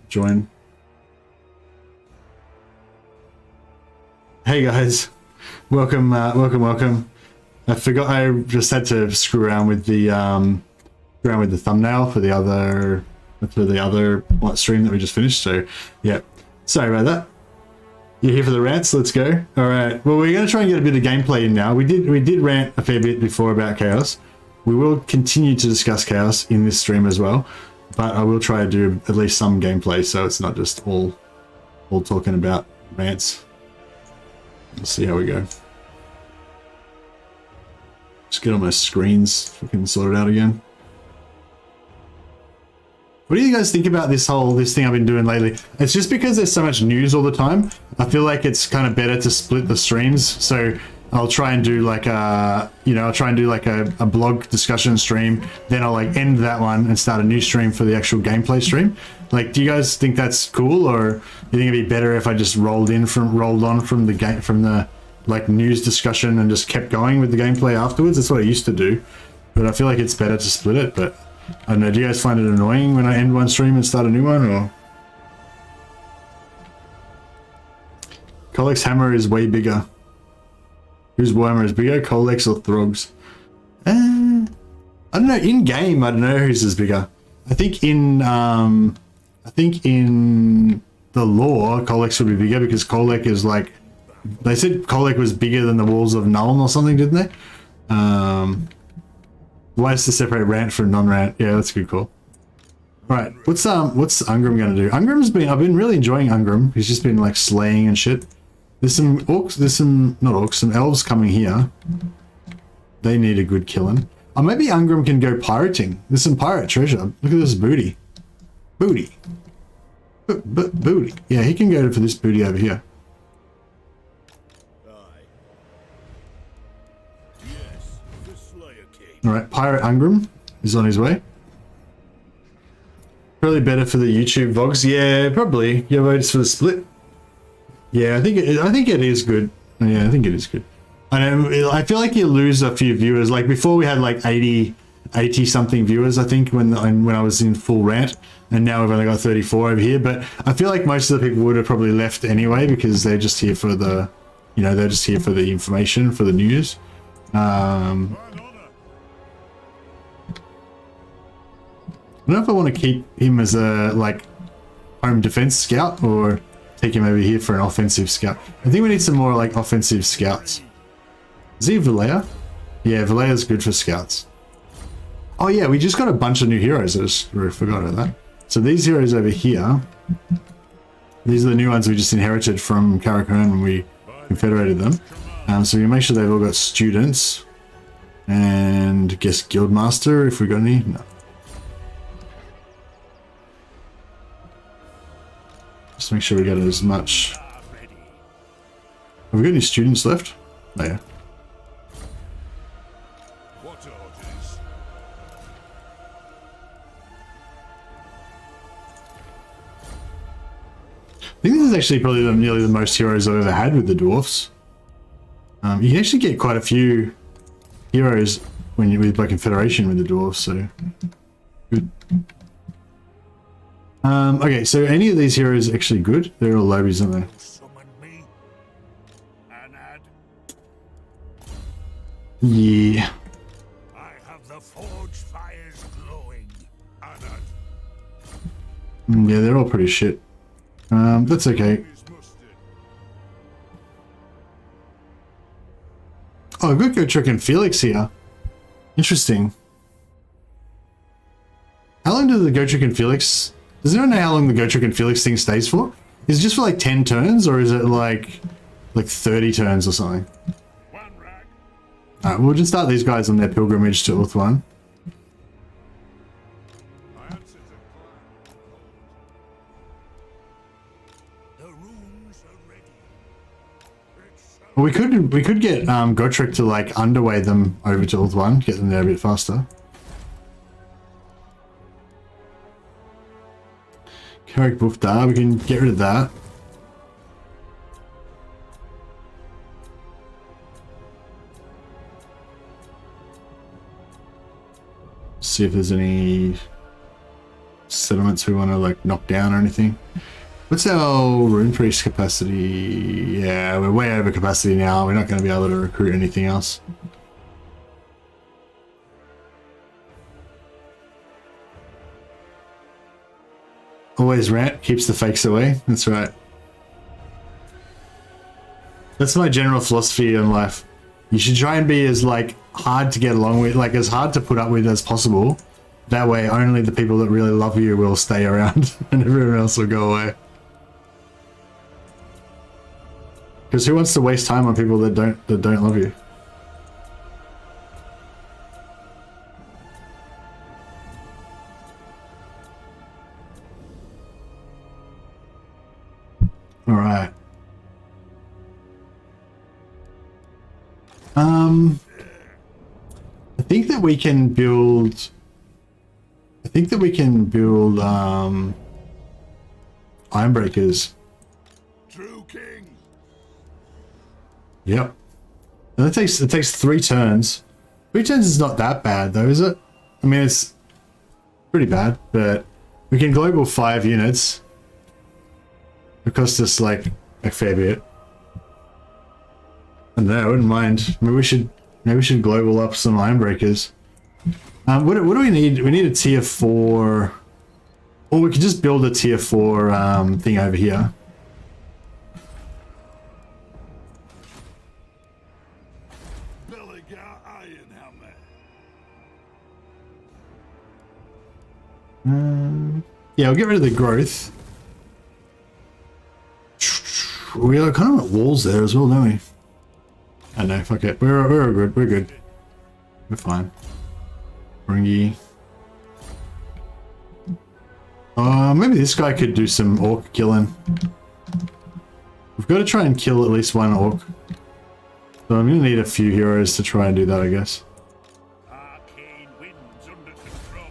join. Hey guys, welcome, welcome. I forgot I just had to screw around with the thumbnail for the other stream that we just finished. So yeah, sorry about that. You're here for the rants. Let's go. All right. Well, we're going to try and get a bit of gameplay in now. We did rant a fair bit before about chaos. We will continue to discuss chaos in this stream as well, but I will try to do at least some gameplay, so it's not just all talking about rants. Let's see how we go. Just get on my screens. We can sort it out again. What do you guys think about this thing I've been doing lately? It's just because there's so much news all the time. I feel like it's kind of better to split the streams. So I'll try and do like a blog discussion stream. Then I'll like end that one and start a new stream for the actual gameplay stream. Like, do you guys think that's cool, or do you think it'd be better if I just rolled on from the like news discussion and just kept going with the gameplay afterwards? That's what I used to do, but I feel like it's better to split it. But I don't know, do you guys find it annoying when I end one stream and start a new one, or? Kolek's hammer is way bigger. Whose Warhammer is bigger, Kolek's or Thorg's? I don't know, in game, I don't know whose is bigger. I think in the lore, Kolek's would be bigger because Kolek is like, they said Kolek was bigger than the walls of Nuln or something, didn't they? Why is to separate rant from non-rant? Yeah, that's a good call. Right, what's Ungrim gonna do? I've been really enjoying Ungrim. He's just been like slaying and shit. There's some some elves coming here. They need a good killing. Or maybe Ungrim can go pirating. There's some pirate treasure. Look at this booty. Booty. Booty. Yeah, he can go for this booty over here. Alright, Pirate Ungrim is on his way. Probably better for the YouTube vlogs. Yeah, probably. Your votes for the split. Yeah, I think it is good. Yeah, I think it is good. I feel like you lose a few viewers. Like before we had like 80 something viewers, I think, when I was in full rant, and now we've only got 34 over here. But I feel like most of the people would have probably left anyway because they're just here for the, they're just here for the information, for the news. I don't know if I want to keep him as a like home defense scout or take him over here for an offensive scout. I think we need some more like offensive scouts. Is he Belegar? Yeah, Belegar's good for scouts. Oh yeah, we just got a bunch of new heroes. I just forgot about that. So these heroes over here, these are the new ones we just inherited from Karakhan when we confederated them. So we make sure they've all got students and guess guildmaster if we got any. No. Just make sure we get as much. Have we got any students left? Oh yeah. I think this is actually probably nearly the most heroes I've ever had with the dwarfs. You can actually get quite a few heroes when you're by confederation with the dwarfs, so good. Okay, so any of these heroes are actually good? They're all lobbies, aren't they? Yeah. I have the forge fires glowing. Yeah, they're all pretty shit. That's okay. Oh, I've got Gotrek and Felix here. Interesting. How long do the Gotrek and Felix... Does anyone know how long the Gotrek and Felix thing stays for? Is it just for like 10 turns, or is it like 30 turns or something? Alright, we'll just start these guys on their pilgrimage to Ulthuan. Well, we could get Gotrek to like underway them over to Ulthuan, get them there a bit faster. Carrick Bufta, we can get rid of that. See if there's any settlements we want to like knock down or anything. What's our rune priest capacity? Yeah, we're way over capacity now. We're not going to be able to recruit anything else. Always rant, keeps the fakes away. That's right. That's my general philosophy in life. You should try and be as like hard to get along with, like as hard to put up with as possible. That way only the people that really love you will stay around and everyone else will go away. Because who wants to waste time on people that don't love you? All right. I think that we can build. I think that we can build Ironbreakers. True king. Yep. And it takes 3 turns. 3 turns is not that bad though, is it? I mean, it's pretty bad, but we can global 5 units. It costs us like a fair bit. I don't know, I wouldn't mind. Maybe we should global up some Ironbreakers. What do we need? We need a tier 4, or we could just build a tier 4 thing over here. Belegar Ironhammer. Yeah, we'll get rid of the growth. We are kind of at walls there as well, don't we? I don't know, fuck it. We're good. We're good. We're fine. Ringy. Maybe this guy could do some orc killing. We've got to try and kill at least 1 orc. So I'm going to need a few heroes to try and do that, I guess. Arcane winds under control.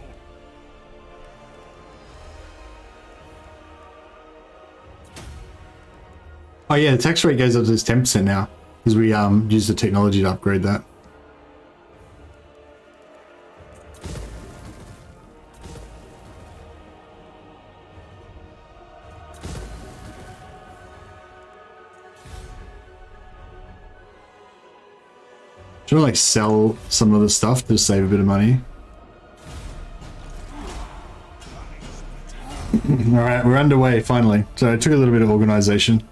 Oh yeah, the tax rate goes up to 10% now. Because we used the technology to upgrade that. Should I like sell some of the stuff to save a bit of money? Alright, we're underway finally. So it took a little bit of organization.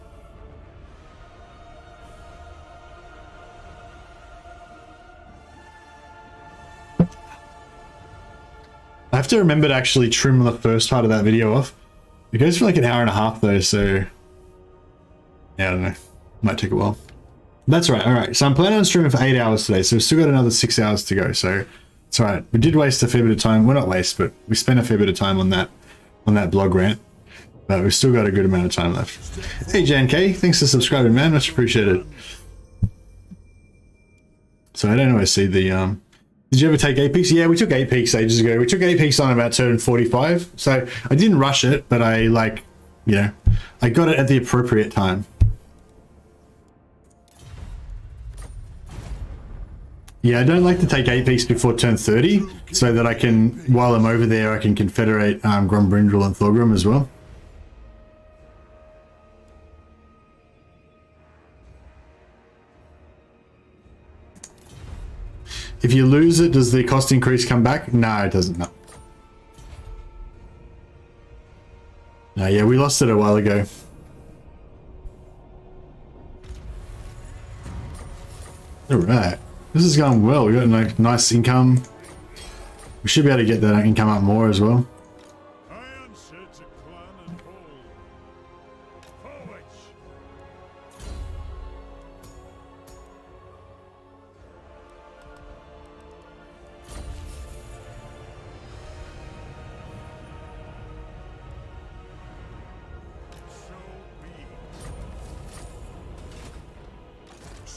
I have to remember to actually trim the first part of that video off. It goes for like an hour and a half though, so yeah, I don't know. Might take a while. That's right. All right. So I'm planning on streaming for 8 hours today, so we've still got another 6 hours to go. So it's all right. We did waste a fair bit of time. Well, not waste, but we spent a fair bit of time on that blog rant. But we've still got a good amount of time left. Hey JNK, thanks for subscribing, man. Much appreciated. So I don't always see the did you ever take 8 peaks? Yeah, we took 8 peaks ages ago. We took 8 peaks on about turn 45. So I didn't rush it, but I like, you know, I got it at the appropriate time. Yeah, I don't like to take 8 peaks before turn 30, so that I can, while I'm over there, I can confederate Grombrindal and Thorgrim as well. If you lose it, does the cost increase come back? No, it doesn't. No. No, yeah, we lost it a while ago. All right. This is going well. We got a nice income. We should be able to get that income up more as well.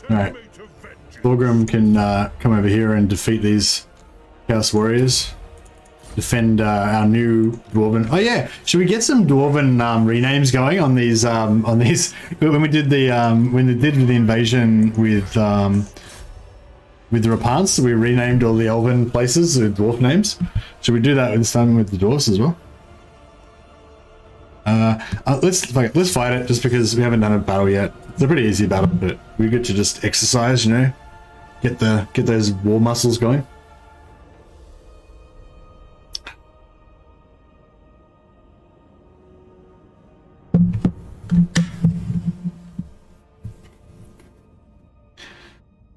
Alright. Thorgrim can come over here and defeat these Chaos Warriors. Defend our new Dwarven. Oh yeah, should we get some Dwarven renames going on these when we did the invasion with the Rapans, we renamed all the Elven places with dwarf names. Should we do that this time with the dwarfs as well? Let's fight it just because we haven't done a battle yet. It's a pretty easy battle, but we're good to just exercise, you know, get those war muscles going.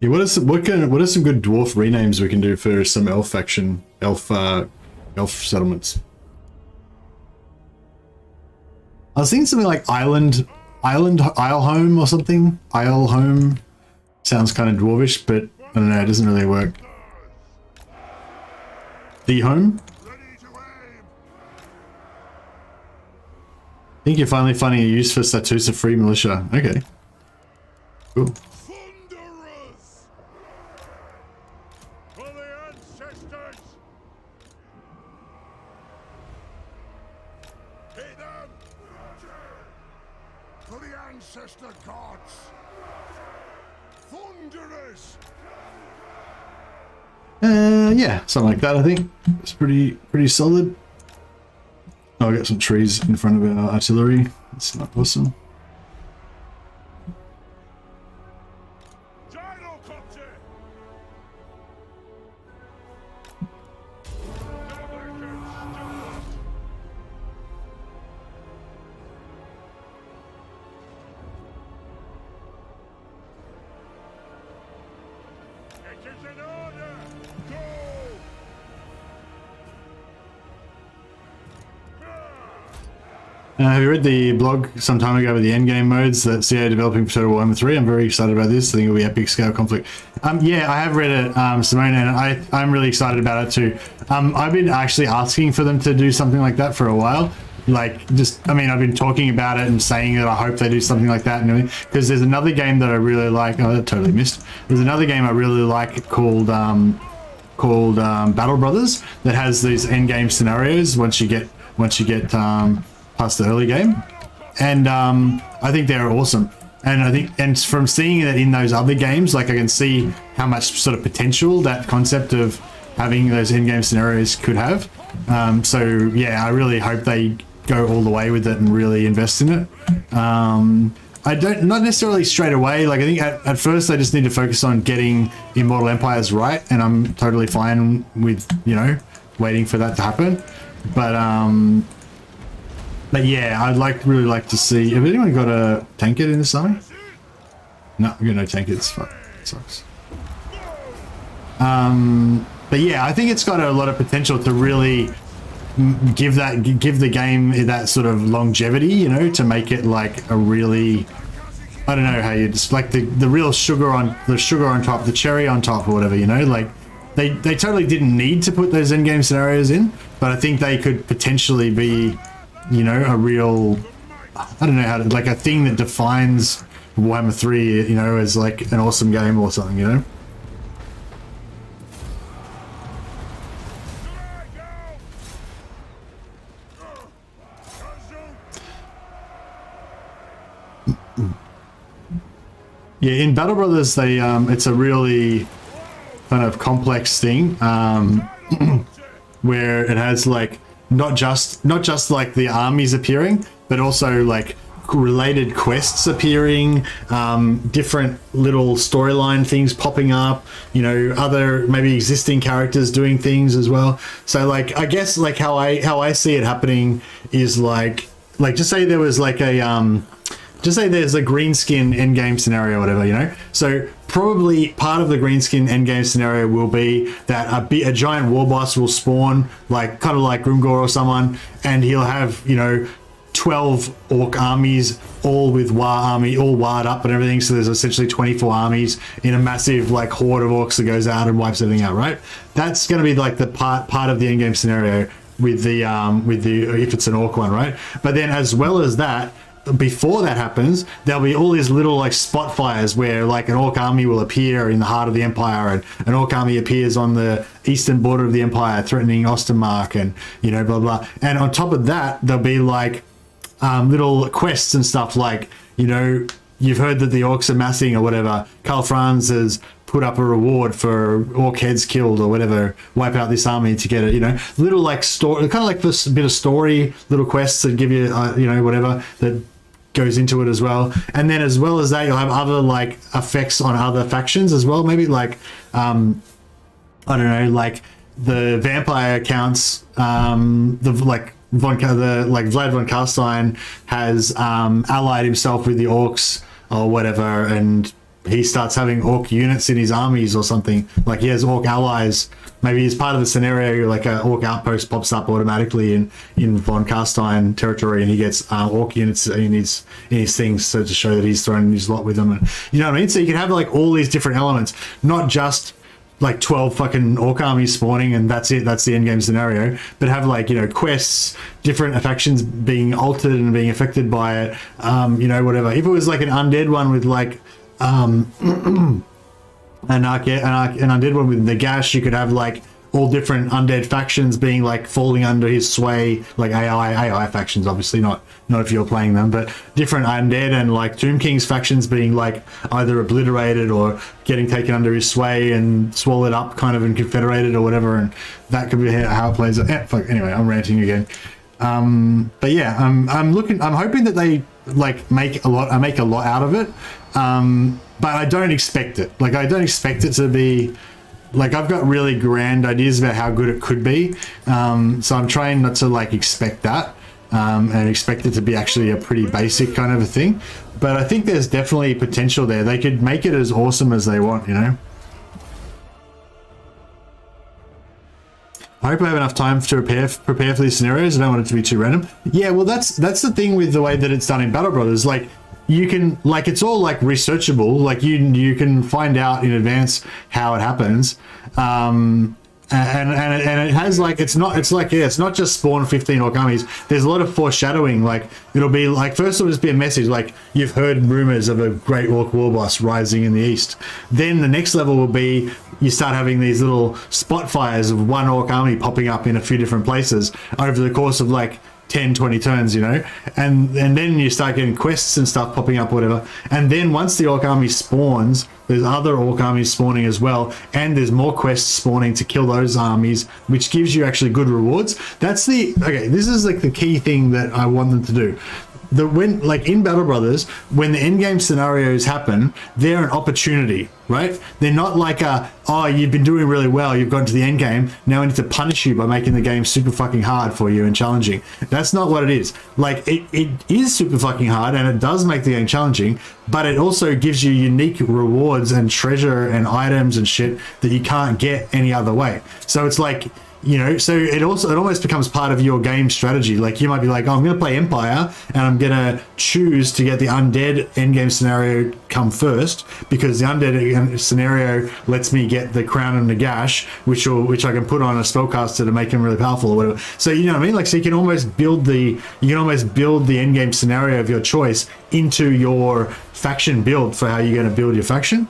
Yeah, what are some good dwarf renames we can do for some elf faction, elf settlements? I was thinking something like Islehome or something. Islehome sounds kind of dwarvish, but I don't know, it doesn't really work. The home? I think you're finally finding a use for Satusa Free Militia. Okay. Cool. Yeah, something like that. I think it's pretty solid. Oh, I got some trees in front of our artillery. That's not awesome. Have you read the blog some time ago with the endgame modes that CA are developing for Total Warhammer 3? I'm very excited about this. I think it'll be epic scale conflict. Yeah, I have read it, Simone, and I'm really excited about it too. I've been actually asking for them to do something like that for a while. Like, I mean, I've been talking about it and saying that I hope they do something like that, and because there's another game that I really like. Oh, I totally missed. There's another game I really like called Battle Brothers that has these endgame scenarios once you get past the early game, and I think they're awesome. And I think, and from seeing it in those other games, like I can see how much sort of potential that concept of having those in-game scenarios could have. So yeah, I really hope they go all the way with it and really invest in it. I don't, not necessarily straight away. Like I think at first they just need to focus on getting Immortal Empires right, and I'm totally fine with, you know, waiting for that to happen. But yeah, I'd really like to see. Have anyone got a tankard in this army? No, we got no tankards. Fuck, it sucks. But yeah, I think it's got a lot of potential to really give the game that sort of longevity, you know, to make it like a really, I don't know how you just like the real sugar on top, the cherry on top or whatever, you know, like they totally didn't need to put those in-game scenarios in, but I think they could potentially be, you know, a real, I don't know how to, like a thing that defines Warhammer 3, you know, as like an awesome game or something, you know? Yeah, in Battle Brothers, they it's a really kind of complex thing where it has like not just like the armies appearing, but also like related quests appearing, different little storyline things popping up, you know, other maybe existing characters doing things as well. So like I guess like how I see it happening is like just say there was like a just say there's a greenskin endgame scenario or whatever, you know? So probably part of the greenskin endgame scenario will be that a giant war boss will spawn, like kind of like Grimgor or someone, and he'll have, you know, 12 orc armies, all with all wired up and everything. So there's essentially 24 armies in a massive like horde of orcs that goes out and wipes everything out, right? That's going to be like the part of the endgame scenario with the if it's an orc one, right? But then as well as that, before that happens, there'll be all these little like spot fires where like an orc army will appear in the heart of the empire, and an orc army appears on the eastern border of the empire threatening Ostermark, and you know, blah blah. And on top of that, there'll be like little quests and stuff like, you know, you've heard that the orcs are massing or whatever. Karl Franz has put up a reward for orc heads killed or whatever, wipe out this army to get it, you know, little like story, kind of like this bit of story, little quests that give you, you know, whatever that goes into it as well. And then as well as that, you'll have other like effects on other factions as well. Maybe like, I don't know, like the vampire accounts, Vlad von Carstein has allied himself with the orcs or whatever, and he starts having orc units in his armies or something. Like he has orc allies. Maybe as part of the scenario, like an orc outpost pops up automatically in von Carstein territory, and he gets orc units in his things, so to show that he's thrown his lot with them. And, you know what I mean? So you can have like all these different elements, not just like 12 fucking orc armies spawning and that's it, that's the end game scenario, but have like, you know, quests, different factions being altered and being affected by it, you know, whatever. If it was like an undead one with like an undead one with Nagash, you could have like all different undead factions being like falling under his sway, like AI factions, obviously not if you're playing them, but different undead and like Tomb King's factions being like either obliterated or getting taken under his sway and swallowed up kind of and confederated or whatever, and that could be how it plays. Anyway, I'm ranting again. But yeah, I'm hoping that they like make a lot out of it, but I don't expect it. Like I don't expect it to be like, I've got really grand ideas about how good it could be, so I'm trying not to like expect that, and expect it to be actually a pretty basic kind of a thing. But I think there's definitely potential there. They could make it as awesome as they want, you know. I hope I have enough time to prepare for these scenarios. I don't want it to be too random. Yeah, well, that's the thing with the way that it's done in Battle Brothers. Like, you can, like, it's all like researchable. Like you can find out in advance how it happens, and it has like, it's not just spawn 15 orc armies. There's a lot of foreshadowing. Like, it'll be like, first it'll just be a message like, you've heard rumors of a great orc war boss rising in the east. Then the next level will be, you start having these little spot fires of one orc army popping up in a few different places over the course of like 10-20 turns, you know, and then you start getting quests and stuff popping up, whatever. And then once the orc army spawns, there's other orc armies spawning as well, and there's more quests spawning to kill those armies, which gives you actually good rewards. This is like the key thing that I want them to do. When, like in Battle Brothers, when the endgame scenarios happen, they're an opportunity, right? They're not like oh, you've been doing really well, you've gotten to the endgame, now I need to punish you by making the game super fucking hard for you and challenging. That's not what it is. Like, it is super fucking hard, and it does make the game challenging, but it also gives you unique rewards and treasure and items and shit that you can't get any other way. So it's like, you know, so it almost becomes part of your game strategy. Like, you might be like, oh, I'm going to play Empire, and I'm going to choose to get the undead endgame scenario come first, because the undead scenario lets me get the Crown of Nagash, which I can put on a spellcaster to make him really powerful or whatever. So, you know what I mean? Like, so you can almost build the endgame scenario of your choice into your faction build for how you're going to build your faction.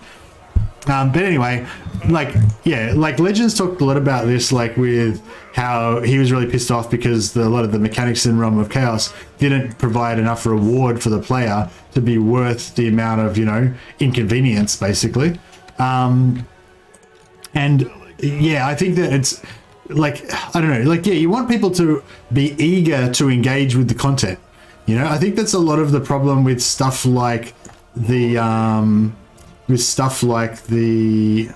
But anyway, like, yeah, like Legends talked a lot about this, like with how he was really pissed off because a lot of the mechanics in Realm of Chaos didn't provide enough reward for the player to be worth the amount of, you know, inconvenience, basically. And yeah, I think that it's like, I don't know, like, yeah, you want people to be eager to engage with the content, you know. I think that's a lot of the problem with stuff like the with stuff like the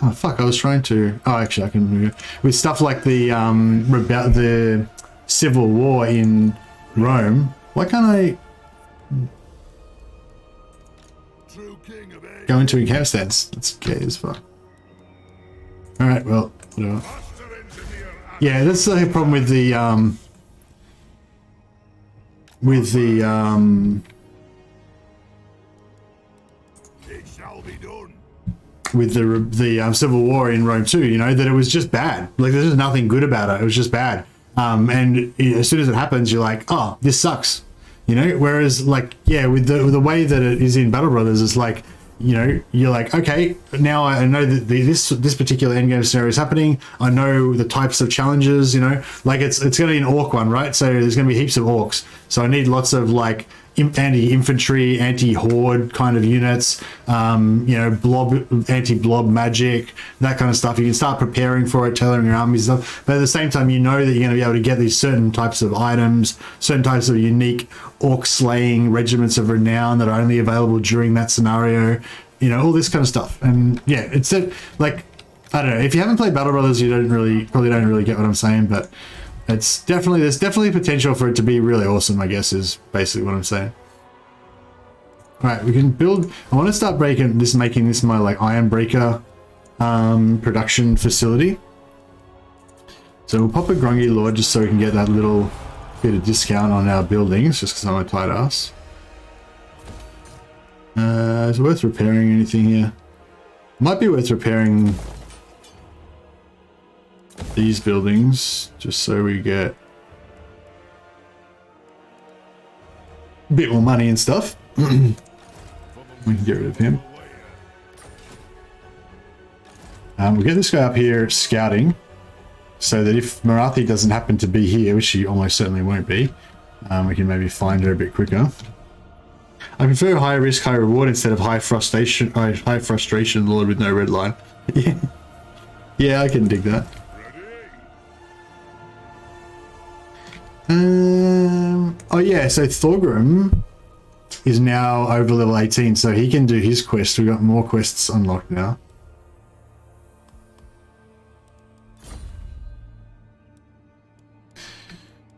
with stuff like the civil war in Rome. Why can't I go into encounter stats? That's gay as fuck. All right, well, whatever. Yeah, that's the problem with the civil war in Rome too, you know, that it was just bad. Like, there's just nothing good about it. It was just bad. And as soon as it happens, you're like, oh, this sucks, you know. Whereas, like, yeah, with the way that it is in Battle Brothers, it's like, you know, you're like, okay, now I know that this particular endgame scenario is happening. I know the types of challenges, you know, like it's going to be an orc one, right? So there's going to be heaps of orcs. So I need lots of like anti-infantry, anti-horde kind of units, you know, anti-blob magic, that kind of stuff. You can start preparing for it, tailoring your armies and stuff. But at the same time, you know that you're going to be able to get these certain types of items, certain types of unique orc slaying regiments of renown that are only available during that scenario. You know, all this kind of stuff. And yeah, it's like, I don't know. If you haven't played Battle Brothers, you probably don't really get what I'm saying, but there's definitely potential for it to be really awesome, I guess, is basically what I'm saying. All right, we can build. I want to start making this my like iron breaker production facility. So we'll pop a Grungy Lord just so we can get that little bit of discount on our buildings, just because I'm a tight ass. Is it worth repairing anything here? Might be worth repairing these buildings just so we get a bit more money and stuff. We can get rid of him. We'll get this guy up here scouting so that if Marathi doesn't happen to be here, which he almost certainly won't be, we can maybe find her a bit quicker. I prefer high risk, high reward instead of high frustration lord with no red line. Yeah, I can dig that. Oh yeah, so Thorgrim is now over level 18, so he can do his quest. We've got more quests unlocked now.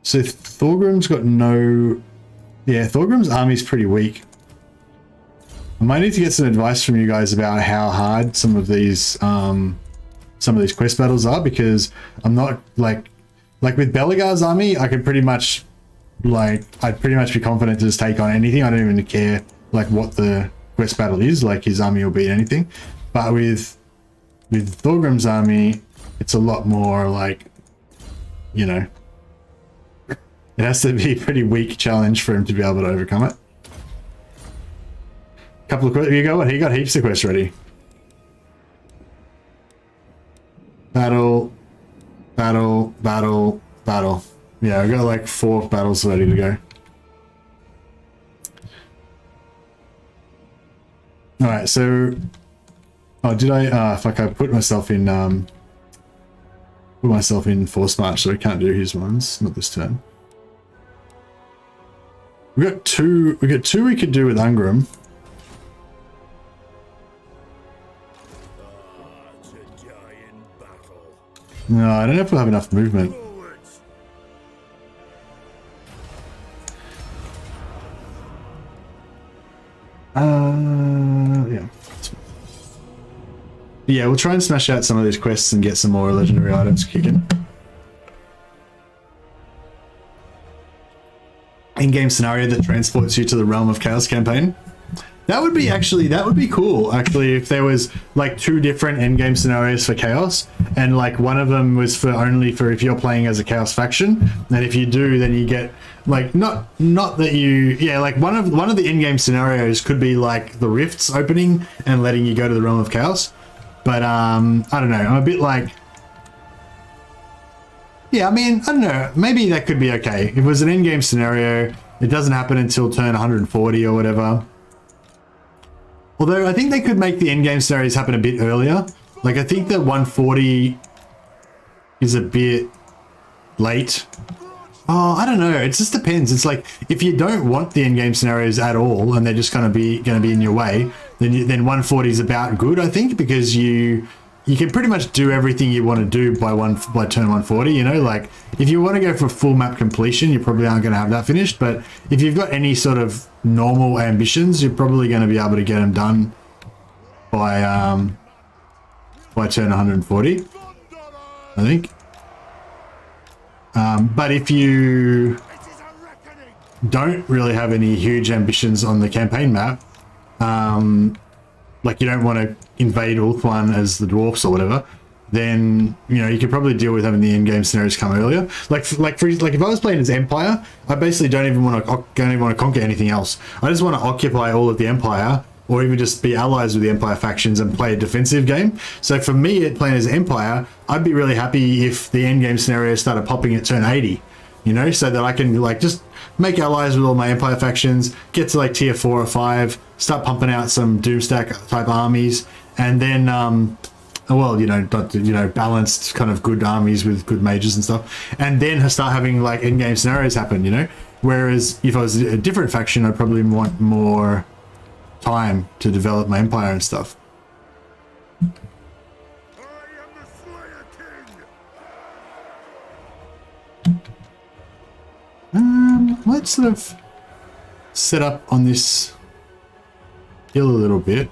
So Thorgrim's got no... Yeah, Thorgrim's army's pretty weak. I might need to get some advice from you guys about how hard some of these quest battles are, because I'm not like with Belegar's army, I could pretty much I'd pretty much be confident to just take on anything. I don't even care like what the quest battle is, like his army will beat anything. But with Thorgrim's army, it's a lot more like, you know, it has to be a pretty weak challenge for him to be able to overcome it. Couple of quests. You got what? He got heaps of quests ready. Battle, battle, battle, battle. Yeah, I got like 4 battles ready to go. All right, so oh, did I? Fuck! I put myself in force march, so I can't do his ones. Not this turn. We got two. We got 2 we could do with Ungrim. No, I don't know if we'll have enough movement. Yeah. Yeah, we'll try and smash out some of these quests and get some more legendary items kicking. In-game scenario that transports you to the Realm of Chaos campaign. That would be cool, actually, if there was like 2 different endgame scenarios for Chaos, and like one of them was only for if you're playing as a Chaos faction, and if you do, then you get like not that you, yeah, like one of the endgame scenarios could be like the rifts opening and letting you go to the Realm of Chaos. But I don't know, I'm a bit like, yeah, I mean, I don't know, maybe that could be okay. If it was an endgame scenario, it doesn't happen until turn 140 or whatever. Although I think they could make the endgame scenarios happen a bit earlier. Like I think that 140 is a bit late. Oh, I don't know. It just depends. It's like if you don't want the endgame scenarios at all, and they're just going to be in your way, then 140 is about good, I think, because you can pretty much do everything you want to do by turn 140. You know, like if you want to go for full map completion, you probably aren't going to have that finished. But if you've got any sort of normal ambitions, you're probably going to be able to get them done by turn 140, I think. But if you don't really have any huge ambitions on the campaign map, like you don't want to invade Ulthuan as the Dwarfs or whatever, then you know you could probably deal with having the in-game scenarios come earlier. Like if I was playing as Empire, I basically don't even want to conquer anything else. I just want to occupy all of the Empire, or even just be allies with the Empire factions and play a defensive game. So for me, playing as Empire, I'd be really happy if the end game scenario started popping at turn 80, you know, so that I can like just make allies with all my Empire factions, get to like tier 4 or 5, start pumping out some Doomstack type armies, and then, well, you know, balanced kind of good armies with good mages and stuff, and then start having like in-game scenarios happen, you know? Whereas if I was a different faction, I'd probably want more time to develop my Empire and stuff. I am the Slayer King! Let's sort of set up on this hill a little bit.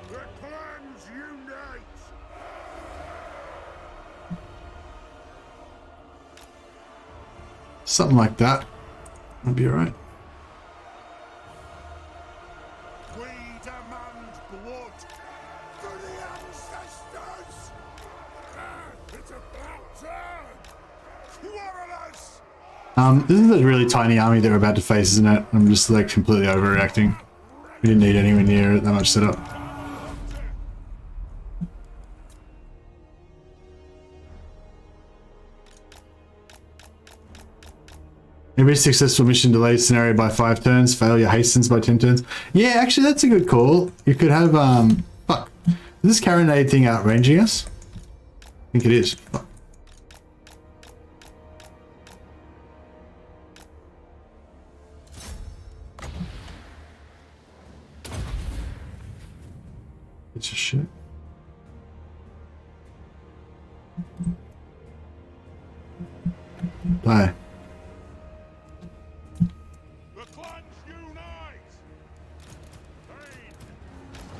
The clans unite! Something like that. That'll be alright. We demand blood for the ancestors! It's about time! Quarrelers! This is a really tiny army that we're about to face, isn't it? I'm just like completely overreacting. We didn't need anywhere near that much setup. Every successful mission delays scenario by 5 turns, failure hastens by 10 turns. Yeah, actually that's a good call. You could have, fuck. Is this Carronade thing outranging us? I think it is. Fuck. It's just shit. Bye. The clans unite! Pain!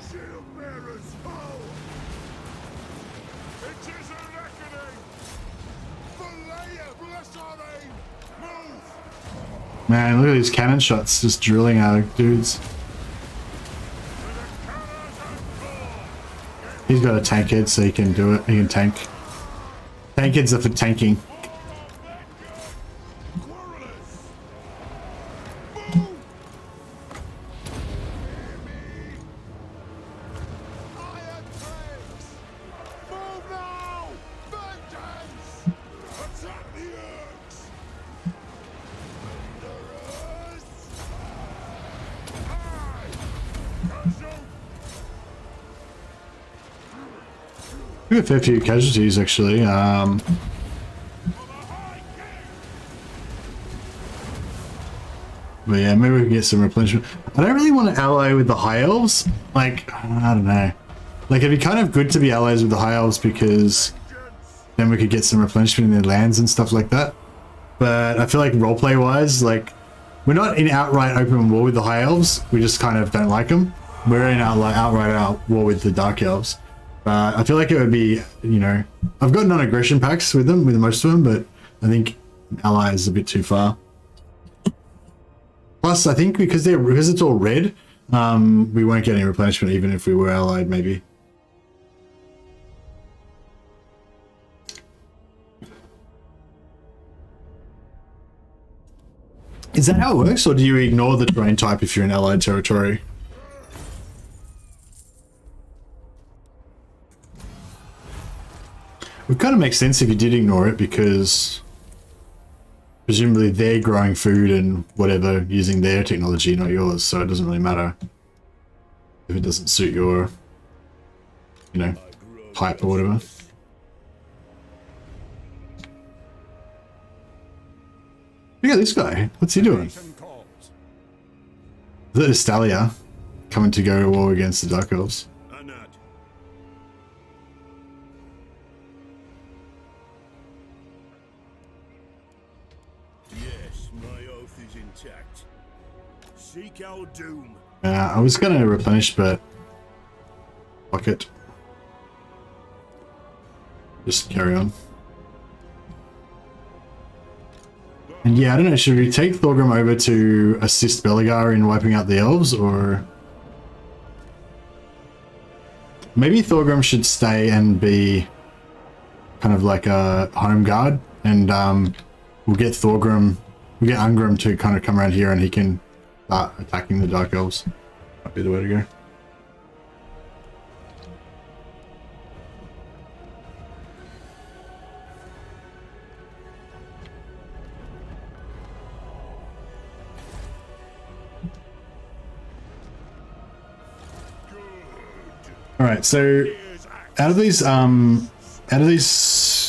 Shield bearers fall! It is a reckoning! Belegar, bless our aim! Move! Man, look at these cannon shots just drilling our dudes. He's got a tank head, so he can do it. He can tank. Tank heads are for tanking. We have a fair few casualties, actually. But yeah, maybe we can get some replenishment. I don't really want to ally with the High Elves. Like, I don't know. Like, it'd be kind of good to be allies with the High Elves because then we could get some replenishment in their lands and stuff like that. But I feel like roleplay-wise, like, we're not in outright open war with the High Elves. We just kind of don't like them. We're in outright war with the Dark Elves. I feel like it would be, you know, I've got non-aggression packs with them, with most of them, but I think ally is a bit too far. Plus, I think because it's all red, we won't get any replenishment even if we were allied, maybe. Is that how it works, or do you ignore the terrain type if you're in allied territory? It kind of makes sense if you did ignore it, because presumably they're growing food and whatever using their technology, not yours, so it doesn't really matter if it doesn't suit your, you know, type or whatever. Look at this guy. What's he doing? Is that Estalia coming to go to war against the Dark Elves? Seek our doom. I was gonna replenish, but fuck it. Just carry on. And yeah, I don't know, should we take Thorgrim over to assist Belegar in wiping out the elves, or maybe Thorgrim should stay and be kind of like a home guard, and we'll get Ungrim to kind of come around here and he can start attacking the Dark Elves. Might be the way to go. All right, so out of these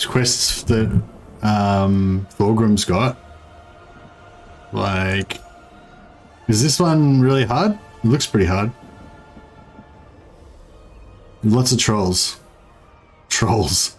quests that Thorgrim's got, like, is this one really hard? It looks pretty hard. Lots of trolls. Trolls.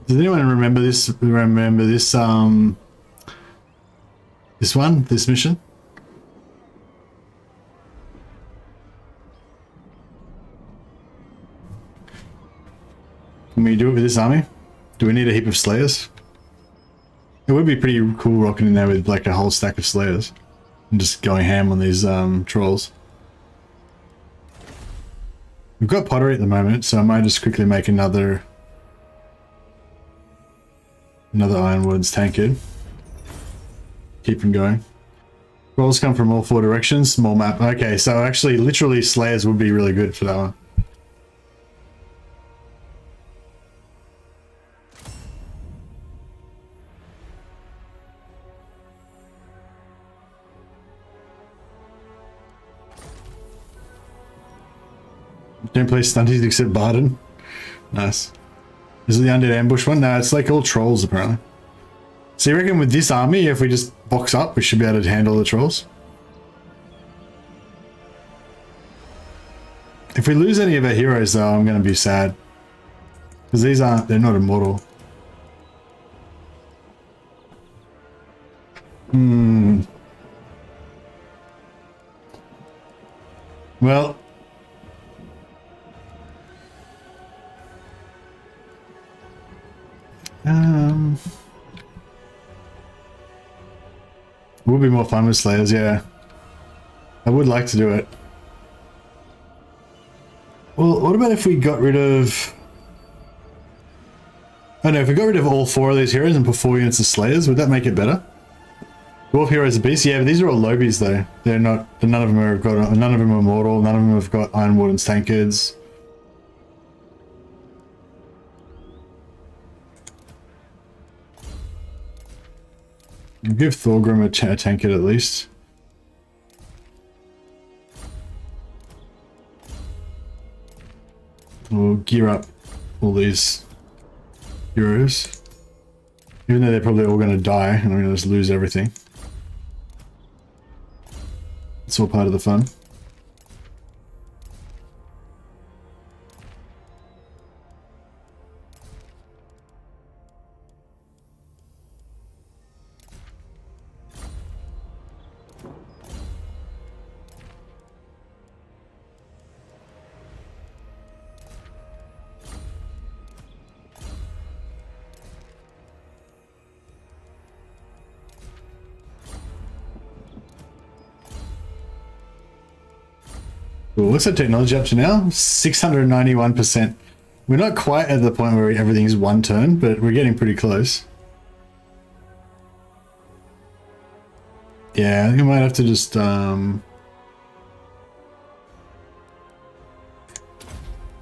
Does anyone remember this? Remember this? This one? This mission? Can we do it with this army? Do we need a heap of slayers? It would be pretty cool rocking in there with like a whole stack of slayers and just going ham on these trolls. We've got pottery at the moment, so I might just quickly make another ironwoods tankard. Keep them going. Trolls come from all 4 directions. Small map. Okay, so actually, literally, slayers would be really good for that one. Don't play stunties except Barden. Nice. Is it the undead ambush one? No, it's like all trolls apparently. So you reckon with this army, if we just box up, we should be able to handle the trolls? If we lose any of our heroes though, I'm going to be sad. Because they're not immortal. Well. Will be more fun with slayers, yeah. I would like to do it. Well, what about if we got rid of... I don't know, if we got rid of all 4 of these heroes and put 4 units of slayers, would that make it better? Dwarf heroes of beasts? Yeah, but these are all lobies though. They're not... None of them are mortal, none of them have got Iron Warden's tankards. We'll give Thorgrim a tankard at least. We'll gear up all these heroes. Even though they're probably all going to die and we're going to just lose everything. It's all part of the fun. Cool. What's our technology up to now? 691%. We're not quite at the point where everything's 1 turn, but we're getting pretty close. Yeah, I think I might have to just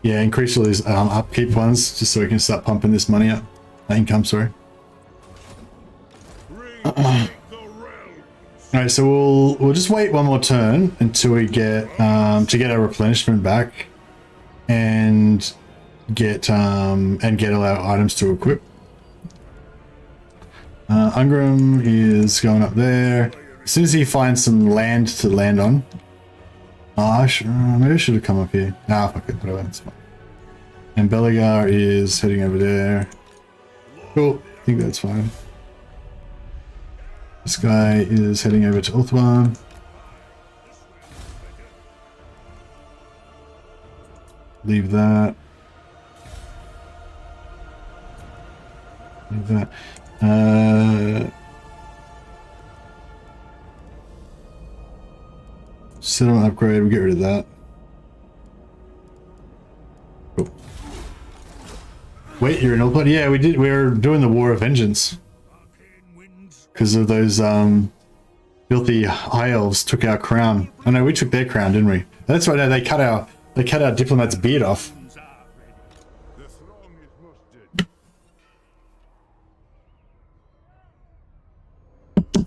increase all these upkeep ones just so we can start pumping this money up. Income, sorry. Alright, so we'll just wait 1 more turn until we get to get our replenishment back and get all our items to equip. Ungrim is going up there. As soon as he finds some land to land on. Maybe I should have come up here. Fuck it, whatever, it's fine. And Belegar is heading over there. Cool, I think that's fine. This guy is heading over to Ulthuan. Leave that. Leave that. Settlement upgrade, we'll get rid of that. Cool. Wait, you're in Ulthuan? Yeah, we were doing the War of Vengeance. Because of those filthy high elves took our crown. Oh no, we took their crown, didn't we? That's right, no, they cut our They cut our diplomat's beard off. The throng is mustered.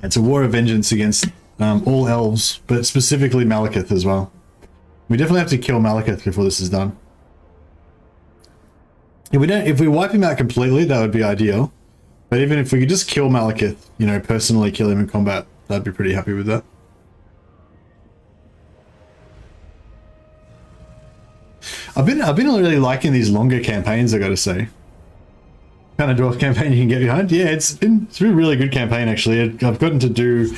It's a war of vengeance against all elves, but specifically Malekith as well. We definitely have to kill Malekith before this is done. If we wipe him out completely, that would be ideal. But even if we could just kill Malekith, you know, personally kill him in combat, I'd be pretty happy with that. I've been really liking these longer campaigns, I gotta say. Kind of dwarf campaign you can get behind. Yeah, it's been a really good campaign actually. I've gotten to do.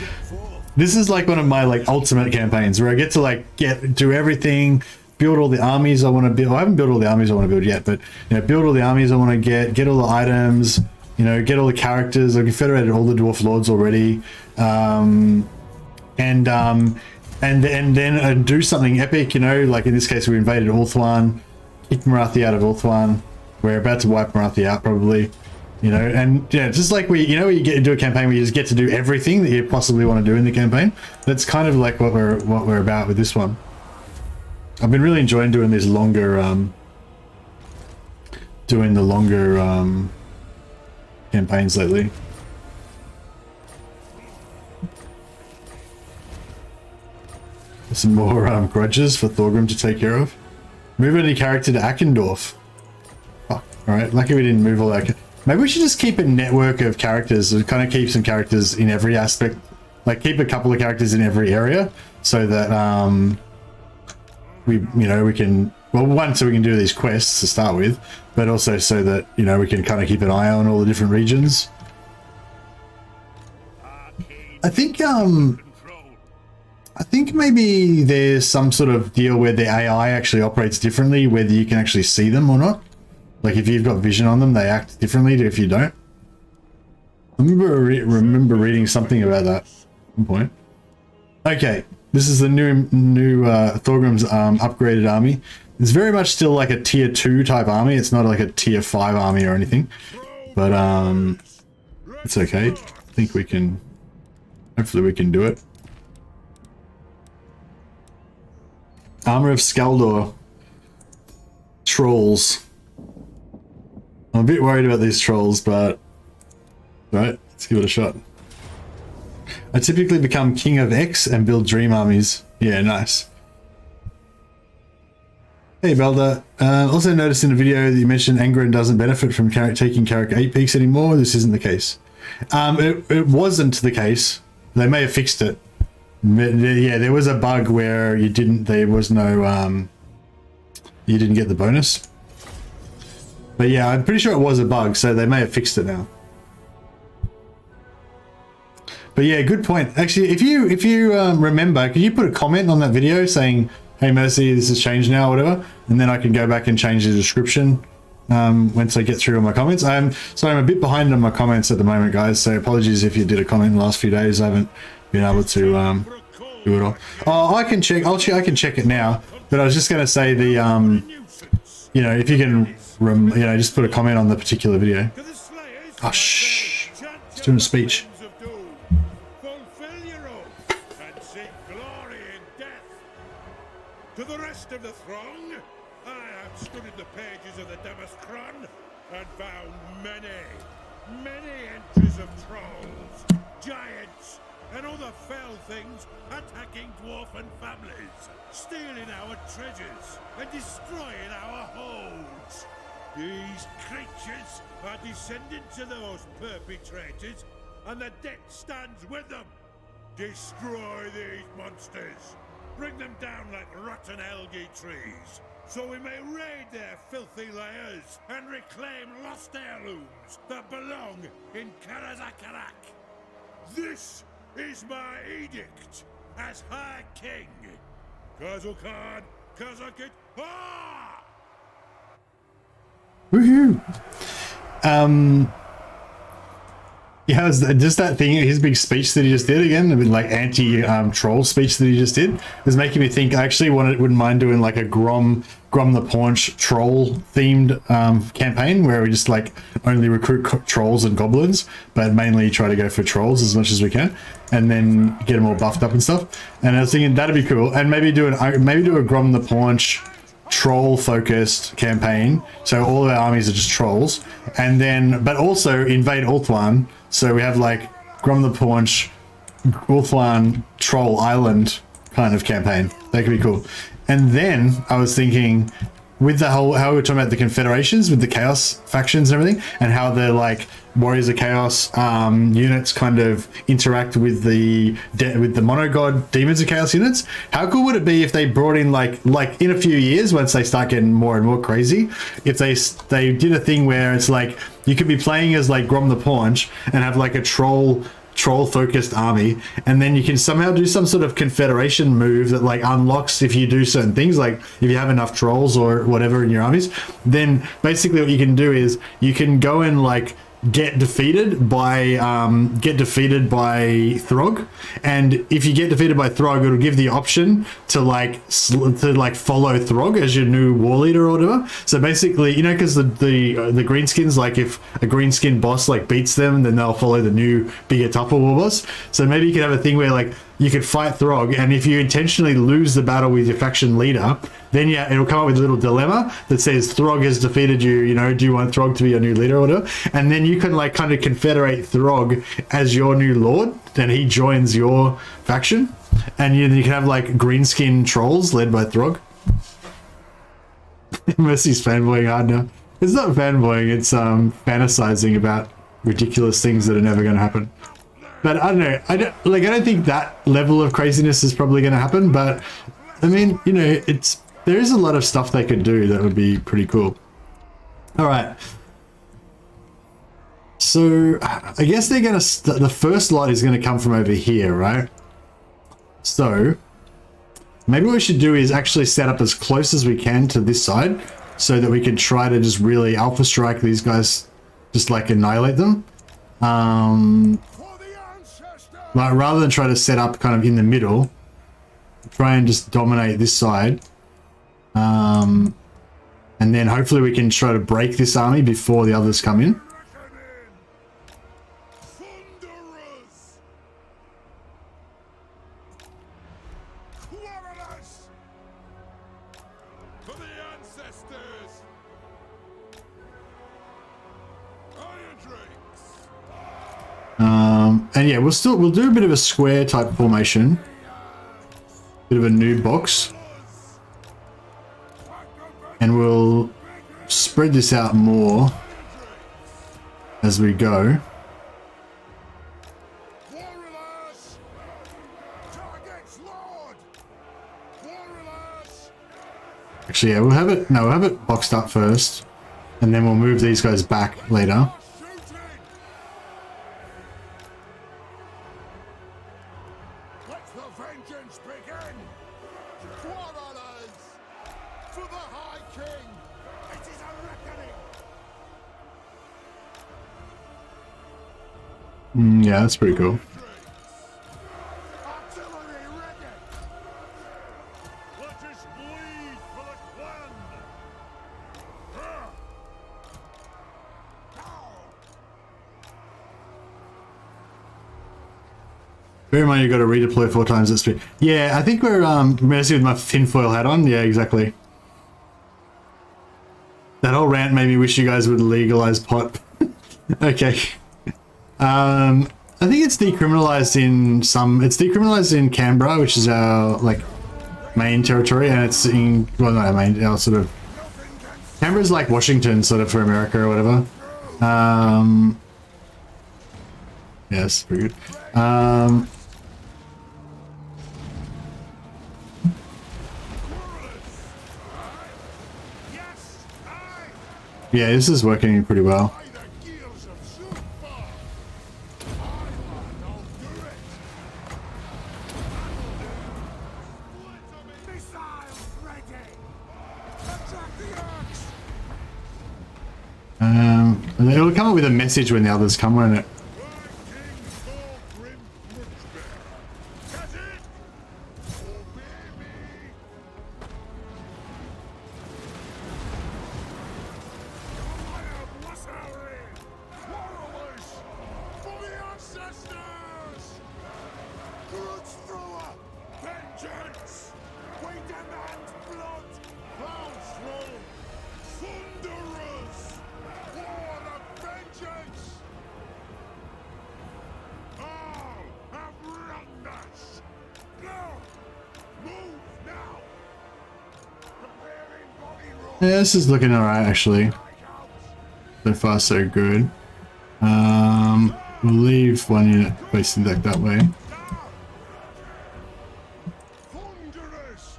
This is like one of my like ultimate campaigns where I get to like do everything, build all the armies I want to build. I haven't built all the armies I want to build yet, but you know, build all the armies I want to get all the items, you know, get all the characters. I've confederated all the dwarf lords already, and then do something epic. You know, like in this case, we invaded Ulthuan, kicked Marathi out of Ulthuan. We're about to wipe Marathi out probably. You know, and yeah, just like you you get into a campaign where you just get to do everything that you possibly want to do in the campaign. That's kind of like what we're about with this one. I've been really enjoying doing these longer, campaigns lately. Some more grudges for Thorgrim to take care of. Move any character to Akendorf. Oh, all right, lucky we didn't move all that. Maybe we should just keep a network of characters and kind of keep some characters in every aspect. Like keep a couple of characters in every area so that we can, well, one, so we can do these quests to start with, but also so that, you know, we can kind of keep an eye on all the different regions. I think maybe there's some sort of deal where the AI actually operates differently, whether you can actually see them or not. Like if you've got vision on them, they act differently to if you don't. I remember reading something about that at one point. Okay, this is the new Thorgrim's upgraded army. It's very much still like a tier 2 type army. It's not like a tier 5 army or anything, but it's okay. I think we can. Hopefully, we can do it. Armor of Skaldor. Trolls. I'm a bit worried about these trolls, but right, let's give it a shot. I typically become King of X and build dream armies. Yeah, nice. Hey Belda, also noticed in the video that you mentioned Ungrim doesn't benefit from taking character 8 peaks anymore. This isn't the case. It wasn't the case. They may have fixed it. Yeah, there was a bug where you didn't. There was no. You didn't get the bonus. But yeah, I'm pretty sure it was a bug, so they may have fixed it now. But yeah, good point. Actually, if you remember, could you put a comment on that video saying, "Hey Mercy, this has changed now," or whatever, and then I can go back and change the description once I get through all my comments. I'm a bit behind on my comments at the moment, guys. So apologies if you did a comment in the last few days. I haven't been able to do it all. Oh, I can check. I can check it now. But I was just going to say the you know, if you can just put a comment on the particular video. Oh shh! He's doing a speech. To the rest of the throng, I have studied the pages of the Damaskron and found many entries of trolls, giants, and other fell things attacking dwarfen families, stealing our treasures and destroying our holds. These creatures are descendants of those perpetrators, and the debt stands with them. Destroy these monsters. Bring them down like rotten algae trees, so we may raid their filthy lairs and reclaim lost heirlooms that belong in Karazakarak. This is my edict as High King. Kazukhan, Kazakit, ah! Woohoo! Yeah, just that thing, his big speech that he just did again, a bit like anti-troll speech that he just did, was making me think I actually wouldn't mind doing like a Grom the Paunch troll themed campaign where we just like only recruit trolls and goblins, but mainly try to go for trolls as much as we can, and then get them all buffed up and stuff. And I was thinking that'd be cool, and maybe do a Grom the Paunch troll focused campaign, so all of our armies are just trolls, and then but also invade Ulthuan, so we have like Grom the Paunch, Ulthuan Troll Island kind of campaign. That could be cool. And then I was thinking, with the whole, how we were talking about the confederations with the chaos factions and everything, and how the like warriors of chaos units kind of interact with the monogod demons of chaos units. How cool would it be if they brought in like in a few years, once they start getting more and more crazy, if they did a thing where it's like you could be playing as like Grom the Paunch and have like a troll focused army, and then you can somehow do some sort of confederation move that like unlocks if you do certain things, like if you have enough trolls or whatever in your armies, then basically what you can do is you can go and like get defeated by Throg, and if you get defeated by Throg, it'll give the option to like follow Throg as your new war leader or whatever. So basically, you know, because the greenskins, like if a greenskin boss like beats them, then they'll follow the new bigger tougher war boss. So maybe you could have a thing where like you could fight Throg, and if you intentionally lose the battle with your faction leader, then yeah, it'll come up with a little dilemma that says Throg has defeated you, you know, do you want Throg to be your new leader or whatever? And then you can like kind of confederate Throg as your new lord, then he joins your faction, and you can have like greenskin trolls led by Throg. Mercy's fanboying hard now. It's not fanboying, it's fantasizing about ridiculous things that are never going to happen. But I don't know, I don't think that level of craziness is probably going to happen, but I mean, you know, there is a lot of stuff they could do that would be pretty cool. All right. So I guess they're going to, the first lot is going to come from over here, right? So maybe what we should do is actually set up as close as we can to this side so that we can try to just really alpha strike these guys, just like annihilate them. Like rather than try to set up kind of in the middle, try and just dominate this side. And then hopefully we can try to break this army before the others come in. And yeah, we'll do a bit of a square type formation, bit of a new box, and we'll spread this out more as we go. Actually, yeah, we'll have it boxed up first, and then we'll move these guys back later. Yeah, that's pretty cool. Bear in mind you got to redeploy 4 times at speed. Yeah, I think we're Mercy with my tinfoil hat on. Yeah, exactly. That whole rant made me wish you guys would legalize pot. Okay. I think it's decriminalized in it's decriminalized in Canberra, which is our like main territory, and it's in, well, not our main, our sort of, Canberra's like Washington sort of for America or whatever. Yes, very good. Yeah, this is working pretty well. It'll come up with a message when the others come, won't it? Thunderers! War of vengeance! All have wronged us! No! Move now! Preparing body roll! Yeah, this is looking alright actually. So far so good. We'll leave one unit facing deck that way. Thunderers!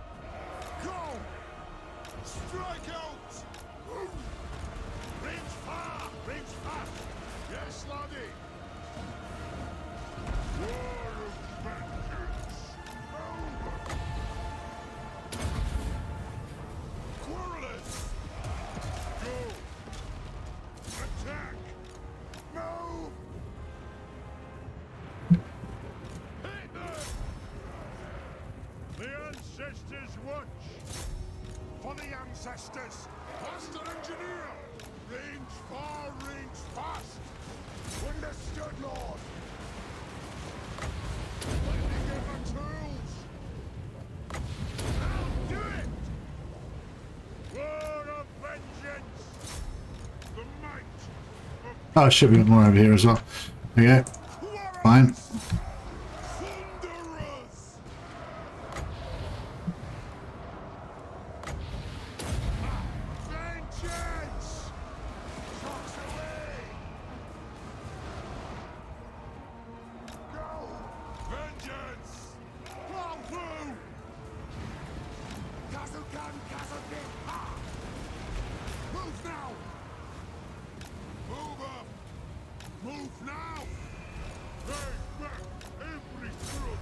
Go! Strike out! Range far! Range fast! Yes, laddie! War of vengeance! Quarrelers! Go! Attack! Move! Hit them! The ancestors watch! For the ancestors! Master engineer! Range far, range fast! Understood, Lord! Let me get my tools! I'll do it! War of vengeance! The might of Oh shit, we got more over here as well. Okay, fine. Thunderers! Vengeance! Trucks away! Go! Vengeance! Plow through! Castle gun, castle pit! Ha! Move now! Move up! Move now! Bang back every throat!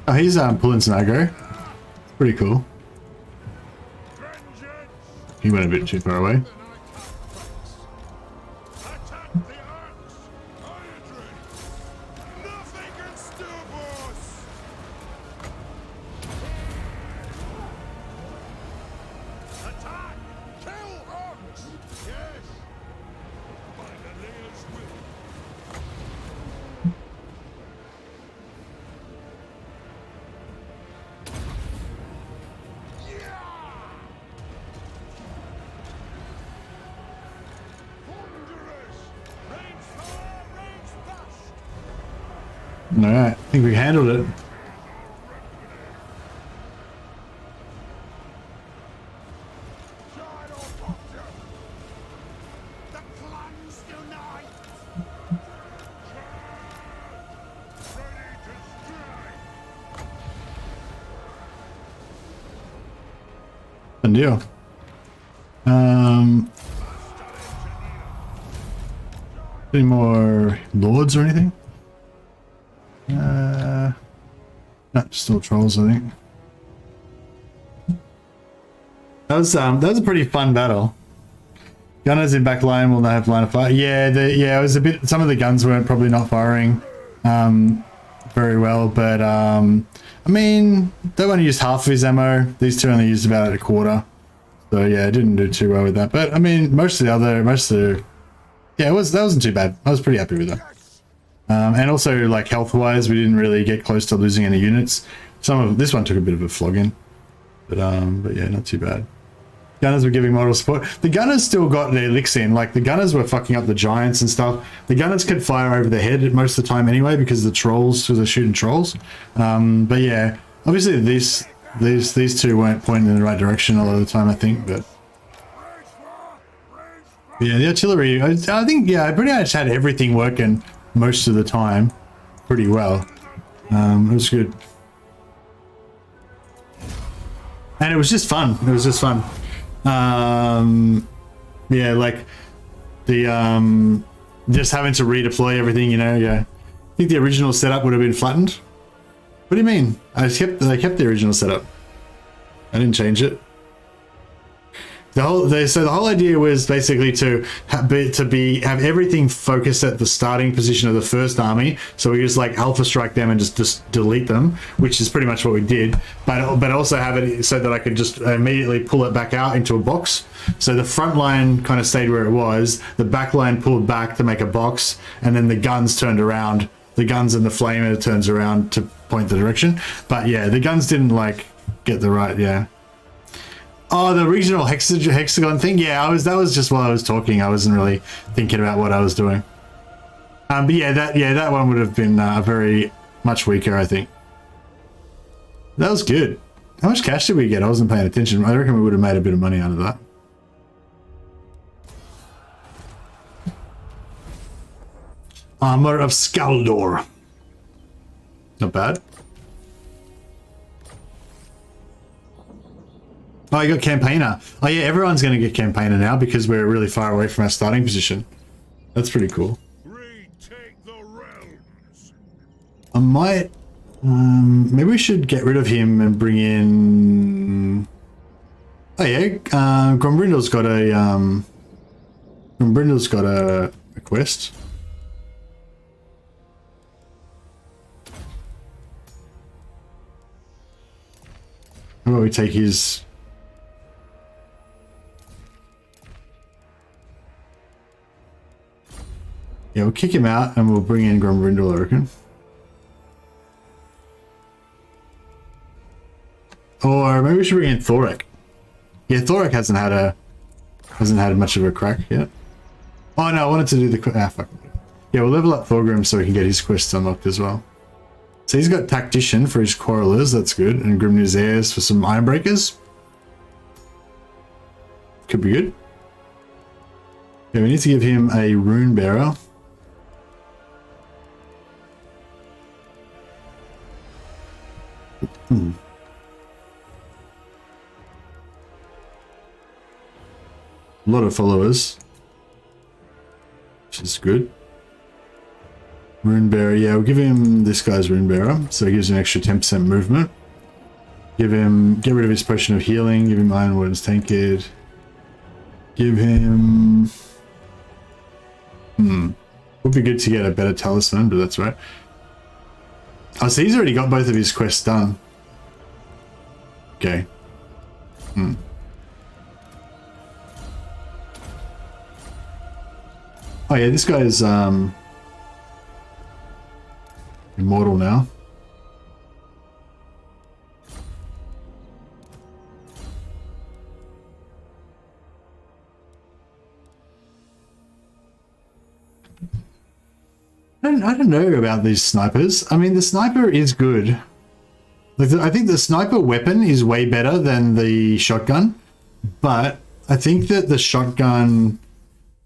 Oh, he's pulling some aggro. Pretty cool. Vengeance! He went a bit too far away. Then I cut tracks. Attack the arcs! Iron! Nothing can stop us! Attack! Kill orcs! Yes! By the layer's will. Thunderers! Range far, range fast! Alright, I think we handled it. Gyrocopter! The clans unite! Ready to strike! Done deal. Any more lords or anything? No, still trolls, I think. That was a pretty fun battle. Gunners in back line will now have line of fire. Yeah, it was a bit. Some of the guns weren't probably not firing very well, but I mean, they only used half of his ammo. These two only used about a quarter. So yeah, it didn't do too well with that. But I mean, yeah, that wasn't too bad. I was pretty happy with that. And also, like, health-wise, we didn't really get close to losing any units. This one took a bit of a flogging, but yeah, not too bad. Gunners were giving model support. The gunners still got their licks in. Like, the gunners were fucking up the giants and stuff. The gunners could fire over the head most of the time anyway because the trolls, because they're shooting trolls. But yeah, obviously these two weren't pointing in the right direction a lot of the time, I think. But yeah, the artillery, I think, yeah, I pretty much had everything working most of the time pretty well. It was good. And it was just fun. It was just fun. Yeah, like the just having to redeploy everything, you know. Yeah, I think the original setup would have been flattened. What do you mean? I kept the original setup. I didn't change it. So the whole idea was basically to have everything focused at the starting position of the first army. So we just like alpha strike them and just delete them, which is pretty much what we did. But also have it so that I could just immediately pull it back out into a box. So the front line kind of stayed where it was. The back line pulled back to make a box, and then the guns turned around. The guns and the flamer turns around to point the direction. But yeah, the guns didn't like get the right. Yeah. Oh, the regional hexagon thing. Yeah, that was just while I was talking. I wasn't really thinking about what I was doing. But yeah, that one would have been very much weaker, I think. That was good. How much cash did we get? I wasn't paying attention. I reckon we would have made a bit of money out of that. Armor of Skaldor. Not bad. Oh, you got Campaigner. Oh yeah, everyone's going to get Campaigner now because we're really far away from our starting position. That's pretty cool. Retake the realms. I might... maybe we should get rid of him and bring in... Oh yeah, Grombrindal's got a... Grombrindal's got a quest. How about we take his... Yeah, we'll kick him out and we'll bring in Grombrindal, I reckon. Or maybe we should bring in Thorek. Yeah, Thorek hasn't had much of a crack yet. Oh no, I wanted to do the... Ah, fuck. Yeah, we'll level up Thorgrim so we can get his quests unlocked as well. So he's got Tactician for his Quarrelers, that's good. And Grimnir's Heirs for some Ironbreakers. Could be good. Yeah, we need to give him a Rune Bearer. A lot of followers, which is good. Rune Bearer, yeah, we'll give him this guy's Rune Bearer, so he gives him an extra 10% movement. Get rid of his Potion of Healing, give him Iron Wounds Tankard. Give him... Would be good to get a better Talisman, but that's right. Oh, so he's already got both of his quests done. Okay. Oh yeah, this guy's immortal now. I don't know about these snipers. I mean, the sniper is good. Like, I think the sniper weapon is way better than the shotgun, but I think that the shotgun...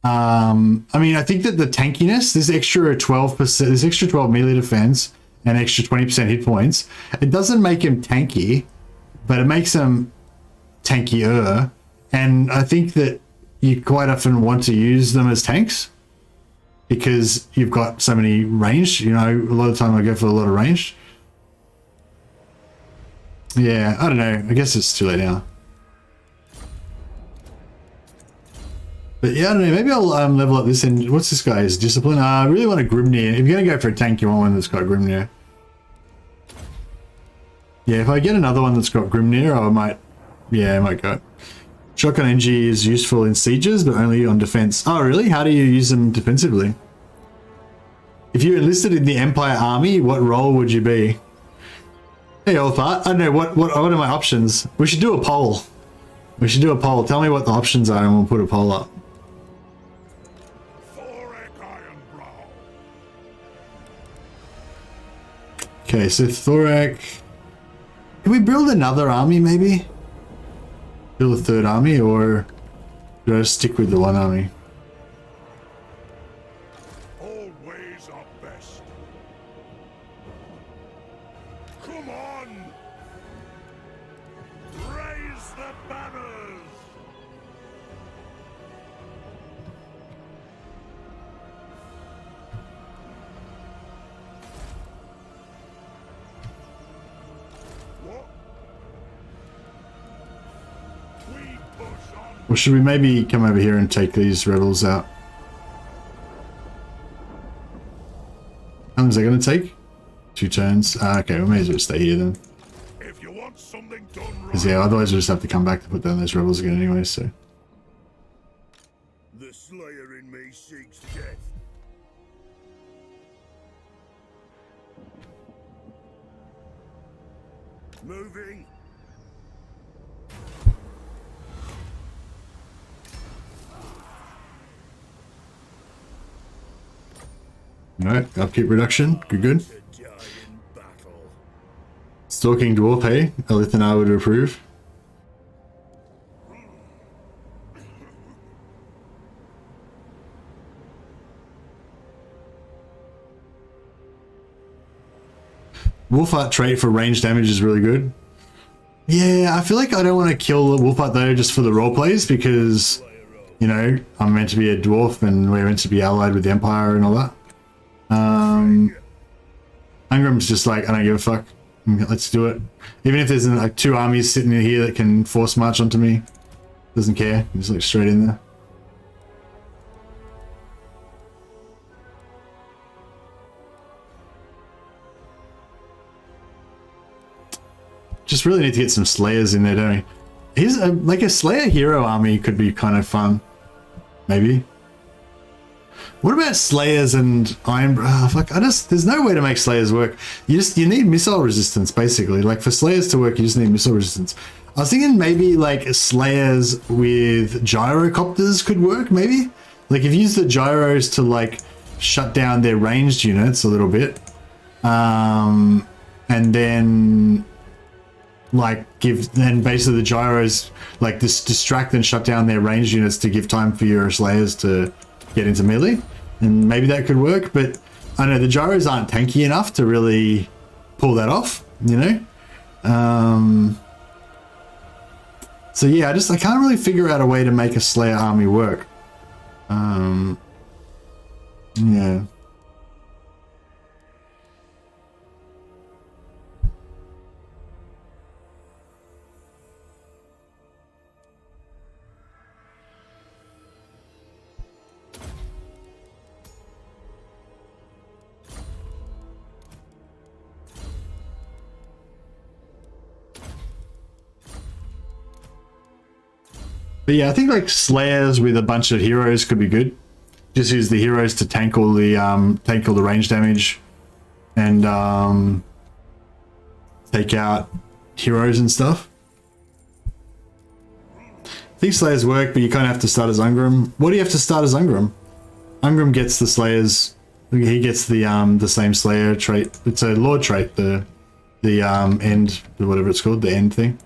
I mean, I think that the tankiness, this extra 12%, this extra 12 melee defense and extra 20% hit points, it doesn't make him tanky, but it makes him tankier. And I think that you quite often want to use them as tanks because you've got so many range. You know, a lot of time I go for a lot of range. Yeah, I don't know. I guess it's too late now. But yeah, I don't know. Maybe I'll level up this. And what's this guy's discipline? I really want a Grimnir. If you're going to go for a tank, you want one that's got Grimnir. Yeah, if I get another one that's got Grimnir, I might... Yeah, I might go. Shotgun NG is useful in sieges, but only on defense. Oh, really? How do you use them defensively? If you enlisted in the Empire Army, what role would you be? Hey, Alpha, I don't know, what are my options? We should do a poll. We should do a poll. Tell me what the options are and we'll put a poll up. Okay, so Thorek... Can we build another army, maybe? Build a third army, or do I just stick with the one army? Always our best. Come on! Raise the banners! Or should we maybe come over here and take these rebels out? How long is that going to take? 2 turns. Okay, we may as well stay here then. If you want something done right, Because yeah, otherwise we'll just have to come back to put down those rebels again anyway, so... the Slayer in me seeks death. Moving. Alright, upkeep reduction. Good. Stalking Dwarf, hey? Elith and I would approve. Wolfheart trait for range damage is really good. Yeah, I feel like I don't want to kill Wolfheart though just for the roleplays because, you know, I'm meant to be a dwarf and we're meant to be allied with the Empire and all that. Ungrim's just like, I don't give a fuck. Let's do it. Even if there's like 2 armies sitting in here that can force march onto me, doesn't care. Just like straight in there. Just really need to get some Slayers in there, don't we? Here's like a Slayer hero army could be kind of fun. Maybe. What about Slayers and Iron... Oh, fuck, there's no way to make Slayers work. You need missile resistance, basically. Like, for Slayers to work, you just need missile resistance. I was thinking maybe, like, Slayers with gyrocopters could work, maybe? Like, if you use the gyros to, like, shut down their ranged units a little bit. And then... like then basically the gyros like this distract and shut down their ranged units to give time for your Slayers to get into melee, and maybe that could work. But I know the gyros aren't tanky enough to really pull that off, you know. So yeah, I can't really figure out a way to make a Slayer army work. Yeah. But yeah, I think like Slayers with a bunch of heroes could be good. Just use the heroes to tank all the range damage, and take out heroes and stuff. I think Slayers work, but you kind of have to start as Ungrim. What do you have to start as Ungrim? Ungrim gets the Slayers. He gets the same Slayer trait. It's a Lord trait. The end, whatever it's called, the end thing.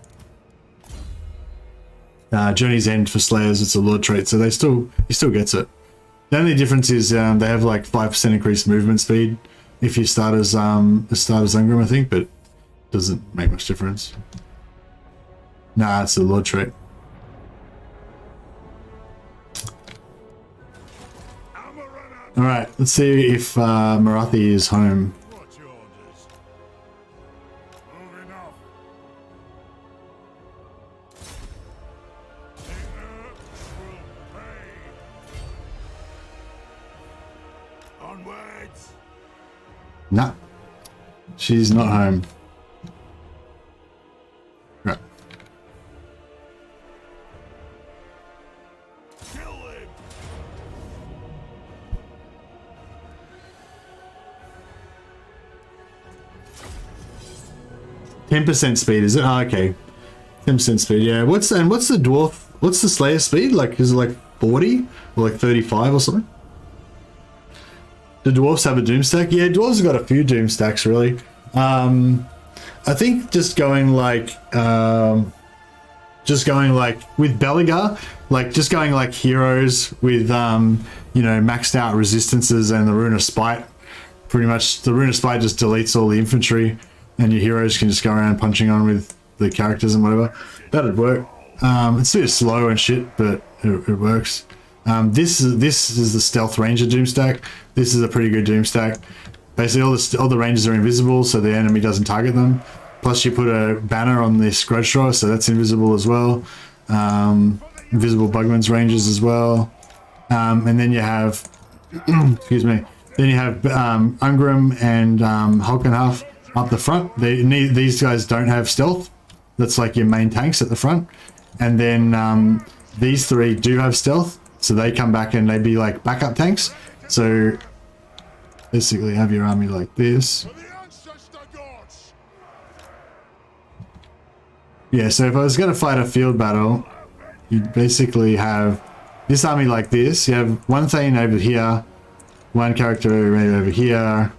Journey's End for Slayers, it's a Lord trait, so he still gets it. The only difference is they have like 5% increased movement speed if you start as Ungrim, I think, but it doesn't make much difference. Nah, it's a Lord trait. Alright, let's see if Marathi is home. 'Nah, she's not home. Right. 10% speed, is it? Oh, okay. 10% speed, yeah. What's the dwarf? What's the Slayer speed? Like, is it like 40 or like 35 or something? Do dwarves have a doom stack? Yeah, dwarves have got a few doom stacks, really. I think just going like with Belegar, like just going like heroes with you know, maxed out resistances and the Rune of Spite. Pretty much the Rune of Spite just deletes all the infantry, and your heroes can just go around punching on with the characters and whatever. That'd work. It's a bit slow and shit, but it works. This is the Stealth Ranger doom stack. This is a pretty good doom stack. Basically, all the rangers are invisible, so the enemy doesn't target them. Plus, you put a banner on this Grudge Draw, so that's invisible as well. Invisible Bugman's Rangers as well. And then you have, excuse me. Then you have Ungrim and Hulkenhuff up the front. These guys don't have stealth. That's like your main tanks at the front. And then these three do have stealth, so they come back and they'd be like backup tanks. So basically have your army like this. Yeah, so if I was going to fight a field battle, you'd basically have this army like this. You have one thing over here, one character maybe over here,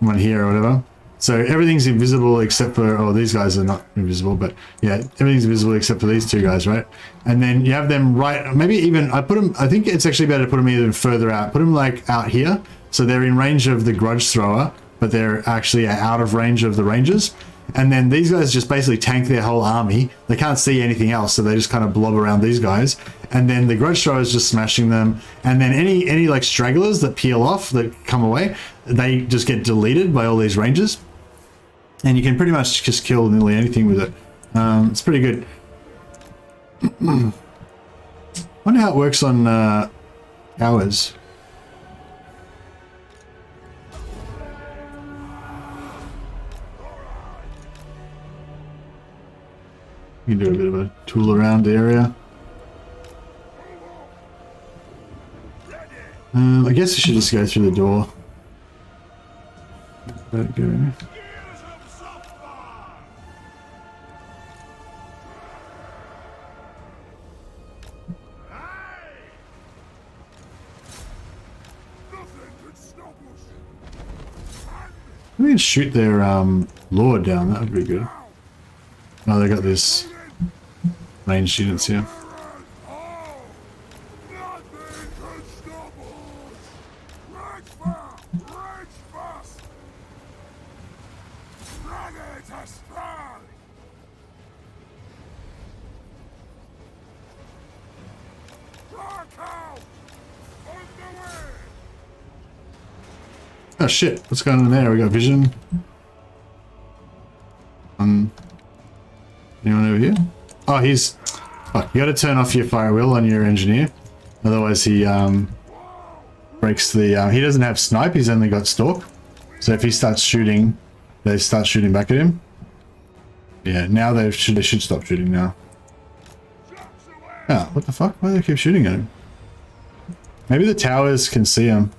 one here or whatever. So everything's invisible except for, oh, these guys are not invisible, but yeah, everything's invisible except for these two guys, right? And then you have them right, maybe even, I think it's actually better to put them even further out. Put them like out here, so they're in range of the grudge thrower, but they're actually out of range of the rangers. And then these guys just basically tank their whole army. They can't see anything else, so they just kind of blob around these guys. And then the grudge thrower is just smashing them. And then any like stragglers that peel off, that come away, they just get deleted by all these rangers. And you can pretty much just kill nearly anything with it. It's pretty good. Wonder how it works on hours. You can do a bit of a tool around the area. I guess you should just go through the door. Let it go. We can shoot their lord down, that would be good. Oh, they got this ranged units here. Oh shit, what's going on there? We got vision. Anyone over here? Oh, he's... Fuck, you gotta turn off your fire wheel on your engineer. Otherwise he breaks the... he doesn't have snipe, he's only got stalk. So if he starts shooting, they start shooting back at him. Yeah, now they should stop shooting now. Oh, what the fuck? Why do they keep shooting at him? Maybe the towers can see him.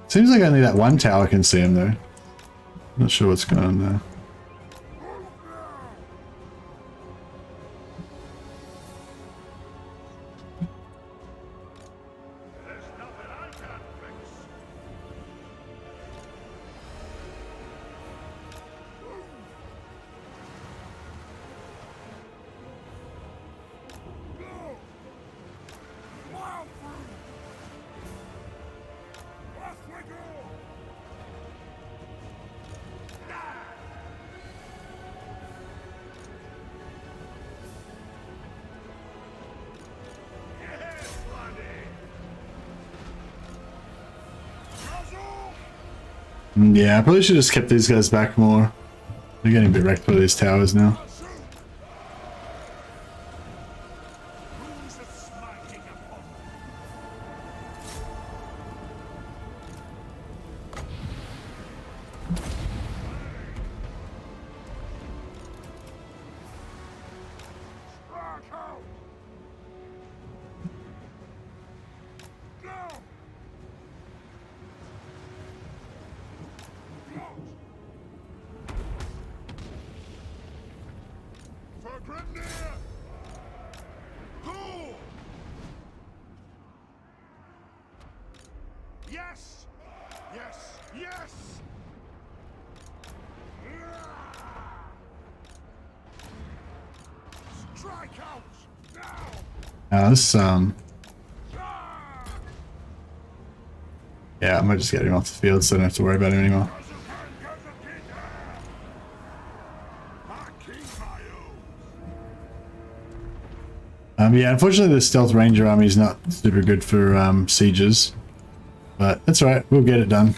Seems like only that one tower can see him though. Not sure what's going on there. Yeah, I probably should have just kept these guys back more. They're getting a bit wrecked by these towers now. Yes! Yes! Yes! Strike out! Now! This yeah, I might just get him off the field so I don't have to worry about him anymore. Yeah, unfortunately the stealth ranger army is not super good for sieges, but that's alright, we'll get it done.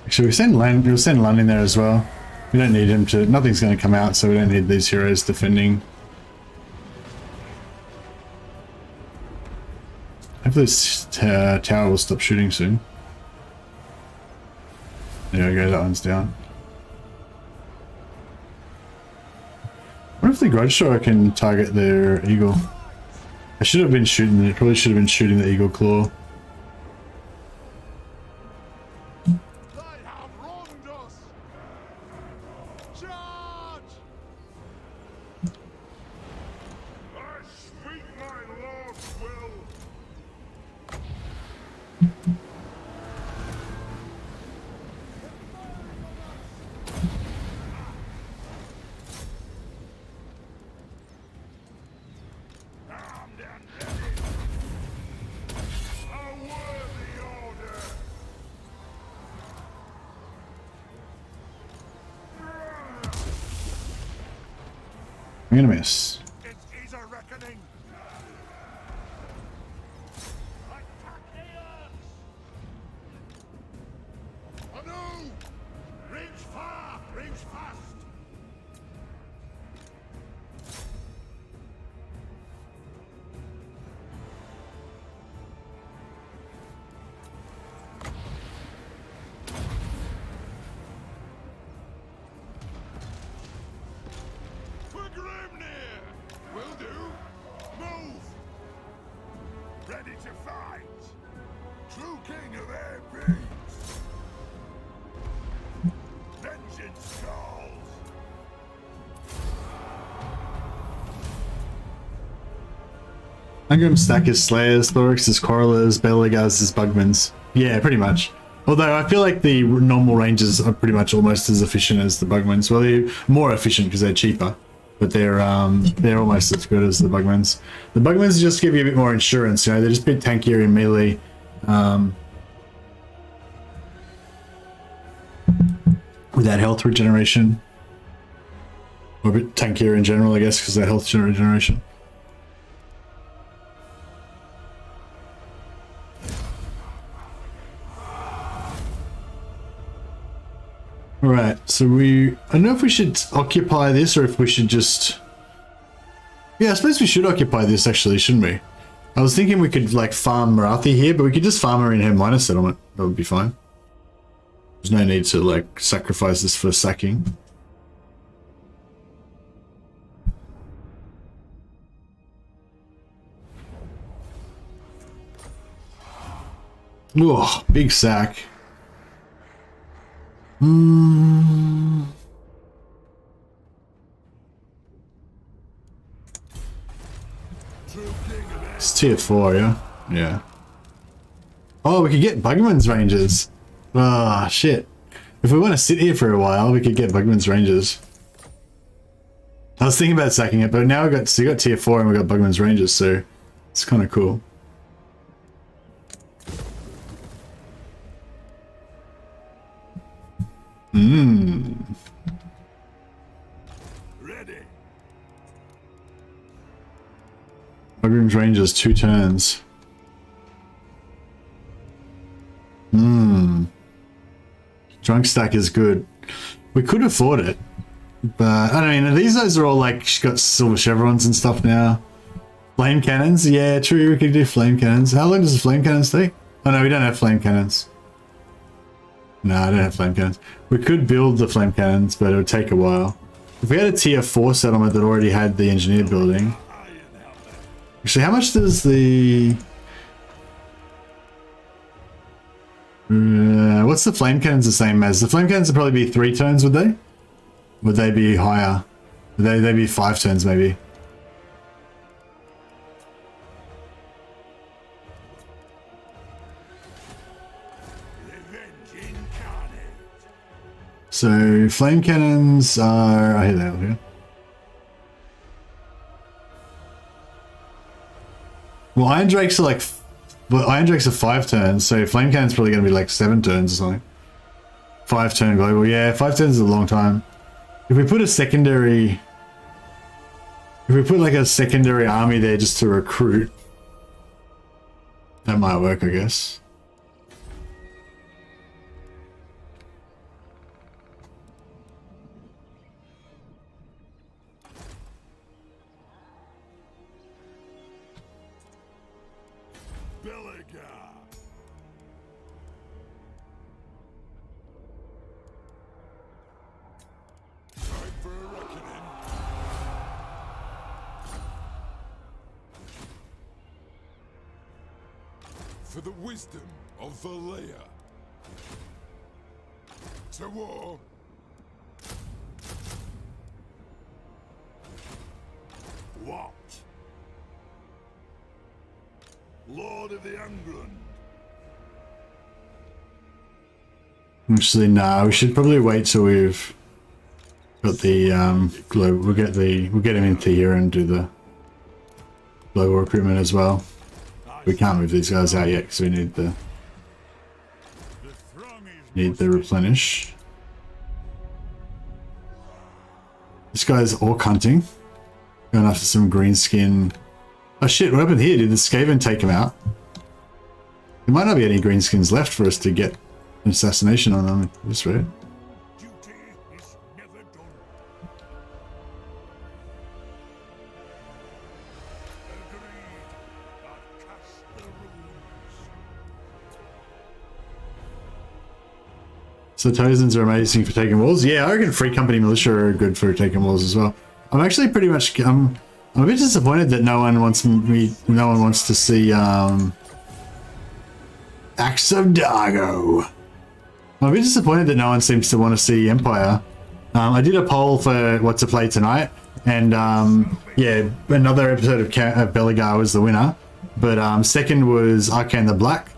Actually, we'll send Lund in there as well. We don't need him to... Nothing's going to come out, so we don't need these heroes defending. Hopefully this tower will stop shooting soon. There we go, that one's down. I wonder if the Grudge Shower can target their eagle. I should have been shooting, it probably should have been shooting the eagle claw. I'm gonna miss. It is a reckoning. Anu! Reach far, reach fast. Ungrim stack is Slayers, Thorek's is Corralers, Belegar's is Bugmans. Yeah, pretty much. Although I feel like the normal ranges are pretty much almost as efficient as the Bugmans. Well, they're more efficient because they're cheaper, but they're almost as good as the Bugmans. The Bugmans just give you a bit more insurance, you know, they're just a bit tankier in melee. Without health regeneration. Or a bit tankier in general, I guess, because of health regeneration. Alright, so I don't know if we should occupy this or if we should just... Yeah, I suppose we should occupy this actually, shouldn't we? I was thinking we could like farm Marathi here, but we could just farm her in her minor settlement. That would be fine. There's no need to like sacrifice this for sacking. Whoa, big sack. It's tier 4, yeah? Yeah. Oh, we could get Bugman's ranges. Ah, shit. If we want to sit here for a while, we could get Bugman's ranges. I was thinking about sacking it, but now we got tier 4 and we got Bugman's ranges, so it's kind of cool. Ready. Ungrim's range is 2 turns. Drunk stack is good. We could afford it, but I mean, these guys are all like got silver chevrons and stuff now. Flame cannons, yeah, true. We could do flame cannons. How long does the flame cannons take? Oh no, we don't have flame cannons. No, I don't have flame cannons. We could build the flame cannons, but it would take a while. If we had a tier 4 settlement that already had the engineer building. Actually, how much does the... what's the flame cannons the same as? The flame cannons would probably be 3 turns, would they? Would they be higher? Would they be 5 turns, maybe? So, flame cannons are... I hear that over here. Well, Iron Drakes are like... Well, Iron Drakes are 5 turns, so flame cannons probably going to be like 7 turns or something. 5 turn global. Yeah, 5 turns is a long time. If we put a secondary... If we put like a secondary army there just to recruit... That might work, I guess. Belegar. Time for a reckoning. For the wisdom of Valea. To war. What? Lord of the Ungrim. Actually, nah, we should probably wait till we've got the global. We'll get him into here and do the global recruitment as well. We can't move these guys out yet because we need the replenish. This guy's orc hunting. Going after some green skin. Oh shit, what happened here? Did the Skaven take him out? There might not be any green skins left for us to get an assassination on them at this rate. Duty is never done. Agreed. But cast the runes. So Tozens are amazing for taking walls. Yeah, I reckon Free Company Militia are good for taking walls as well. I'm actually pretty much I'm a bit disappointed that no one wants to see Axe of Dargo. I'm a bit disappointed that no one seems to want to see Empire. I did a poll for what to play tonight, and yeah, another episode of Belegar was the winner, but second was Arcane the Black.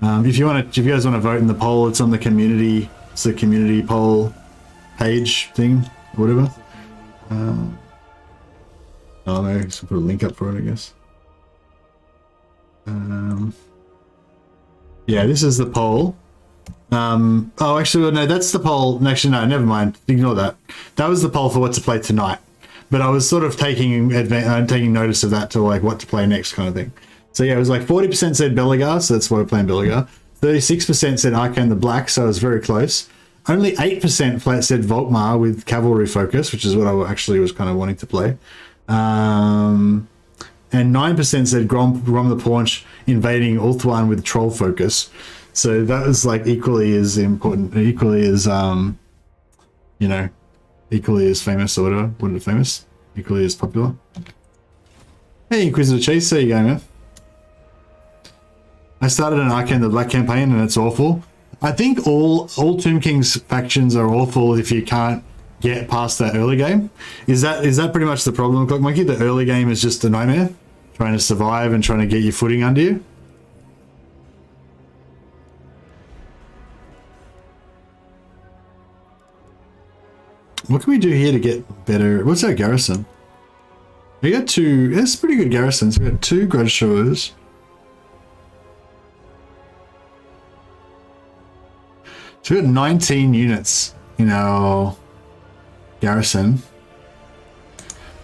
If you guys want to vote in the poll, it's on the community. It's the community poll page thing, whatever. Oh no, just put a link up for it, I guess. Yeah, this is the poll. Oh, actually, no, that's the poll. Actually, no, never mind. Ignore that. That was the poll for what to play tonight. But I was sort of taking notice of that to like what to play next kind of thing. So yeah, it was like 40% said Belegar, so that's why we're playing Belegar. 36% said Arcane the Black, so it was very close. Only 8% said Volkmar with cavalry focus, which is what I actually was kind of wanting to play. And 9% said Grom the Paunch invading Ulthuan with troll focus. So that was like equally as important, equally as you know, equally as famous or whatever. Wasn't it famous? Equally as popular. Hey, Inquisitor Chase, there you go, man. I started an Arcane the Black campaign and it's awful. I think all Tomb King's factions are awful if you can't get past that early game. Is that pretty much the problem, Clock Monkey? The early game is just a nightmare, trying to survive and trying to get your footing under you. What can we do here to get better? What's our garrison? We got two. That's pretty good garrisons. We got 2 grudge showers. So we got 19 units in our garrison.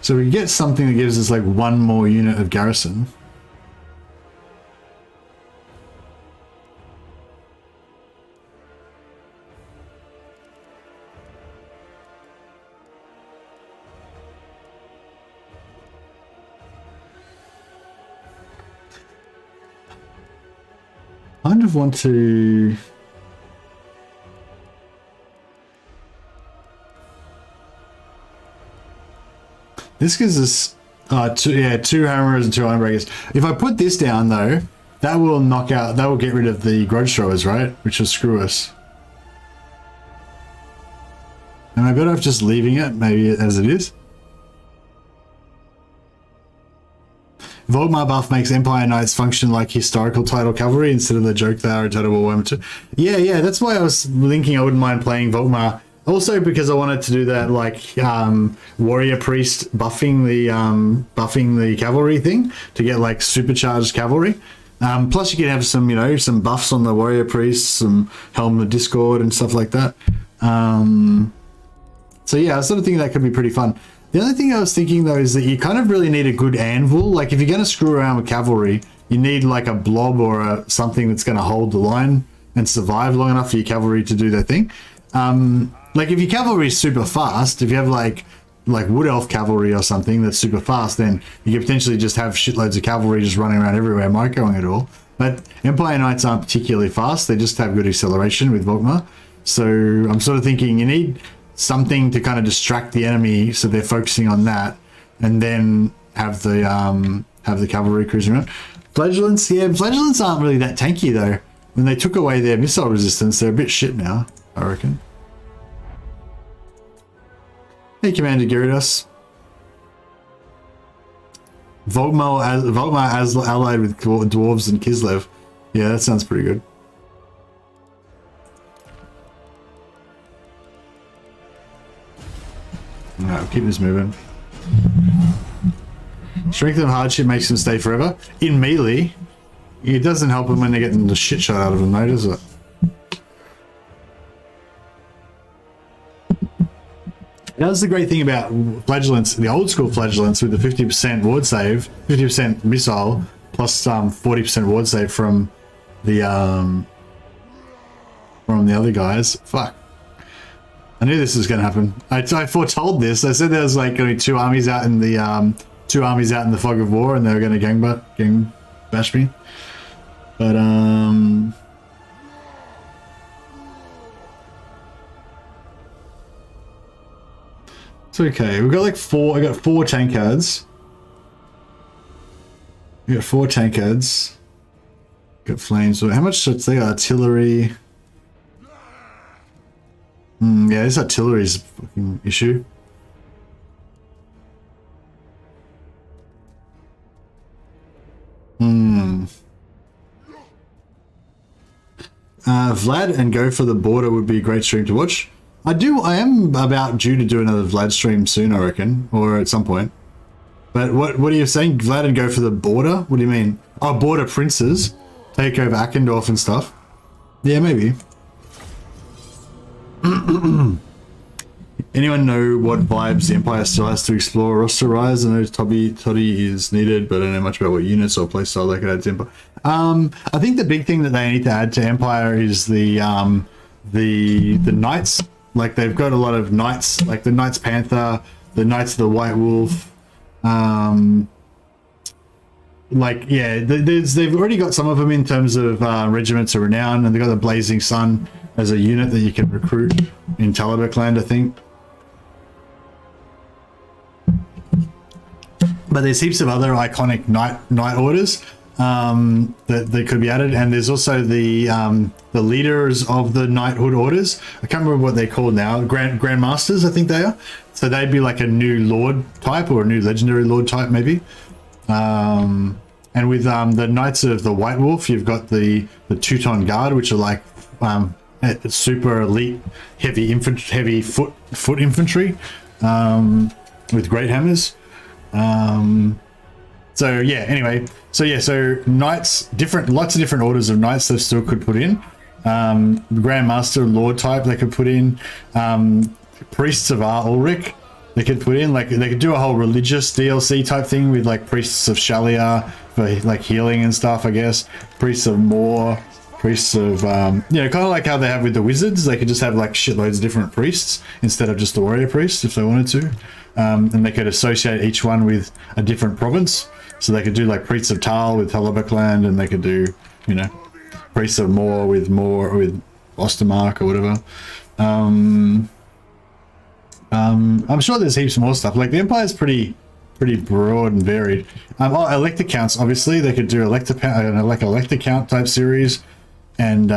So we get something that gives us like 1 more unit of garrison. I kind of want to... This gives us 2 hammers and 2 iron breakers. If I put this down though, that will get rid of the grudge throwers, right? Which will screw us. Am I better off just leaving it maybe as it is? Volkmar buff makes Empire Knights function like historical title cavalry instead of the joke they are in Total War Warhammer 2. Yeah, that's why I was thinking I wouldn't mind playing Volkmar. Also because I wanted to do that like warrior priest buffing the cavalry thing to get like supercharged cavalry. Plus you could have some, you know, some buffs on the warrior priests, some Helm of Discord and stuff like that. So yeah, I was sort of thinking that could be pretty fun. The other thing I was thinking though is that you kind of really need a good anvil. Like if you're going to screw around with cavalry, you need like a blob or something that's going to hold the line and survive long enough for your cavalry to do their thing. Like if your cavalry is super fast, if you have like Wood Elf cavalry or something that's super fast, then you could potentially just have shitloads of cavalry just running around everywhere, microing it all. But Empire Knights aren't particularly fast. They just have good acceleration with Volkmar. So I'm sort of thinking you need something to kind of distract the enemy, so they're focusing on that, and then have the cavalry cruising around. Flagellants, yeah, Flagellants aren't really that tanky though. When they took away their missile resistance, they're a bit shit now, I reckon. Hey, Commander Gyarados. Volkmar as allied with Dwarves and Kislev. Yeah, that sounds pretty good. Alright, we'll keep this moving. Strength and hardship makes them stay forever. In melee, it doesn't help them when they're getting the shit shot out of them, though, does it? That's the great thing about Flagellants, the old school Flagellants with the 50% ward save, 50% missile, plus 40% ward save from the other guys. Fuck. I knew this was going to happen. I foretold this. I said there was like going to be two armies out in the fog of war, and they were going to gang bash me. But it's okay. We've got like four. I got 4 tank cards. We got 4 tank cards. Got flames. How much shots they got? Artillery. Yeah, this artillery is a fucking issue. Vlad and go for the border would be a great stream to watch. I am about due to do another Vlad stream soon, I reckon, or at some point. But what are you saying? Vlad and go for the border? What do you mean? Oh, border princes take over Akendorf and stuff. Yeah, maybe. Anyone know what vibes the Empire still has to explore roster rise? I know Toddy is needed, but I don't know much about what units or playstyle they could add to Empire. I think the big thing that they need to add to Empire is the knights. Like they've got a lot of knights, like the Knights Panther, the Knights of the White Wolf. Like yeah, they've already got some of them in terms of regiments of renown, and they've got the Blazing Sun as a unit that you can recruit in Talabek land, I think. But there's heaps of other iconic knight orders that could be added, and there's also the leaders of the knighthood orders. I can't remember what they're called now. Grandmasters, I think they are. So they'd be like a new lord type or a new legendary lord type, maybe. And with the Knights of the White Wolf, you've got the Teuton Guard, which are like super elite heavy foot infantry with great hammers. So yeah, anyway, so knights, lots of different orders of knights they still could put in. Grandmaster Lord type they could put in. Priests of Ulrich they could put in, like they could do a whole religious DLC type thing with like Priests of Shalia for like healing and stuff, I guess. Priests of Moor, priests of kind of like how they have with the wizards. They could just have like shitloads of different priests instead of just the warrior priests if they wanted to. And they could associate each one with a different province. So they could do like Priests of Tal with Talabek land, and they could do, Priests of Moor with Ostermark or whatever. I'm sure there's heaps more stuff. Like the Empire's pretty broad and varied. Elector counts, obviously they could do elector count type series, and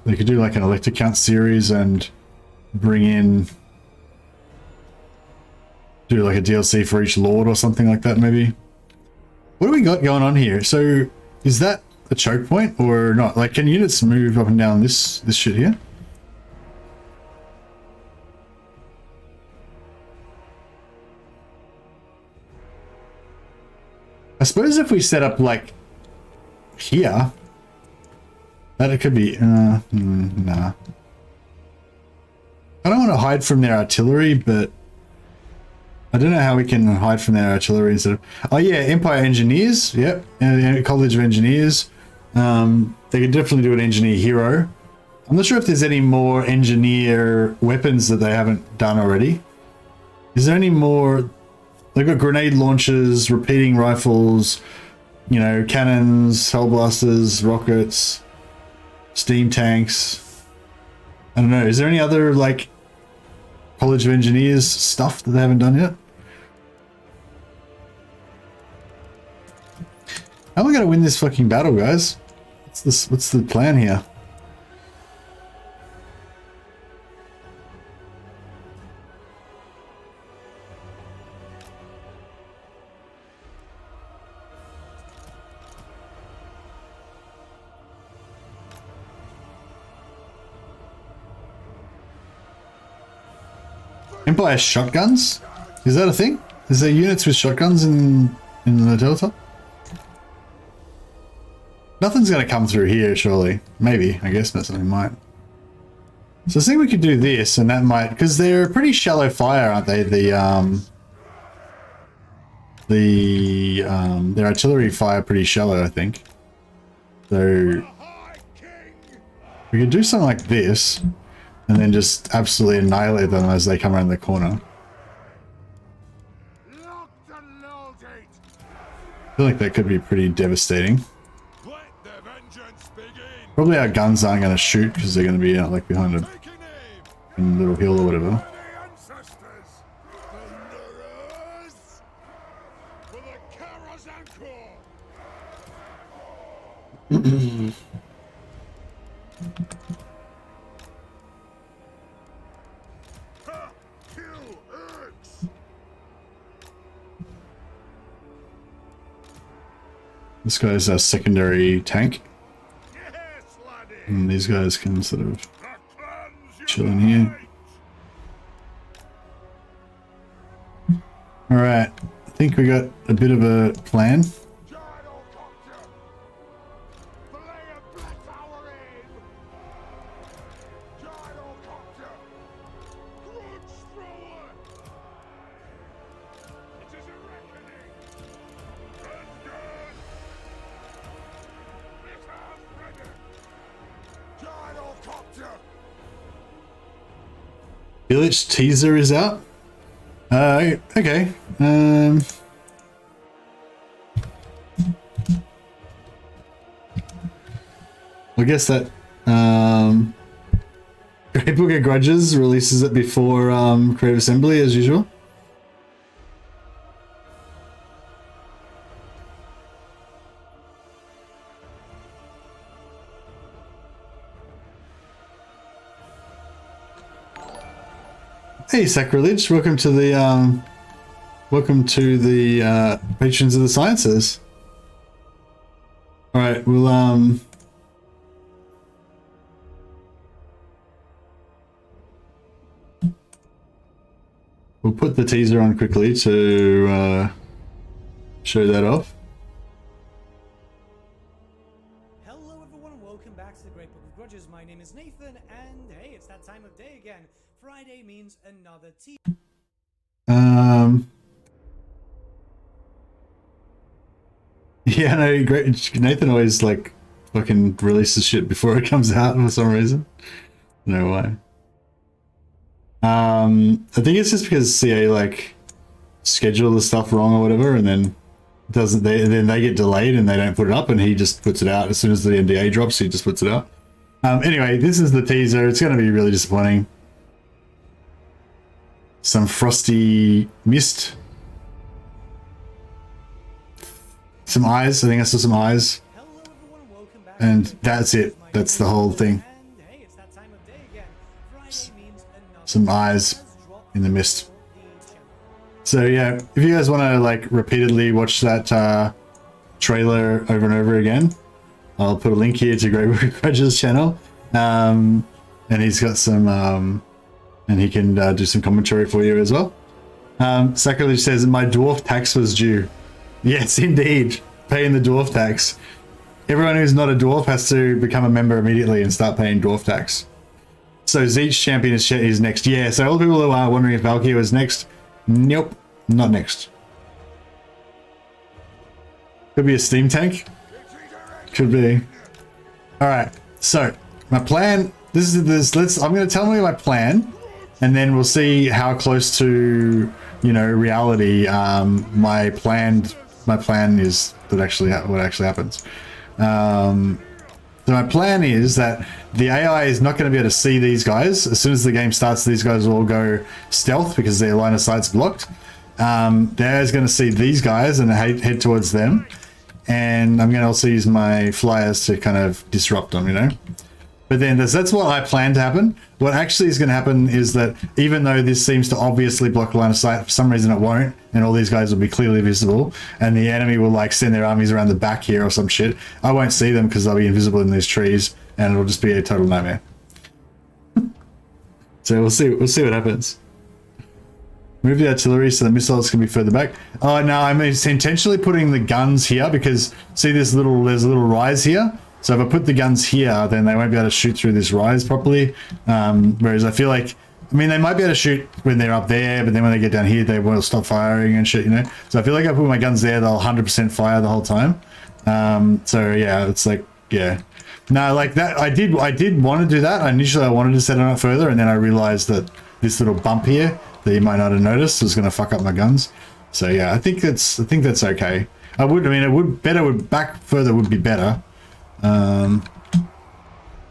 they could do like an elector count series and bring in, do like a DLC for each lord or something like that, maybe. What do we got going on here? So is that a choke point or not? Like, can units move up and down this shit here? I suppose if we set up like here, that it could be, nah. I don't want to hide from their artillery, but I don't know how we can hide from their artillery instead of, oh yeah, Empire Engineers, yep, and College of Engineers. They could definitely do an Engineer Hero. I'm not sure if there's any more Engineer weapons that they haven't done already. Is there any more they've got grenade launchers, repeating rifles, you know, cannons, hellblasters, rockets, steam tanks. I don't know. Is there any other like College of Engineers stuff that they haven't done yet? How am I gonna win this fucking battle, guys? What's the plan here? Empire shotguns? Is that a thing? Is there units with shotguns in the Delta? Nothing's gonna come through here, surely. Maybe, I guess something might. So I think we could do this, and that might, because they're a pretty shallow fire, aren't they? Their artillery fire pretty shallow, I think. So we could do something like this, and then just absolutely annihilate them as they come around the corner. I feel like that could be pretty devastating. Probably our guns aren't going to shoot because they're going to be out like behind a little hill or whatever. This guy's a secondary tank. And these guys can sort of chill in here. Alright, I think we got a bit of a plan. Village teaser is out. Okay. I guess that Great Book of Grudges releases it before Creative Assembly as usual. Hey Sacrilege, welcome to the Patrons of the Sciences. All right, we'll put the teaser on quickly to show that off. Hello everyone and welcome back to the Great Book of Grudges. My name is Nathan and hey, it's that time of day again. Friday means another tea. Yeah, no, great. Nathan always like fucking releases shit before it comes out for some reason. No way. I think it's just because CA like schedule the stuff wrong or whatever, and then they get delayed and they don't put it up, and he just puts it out as soon as the NDA drops. He just puts it out. Anyway, this is the teaser. It's going to be really disappointing. Some frosty mist. Some eyes. I think I saw some eyes. And that's it. That's the whole thing. Some eyes in the mist. So yeah, if you guys want to like repeatedly watch that trailer over and over again, I'll put a link here to Great Book of Grudges channel. And he's got some... and he can do some commentary for you as well. Sacrilege says, my dwarf tax was due. Yes, indeed. Paying the dwarf tax. Everyone who's not a dwarf has to become a member immediately and start paying dwarf tax. So Zeech champion is next. Yeah, so all the people who are wondering if Valkyrie was next, nope, not next. Could be a steam tank. Could be. Alright, so my plan, I'm going to tell you my plan. And then we'll see how close to you know, reality, my plan is that actually what actually happens. So my plan is that the AI is not going to be able to see these guys. As soon as the game starts, these guys will all go stealth because their line of sight's blocked. They're going to see these guys and head towards them. And I'm going to also use my flyers to kind of disrupt them, you know. But then that's what I plan to happen. What actually is going to happen is that even though this seems to obviously block line of sight, for some reason it won't, and all these guys will be clearly visible, and the enemy will like send their armies around the back here or some shit. I won't see them because they'll be invisible in these trees, and it'll just be a total nightmare. So we'll see what happens. Move the artillery so the missiles can be further back. Oh no, I'm intentionally putting the guns here because see there's a little rise here. So if I put the guns here, then they won't be able to shoot through this rise properly. Whereas I feel like, I mean, they might be able to shoot when they're up there, but then when they get down here, they will stop firing and shit, you know? So I feel like if I put my guns there, they'll 100% fire the whole time. So yeah, it's like, yeah. No, like that, I did want to do that. Initially, I wanted to set it up further, and then I realized that this little bump here that you might not have noticed was going to fuck up my guns. So yeah, I think that's okay. Back further would be better. But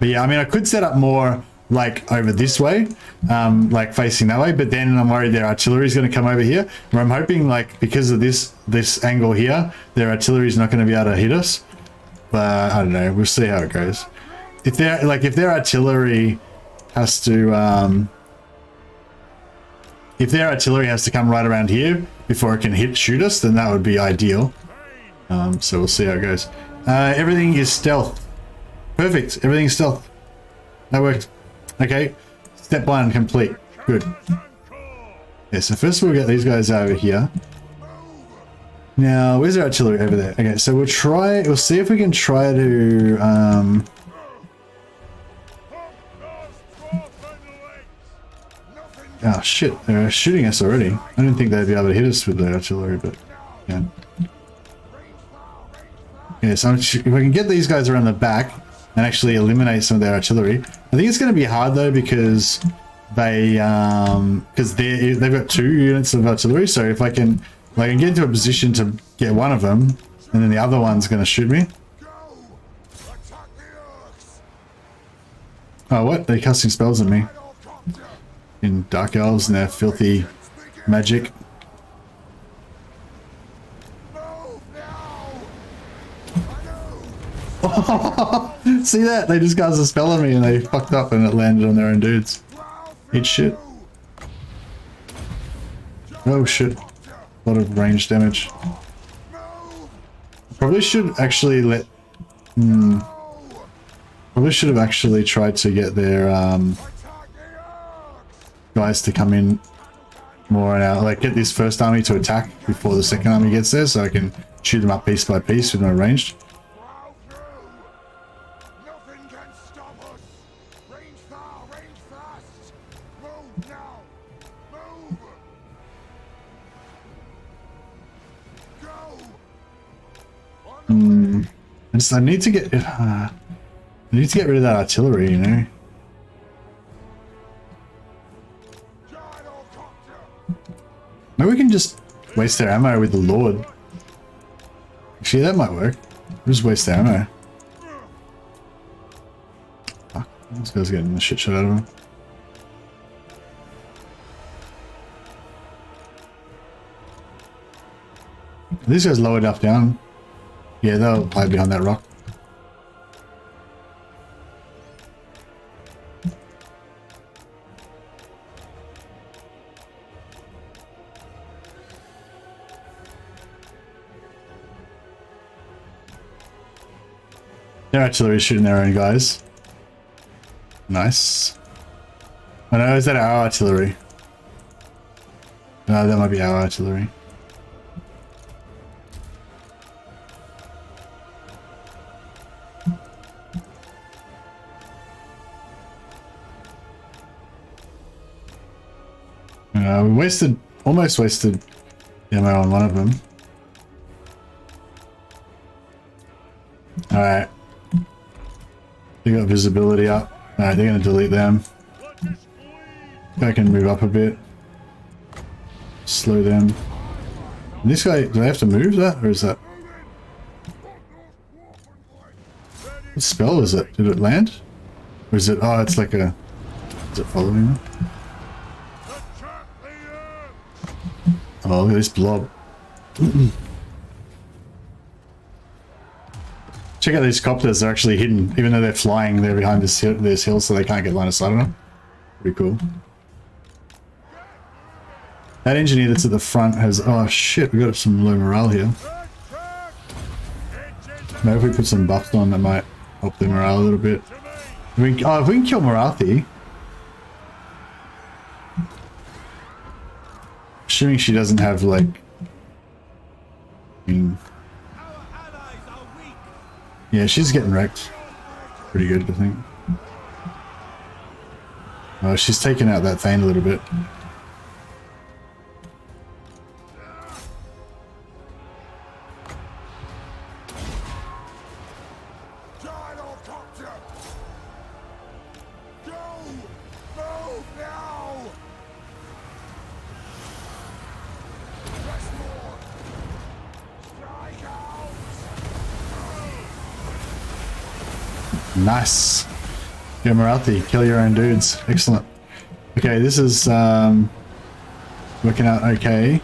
yeah, I mean, I could set up more like over this way, like facing that way, but then I'm worried their artillery is going to come over here, where I'm hoping like because of this angle here, their artillery is not going to be able to hit us. But I don't know, we'll see how it goes. If their artillery has to come right around here before it can shoot us, then that would be ideal. So we'll see how it goes. Everything is stealth. Perfect. Everything's stealth. That worked. Okay. Step 1 complete. Good. Yeah, so first we'll get these guys over here. Now, where's our artillery? Over there. Okay, so we'll see if we can try to, oh shit, they're shooting us already. I didn't think they'd be able to hit us with the artillery, but yeah. Yeah, so if I can get these guys around the back and actually eliminate some of their artillery. I think it's going to be hard though because they've got 2 units of artillery. So if I can get into a position to get one of them, and then the other one's going to shoot me. Oh, what? They're casting spells at me. In Dark Elves and their filthy magic. See that? They just cast a spell on me and they fucked up and it landed on their own dudes. Eat shit. Oh shit. A lot of range damage. Probably should actually let... Probably should have actually tried to get their guys to come in more and out. Like get this first army to attack before the second army gets there so I can shoot them up piece by piece with no ranged. I need to get rid of that artillery, you know. Maybe we can just waste their ammo with the Lord. Actually, that might work. Just waste their ammo. Fuck, this guy's getting the shit out of him. These guys low enough down. Yeah, they'll hide behind that rock. Their artillery is shooting their own guys. Nice. Oh no, is that our artillery? No, that might be our artillery. We almost wasted ammo on one of them. Alright. They got visibility up. Alright, they're going to delete them. I can move up a bit. slow down. And this guy, do I have to move that, or is that? What spell is it? Did it land? Or is it? Oh, it's like a. Is it following me? Oh, look at this blob. Check out these copters, they're actually hidden. Even though they're flying, they're behind this hill so they can't get line of sight on them. Pretty cool. That engineer that's at the front has... Oh shit, we got some low morale here. Maybe if we put some buffs on, that might help the morale a little bit. If we can kill Morathi. Assuming she doesn't have like... I mean, yeah, she's getting wrecked. Pretty good, I think. Oh, she's taken out that Thane a little bit. Nice. Go Morathi, kill your own dudes. Excellent. Okay, this is working out okay.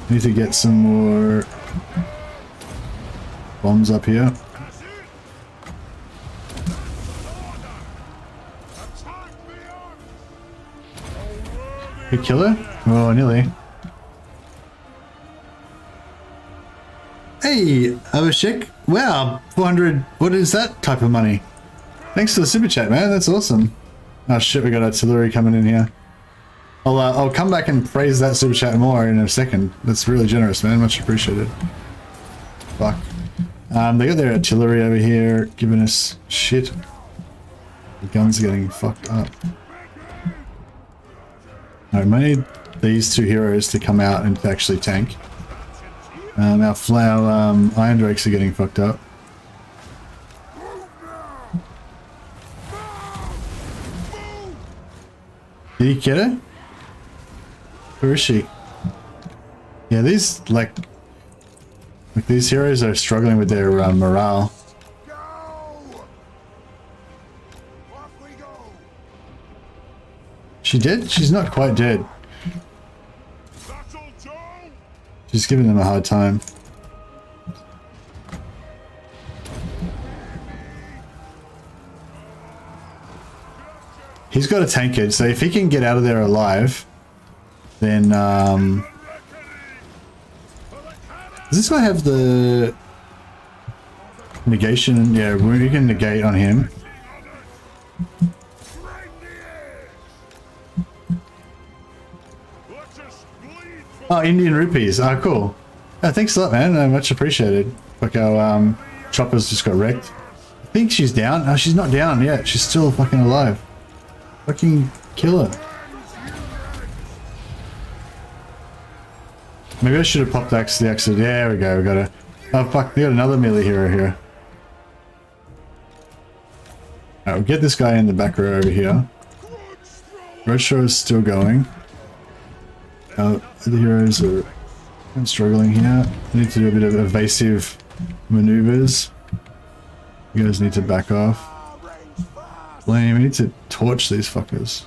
Need to get some more bombs up here. Good killer? Oh, nearly. Hey, Abhishek. Wow, 400. What is that type of money? Thanks for the super chat, man. That's awesome. Oh shit, we got artillery coming in here. I'll come back and praise that super chat more in a second. That's really generous, man. Much appreciated. Fuck. They got their artillery over here, giving us shit. The gun's getting fucked up. I need these two heroes to come out and to actually tank. Our Iron Drakes are getting fucked up. Did he get her? Where is she? Yeah, these like these heroes are struggling with their morale. She dead? She's not quite dead. She's giving them a hard time. He's got a tankard, so if he can get out of there alive, then does this guy have the negation? Yeah, we can negate on him. Oh, Indian rupees. Ah, cool. Oh, thanks a lot, man. Much appreciated. Like our choppers just got wrecked. I think she's down. Oh, she's not down yet. She's still fucking alive. Fucking kill her. Maybe I should have popped the accident. There we go. We got a. Oh fuck! We got another melee hero here. Alright, we'll get this guy in the back row over here. Roadshow is still going. The heroes are struggling here. I need to do a bit of evasive maneuvers. You guys need to back off. Flame, we need to torch these fuckers.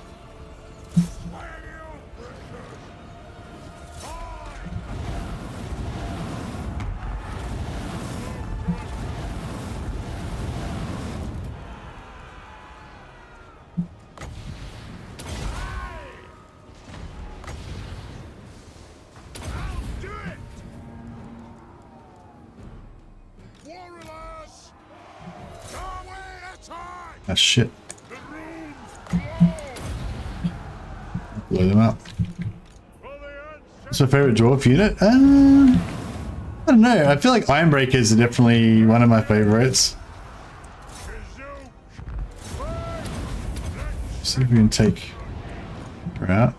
Ah, shit. Blow them up. What's my favorite dwarf unit? I don't know. I feel like Ironbreakers are definitely one of my favorites. See if we can take her out.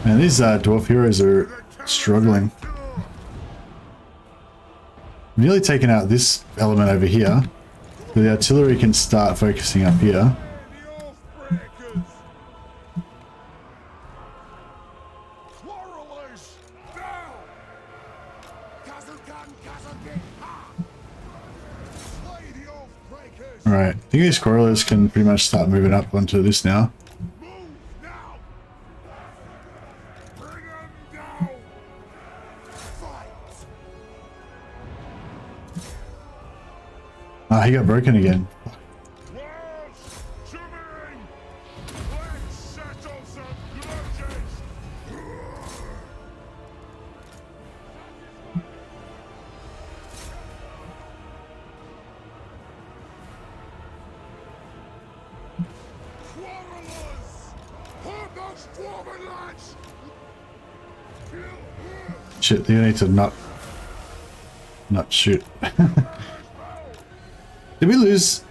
Man, these dwarf heroes are struggling. Nearly taken out this element over here. So the artillery can start focusing up here. Alright, I think these correlers can pretty much start moving up onto this now. Move now! Bring 'em down! Fight! Ah, he got broken again. Walls shimmering! Let's settle some grudges! Quarrelers! Hold those dwarven lads! Shit, you need to not shoot. Did we lose?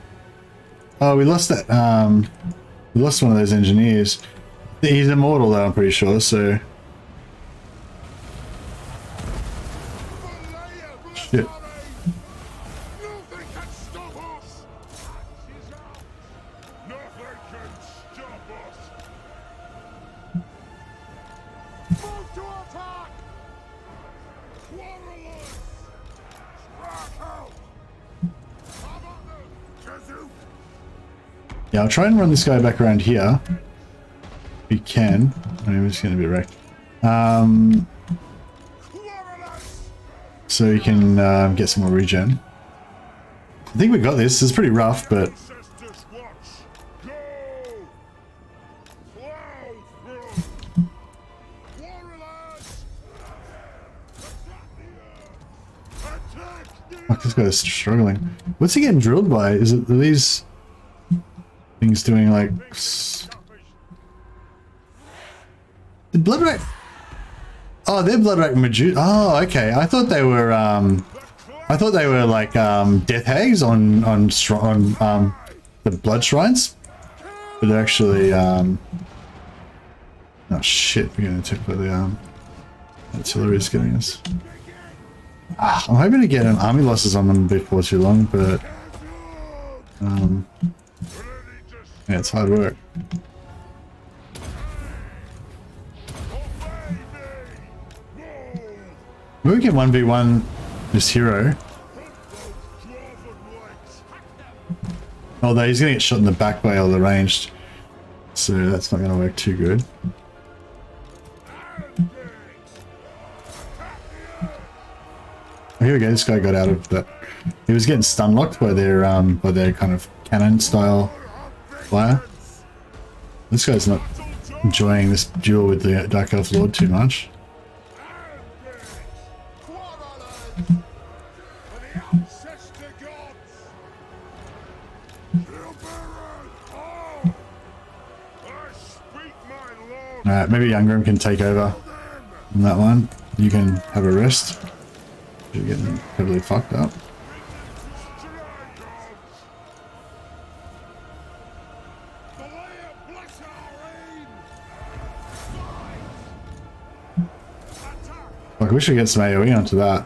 Oh, we lost that. We lost one of those engineers. He's immortal though, I'm pretty sure. So shit. Nothing can stop us! Nothing can stop us! Move to attack! Quarrelers! Strike out! Come on them! Kazoo! Yeah, I'll try and run this guy back around here. If we can. I mean, he's going to be wrecked. Quarrelers! So you can get some more regen. I think we got this. It's pretty rough, but Ancestors watch! Go! Plow through! Quarrelers! Attack the earth! Attack the fuck, this guy's struggling. What's he getting drilled by? Is it are these things doing like the blood rate? Oh, they're blood rate Medusa. Oh, okay. I thought they were like death hags on the blood shrines, but they're actually oh shit, we're getting attacked by the artillery's getting us. I'm hoping to get an army losses on them before too long, but yeah, it's hard work. Maybe we can 1v1 this hero. Although he's gonna get shot in the back by all the ranged, so that's not gonna work too good. Oh, here we go. This guy got out of that. He was getting stun locked by their kind of cannon style fire. This guy's not enjoying this duel with the Dark Elf Lord too much. Alright, maybe Ungrim can take over on that one. You can have a rest. You're getting heavily fucked up. Like, we should get some AoE onto that.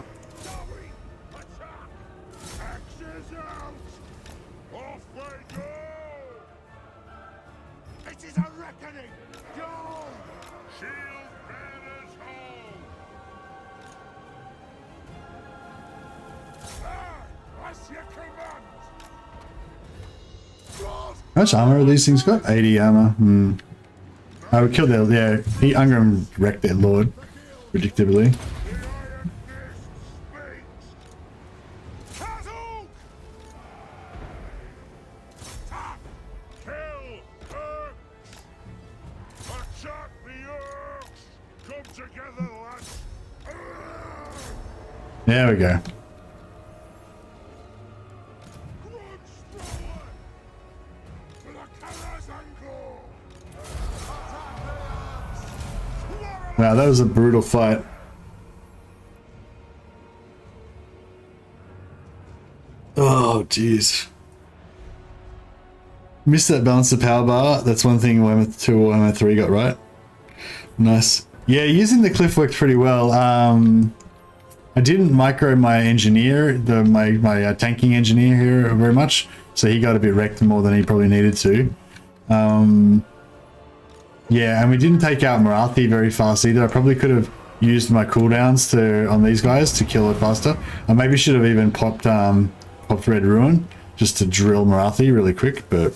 How much armor are these things got? 80 armor. I would kill their, yeah, Ungrim wrecked their lord, predictably. There we go. Wow, that was a brutal fight. Oh, jeez. Missed that balance of power bar. That's one thing Warhammer 2 or Warhammer 3 got right. Nice. Yeah, using the cliff worked pretty well. I didn't micro my engineer, my tanking engineer here very much, so he got a bit wrecked more than he probably needed to. Yeah, and we didn't take out Marathi very fast either. I probably could have used my cooldowns on these guys to kill it faster. I maybe should have even popped Red Ruin, just to drill Marathi really quick, but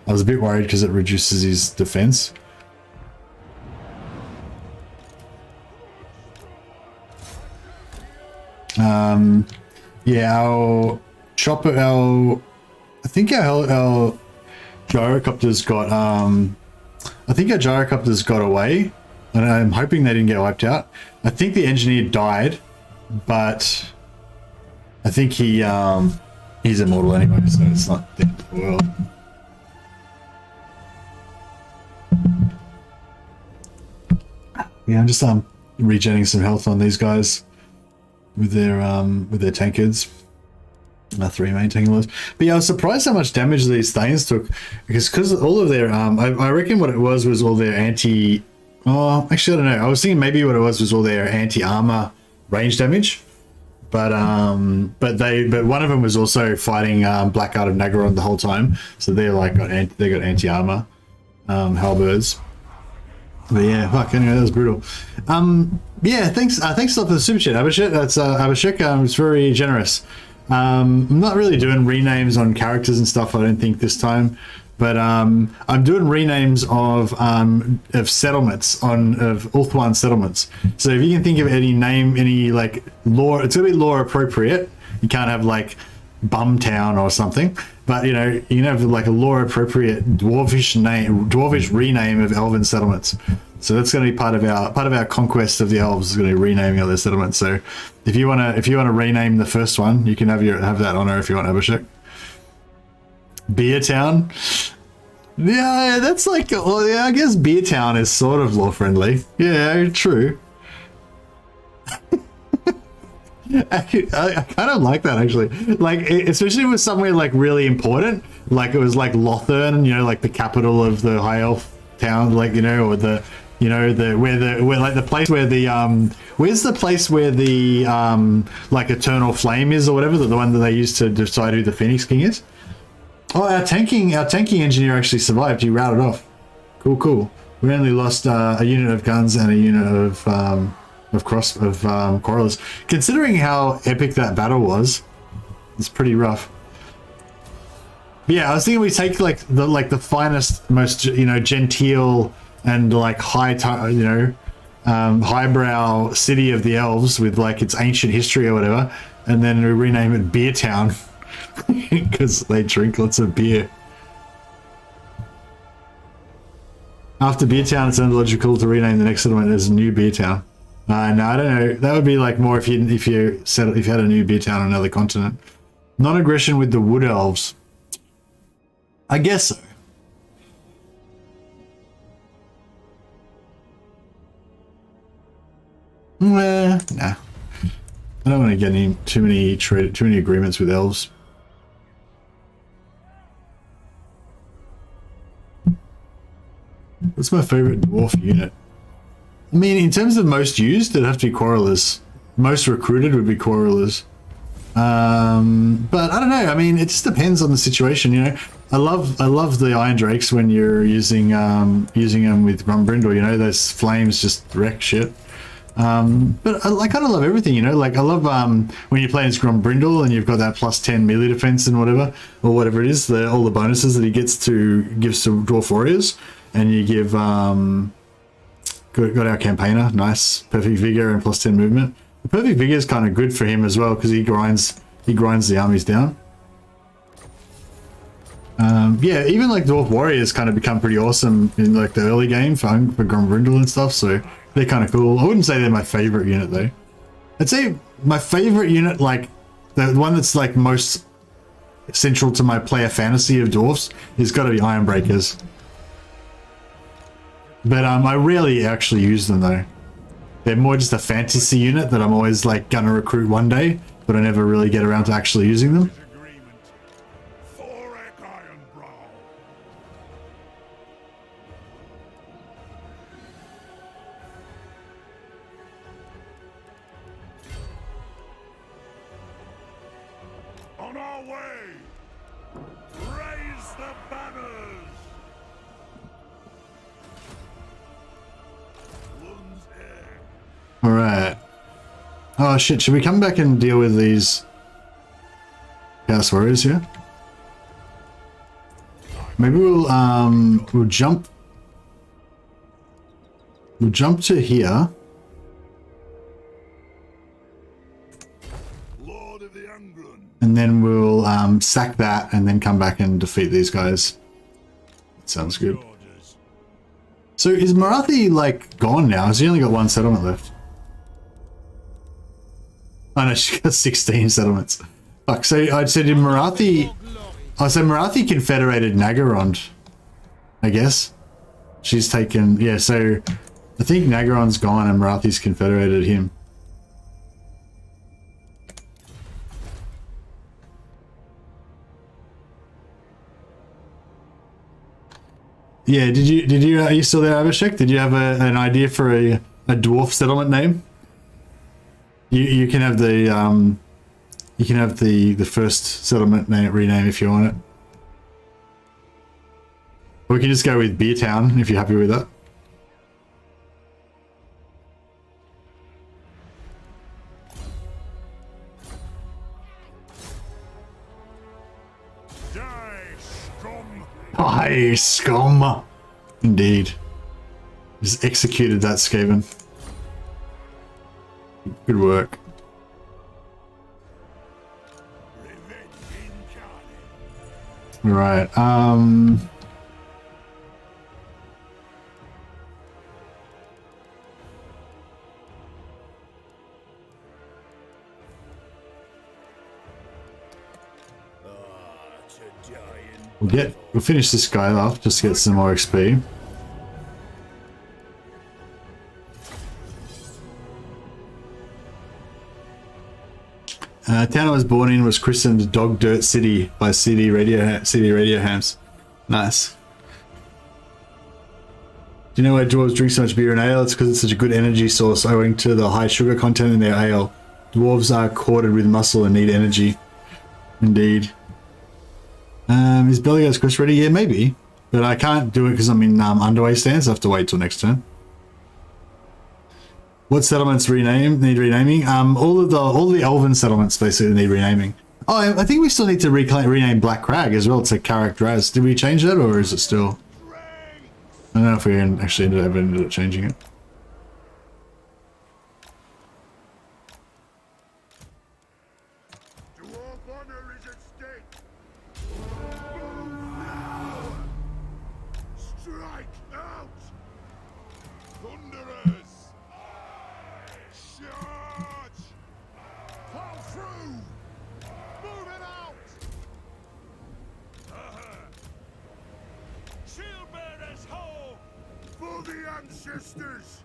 I was a bit worried because it reduces his defense. Yeah, our chopper, I think our gyrocopters got, I think our gyrocopters got away, and I'm hoping they didn't get wiped out. I think the engineer died, but I think he's immortal anyway, so it's not the end of the world. Yeah, I'm just regenerating some health on these guys with their tankards. 3 main tank. But yeah, I was surprised how much damage these Thanes took, because all of their I reckon what it was all their anti. Oh, actually, I don't know. I was thinking maybe what it was all their anti-armor range damage, but one of them was also fighting Blackguard of Nagaron the whole time, so they're like got anti-armor halberds. But yeah, fuck. Anyway, that was brutal. Yeah, thanks a lot for the super chat, Abhishek. That's Abhishek. It's very generous. I'm not really doing renames on characters and stuff, I don't think, this time, but I'm doing renames of settlements, of Ulthuan settlements. So if you can think of any name, any like lore, it's gonna be lore appropriate. You can't have like Bumtown or something, but you know, you can have like a lore appropriate dwarvish rename of elven settlements. So that's going to be part of our conquest of the elves, is going to be renaming all their settlements. So if you want to rename the first one, you can have that honor if you want, Abhishek. Beer Town. Yeah, that's like, well, yeah, I guess Beer Town is sort of lore friendly. Yeah, true. I kind of like that, actually, like especially with somewhere like really important, like it was like Lothern, you know, like the capital of the high elf town, like, you know, or the, you know, where like the place where the where's the place where the like Eternal Flame is, or whatever, the one that they used to decide who the Phoenix King is. Oh, our tanking engineer actually survived. He routed off. Cool. We only lost a unit of guns and a unit of Quarrelers. Considering how epic that battle was, it's pretty rough. But yeah, I was thinking we take like the finest, most, you know, genteel and like highbrow city of the elves with like its ancient history or whatever, and then we rename it Beer Town because they drink lots of beer. After Beer Town, it's logical to rename the next settlement as New Beer Town. No, I don't know. That would be like more if you had a new beer town on another continent. Non-aggression with the Wood Elves. I guess so. Nah. I don't want to get too many agreements with elves. What's my favorite dwarf unit? I mean, in terms of most used, it'd have to be Quarrelers. Most recruited would be Quarrelers. But I don't know. I mean, it just depends on the situation, you know. I love the Iron Drakes when you're using them with Grombrindal, you know, those flames just wreck shit. But I kind of love everything, you know. Like I love when you're playing as Grombrindal and you've got that +10 melee defense and whatever it is, all the bonuses that he gives to Dwarf Warriors, and you give got our campaigner, nice, perfect vigor and +10 movement. The perfect vigor is kind of good for him as well because he grinds the armies down. Yeah, even like Dwarf Warriors kind of become pretty awesome in like the early game for Grombrindal and stuff, so they're kind of cool. I wouldn't say they're my favorite unit though. I'd say my favorite unit, like the one that's like most central to my player fantasy of dwarfs, is got to be Ironbreakers. But I rarely actually use them though. They're more just a fantasy unit that I'm always like gonna recruit one day, but I never really get around to actually using them. Thorek Ironbrow. On our way! Raise the banners! One's heir. All right. Oh shit! Should we come back and deal with these Chaos Warriors here? Maybe we'll jump to here. Lord of the Ungrim. And then we'll sack that and then come back and defeat these guys. Sounds good. Orders. So is Marathi like gone now? Has he only got one settlement left? Oh no, she got 16 settlements. Fuck, so I said in Marathi... Oh, so Marathi confederated Nagarond, I guess. She's taken... Yeah, so I think Nagarond's gone and Marathi's confederated him. Yeah, are you still there, Abhishek? Did you have an idea for a dwarf settlement name? You can have the first settlement name rename if you want it. Or we can just go with Beer Town if you're happy with that. Aye, scum. Indeed. Just executed that Skaven. Good work. Right, we'll finish this guy off just to get some more XP. Town I was born in was christened Dog Dirt City by CD Radio Hams. Nice. Do you know why dwarves drink so much beer and ale? It's because it's such a good energy source owing to the high sugar content in their ale. Dwarves are corded with muscle and need energy. Indeed. Is Belegar's quest ready? Yeah, maybe. But I can't do it because I'm in underway stance. I have to wait till next turn. What settlements need renaming? All the elven settlements basically need renaming. Oh, I think we still need to rename Black Crag as well to Carrick Draz. Did we change that, or is it still? I don't know if we actually ended up changing it. Ancestors!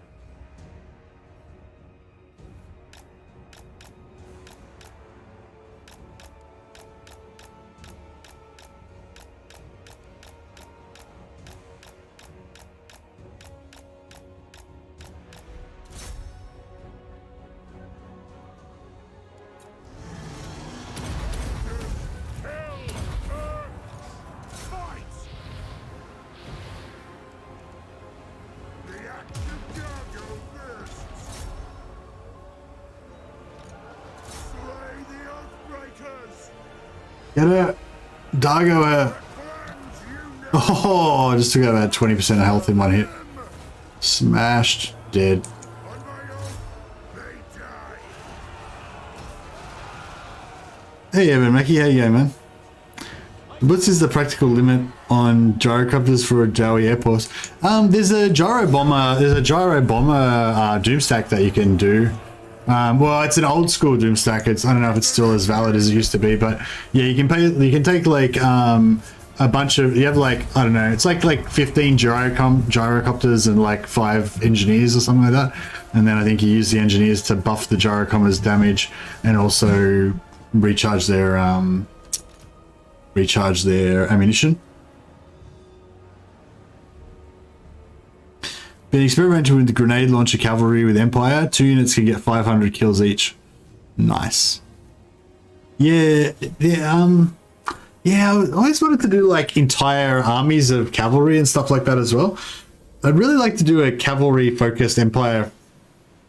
Get it! Dargo her! Oh, I just took out about 20% of health in one hit. Smashed. Dead. Hey Evan, Mackie, how you going, man? What's the practical limit on gyrocopters for a Jawi airport? There's a gyro bomber doom stack that you can do. Well, it's an old school doom stack. I don't know if it's still as valid as it used to be, but yeah, you can take like a bunch of, you have like, I don't know, it's like 15 gyrocopters and like 5 engineers or something like that, and then I think you use the engineers to buff the gyrocopters damage and also recharge their ammunition. Been experimenting with the grenade launcher cavalry with Empire. 2 units can get 500 kills each. Nice. Yeah, I always wanted to do like entire armies of cavalry and stuff like that as well. I'd really like to do a cavalry-focused Empire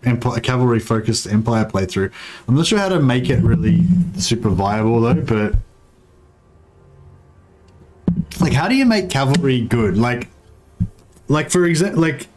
playthrough. I'm not sure how to make it really super viable though, but like, how do you make cavalry good? Like for example, like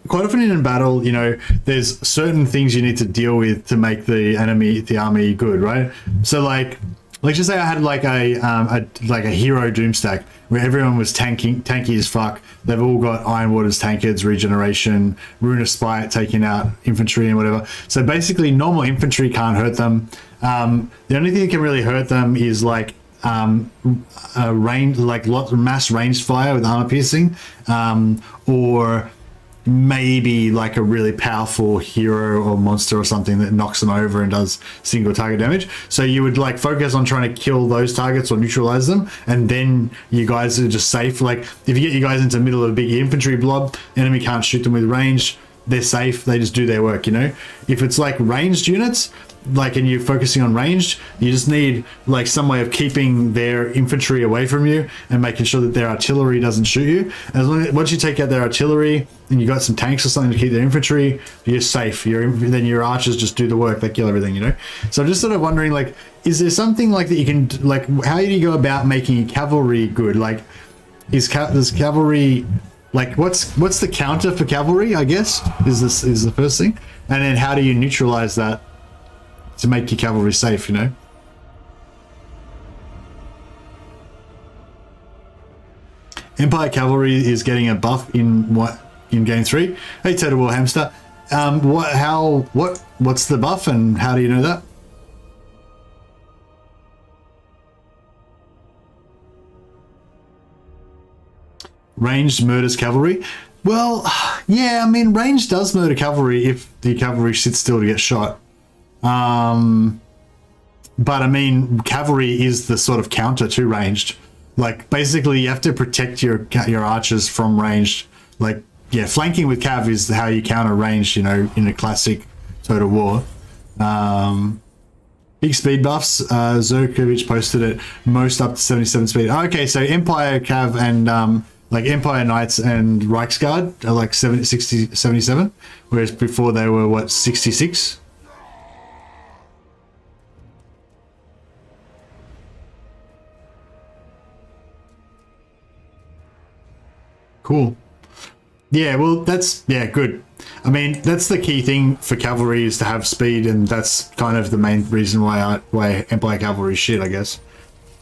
quite often in battle, you know, there's certain things you need to deal with to make the army good, right? So like, let's just say I had like a hero doomstack where everyone was tanky as fuck. They've all got Iron Waters, Tankards, Regeneration, Rune of Spite, taking out infantry and whatever. So basically, normal infantry can't hurt them. The only thing that can really hurt them is like mass ranged fire with armor piercing, or maybe like a really powerful hero or monster or something that knocks them over and does single target damage. So you would like focus on trying to kill those targets or neutralize them, and then you guys are just safe. Like if you get you guys into the middle of a big infantry blob, enemy can't shoot them with range, they're safe, they just do their work, you know. If it's like ranged units, like, and you're focusing on ranged, you just need like some way of keeping their infantry away from you and making sure that their artillery doesn't shoot you. As long as once you take out their artillery and you got some tanks or something to keep their infantry, you're safe. Then your archers just do the work, they kill everything, you know. So I'm just sort of wondering, like, is there something like that you can, like, how do you go about making cavalry good? Like, does cavalry, like, what's the counter for cavalry, I guess, is the first thing, and then how do you neutralize that to make your cavalry safe, you know? Empire cavalry is getting a buff in game 3. Hey, Total War Hamster. What's the buff and how do you know that? Ranged murders cavalry. Well, yeah, I mean, range does murder cavalry if the cavalry sits still to get shot. But I mean, cavalry is the sort of counter to ranged. Like, basically, you have to protect your archers from ranged. Like, yeah, flanking with cav is how you counter ranged, you know, in a classic Total War. Big speed buffs. Zerkovich posted it. Most up to 77 speed. Okay, so Empire cav and like Empire Knights and Reichsguard are like 77, whereas before they were what, 66. Cool. Yeah, well, that's, yeah, good. I mean, that's the key thing for cavalry, is to have speed, and that's kind of the main reason why Empire cavalry is shit, I guess.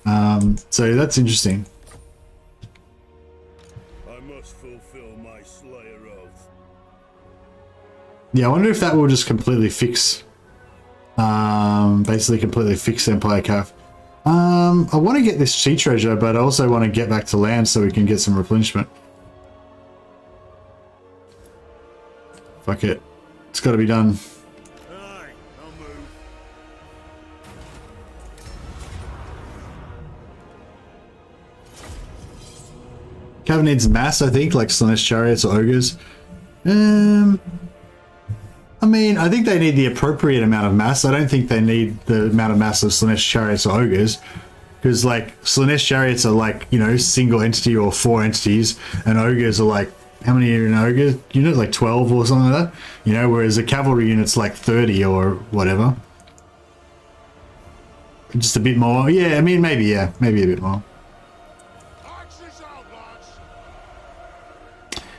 So that's interesting. I must fulfill my Slayer oath. Yeah, I wonder if that will just completely fix, basically completely fix Empire Cav. I want to get this sea treasure, but I also want to get back to land so we can get some replenishment. Fuck it. It's got to be done. Aye, I'll move. Cav needs mass, I think, like Slanesh Chariots or Ogres. I mean, I think they need the appropriate amount of mass. I don't think they need the amount of mass of Slanesh Chariots or Ogres. Because, like, Slanesh Chariots are, like, you know, single entity or 4 entities, and Ogres are, like, how many are in an Ogre unit? Like 12 or something like that? You know, whereas a cavalry unit's like 30 or whatever. Just a bit more. Yeah, I mean, maybe, yeah. Maybe a bit more.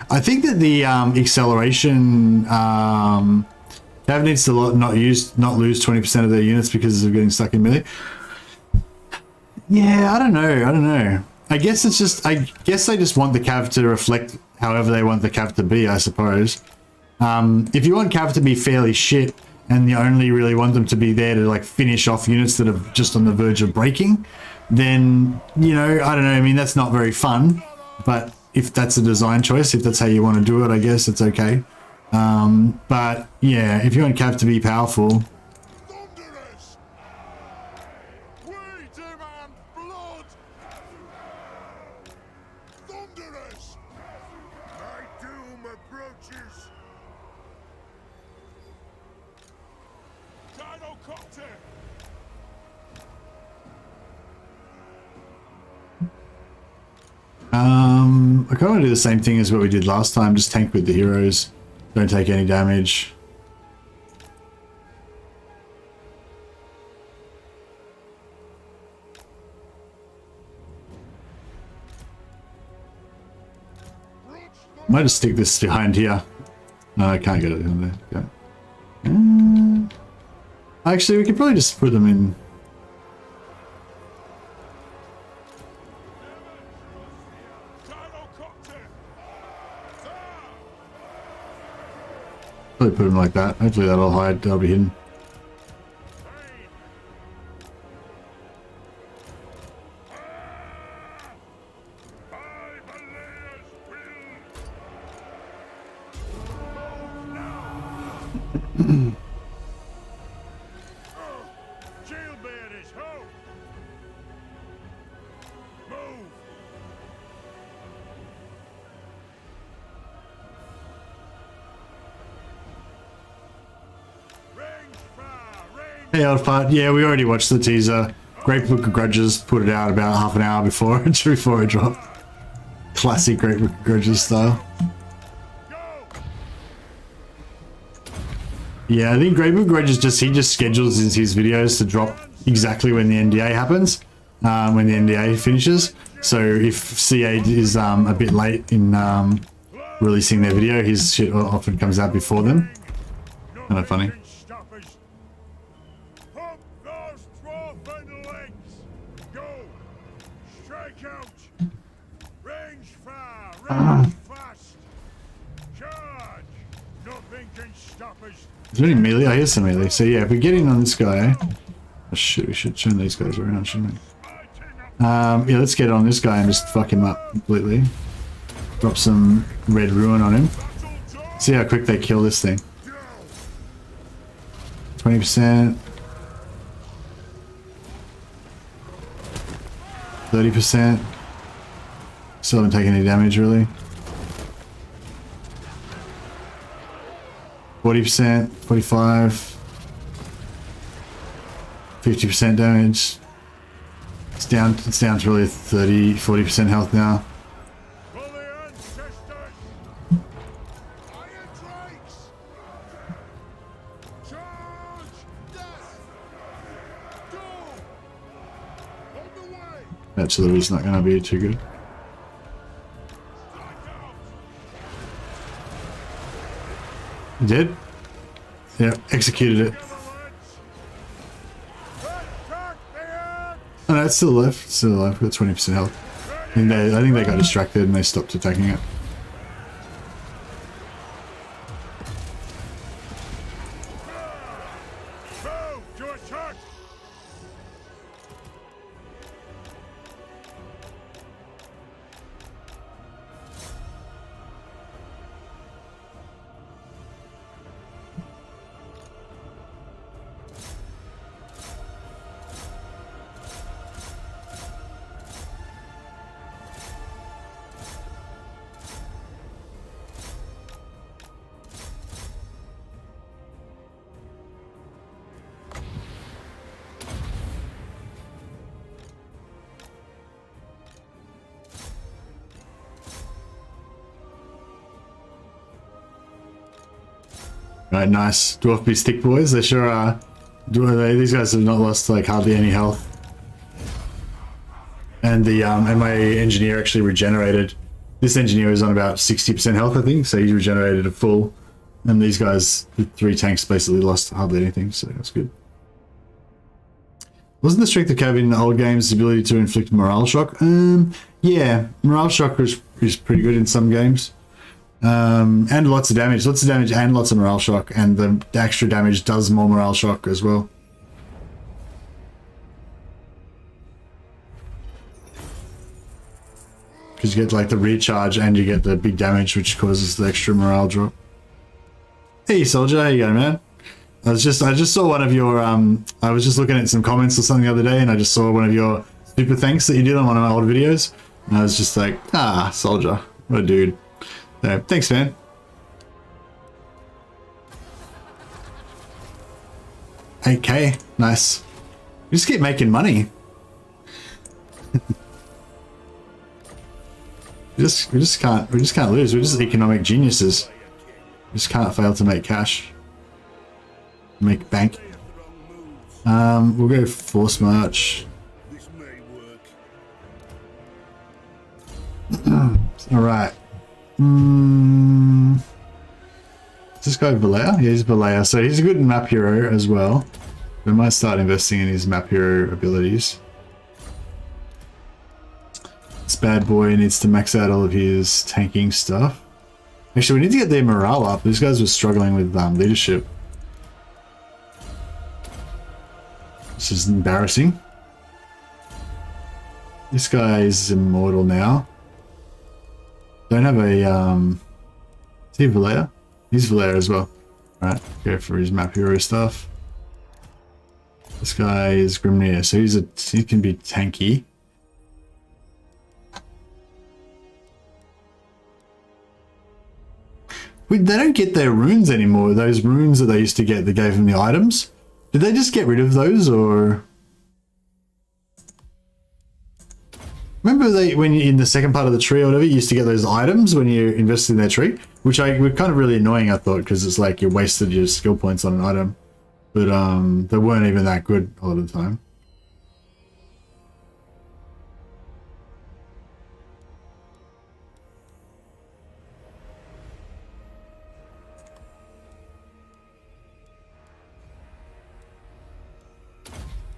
I think that the acceleration Cav needs to not lose 20% of their units because of getting stuck in melee. Yeah, I don't know. I guess it's just, I guess they just want the Cav to reflect however they want the Cav to be, I suppose. If you want Cav to be fairly shit and you only really want them to be there to like finish off units that are just on the verge of breaking, then, you know, I don't know, I mean, that's not very fun, but if that's a design choice, if that's how you want to do it, I guess it's okay. But yeah, if you want Cav to be powerful, I kind of want to do the same thing as what we did last time, just tank with the heroes, don't take any damage. Might just stick this behind here. No, I can't get it in there. Okay. Actually, we could probably just put them in. Probably put them like that. Hopefully that'll hide. That'll be hidden. Hey, old part. Yeah, we already watched the teaser. Great Book of Grudges put it out about half an hour before it dropped. Classic Great Book of Grudges style. Yeah, I think Great Book of Grudges he just schedules his videos to drop exactly when the NDA happens, when the NDA finishes. So if CA is a bit late in releasing their video, his shit often comes out before them. Kind of funny. Is there any melee? I hear some melee. So yeah, if we get in on this guy... Oh shit, we should turn these guys around, shouldn't we? Yeah, let's get on this guy and just fuck him up completely. Drop some red ruin on him. See how quick they kill this thing. 20%. 30%. Still haven't taken any damage really. 40%, 45, 50% damage. It's down to really 30, 40% health now. Artillery's not going to be too good. Did? Yeah, executed it. Oh no, it's still alive. It's still alive. We've got 20% health. I think they got distracted and they stopped attacking it. Right, nice. Dwarf be stick boys. They sure are. These guys have not lost like hardly any health. And the and my engineer actually regenerated. This engineer is on about 60% health, I think. So he regenerated a full. And these guys, the 3 tanks, basically lost hardly anything. So that's good. Wasn't the strength of cav in the old games the ability to inflict morale shock? Yeah, morale shock is pretty good in some games. And lots of damage and lots of morale shock, and the extra damage does more morale shock as well. Because you get like the recharge and you get the big damage, which causes the extra morale drop. Hey soldier, how you going, man? I just saw one of your I was just looking at some comments or something the other day, and I just saw one of your super thanks that you did on one of my old videos, and I was just like, ah, soldier, what a dude. So, thanks, man. $8K, nice. We just keep making money. we just can't lose. We're just economic geniuses. We just can't fail to make cash. Make bank. We'll go force march. All right. Is this guy Belegar? Yeah, he's Belegar. So he's a good map hero as well. We might start investing in his map hero abilities. This bad boy needs to max out all of his tanking stuff. Actually, we need to get their morale up. These guys were struggling with leadership. This is embarrassing. This guy is immortal now. Don't have a is he Belegar? He's Belegar as well. Alright, go for his map hero stuff. This guy is Grimnir, so he can be tanky. They don't get their runes anymore. Those runes that they used to get that gave them the items. Did they just get rid of those, or? Remember when you, in the second part of the tree or whatever, you used to get those items when you invested in their tree, which were kind of really annoying, I thought, because it's like you wasted your skill points on an item. But they weren't even that good a lot of the time.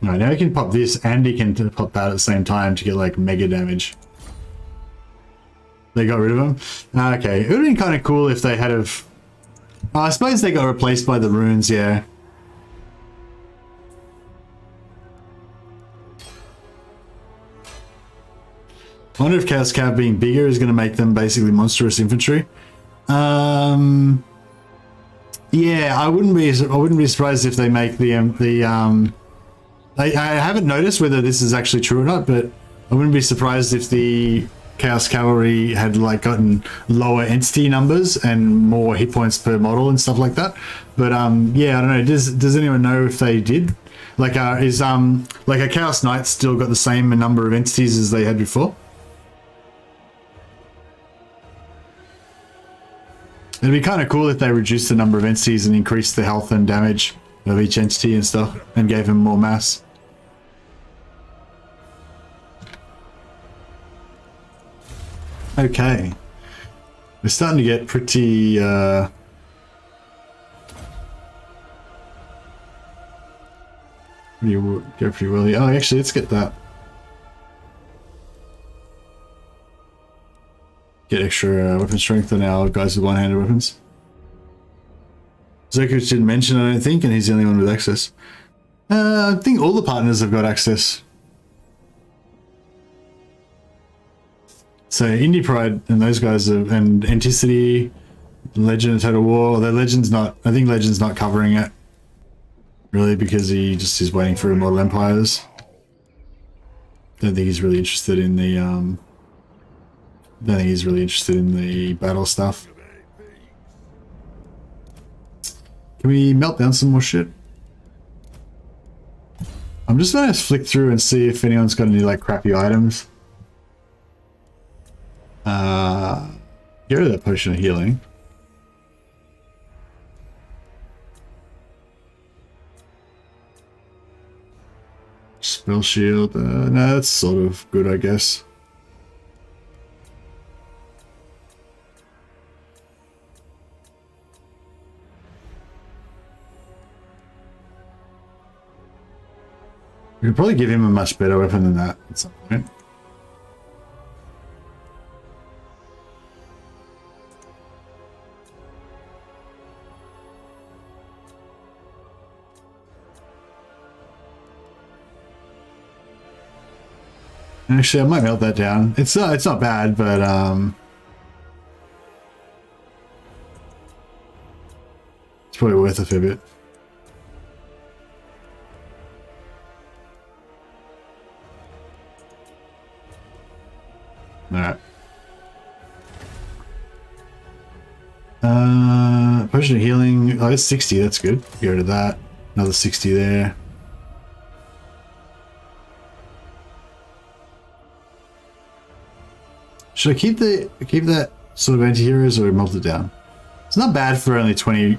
Alright, now he can pop this and he can pop that at the same time to get like mega damage. They got rid of him? Okay, it would have been kind of cool if they had have... I suppose they got replaced by the runes, yeah. I wonder if Chaos Cav being bigger is going to make them basically monstrous infantry. Yeah, I wouldn't be surprised if they make I haven't noticed whether this is actually true or not, but I wouldn't be surprised if the Chaos Cavalry had like gotten lower entity numbers and more hit points per model and stuff like that. But yeah, I don't know. Does anyone know if they did? Like, is like a Chaos Knight still got the same number of entities as they had before? It'd be kind of cool if they reduced the number of entities and increased the health and damage of each entity and stuff, and gave them more mass. Okay. We're starting to get pretty, go pretty well here. Oh, actually, let's get that. Get extra weapon strength on our guys with one-handed weapons. Zokuch didn't mention, I don't think, and he's the only one with access. I think all the partners have got access. So Indie Pride and those guys are, and Anticity, Legend of Total War. Although Legend's not, I think Legend's not covering it really because he just is waiting for Immortal Empires. Don't think he's really interested in the don't think he's really interested in the battle stuff. Can we melt down some more shit? I'm just gonna flick through and see if anyone's got any like crappy items. Get rid of that potion of healing. Spell shield. No, that's sort of good, I guess. We could probably give him a much better weapon than that at some point. Actually, I might melt that down. It's not bad, but it's probably worth a fair bit. Alright. Potion of healing. Oh, it's 60. That's good. Get rid of that. Another 60 there. Should I keep that sort of anti-heroes or melt it down? It's not bad for only 20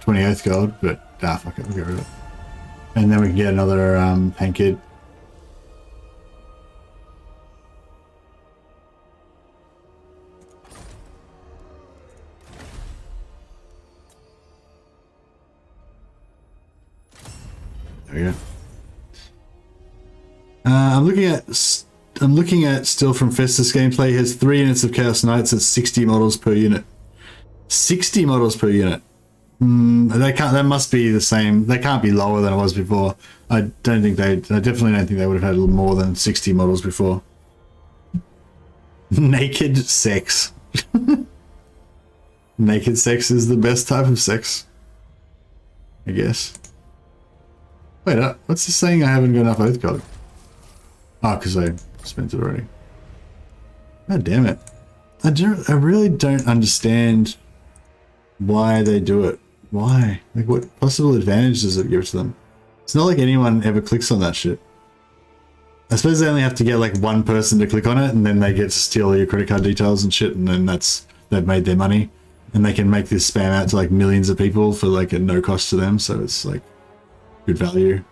Earth Gold, but fuck it, we'll get rid of it. And then we can get another Pankid. we go. I'm looking at still from Festus gameplay. It has 3 units of Chaos Knights at 60 models per unit. 60 models per unit. That must be the same. They can't be lower than it was before. I definitely don't think they would have had more than 60 models before. Naked sex. Naked sex is the best type of sex, I guess. Wait, what's this saying? I haven't got enough oath code. Oh, because I spent it already. God damn it. I really don't understand why they do it. Why? Like, what possible advantage does it give to them? It's not like anyone ever clicks on that shit. I suppose they only have to get like one person to click on it, and then they get to steal all your credit card details and shit, and then they've made their money, and they can make this spam out to like millions of people for like at no cost to them. So it's like good value.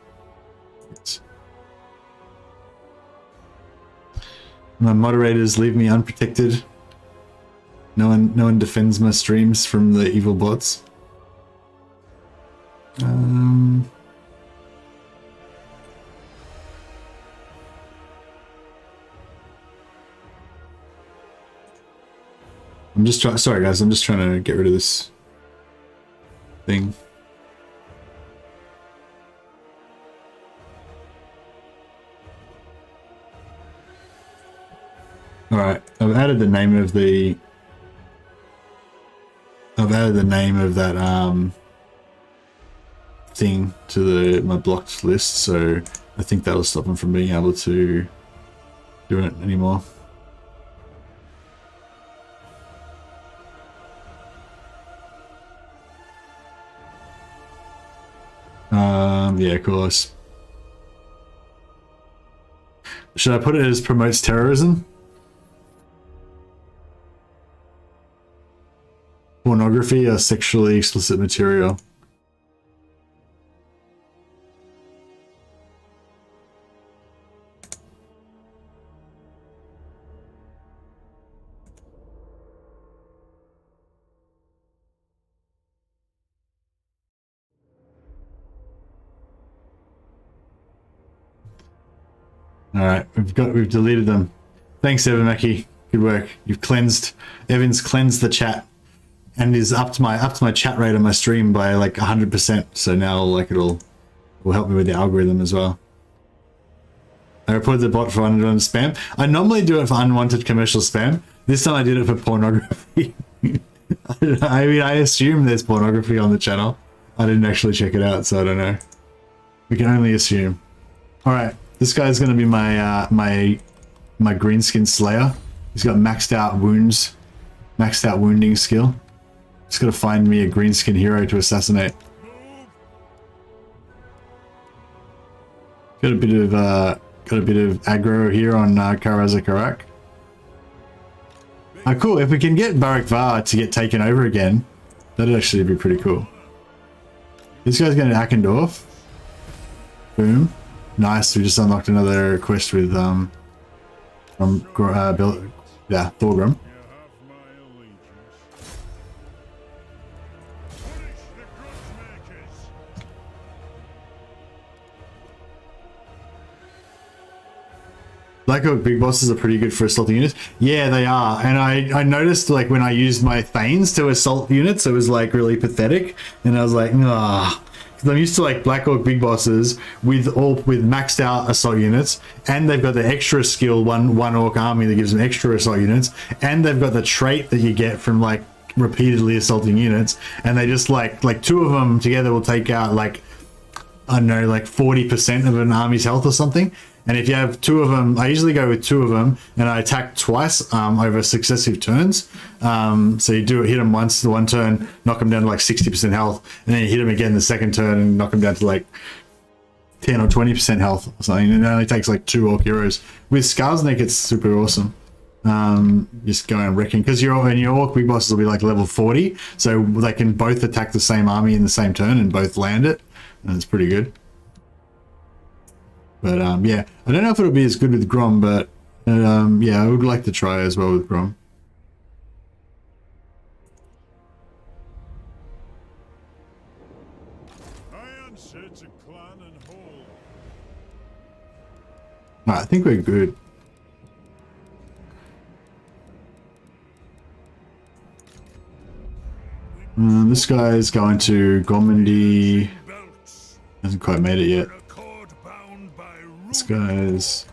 My moderators leave me unprotected. No one defends my streams from the evil bots. I'm just trying. Sorry, guys. I'm just trying to get rid of this thing. All right. I've added the name of the. I've added the name of that thing to my blocked list, so I think that'll stop them from being able to do it anymore. Yeah, of course. Should I put it as promotes terrorism? Pornography or sexually explicit material? Alright, we've deleted them. Thanks, Evamaki. Good work. You've cleansed. Evan's cleansed the chat and is up to my chat rate on my stream by like 100%. So now like it'll help me with the algorithm as well. I reported the bot for unwanted spam. I normally do it for unwanted commercial spam. This time I did it for pornography. I mean, I assume there's pornography on the channel. I didn't actually check it out, so I don't know. We can only assume. All right, this guy's going to be my my greenskin slayer. He's got maxed out wounds, maxed out wounding skill. Just got to find me a greenskin hero to assassinate. Got a bit of aggro here on Karaza Karak. Oh, cool. If we can get Barak Var to get taken over again, that'd actually be pretty cool. This guy's going to Akendorf. Boom. Nice. We just unlocked another quest with Thorgrim. Black Oak big bosses are pretty good for assaulting units. Yeah, they are. And I noticed like when I used my Thanes to assault units, it was like really pathetic. And I was like, ah. Because I'm used to like Black Orc big bosses with maxed out assault units, and they've got the extra skill one orc army that gives them extra assault units, and they've got the trait that you get from like repeatedly assaulting units, and they just like two of them together will take out like, I don't know, like 40% of an army's health or something. And if you have two of them, I usually go with two of them, and I attack twice over successive turns. So you hit them once, the one turn, knock them down to like 60% health, and then you hit them again the second turn and knock them down to like 10 or 20% health or something. And it only takes like 2 orc heroes. With Skarsnik, it's super awesome. Just going and wrecking, because your orc big bosses will be like level 40, so they can both attack the same army in the same turn and both land it, and it's pretty good. But yeah, I don't know if it'll be as good with Grom, but yeah, I would like to try as well with Grom. Iron sets a clan and hold Alright, I think we're good. This guy's going to Grombrindal. Hasn't quite made it yet. This guy's...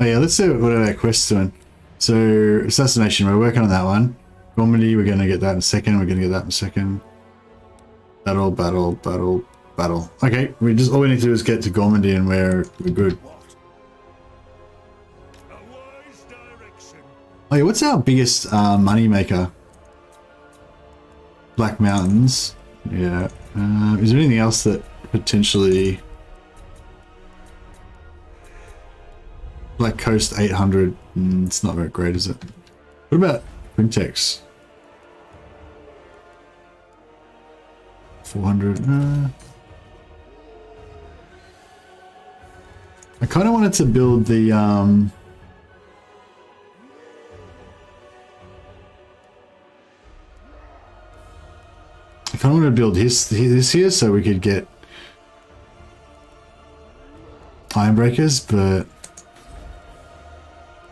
Oh yeah, let's see what our quest's doing. So, assassination, we're working on that one. Grombrindal, we're going to get that in a second. We're going to get that in a second. Battle, battle, battle, battle. Okay, all we need to do is get to Grombrindal and we're good. Oh yeah, what's our biggest money maker? Black Mountains. Yeah. Is there anything else that potentially... Black Coast 800. It's not very great, is it? What about Quintex? 400. I kind of wanted to build the I kind of want to build this here so we could get iron breakers, but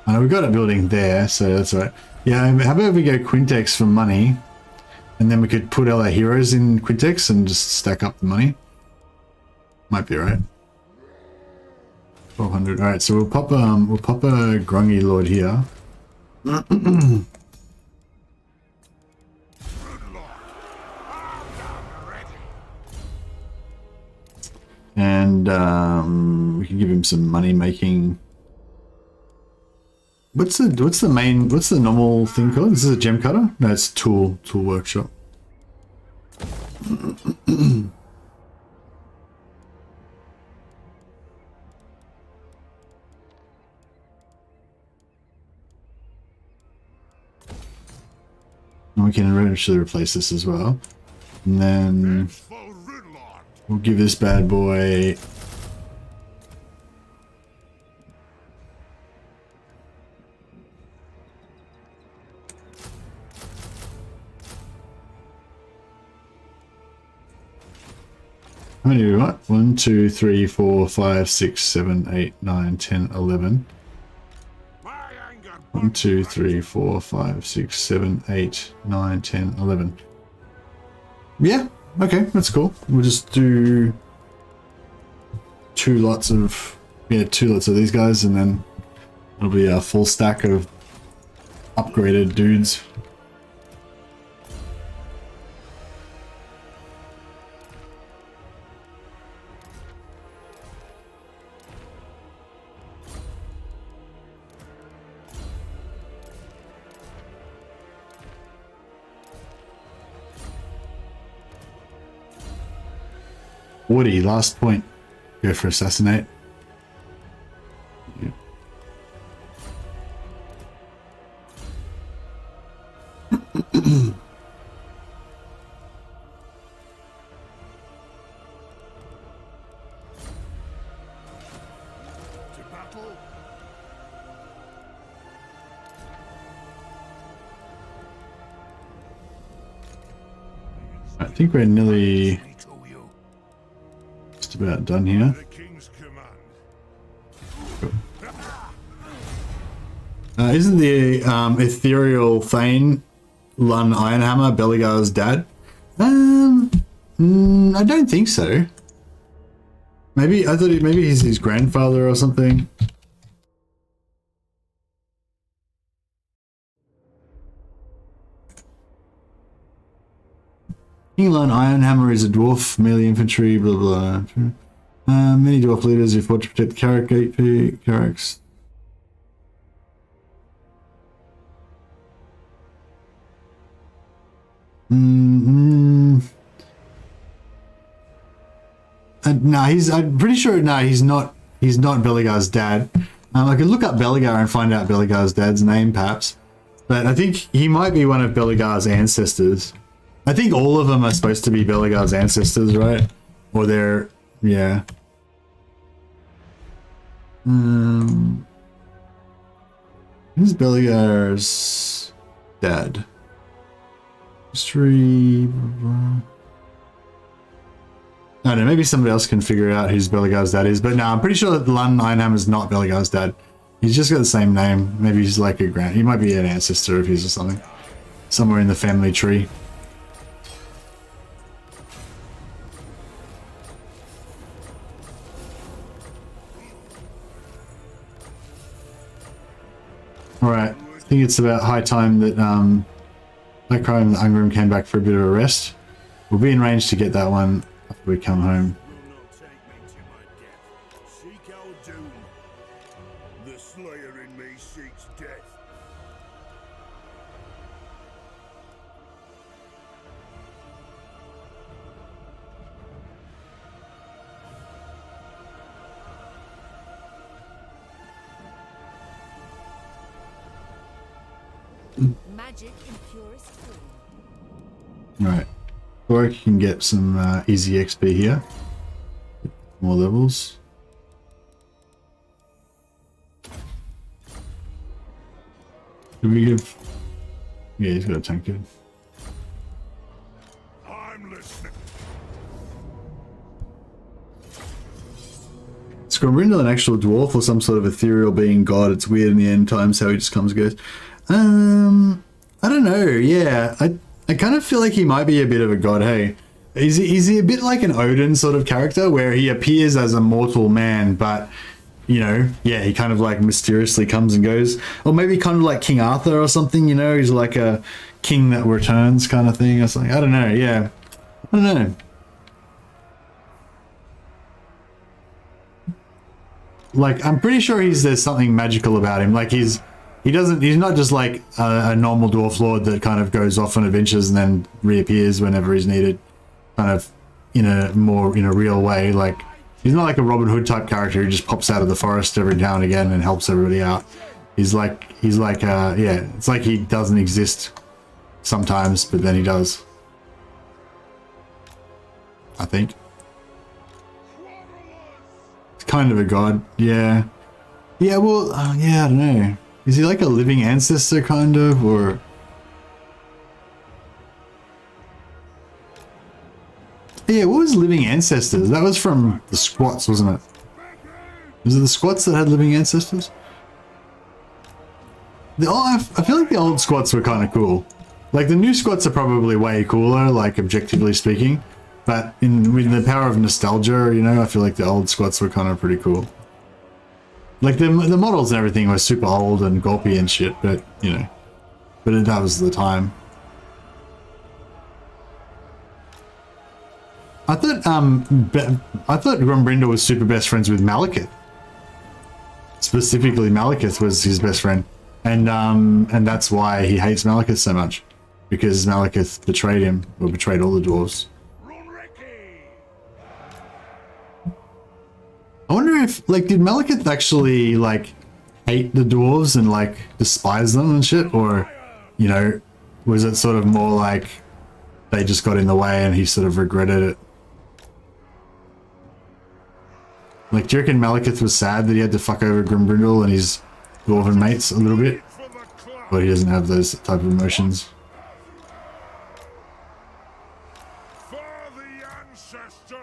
I know we got a building there, so that's all right. Yeah, how about if we go Quintex for money, and then we could put all our heroes in Quintex and just stack up the money. Might be alright. 1200. All right, so we'll pop a Grungy Lord here. And we can give him some money making. What's the normal thing called? Is this a gem cutter? No, it's tool workshop. And we can eventually replace this as well. And then we'll give this bad boy how many do we want? 1, 2, 3, 4, 5, 6, 7, 8, 9, 10, 11. 1, 2, 3, 4, 5, 6, 7, 8, 9, 10, 11. Yeah, okay, that's cool. We'll just do two lots of these guys, and then it'll be a full stack of upgraded dudes. Woody, last point. Go for assassinate. Yeah. I think we're nearly just about done here. Isn't the ethereal Thane Lun Ironhammer Belegar's dad? I don't think so. Maybe I thought maybe he's his grandfather or something. King Lun Ironhammer is a dwarf melee infantry. Blah blah. Many dwarf leaders who fought to protect the Carracks. No, I'm pretty sure. No, he's not. He's not Belegar's dad. I could look up Belegar and find out Belegar's dad's name, perhaps. But I think he might be one of Belegar's ancestors. I think all of them are supposed to be Belegar's ancestors, right? Or they're, yeah. Who's Belegar's dad? History. Blah, blah. I don't know, maybe somebody else can figure out who's Belegar's dad is, but no, I'm pretty sure that Lun Ironhammer's not Belegar's dad. He's just got the same name. Maybe he's like a he might be an ancestor of his or something. Somewhere in the family tree. Alright, I think it's about high time that Ungrim came back for a bit of a rest. We'll be in range to get that one after we come home. Seek our doom. The slayer in me seeks death. Magic in purest form. Alright. Thorek can get some easy XP here. More levels. Did we give... Yeah, he's got a tank good. I'm listening. Is Grombrindal an actual dwarf or some sort of ethereal being god? It's weird in the end times how he just comes and goes. I don't know, yeah. I kind of feel like he might be a bit of a god, hey? Is he a bit like an Odin sort of character where he appears as a mortal man, but, you know, yeah, he kind of like mysteriously comes and goes. Or maybe kind of like King Arthur or something, you know? He's like a king that returns kind of thing or something. I don't know, yeah. I don't know. Like, I'm pretty sure there's something magical about him. Like, he's not just like a normal dwarf lord that kind of goes off on adventures and then reappears whenever he's needed, kind of in a real way. Like, he's not like a Robin Hood type character who just pops out of the forest every now and again and helps everybody out. He's like yeah, it's like he doesn't exist sometimes, but then he does, I think. It's kind of a god, yeah. Yeah, well, yeah, I don't know. Is he like a living ancestor, kind of, or... Yeah, what was living ancestors? That was from the squats, wasn't it? Was it the squats that had living ancestors? I feel like the old squats were kind of cool. Like, the new squats are probably way cooler, like, objectively speaking. But with the power of nostalgia, you know, I feel like the old squats were kind of pretty cool. Like, the models and everything were super old and gulpy and shit, but, you know. But that was the time. I thought Grombrindal was super best friends with Malekith. Specifically, Malekith was his best friend. And that's why he hates Malekith so much. Because Malekith betrayed him, or betrayed all the dwarves. I wonder if, like, did Malekith actually, like, hate the dwarves and, like, despise them and shit? Or, you know, was it sort of more like they just got in the way and he sort of regretted it? Like, do you reckon Malekith was sad that he had to fuck over Grombrindal and his dwarven mates a little bit? But he doesn't have those type of emotions. For the ancestors!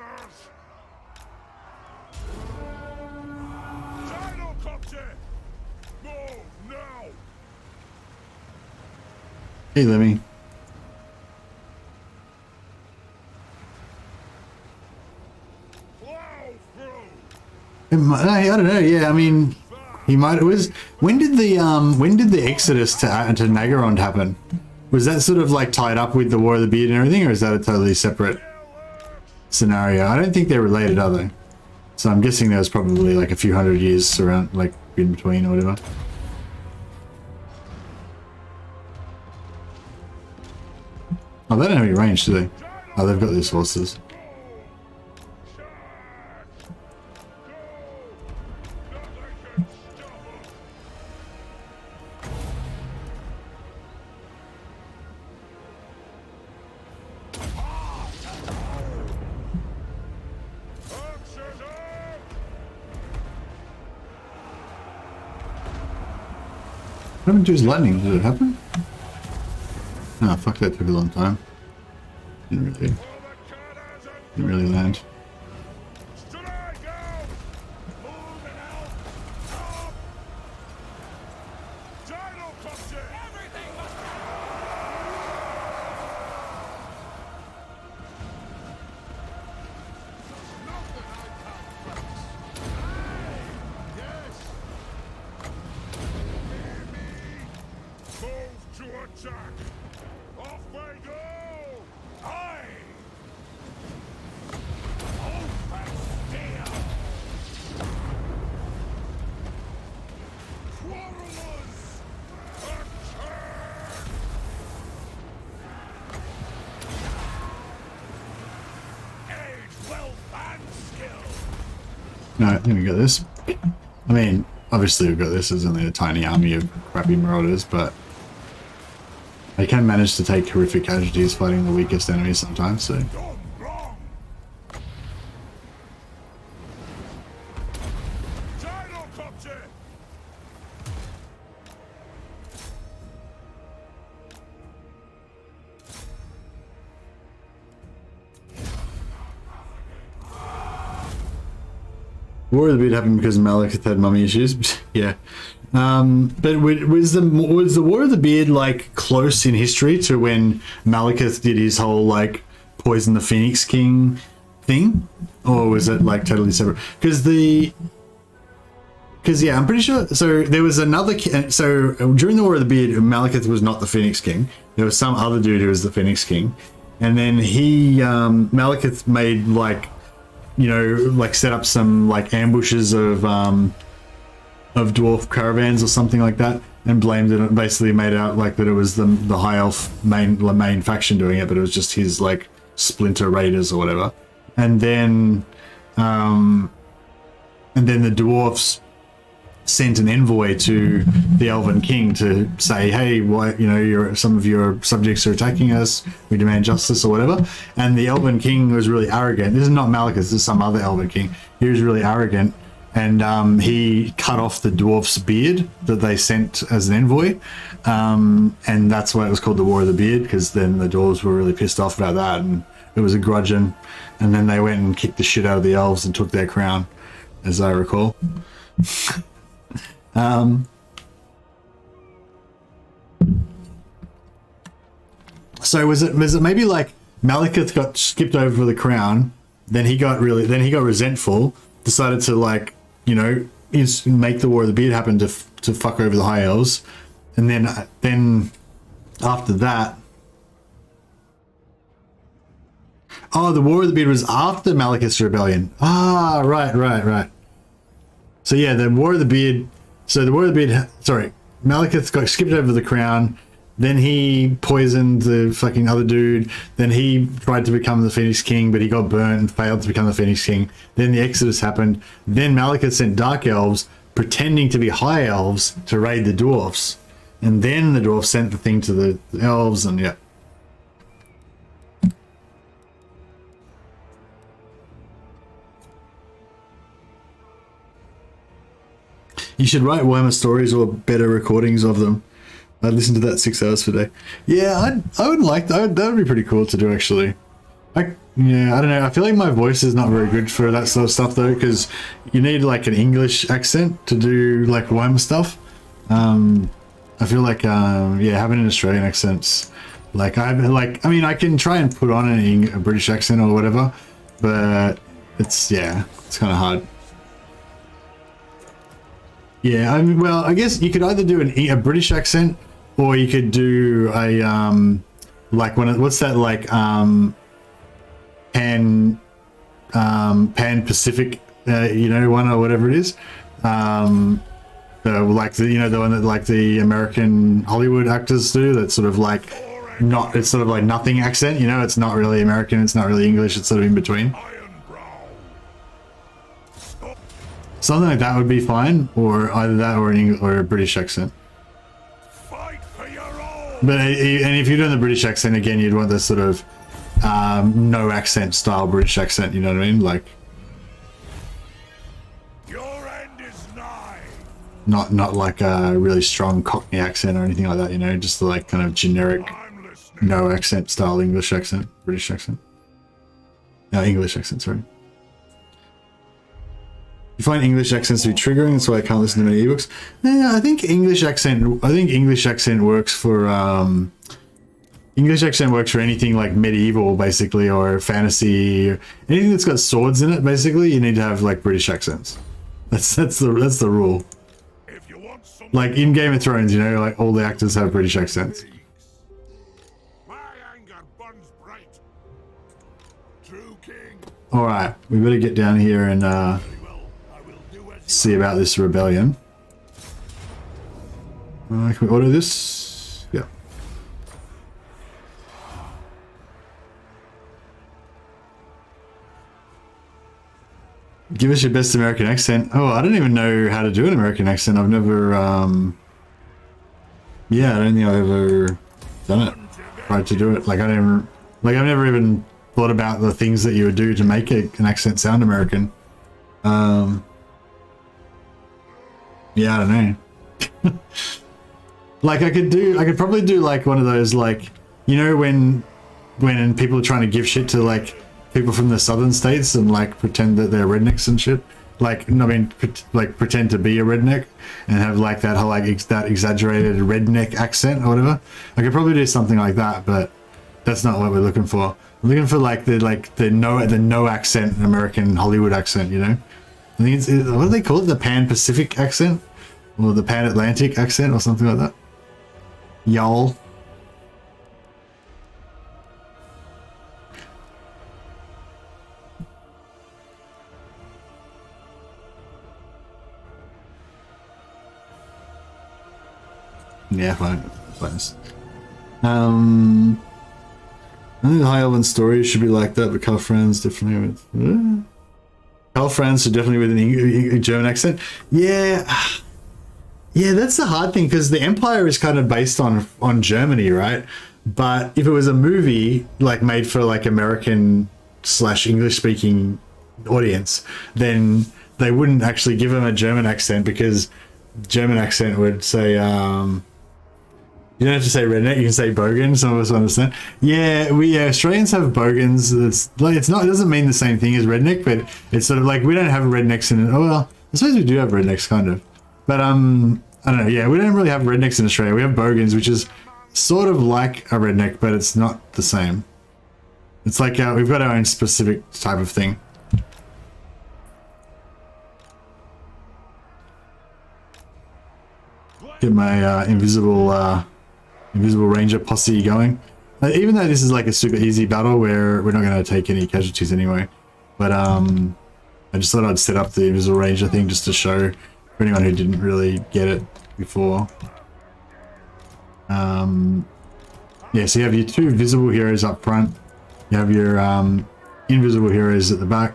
Move now! Hey, Lemmy. I don't know. Yeah, I mean, he might. It was when did the exodus to Naggarond happen? Was that sort of like tied up with the War of the Beard and everything, or is that a totally separate scenario? I don't think they're related, are they? So I'm guessing there was probably like a few hundred years around, like in between or whatever. Oh, they don't have any range, do they? Oh, they've got these horses. What happened to his lightning? Did it happen? Oh, fuck, that took a long time. Didn't really land. Move to attack! Off we go! Aye! Open steel! Quarrelers! Attack! Age, wealth, and skill! No, let me get this. I mean, obviously we've got this as only a tiny army of crappy marauders, but they can manage to take horrific casualties fighting the weakest enemies sometimes, so. Done wrong! Gyrocopter! War of the Beard happened because Malekith had mummy issues. Yeah. But was the War of the Beard like close in history to when Malekith did his whole like poison the Phoenix King thing, or was it like totally separate? Because yeah, I'm pretty sure. So there was another. So during the War of the Beard, Malekith was not the Phoenix King. There was some other dude who was the Phoenix King, and then Malekith made like, you know, like set up some like ambushes of dwarf caravans or something like that, and blamed it. Basically, made out like that it was the High Elf main faction doing it, but it was just his like splinter raiders or whatever. And then the dwarfs sent an envoy to the Elven King to say, hey, why, you know, some of your subjects are attacking us, we demand justice or whatever. And the Elven King was really arrogant. This is not Malekith, this is some other Elven King. He was really arrogant, and he cut off the dwarf's beard that they sent as an envoy, and that's why it was called the War of the Beard, because then the dwarves were really pissed off about that, and it was a grudging, and then they went and kicked the shit out of the elves and took their crown, as I recall. So was it maybe like Malekith got skipped over for the crown, then he got resentful, decided to, like, you know, make the War of the Beard happen to fuck over the High Elves, and then after that, oh, the War of the Beard was after Malekith's rebellion. Ah, right. So yeah, the War of the Beard. So the War of the Beard. Sorry, Malekith got skipped over the crown. Then he poisoned the fucking other dude. Then he tried to become the Phoenix King, but he got burnt and failed to become the Phoenix King. Then the Exodus happened. Then Malekith sent Dark Elves, pretending to be High Elves, to raid the Dwarfs. And then the Dwarfs sent the thing to the Elves, and yeah. You should write Warhammer stories or better recordings of them. I'd listen to that 6 hours per day. Yeah, I would like that. That would be pretty cool to do, actually. I don't know. I feel like my voice is not very good for that sort of stuff, though, because you need like an English accent to do like Warhammer stuff. I feel like having an Australian accent's like I mean, I can try and put on a British accent or whatever, but it's kind of hard. Yeah, I mean, well, I guess you could either do a British accent, or you could do a like what's that, like Pan Pacific, one or whatever it is, like the one that like the American Hollywood actors do. That's sort of like it's sort of like nothing accent. It's not really American, it's not really English. It's sort of in between. Something like that would be fine, or either that or or a British accent. Fight for your own. But and if you're doing the British accent again, you'd want the sort of no accent style British accent. You know what I mean? Like Your end is nigh. not like a really strong Cockney accent or anything like that. Just the like kind of generic I'm listening. no accent style English accent, British accent. No, English accent. Sorry. You find English accents to be triggering, that's why I can't listen to many ebooks. Yeah, I think English accent works for English accent works for anything like medieval, basically, or fantasy, or anything that's got swords in it. Basically, you need to have like British accents. That's the rule. If you want some, Like in Game of Thrones, you know, like all the actors have British accents. my anger burns bright. True king. All right, we better get down here and Very well. I will do as see about this rebellion. Can we order this? Yeah. Give us your best American accent. Oh, I don't even know how to do an American accent. I've never, yeah, I don't think I've ever done it. Tried to do it. Like, I've never even thought about the things that you would do to make an accent sound American. Yeah, I don't know. Like, I could probably do like one of those, like, you know, when people are trying to give shit to like people from the southern states and like pretend that they're rednecks and shit. Like, I mean, like pretend to be a redneck and have like that whole like that exaggerated redneck accent or whatever. I could probably do something like that, but that's not what we're looking for. We're looking for like the no accent American Hollywood accent, you know. I think it's what do they call it? The Pan Pacific accent or the Pan Atlantic accent or something like that. Y'all. Yeah, fine. I think the High Elven stories should be like that, but Carl Franz definitely with Carl Franz are definitely with a German accent. Yeah, yeah, that's the hard thing because the Empire is kind of based on Germany, right? But if it was a movie like made for like American / English speaking audience, then they wouldn't actually give him a German accent because German accent would say you don't have to say redneck, you can say bogan, some of us understand. Yeah, we Australians have bogans. It's like it doesn't mean the same thing as redneck, but it's sort of like we don't have rednecks in it. Oh well, I suppose we do have rednecks kind of. But I don't know, yeah, we don't really have rednecks in Australia. We have bogans, which is sort of like a redneck, but it's not the same. It's like we've got our own specific type of thing. Get my invisible ranger posse going. Even though this is like a super easy battle where we're not going to take any casualties anyway. But I just thought I'd set up the invisible ranger thing just to show for anyone who didn't really get it before. Yeah, so you have your two visible heroes up front. You have your invisible heroes at the back.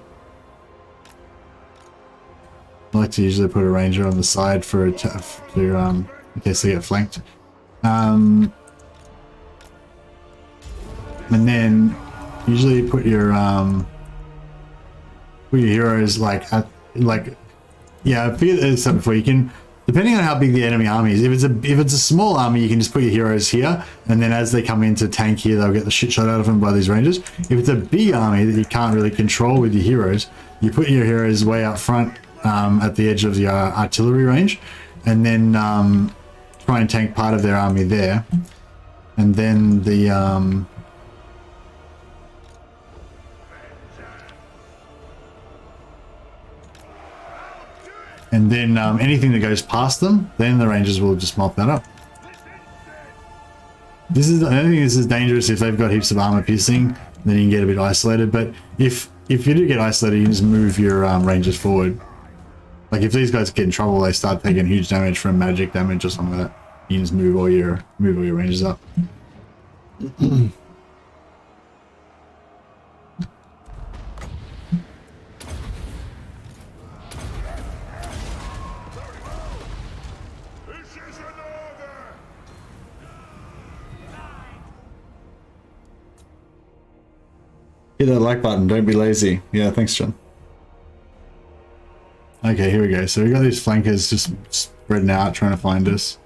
I like to usually put a ranger on the side for in case they get flanked. And then usually put your heroes like yeah, I figured this out before. You can, depending on how big the enemy army is, if it's a small army, you can just put your heroes here, and then as they come in to tank here, they'll get the shit shot out of them by these rangers. If it's a big army that you can't really control with your heroes, you put your heroes way up front at the edge of the artillery range, and then try and tank part of their army there, and then the anything that goes past them, then the rangers will just mop that up. I don't think this is dangerous if they've got heaps of armor piercing, then you can get a bit isolated. But if you do get isolated, you can just move your rangers forward. Like if these guys get in trouble, they start taking huge damage from magic damage or something like that. You can just move all your rangers up. Hit that like button, don't be lazy. Yeah, thanks, John. Okay, here we go. So we got these flankers just spreading out, trying to find us.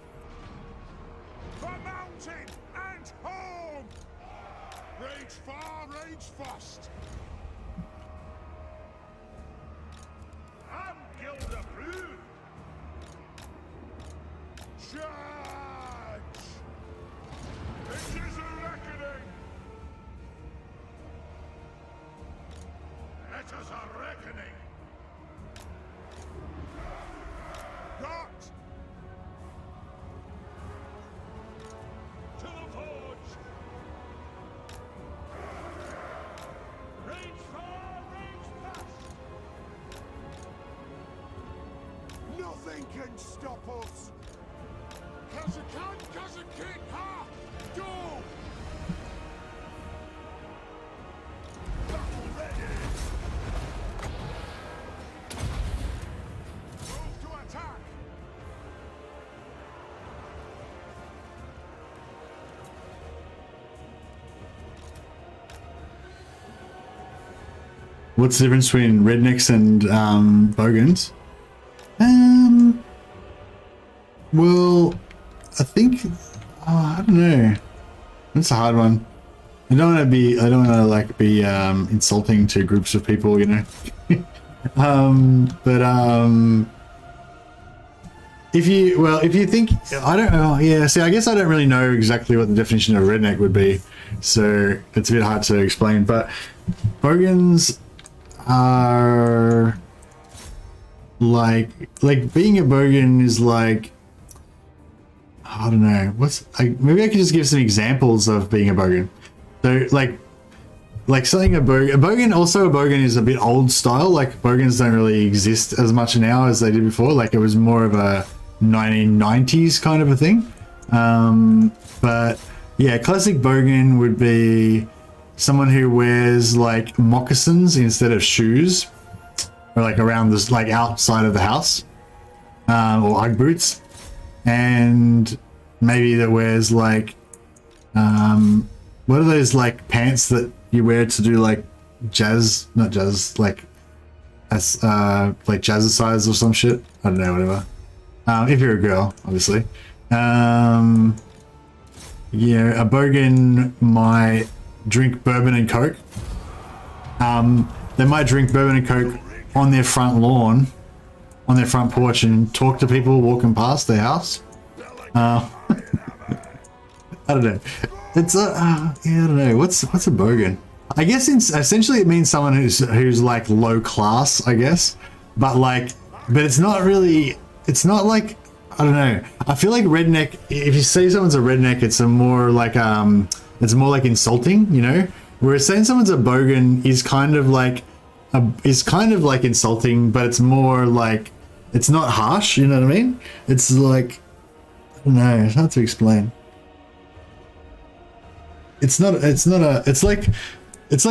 For mountain and home! Rage far, rage fast! I'm guilty! can stop us. Cause you can't, cause you can't, ha! Go! Battle ready! Move to attack! What's the difference between rednecks and bogans? Well, I think I don't know. That's a hard one. I don't want to like be insulting to groups of people, you know. If you think, I don't know, yeah, see, I guess I don't really know exactly what the definition of redneck would be, so it's a bit hard to explain, but bogans are like being a bogan is like, I don't know, maybe I could just give some examples of being a bogan. So like something a bogan, also a bogan is a bit old style, like bogans don't really exist as much now as they did before, like it was more of a 1990s kind of a thing. But yeah, classic bogan would be someone who wears like moccasins instead of shoes, or like around this, like outside of the house, or Ugg boots, and maybe that wears like what are those like pants that you wear to do like not jazz, like as like jazzercise or some shit, I don't know, whatever. If you're a girl, obviously. Yeah, a bogan might drink bourbon and coke. They might drink bourbon and coke on their front lawn, on their front porch, and talk to people walking past their house. I don't know. It's yeah, I don't know. What's a bogan? I guess essentially it means someone who's like low class, I guess. But it's not really. It's not like, I don't know. I feel like redneck. If you say someone's a redneck, it's more like insulting, you know. Whereas saying someone's a bogan is kind of like insulting, but it's more like, it's not harsh. You know what I mean? It's like, I don't know. It's hard to explain. It's like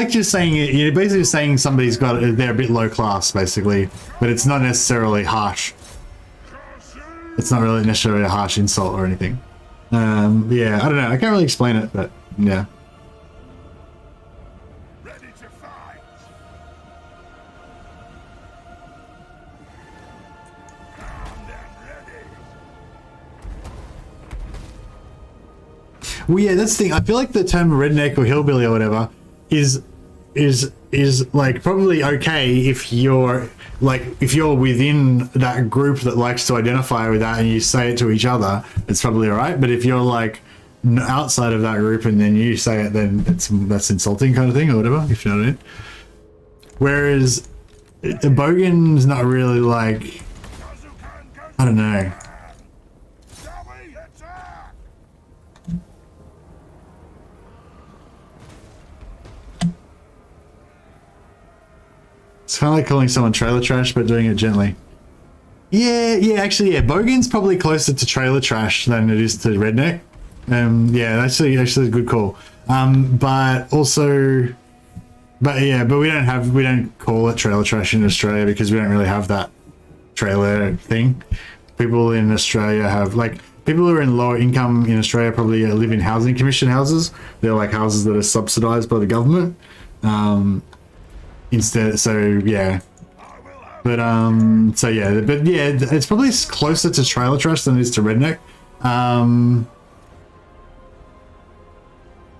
just saying, you're basically saying they're a bit low class, basically, but it's not necessarily harsh. It's not really necessarily a harsh insult or anything. Yeah, I don't know. I can't really explain it, but yeah. Ready to fight! Armed and ready! Well, yeah, that's the thing. I feel like the term redneck or hillbilly or whatever is like probably okay if you're within that group that likes to identify with that and you say it to each other, it's probably all right. But if you're like outside of that group and then you say it, then that's insulting kind of thing or whatever, if you know what I mean. Whereas a bogan's not really like, I don't know. Shall we attack? It's kind of like calling someone trailer trash, but doing it gently. Yeah, actually, yeah. Bogan's probably closer to trailer trash than it is to redneck. Yeah, actually a good call. But we don't call it trailer trash in Australia because we don't really have that trailer thing. People in Australia have, like, people who are in lower income in Australia probably live in housing commission houses. They're like houses that are subsidized by the government. Instead, so yeah, but it's probably closer to trailer trash than it is to redneck.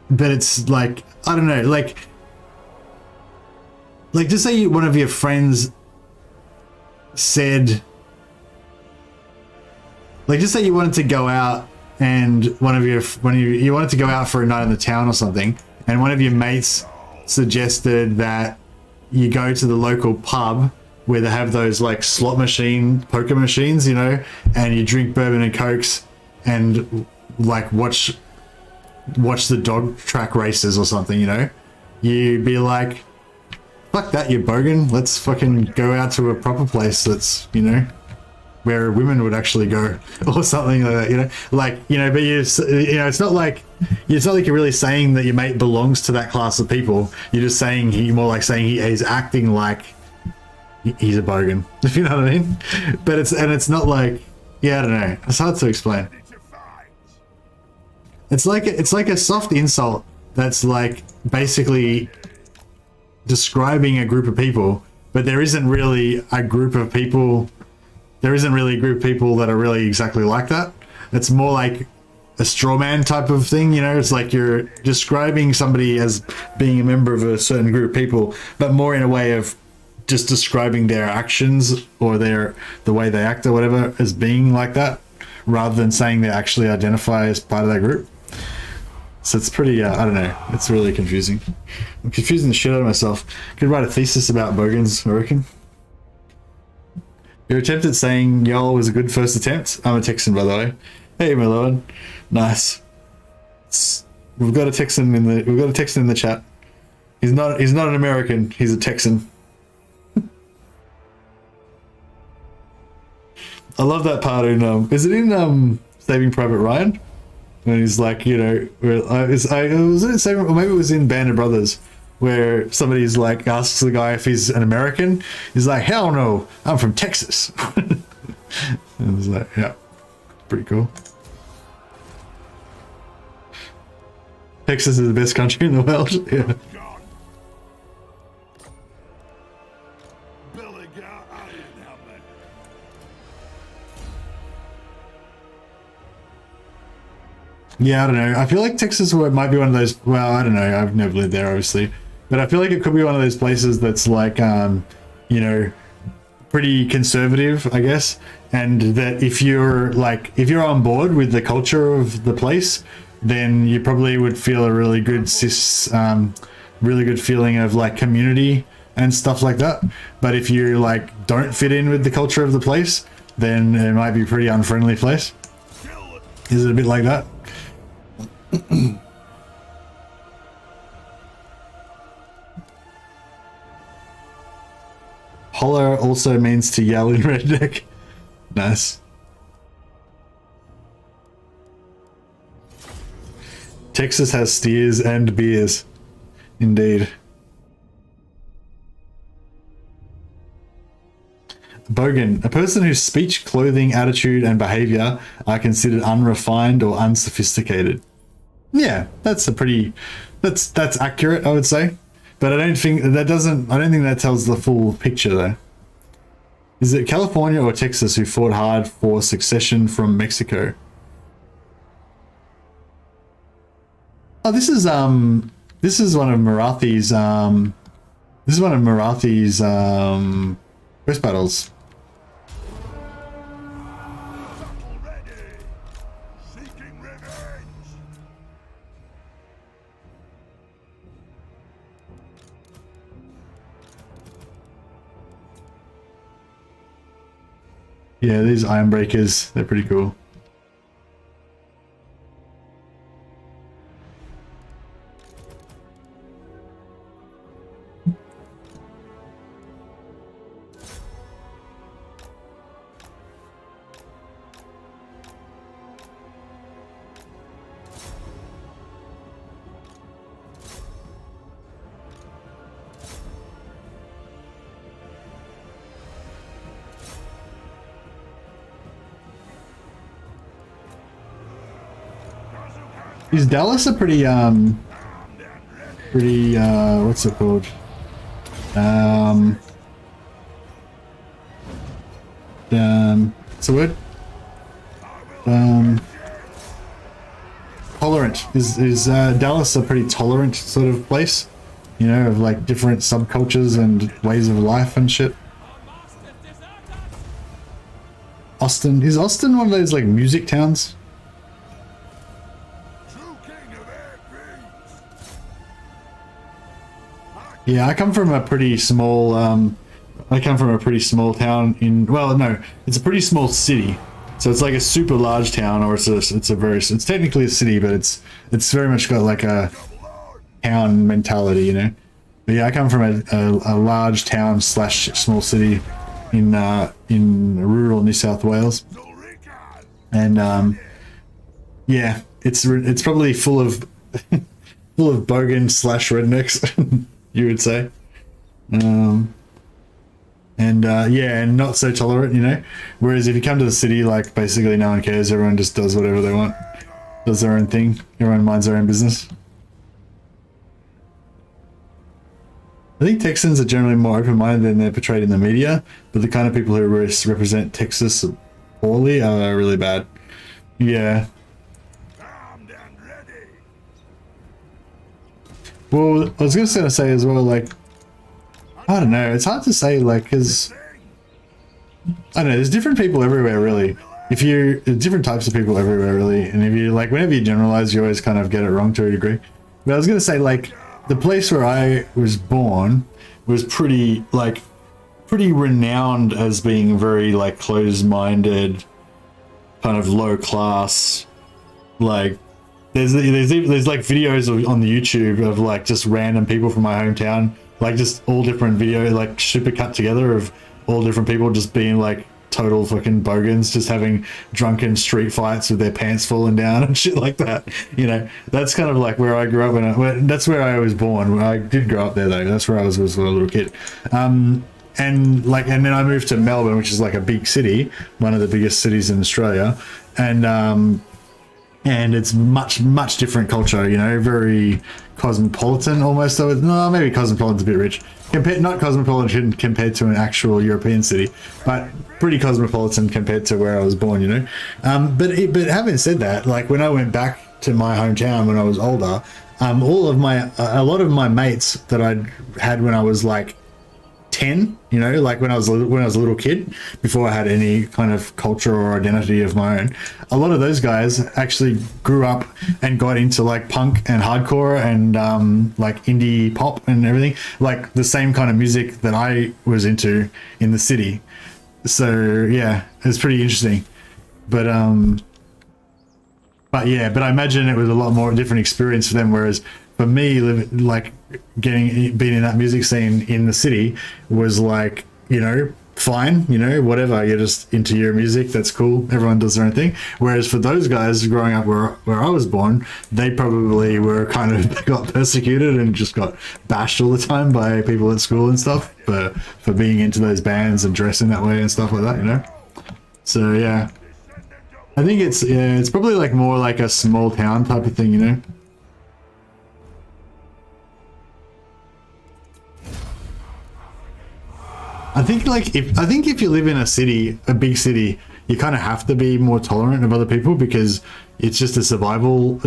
But it's like, I don't know, like just say one of your friends said, like, just say you wanted to go out and you wanted to go out for a night in the town or something, and one of your mates suggested that you go to the local pub where they have those like slot machine, poker machines, you know, and you drink bourbon and cokes and like watch the dog track races or something, you know. You'd be like, fuck that, you bogan. Let's fucking go out to a proper place that's, you know, where women would actually go or something like that, you know, like, you know, but it's not like you're really saying that your mate belongs to that class of people. You're just saying he's acting like he's a bogan, if you know what I mean. But it's not like, yeah, I don't know, it's hard to explain. It's like a soft insult that's like basically describing a group of people, but there isn't really a group of people that are really exactly like that. It's more like a straw man type of thing, you know. It's like you're describing somebody as being a member of a certain group of people, but more in a way of just describing their actions or the way they act or whatever as being like that, rather than saying they actually identify as part of that group. So it's pretty, I don't know, it's really confusing. I'm confusing the shit out of myself. Could write a thesis about bogans, I reckon. Your attempt at saying y'all was a good first attempt. I'm a Texan, by the way. Hey, my lord. Nice. We've got a Texan in the chat. He's not an American. He's a Texan. I love that part in is it in Saving Private Ryan? When he's like, you know, was it Saving, or maybe it was in Band of Brothers, where somebody's like asks the guy if he's an American. He's like, hell no, I'm from Texas. And it's like, yeah, pretty cool. Texas is the best country in the world. Yeah. Belegar, Yeah, I don't know. I feel like Texas might be one of those. Well, I don't know. I've never lived there, obviously, but I feel like it could be one of those places that's like, you know, pretty conservative, I guess. And that if you're on board with the culture of the place, then you probably would feel a really good really good feeling of like community and stuff like that. But if you like don't fit in with the culture of the place, then it might be a pretty unfriendly place. Is it a bit like that? Holler also means to yell in redneck. Nice. Texas has steers and beers. Indeed. Bogan, a person whose speech, clothing, attitude, and behavior are considered unrefined or unsophisticated. Yeah, that's accurate, I would say. But I don't think that tells the full picture though. Is it California or Texas who fought hard for succession from Mexico? Oh, this is one of Marathi's quest battles. Yeah, these iron breakers, they're pretty cool. Is Dallas a pretty what's it called? What's the word? Tolerant. Is Dallas a pretty tolerant sort of place? You know, of like different subcultures and ways of life and shit. Austin. Is Austin one of those like music towns? Yeah, I come from a pretty small town in, well, no, it's a pretty small city. So it's like a super large town, or it's technically a city, but it's very much got like a town mentality, you know. But yeah, I come from a large town / small city in rural New South Wales, and yeah, it's probably full of full of bogan slash rednecks, you would say. Yeah, and not so tolerant, you know. Whereas if you come to the city, like basically no one cares. Everyone just does whatever they want, does their own thing. Everyone minds their own business. I think Texans are generally more open-minded than they're portrayed in the media, but the kind of people who represent Texas poorly are really bad. Yeah. Well, I was just gonna say as well, like, I don't know, it's hard to say, like, because I don't know, there's different people everywhere, really. There's different types of people everywhere, really, and if you, like, whenever you generalize, you always kind of get it wrong to a degree. But I was gonna say, like, the place where I was born was pretty renowned as being very, like, closed-minded, kind of low class. Like, there's like videos on the YouTube of, like, just random people from my hometown, like, just all different videos, like, super cut together of all different people just being, like, total fucking bogans, just having drunken street fights with their pants falling down and shit like that. You know, that's kind of like where I grew up. That's where I was born. I did grow up there though. That's where I was a little kid. And then I moved to Melbourne, which is like a big city, one of the biggest cities in Australia, and it's much different culture. You know, very cosmopolitan almost. So no, maybe cosmopolitan's a bit rich. Not cosmopolitan compared to an actual European city, but pretty cosmopolitan compared to where I was born, you know. But having said that, like, when I went back to my hometown when I was older, a lot of my mates that I'd had when I was like 10, you know, like when I was a little kid, before I had any kind of culture or identity of my own, a lot of those guys actually grew up and got into like punk and hardcore and like indie pop and everything, like the same kind of music that I was into in the city. So yeah, it's pretty interesting. But I imagine it was a lot more different experience for them, whereas for me, being in that music scene in the city was like, you know, fine, you know, whatever, you're just into your music, that's cool, everyone does their own thing. Whereas for those guys growing up where I was born, they probably were kind of got persecuted and just got bashed all the time by people at school and stuff for being into those bands and dressing that way and stuff like that, you know. So yeah, I think it's probably like more like a small town type of thing, you know. I think if you live in a big city, you kind of have to be more tolerant of other people, because it's just a survival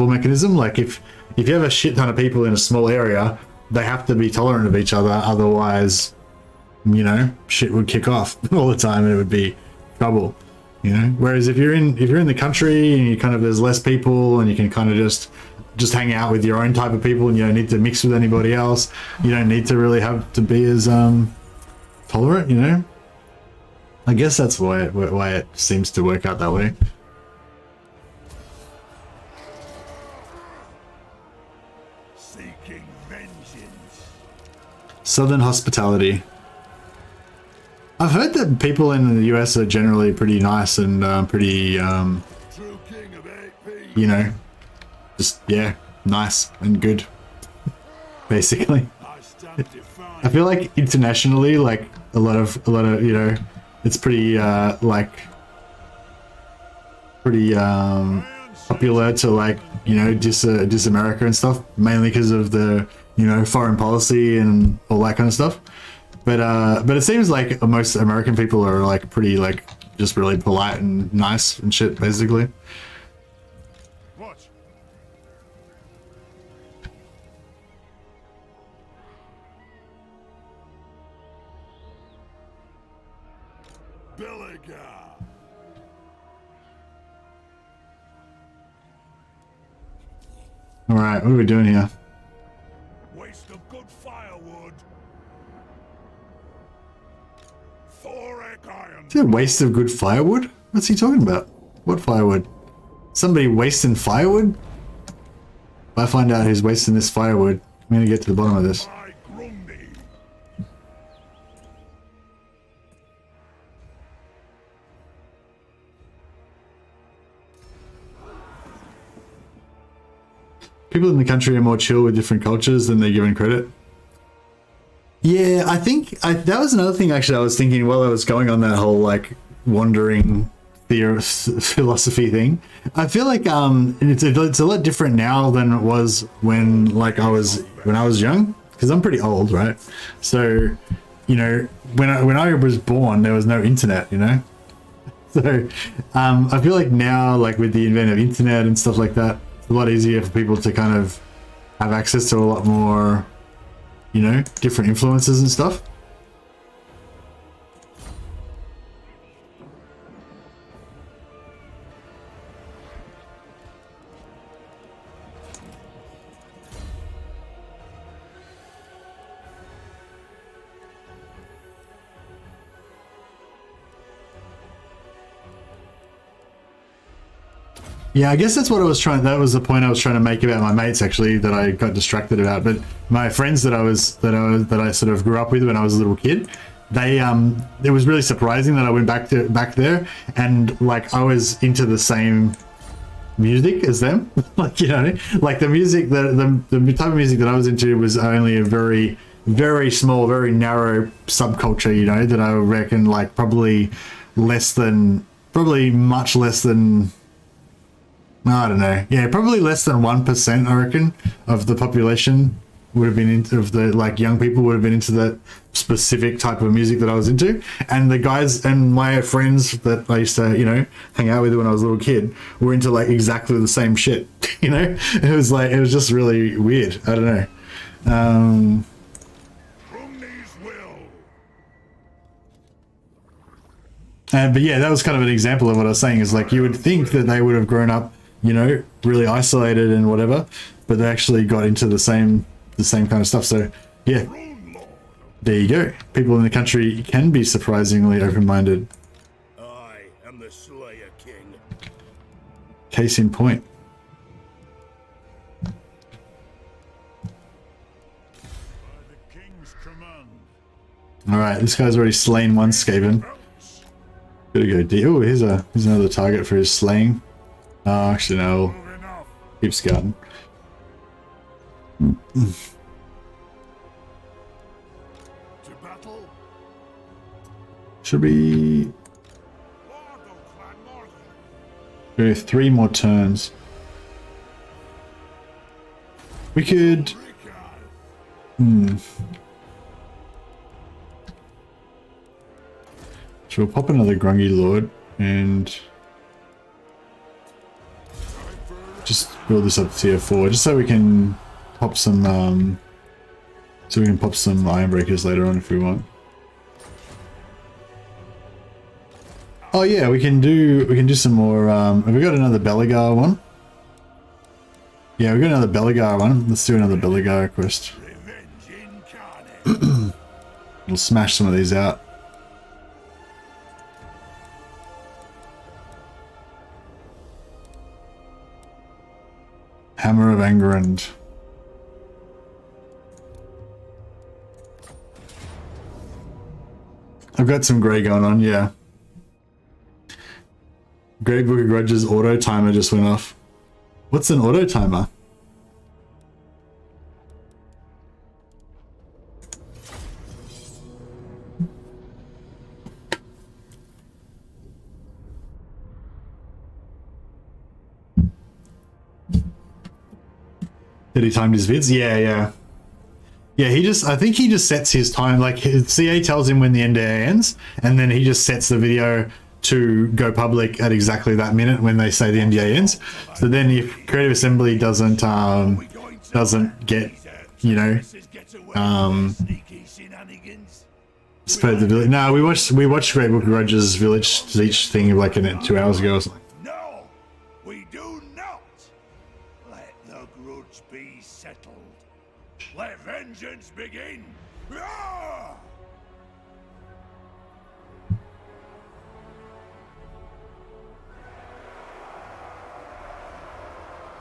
mechanism. Like if you have a shit ton of people in a small area, they have to be tolerant of each other, otherwise, you know, shit would kick off all the time and it would be trouble, you know. Whereas if you're in the country and you kind of, there's less people and you can kind of just hang out with your own type of people and you don't need to mix with anybody else, you don't need to really have to be as tolerant, you know. I guess that's why it seems to work out that way. Seeking vengeance. Southern hospitality. I've heard that people in the US are generally pretty nice and pretty, you know, just, yeah, nice and good, basically. I feel like internationally, like a lot of you know, it's pretty popular to, like, you know, diss America and stuff, mainly because of the, you know, foreign policy and all that kind of stuff. But it seems like most American people are like pretty, like, just really polite and nice and shit, basically. Belegar. All right, what are we doing here? Waste of good firewood. Thorek iron. Is it a waste of good firewood? What's he talking about? What firewood? Somebody wasting firewood? If I find out who's wasting this firewood, I'm gonna get to the bottom of this. people in the country are more chill with different cultures than they're given credit. Yeah, I think that was another thing actually I was thinking while I was going on that whole like wandering philosophy thing. I feel like it's a lot different now than it was when I was young, because I'm pretty old, right? So, you know, when I was born, there was no internet, you know. So I feel like now, like with the advent of internet and stuff like that, it's a lot easier for people to kind of have access to a lot more, you know, different influences and stuff. Yeah, I guess that's what I was trying. That was the point I was trying to make about my mates, actually, that I got distracted about. But my friends that I sort of grew up with when I was a little kid, they it was really surprising that I went back there, and like I was into the same music as them. Like, you know, like the music the type of music that I was into was only a very, very small, very narrow subculture. You know, that I reckon like probably much less than. I don't know. Yeah, probably less than 1%, I reckon, of the population would have been into, of the like young people would have been into that specific type of music that I was into. And the guys and my friends that I used to, you know, hang out with when I was a little kid were into like exactly the same shit. You know, it was just really weird. I don't know. But yeah, that was kind of an example of what I was saying. Is like you would think that they would have grown up, you know, really isolated and whatever, but they actually got into the same kind of stuff. So yeah, there you go. People in the country can be surprisingly open-minded. I am the Slayer King. Case in point. By the King's command. All right, this guy's already slain one Skaven. Gotta go deep. Oh, here's another target for his slaying. Oh, actually no. Keep scouting. To battle. Should be 3 more turns. We could. So we'll pop another Grungy Lord and just build this up to tier 4, just so we can pop some Ironbreakers later on if we want. Oh yeah, we can do some more. Have we got another Belegar one? Yeah, we got another Belegar one. Let's do another Belegar quest. We'll smash some of these out. Hammer of Angrand. I've got some grey going on, yeah. Great Book of Grudges auto timer just went off. What's an auto timer? Did he time his vids? Yeah. I think he just sets his time, like his CA tells him when the NDA ends, and then he just sets the video to go public at exactly that minute when they say the NDA ends. So then if Creative Assembly doesn't get, you know, spread the village. No, we watched Great Book of Grudges Village Siege thing like 2 hours ago or something. No, we do not. Let the grudge be settled. Let vengeance begin. Roar!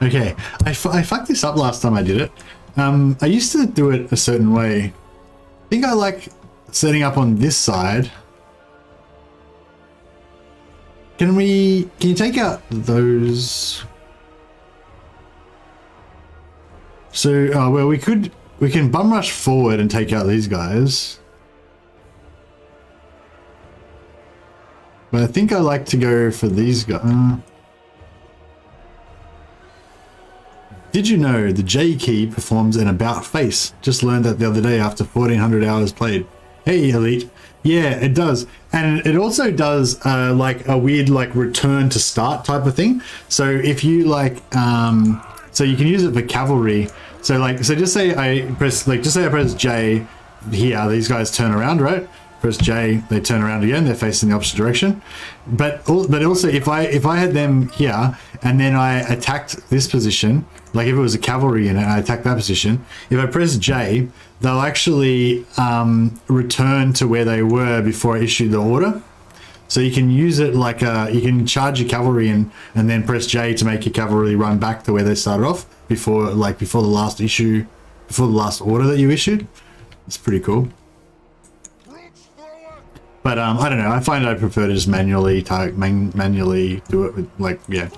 Okay, I fucked this up last time I did it. I used to do it a certain way. I think I like setting up on this side. Can you take out those? So, well, we can bum rush forward and take out these guys. But I think I like to go for these guys. Did you know the J key performs an about face? Just learned that the other day after 1400 hours played. Hey, Elite. Yeah, it does. And it also does like a weird like return to start type of thing. So if you like, so you can use it for cavalry. So like, so just say I press J here, these guys turn around, right? Press J, they turn around again, they're facing the opposite direction. But also if I had them here and then I attacked this position, like if it was a cavalry unit and I attacked that position, if I press J, they'll actually return to where they were before I issued the order. So you can use it like you can charge your cavalry and then press J to make your cavalry run back to where they started off before the last order that you issued. It's pretty cool. But I don't know. I find I prefer to just manually do it with, like, yeah,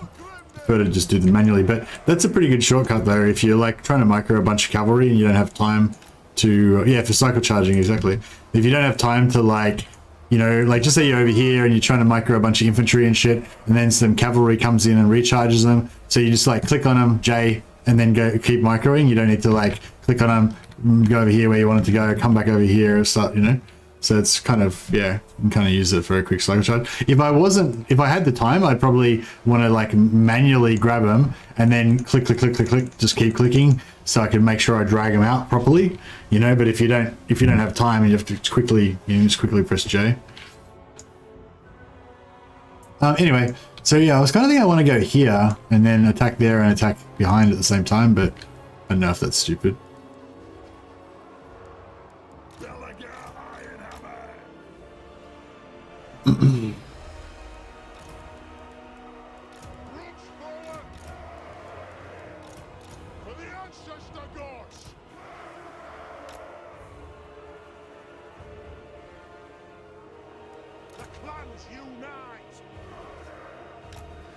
prefer to just do them manually. But that's a pretty good shortcut though. If you're like trying to micro a bunch of cavalry and you don't have time to, yeah, for cycle charging, exactly. If you don't have time to, like, you know, like just say you're over here and you're trying to micro a bunch of infantry and shit, and then some cavalry comes in and recharges them. So you just like click on them, J, and then go keep microing. You don't need to like click on them, go over here where you want it to go, come back over here, start, you know. So it's kind of, yeah, you can kind of use it for a quick cycle charge. If I had the time, I'd probably want to like manually grab them and then click, just keep clicking so I can make sure I drag them out properly, you know. But if you don't have time, you have to quickly, just quickly press J. Anyway, so yeah, I was kind of thinking I want to go here and then attack there and attack behind at the same time, but I don't know if that's stupid.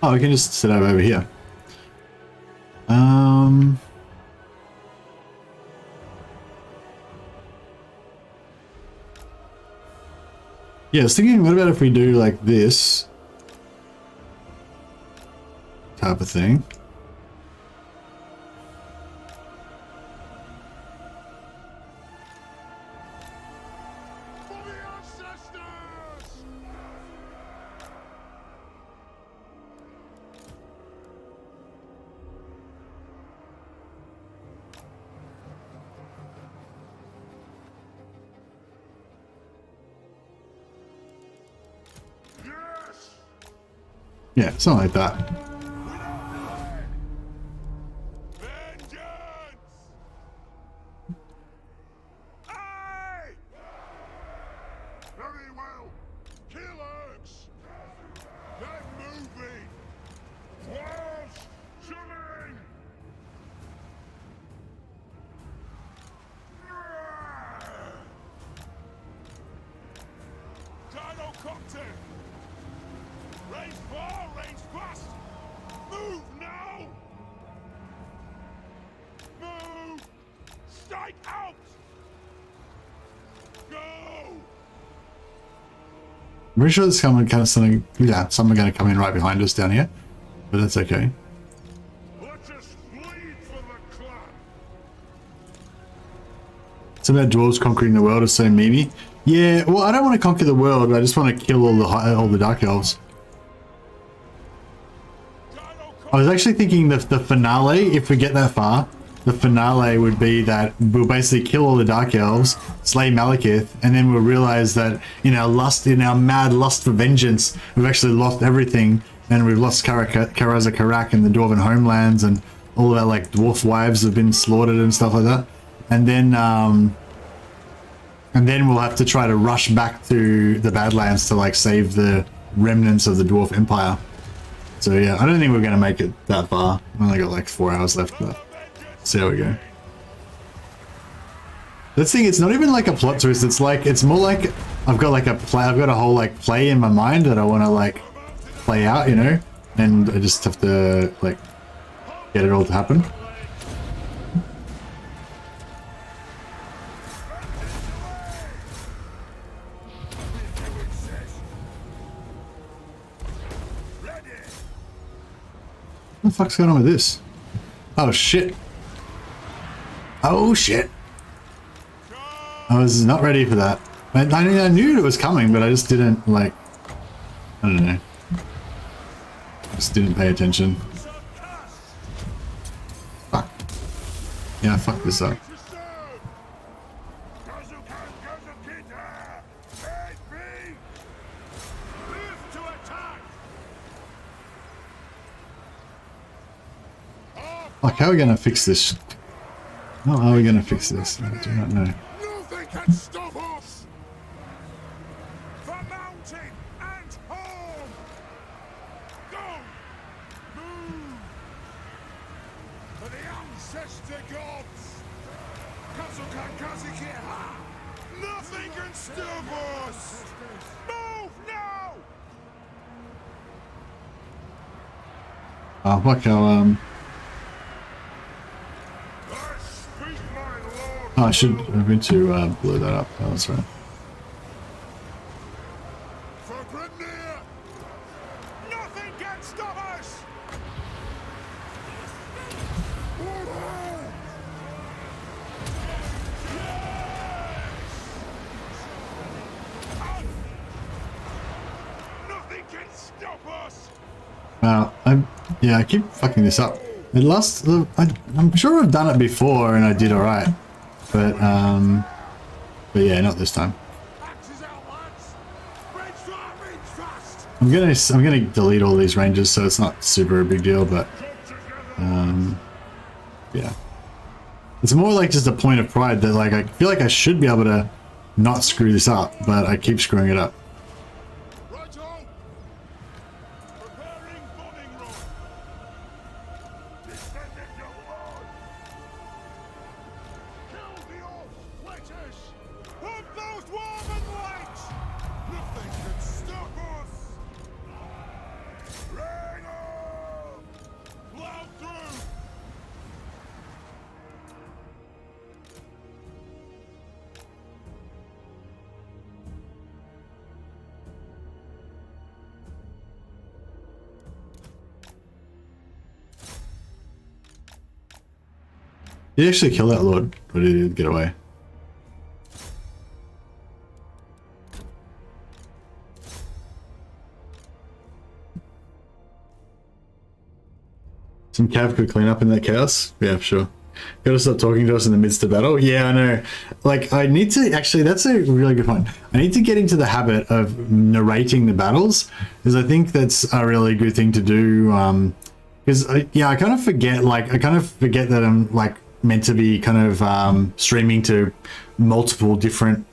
Oh, we can just set up over here. Yeah, I was thinking, what about if we do like this type of thing? Yeah, something like that. Very well. Killers. They're moving. Dwarfs shooting. Dino copter. Range far, range fast! Move now! Move! Strike out! Go! I'm pretty sure there's someone going to come in right behind us down here, but that's okay. Let us bleed for the clan! It's about dwarves conquering the world, is so memey. Yeah, well, I don't want to conquer the world. I just want to kill all the dark elves. I was actually thinking the finale, if we get that far, the finale would be that we'll basically kill all the dark elves, slay Malekith, and then we'll realize that in our mad lust for vengeance, we've actually lost everything, and we've lost Karaz-Karak and the Dwarven homelands, and all of our like dwarf wives have been slaughtered and stuff like that. And then we'll have to try to rush back to the Badlands to like save the remnants of the Dwarf Empire. So yeah, I don't think we're going to make it that far. I only got like 4 hours left, but see how we go. This thing, it's not even like a plot twist. It's more like I've got a whole like play in my mind that I want to like play out, you know, and I just have to like get it all to happen. What the fuck's going on with this? Oh shit. Oh shit. I was not ready for that. I knew it was coming, but I just didn't, like, I don't know. Just didn't pay attention. Fuck. Yeah, fuck this up. Like, how are we gonna fix this? How are we gonna fix this? I do not know. Nothing can stop us! For mountain and home! Go! Move! For the ancestor gods! Nothing can stop us! Move now! Oh, fuck how, oh, I should have been to blow that up. Oh, that's right. Nothing can stop us! Nothing can stop us! Wow, I keep fucking this up. It last, I'm sure I've done it before and I did alright. But yeah, not this time. I'm gonna delete all these ranges, so it's not super a big deal, but yeah. It's more like just a point of pride that, like, I feel like I should be able to not screw this up, but I keep screwing it up. Did he actually kill that lord? Or did he get away? Some cav could clean up in that chaos? Yeah, sure. Gotta stop talking to us in the midst of battle? Yeah, I know. Like, I need to... Actually, that's a really good point. I need to get into the habit of narrating the battles, because I think that's a really good thing to do. Because, yeah, I kind of forget, like, that I'm, like, meant to be kind of streaming to multiple different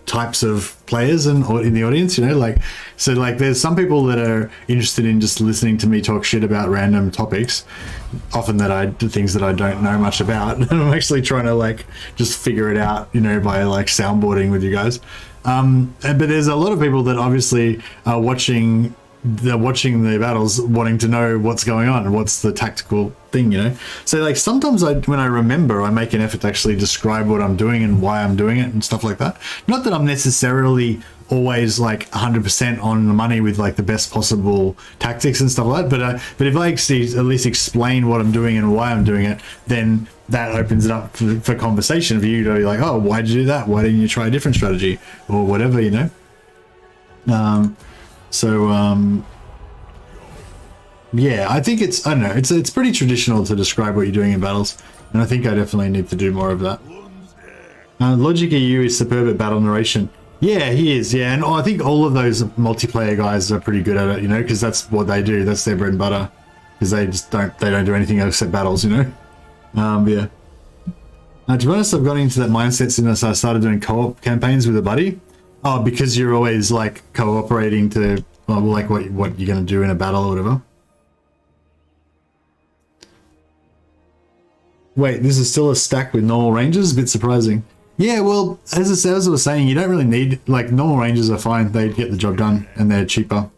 types of players and in the audience, you know, like, so like there's some people that are interested in just listening to me talk shit about random topics, often that I do things that I don't know much about, and I'm actually trying to, like, just figure it out, you know, by, like, soundboarding with you guys. But there's a lot of people that obviously are watching the battles, wanting to know what's going on and what's the tactical thing, you know. So, like, sometimes when I remember, I make an effort to actually describe what I'm doing and why I'm doing it and stuff like that. Not that I'm necessarily always, like, 100% on the money with, like, the best possible tactics and stuff like that, but if I actually at least explain what I'm doing and why I'm doing it, then that opens it up for conversation for you to be like, oh, why did you do that? Why didn't you try a different strategy or whatever, you know? Yeah, I think I don't know, it's pretty traditional to describe what you're doing in battles, and I think I definitely need to do more of that. Logic EU is superb at battle narration. Yeah, he is, yeah, and I think all of those multiplayer guys are pretty good at it, you know, because that's what they do, that's their bread and butter, because they don't do anything else except battles, you know. Yeah. To be honest, I've got into that mindset since I started doing co-op campaigns with a buddy. Oh, because you're always, like, cooperating to, well, like, what you're going to do in a battle or whatever. Wait, this is still a stack with normal ranges? A bit surprising. Yeah, well, as I was saying, you don't really need, like, normal ranges are fine. They get the job done, and they're cheaper.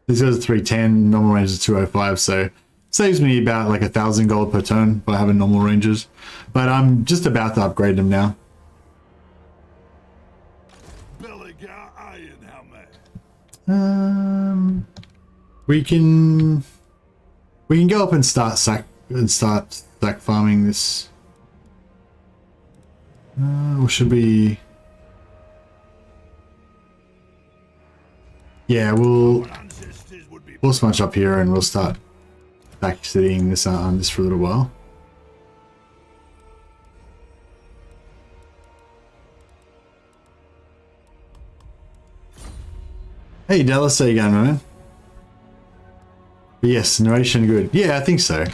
This goes 310, normal range is 205, so saves me about, like, 1,000 gold per turn by having normal ranges. But I'm just about to upgrade them now. Belegar iron helmet. We can... We can go up and start sack farming this. Or should we? Yeah, we'll smudge up here and we'll start back sitting this on this for a little while. Hey Dallas, how you going, man? But yes, narration good. Yeah, I think so.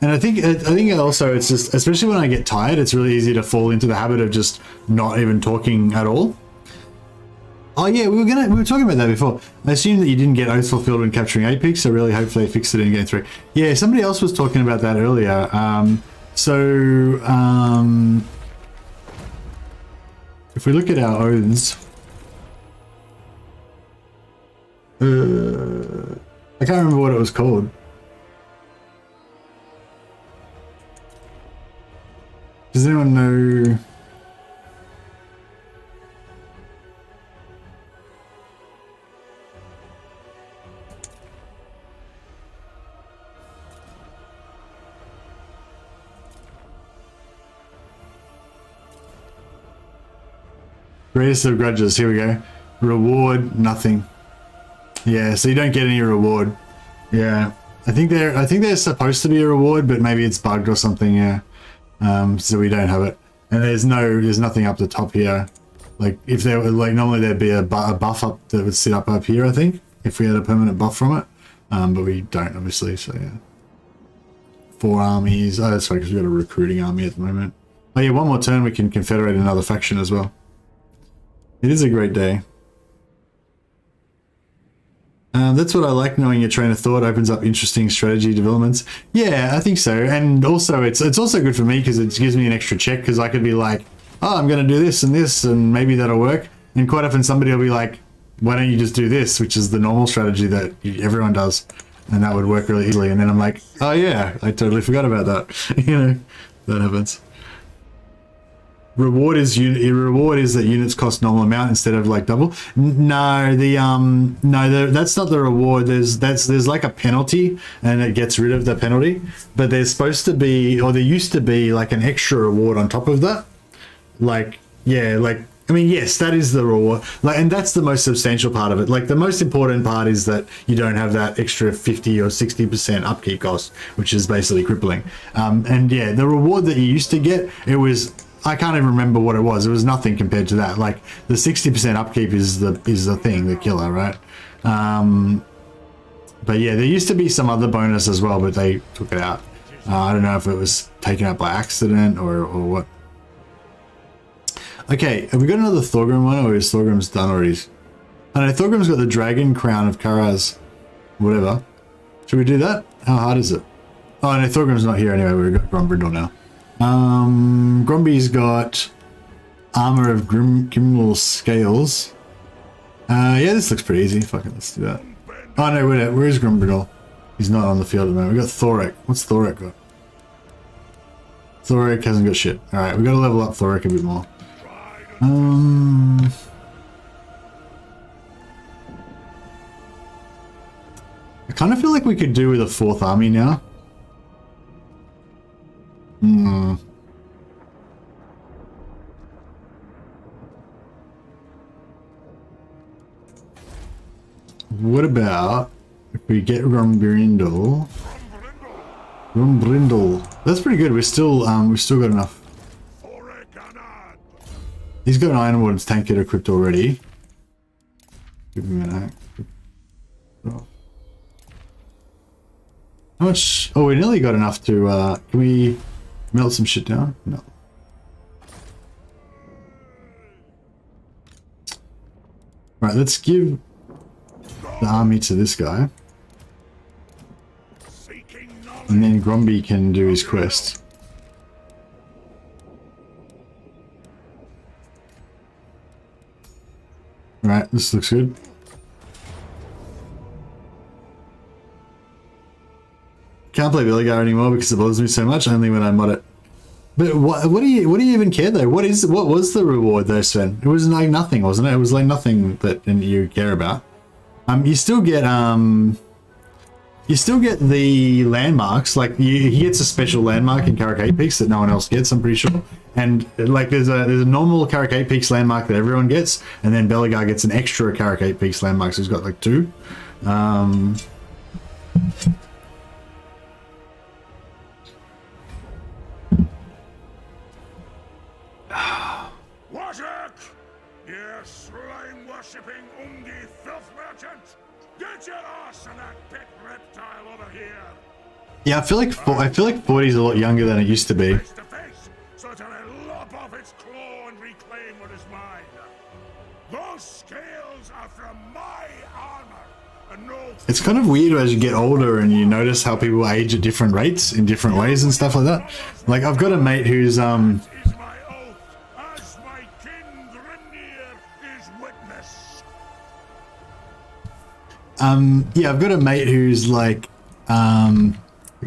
And I think also it's just, especially when I get tired, it's really easy to fall into the habit of just not even talking at all. Oh yeah, we were talking about that before. I assume that you didn't get oath fulfilled when capturing Apex, so really hopefully they fixed it in Game 3. Yeah, somebody else was talking about that earlier. If we look at our oaths, I can't remember what it was called. Does anyone know? Greatest of grudges, here we go. Reward, nothing. Yeah, so you don't get any reward. Yeah. I think there's supposed to be a reward, but maybe it's bugged or something, yeah. So we don't have it. And there's nothing up the top here. Like if there were, like, normally there'd be a buff up that would sit up here, I think, if we had a permanent buff from it. But we don't, obviously, so yeah. 4 armies. Oh, that's right, because we've got a recruiting army at the moment. Oh yeah, one more turn we can confederate another faction as well. It is a great day. That's what I like, knowing your train of thought opens up interesting strategy developments. Yeah, I think so. And also it's also good for me because it gives me an extra check, because I could be like, oh, I'm going to do this and maybe that'll work. And quite often somebody will be like, why don't you just do this, which is the normal strategy that everyone does. And that would work really easily. And then I'm like, oh yeah, I totally forgot about that. You know, that happens. Reward is that units cost normal amount instead of like double. No, that's not the reward. There's like a penalty, and it gets rid of the penalty. But there's supposed to be, or there used to be, like an extra reward on top of that. Like, yeah, like, I mean, yes, that is the reward. Like, and that's the most substantial part of it. Like, the most important part is that you don't have that extra 50 or 60% upkeep cost, which is basically crippling. And yeah, the reward that you used to get, it was, I can't even remember what it was. It was nothing compared to that. Like, the 60% upkeep is the thing, the killer, right? But yeah, there used to be some other bonus as well, but they took it out. I don't know if it was taken out by accident or what. Okay, have we got another Thorgrim one, or is Thorgrim's done already? I know Thorgrim's got the Dragon Crown of Karaz, whatever. Should we do that? How hard is it? Oh no, Thorgrim's not here anyway. We've got Grombrindal now. Gromby's got Armor of Grimwall Scales. Yeah, this looks pretty easy. Fuck it, let's do that. Oh no, where is Grombrindal? He's not on the field at the moment. We've got Thorek. What's Thorek got? Thorek hasn't got shit. Alright, we've got to level up Thorek a bit more. I kind of feel like we could do with a 4th army now. What about if we get Grombrindal? That's pretty good. We've still got enough. He's got an Ironwood's tank get equipped already. Give him an act. Oh. How much? Oh, we nearly got enough to, can we melt some shit down? No. Right, let's give the army to this guy. And then Gromby can do his quest. Right, this looks good. Can't play Belegar anymore because it bothers me so much, only when I mod it. But what do you even care though? What was the reward though, Sven? It was like nothing, wasn't it? It was like nothing that you care about. You still get you still get the landmarks. Like he gets a special landmark in Karakate Peaks that no one else gets, I'm pretty sure. And like there's a normal Karakate Peaks landmark that everyone gets, and then Belegar gets an extra Karakate Peaks landmark, so he's got like 2. Wazak! You slime-worshipping Ungi filth merchant! Get your ass and that pit reptile over here! Yeah, I feel like 40 is a lot younger than it used to be. Face to face, so that I lop off its claw and reclaim what is mine. Those scales are from my armor, and no. It's kind of weird as you get older and you notice how people age at different rates in different ways and stuff like that. Like I've got a mate who's Is my oath, as my kin Grimnir is witness. yeah, I've got a mate who's like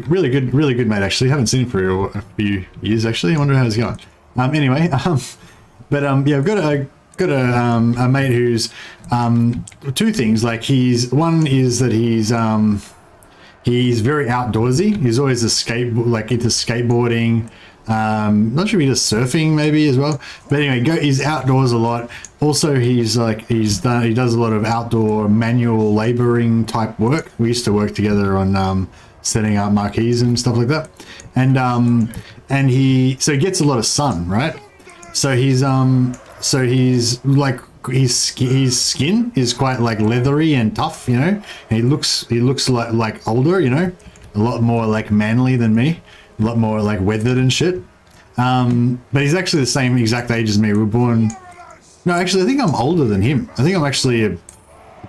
really good mate actually. Haven't seen him for a few years actually. I wonder how he's going. Anyway, yeah, I've got a mate who's 2 things. Like one is that he's very outdoorsy. He's always into skateboarding. Not sure if he does surfing maybe as well. But anyway, he's outdoors a lot. Also, he does a lot of outdoor manual laboring type work. We used to work together on setting up marquees and stuff like that. And he gets a lot of sun, right? So his skin is quite like leathery and tough, you know. And he looks like older, you know, a lot more like manly than me, a lot more like weathered and shit. But he's actually the same exact age as me. We were born. No, actually, I think I'm older than him. I think I'm actually a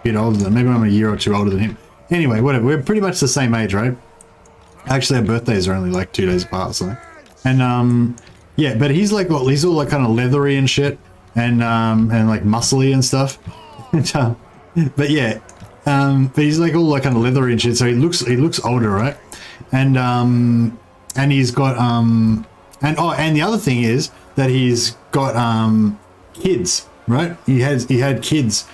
bit older than. Maybe I'm a year or 2 older than him. Anyway, whatever. We're pretty much the same age, right? Actually, our birthdays are only like 2 days apart, or something. And yeah, but he's all like kind of leathery and shit, and like muscly and stuff. But yeah, but he's like all like kind of leathery and shit. So he looks older, right? And he's got and the other thing is that he's got kids, right? He had kids,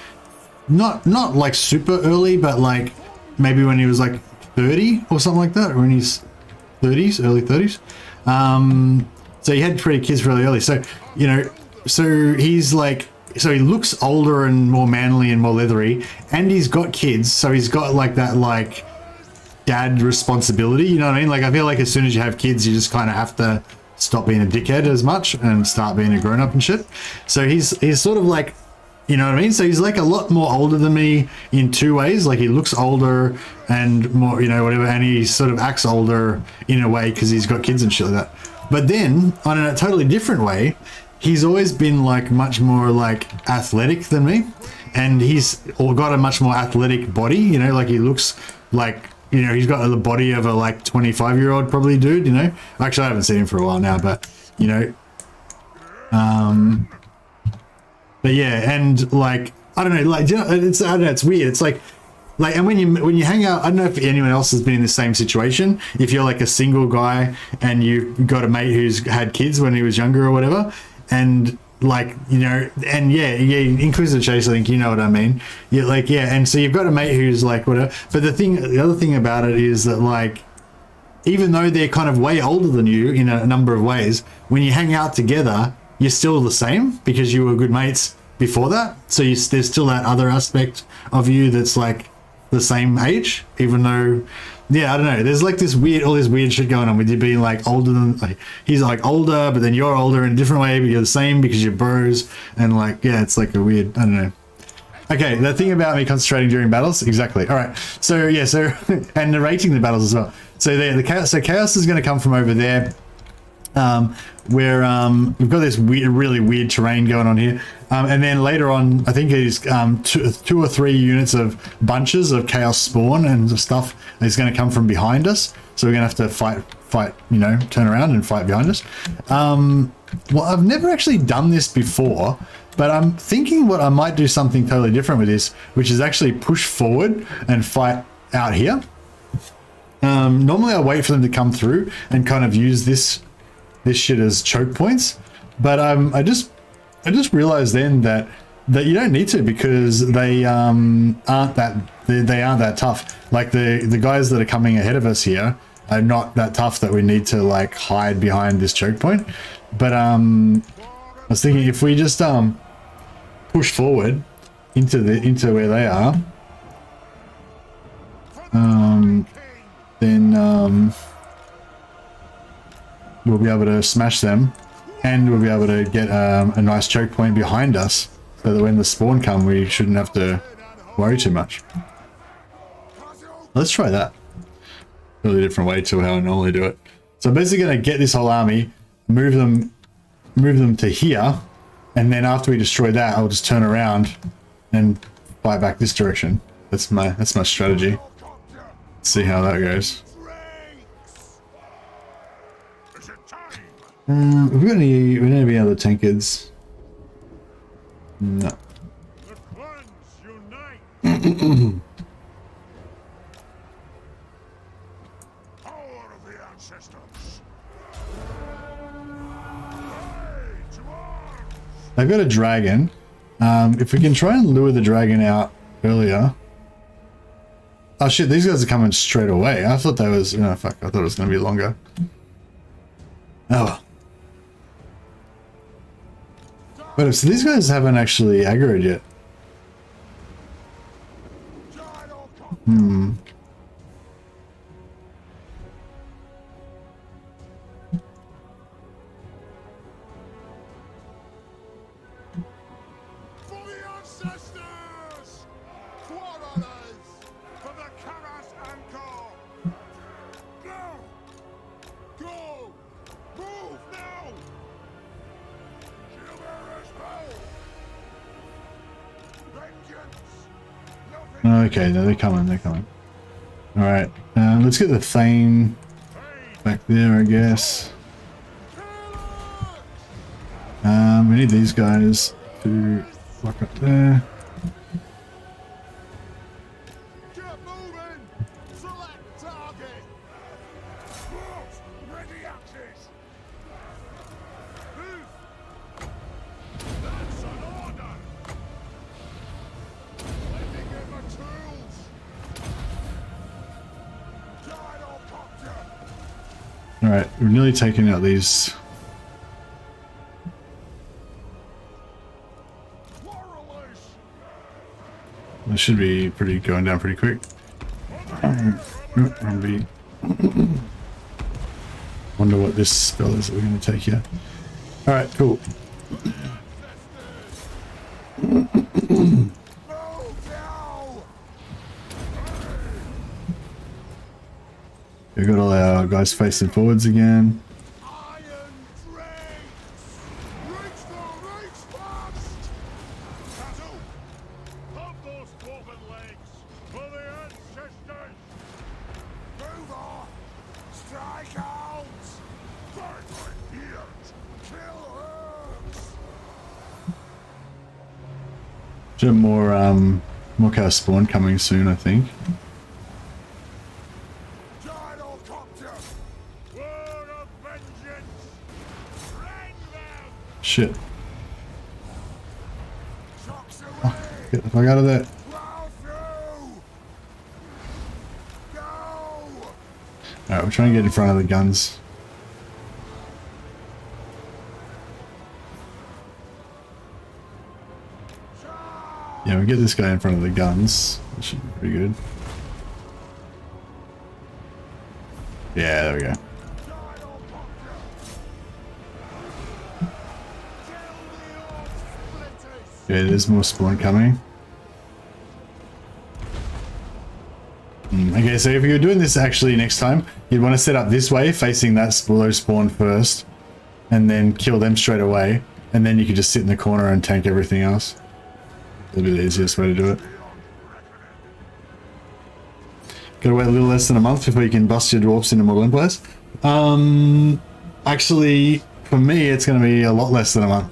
not like super early, but like maybe when he was like 30 or something like that, or when he's 30s, early 30s. So he had pretty kids really early. So, you know, so he's like, so he looks older and more manly and more leathery, and he's got kids. So he's got like that like dad responsibility. You know what I mean? Like I feel like as soon as you have kids, you just kind of have to stop being a dickhead as much and start being a grown up and shit. So he's sort of like, you know what I mean? So he's like a lot more older than me in 2 ways. Like he looks older and more, you know, whatever, and he sort of acts older in a way because he's got kids and shit like that. But then on a totally different way, he's always been like much more like athletic than me, and he's got a much more athletic body, you know, like he looks like, you know, he's got the body of a like 25-year-old probably dude, you know. Actually, I haven't seen him for a while now, but you know, but yeah, and like I don't know, like you know, I don't know, it's weird. It's like, and when you hang out, I don't know if anyone else has been in the same situation. If you're like a single guy and you've got a mate who's had kids when he was younger or whatever, and like, you know, and yeah, Inquisitor Chase, I think you know what I mean. Yeah, like yeah, and so you've got a mate who's like whatever. But the other thing about it is that like, even though they're kind of way older than you in a number of ways, when you hang out together, you're still the same because you were good mates before that. So there's still that other aspect of you that's like the same age, even though, yeah, I don't know. There's like all this weird shit going on with you being like older than, like he's like older, but then you're older in a different way, but you're the same because you're bros, and like yeah, it's like a weird, I don't know. Okay, the thing about me concentrating during battles, exactly. All right, so yeah, so and narrating the battles as well. So chaos is going to come from over there, where we've got this really weird terrain going on here, and then later on, I think it is 2 or 3 units of bunches of chaos spawn and stuff is going to come from behind us. So we're going to have to fight, you know, turn around and fight behind us. Well, I've never actually done this before, but I'm thinking what I might do something totally different with this, which is actually push forward and fight out here. Normally I wait for them to come through and kind of use this shit as choke points, but I just realized then that you don't need to, because they aren't that They aren't that tough. Like the guys that are coming ahead of us here are not that tough that we need to like hide behind this choke point. But I was thinking if we just push forward into where they are, then we'll be able to smash them, and we'll be able to get a nice choke point behind us, so that when the spawn come, we shouldn't have to worry too much. Let's try that. Really different way to how I normally do it. So I'm basically going to get this whole army, move them to here, and then after we destroy that, I'll just turn around and fight back this direction. That's my strategy. Let's see how that goes. Have we got any other tankers? No. The clans unite. Power of the ancestors. Hey, to arms. They've got a dragon. If we can try and lure the dragon out earlier. Oh shit, these guys are coming straight away. I thought that was... Oh fuck, I thought it was going to be longer. Oh well. But so these guys haven't actually aggroed yet. Hmm. For the ancestors! Quarrelers! For the Karas Anchor! Now! Go! Move now! Shielbearers bow! Vengeance! Nothing. Okay, no, they're coming. Alright, let's get the Thane back there, I guess. We need these guys to lock up there. Get moving! Select target! Dwarfs, ready axes! Move! That's an order! Let me get my tools! Gyrocopter! Alright, we've nearly taken out these. This should be going down pretty quick. Wonder what this spell is that we're going to take here. Alright, cool. We've got all our guys facing forwards again. Iron Drakes! Reach the reach fast! Tattoo! Pump those dwarven legs for the ancestors! Move on! Strike out! Burn my ears! Kill herbs! Should have more chaos spawn coming soon, I think. Gyrocopter! Word of vengeance! Rend them! Shit. Shocks away! Get the fuck out of there. Plow through! Go! Alright, we're trying to get in front of the guns. Yeah, we get this guy in front of the guns. That should be pretty good. Yeah, there we go. Yeah, there's more spawn coming. Okay, so if you're doing this actually next time, you'd want to set up this way, facing that low spawn first, and then kill them straight away, and then you can just sit in the corner and tank everything else. That'll be the easiest way to do it. Gotta wait a little less than a month before you can bust your dwarfs into Model Empires. Actually, for me, it's going to be a lot less than a month.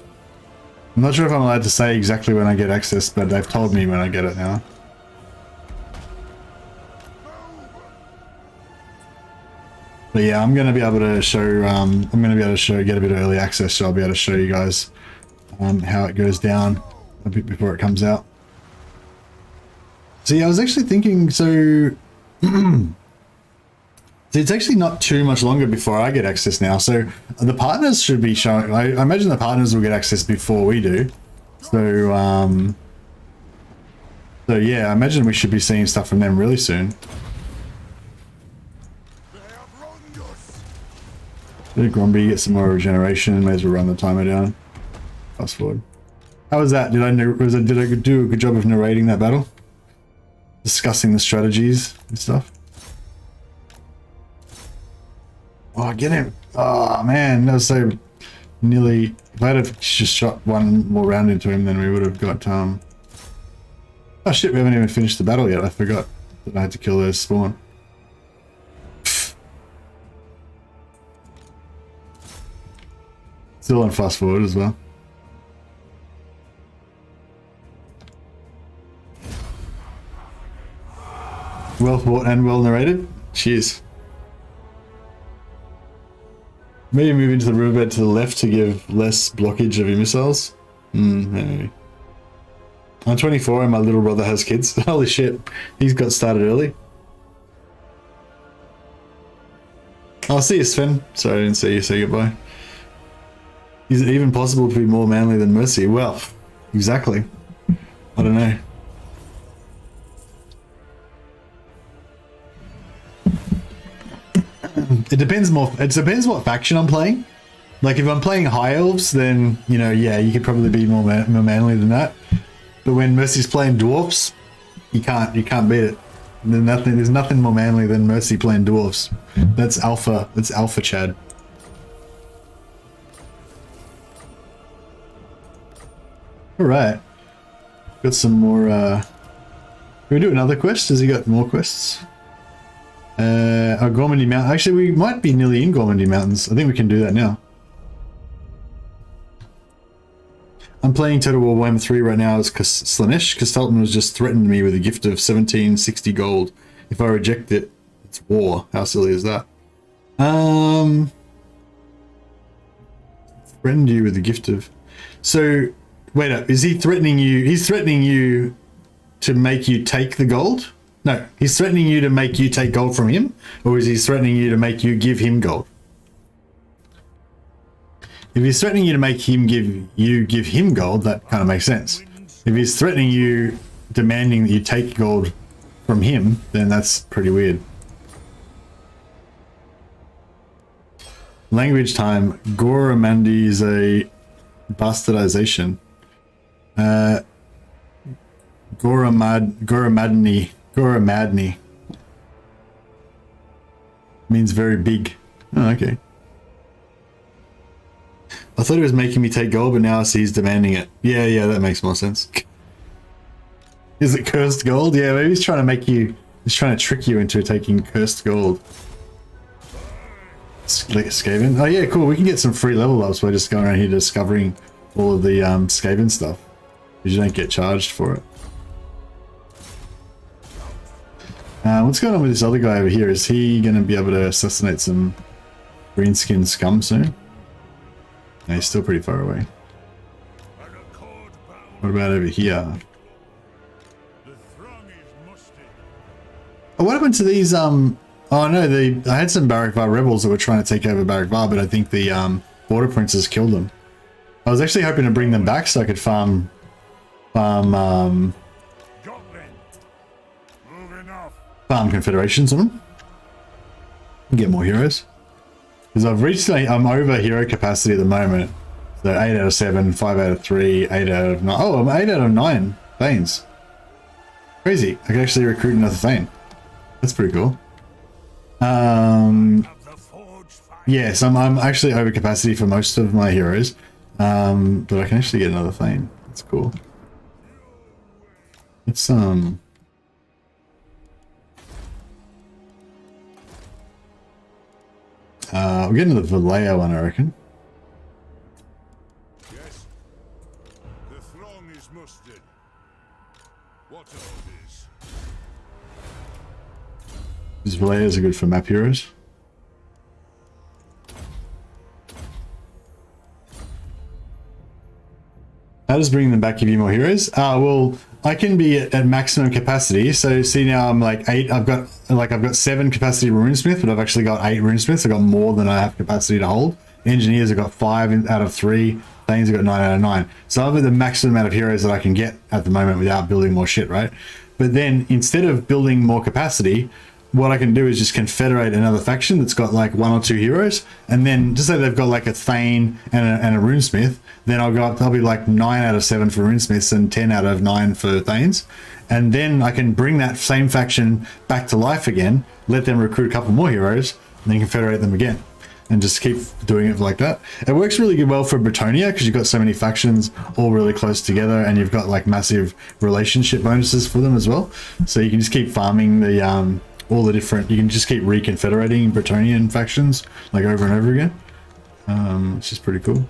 I'm not sure if I'm allowed to say exactly when I get access, but they've told me when I get it now. But yeah, I'm going to be able to show, get a bit of early access, so I'll be able to show you guys how it goes down a bit before it comes out. See, I was actually thinking, so it's actually not too much longer before I get access now. So the partners should be showing, I imagine the partners will get access before we do. So, so yeah, I imagine we should be seeing stuff from them really soon. Did Gromby get some more regeneration? May as well run the timer down. Fast forward. How was that? Did I do a good job of narrating that battle? Discussing the strategies and stuff. Oh, get him! Oh man, that was so nearly. If I had just shot one more round into him, then we would have got. Oh shit! We haven't even finished the battle yet. I forgot that I had to kill their spawn. Still on fast forward as well. Well fought and well narrated. Cheers. Maybe move into the riverbed to the left to give less blockage of your missiles. Maybe. I'm 24 and my little brother has kids. Holy shit. He's got started early. I'll see you, Sven. Sorry I didn't see you. Say goodbye. Is it even possible to be more manly than Mercy? Well, exactly. I don't know. It depends what faction I'm playing. Like if I'm playing High Elves, then you know, yeah, you could probably be more manly than that. But when Mercy's playing Dwarfs, you can't beat it. There's nothing more manly than Mercy playing Dwarfs. That's alpha. That's alpha Chad. All right, got some more. Can we do another quest? Has he got more quests? Grombrindal Mountain. Actually, we might be nearly in Grombrindal Mountains. I think we can do that now. I'm playing Total War Warhammer 3 right now as Slanesh. Castelton was just threatened me with a gift of 1760 gold. If I reject it, it's war. How silly is that? Threatened you with a gift of... So, wait up. Is he threatening you? He's threatening you to make you take the gold? No, he's threatening you to make you take gold from him? Or is he threatening you to make you give him gold? If he's threatening you to make him give him gold, that kind of makes sense. If he's threatening you, demanding that you take gold from him, then that's pretty weird. Language time. Goramandi is a bastardization. Goramadni means very big. Oh, okay. I thought he was making me take gold, but now I see he's demanding it. Yeah, that makes more sense. Is it cursed gold? Yeah, maybe he's trying to make you... He's trying to trick you into taking cursed gold. Skaven? Oh yeah, cool. We can get some free level ups by just going around here discovering all of the Skaven stuff. Because you don't get charged for it. What's going on with this other guy over here? Is he going to be able to assassinate some green-skinned scum soon? No, he's still pretty far away. What about over here? Oh, what happened to these, oh no, I had some Barakvar rebels that were trying to take over Barakvar, but I think the Border Princes killed them. I was actually hoping to bring them back so I could farm confederations on them and get more heroes, because I'm over hero capacity at the moment. So 8 out of 7, 5 out of 3, 8 out of 9. Oh, I'm 8 out of 9 Thanes. Crazy. I can actually recruit another Thane. That's pretty cool. Yes, I'm actually over capacity for most of my heroes, but I can actually get another Thane. That's cool. It's we're getting to the Belegar one, I reckon. Yes. The throng is mustered. What orders? These Belegars are good for map heroes. How does bringing them back give you more heroes? Well, I can be at maximum capacity. So see now I'm like 8. I've got 7 capacity runesmith, but I've actually got 8 runesmiths. I've got more than I have capacity to hold. Engineers have got 5 out of 3. Thanes have got 9 out of 9. So I've got the maximum amount of heroes that I can get at the moment without building more shit, right? But then instead of building more capacity, what I can do is just confederate another faction that's got like 1 or 2 heroes, and then just say they've got like a Thane and a runesmith, then I'll be like 9 out of 7 for runesmiths and 10 out of 9 for Thanes, and then I can bring that same faction back to life again, let them recruit a couple more heroes, and then confederate them again, and just keep doing it like that. It works really well for Bretonia because you've got so many factions all really close together, and you've got like massive relationship bonuses for them as well. So you can just keep farming the all the different. You can just keep reconfederating Bretonian factions like over and over again. It's just pretty cool.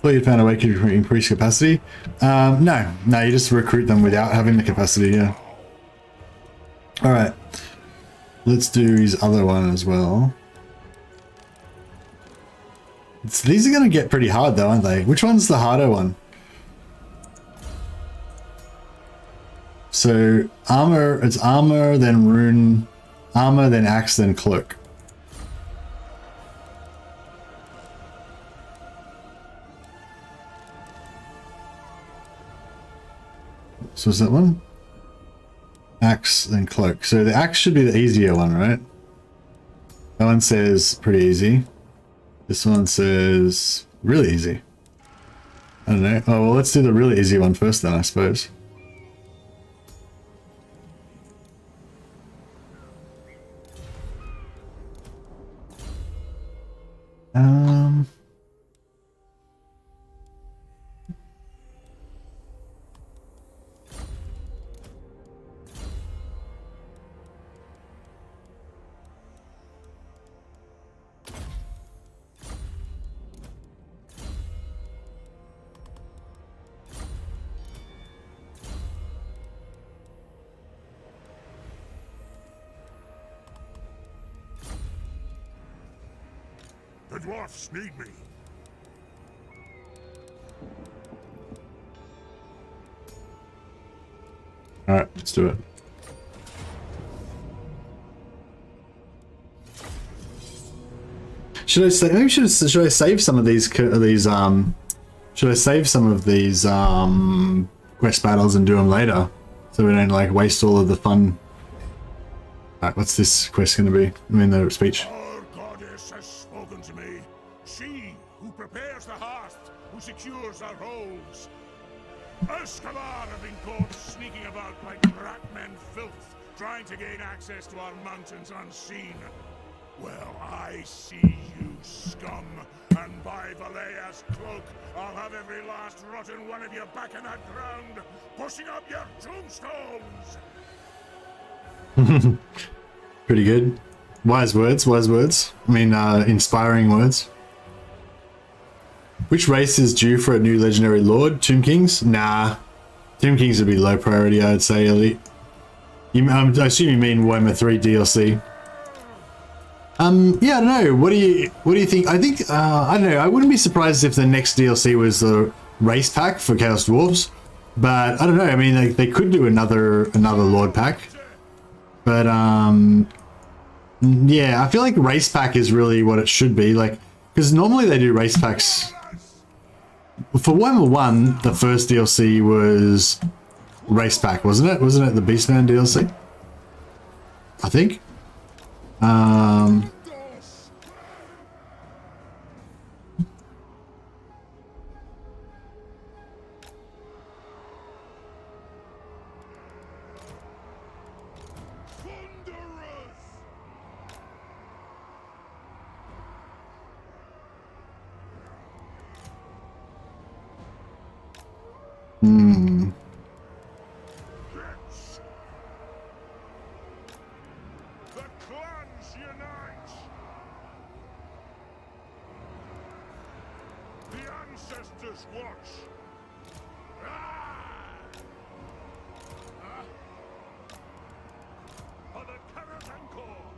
Thought you'd found a way to increase capacity. No, you just recruit them without having the capacity. Yeah. All right. Let's do his other one as well. These are going to get pretty hard though, aren't they? Which one's the harder one? So armor, it's armor, then rune, armor, then axe, then cloak. So is that one? Axe, then cloak. So the axe should be the easier one, right? That one says pretty easy. This one says really easy. I don't know. Oh, well, let's do the really easy one first then, I suppose. The Dwarfs need me. Alright, let's do it. Should I say maybe should I save some of these should I save some of these quest battles and do them later so we don't like waste all of the fun. Alright, what's this quest gonna be? I mean the speech. Our goddess has spoken to me. She who prepares the hearth, who secures our holes. Escalar have been caught sneaking about like ratmen filth, trying to gain access to our mountains unseen. Well, I see you, scum, and by Valea's cloak, I'll have every last rotten one of you back in that ground, pushing up your tombstones! Pretty good. Wise words, wise words. I mean, inspiring words. Which race is due for a new legendary lord? Tomb Kings? Nah. Tomb Kings would be low priority, I'd say, Elite. I assume you mean Warhammer 3 DLC. Yeah, I don't know. What do you think? I think, I don't know. I wouldn't be surprised if the next DLC was the race pack for Chaos Dwarfs. But I don't know. I mean, they could do another Lord pack. But, yeah, I feel like race pack is really what it should be. Like, because normally they do race packs. For Warhammer 1, the first DLC was race pack, wasn't it? Wasn't it the Beastman DLC? I think. The clans unite! The ancestors watch! For the Keratin Corps!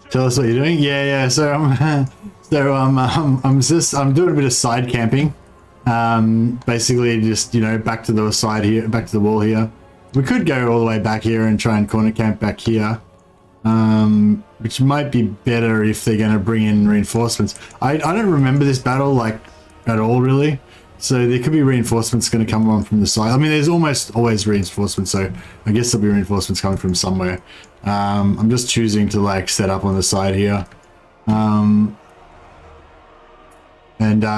Tell us what you're doing. Yeah. So So I'm doing a bit of side camping. Basically just, you know, back to the side here, back to the wall here. We could go all the way back here and try and corner camp back here. Which might be better if they're going to bring in reinforcements. I don't remember this battle like at all really. So there could be reinforcements going to come on from the side. I mean, there's almost always reinforcements, so I guess there'll be reinforcements coming from somewhere. I'm just choosing to like set up on the side here.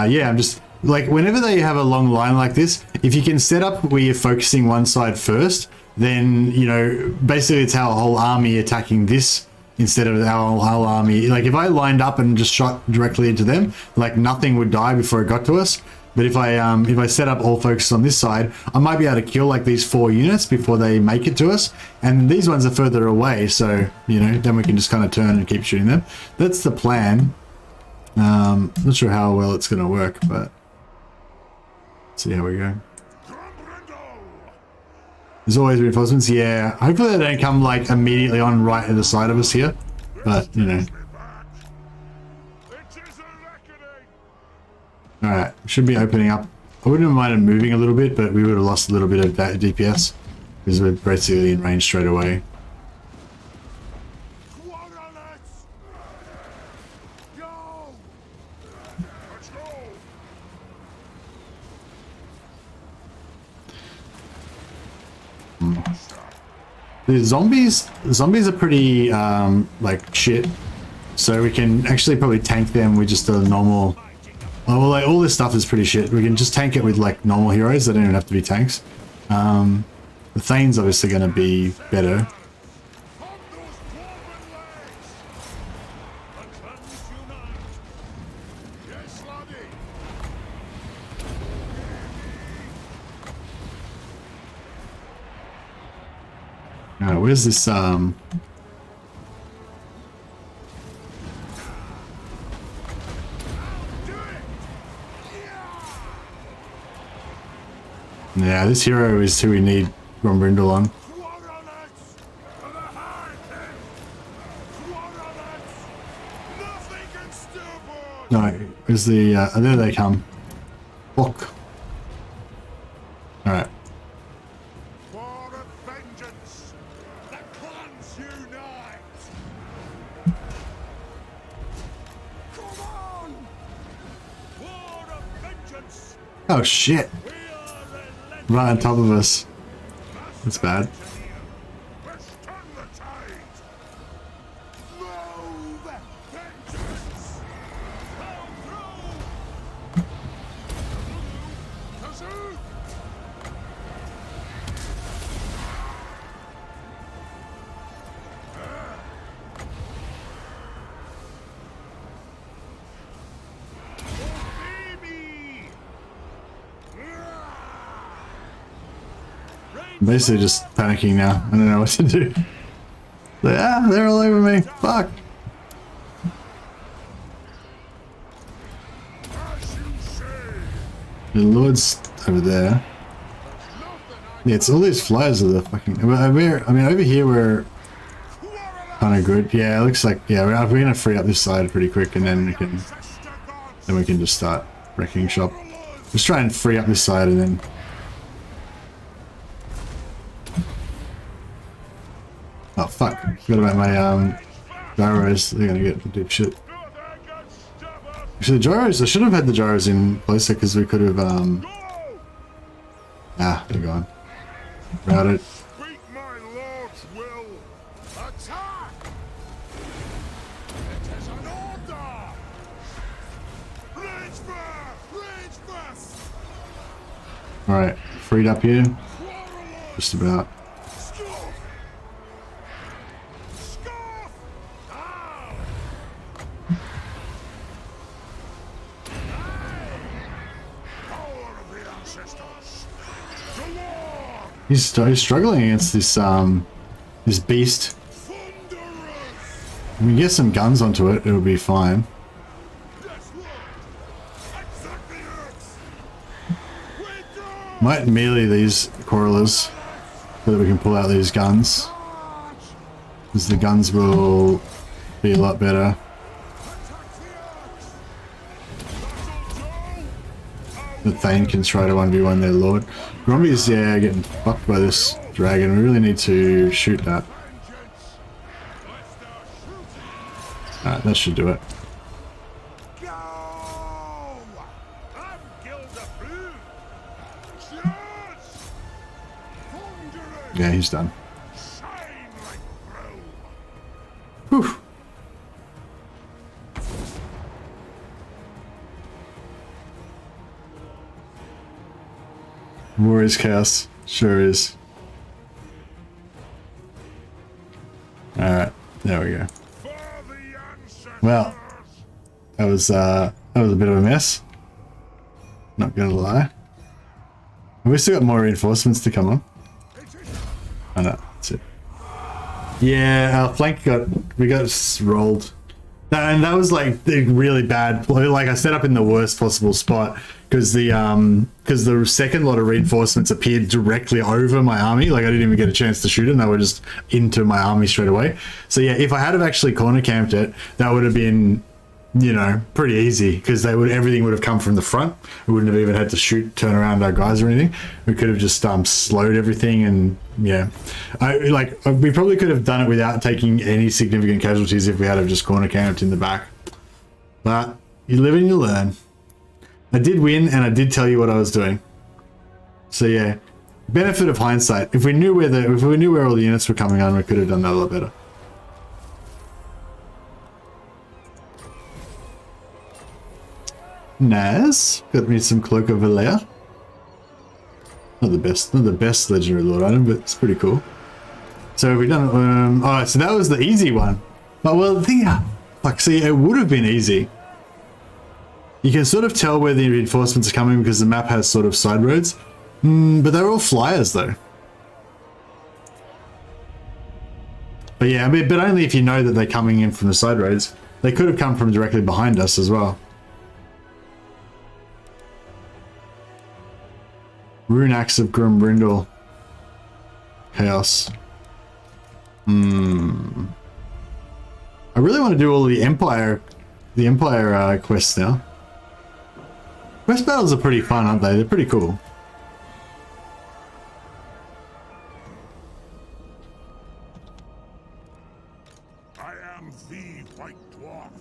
Yeah, I'm just like, whenever they have a long line like this, if you can set up where you're focusing one side first, then, you know, basically it's our whole army attacking this instead of our whole army. Like if I lined up and just shot directly into them, like nothing would die before it got to us. But if I set up all focus on this side, I might be able to kill like these 4 units before they make it to us. And these ones are further away, so, you know, then we can just kind of turn and keep shooting them. That's the plan. Not sure how well it's going to work, but let's see how we go. There's always reinforcements, yeah. Hopefully they don't come like immediately on right at the side of us here, but you know. Alright, should be opening up. I wouldn't have minded moving a little bit, but we would have lost a little bit of that DPS because we're basically in range straight away. The zombies are pretty like shit, so we can actually probably tank them with just a normal. Oh, well, like all this stuff is pretty shit. We can just tank it with like normal heroes. They don't even have to be tanks. The Thane's obviously going to be better. Alright, where's this yeah, this hero is who we need Grombrindal on. No, where's the there they come. Look. Alright. The clans unite! Come on! War of vengeance! Oh shit. Right on top of us. That's bad. Let's turn the tide! Move! Vengeance! Come through! Kazoo! I'm basically just panicking now. I don't know what to do. Like, they're all over me. Fuck. The Lord's over there. Yeah, it's all these flyers of the fucking. I mean, over here we're kind of good. Yeah, it looks like we're gonna free up this side pretty quick, and then we can just start wrecking shop. Just try and free up this side, and then. Oh fuck, forgot about my gyros. They're gonna get deep shit. Actually the gyros, I should have had the gyros in closer because we could have they're gone. Routed. Speak my lord's will. Attack! It is an order! Rage burst! Alright, freed up here. Just about. He's struggling against this this beast. If we get some guns onto it, it'll be fine. Might melee these Correlers so that we can pull out these guns, because the guns will be a lot better. the Thane can try to 1v1 their lord. Gromby's, yeah, getting fucked by this dragon. We really need to shoot that. Alright, that should do it. Yeah, he's done. Whew. War is chaos. Sure is. Alright, there we go. Well, that was a bit of a mess. Not gonna lie. We still got more reinforcements to come on. Oh no, that's it. Yeah, our flank we got rolled. And that was like really bad. Like I set up in the worst possible spot because the second lot of reinforcements appeared directly over my army. Like I didn't even get a chance to shoot them. They were just into my army straight away. So yeah, if I had have actually corner camped it, that would have been, you know, pretty easy because everything would have come from the front. We wouldn't have even had to turn around our guys or anything. We could have just slowed everything and yeah. We probably could have done it without taking any significant casualties if we had have just corner camped in the back. But you live and you learn. I did win and I did tell you what I was doing. So yeah, benefit of hindsight. If we knew where all the units were coming on, we could have done that a lot better. Nice. Got me some Cloak of Valea. Not the best legendary lord item, but it's pretty cool. So have we done alright, so that was the easy one. But well the thing, like see, it would have been easy. You can sort of tell where the reinforcements are coming because the map has sort of side roads. But they're all flyers though. But yeah, but only if you know that they're coming in from the side roads. They could have come from directly behind us as well. Rune Axe of Grombrindal. Chaos. I really want to do all the Empire quests now. Quest battles are pretty fun, aren't they? They're pretty cool. I am the White Dwarf.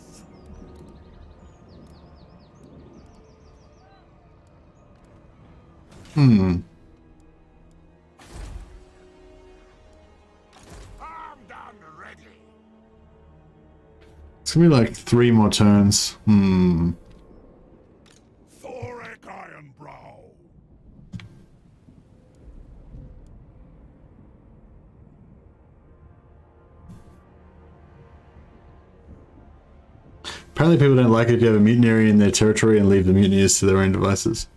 Armed and ready. It's gonna be like 3 more turns. Thorek Ironbrow. Apparently people don't like it if you have a mutineer in their territory and leave the mutineers to their own devices.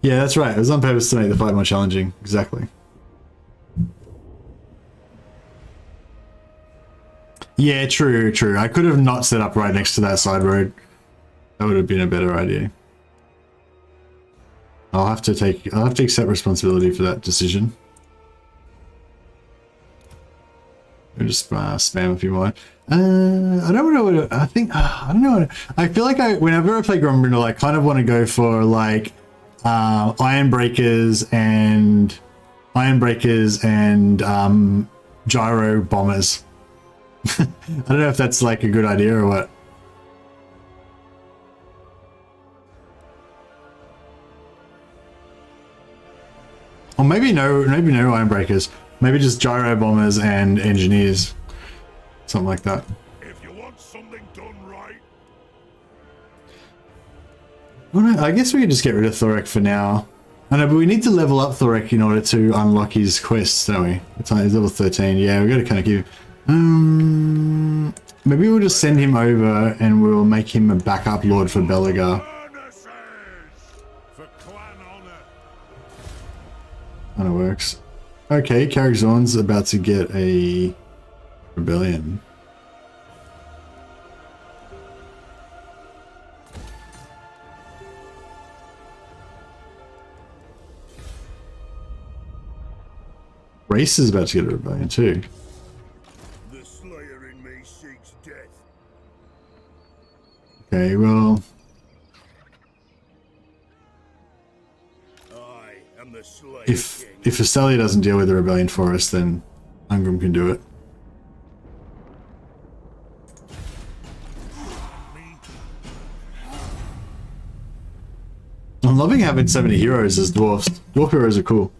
Yeah, that's right. It was on purpose to make the fight more challenging. Exactly. Yeah, true. I could have not set up right next to that side road. That would have been a better idea. I'll have to accept responsibility for that decision. I'll just spam if you want. I don't know what I think. I don't know. I feel like whenever I play Grombrindal, I kind of want to go for like iron breakers and gyro bombers. I don't know if that's like a good idea or what. Or maybe no iron breakers. Maybe just gyro bombers and engineers. Something like that. If you want something done right. Well, no, I guess we could just get rid of Thorek for now. I know, but we need to level up Thorek in order to unlock his quests, don't we? He's level 13. Yeah, we've got to kind of give... maybe we'll just send him over and we'll make him a backup lord for Belegar. For clan honor. Kind of works. Okay, Carrickzorn's about to get a rebellion. Race is about to get a rebellion too. The slayer in me seeks death. Okay, well... if Estelia doesn't deal with the rebellion for us, then Ungrim can do it. I'm loving having so many heroes as dwarfs. Dwarf heroes are cool.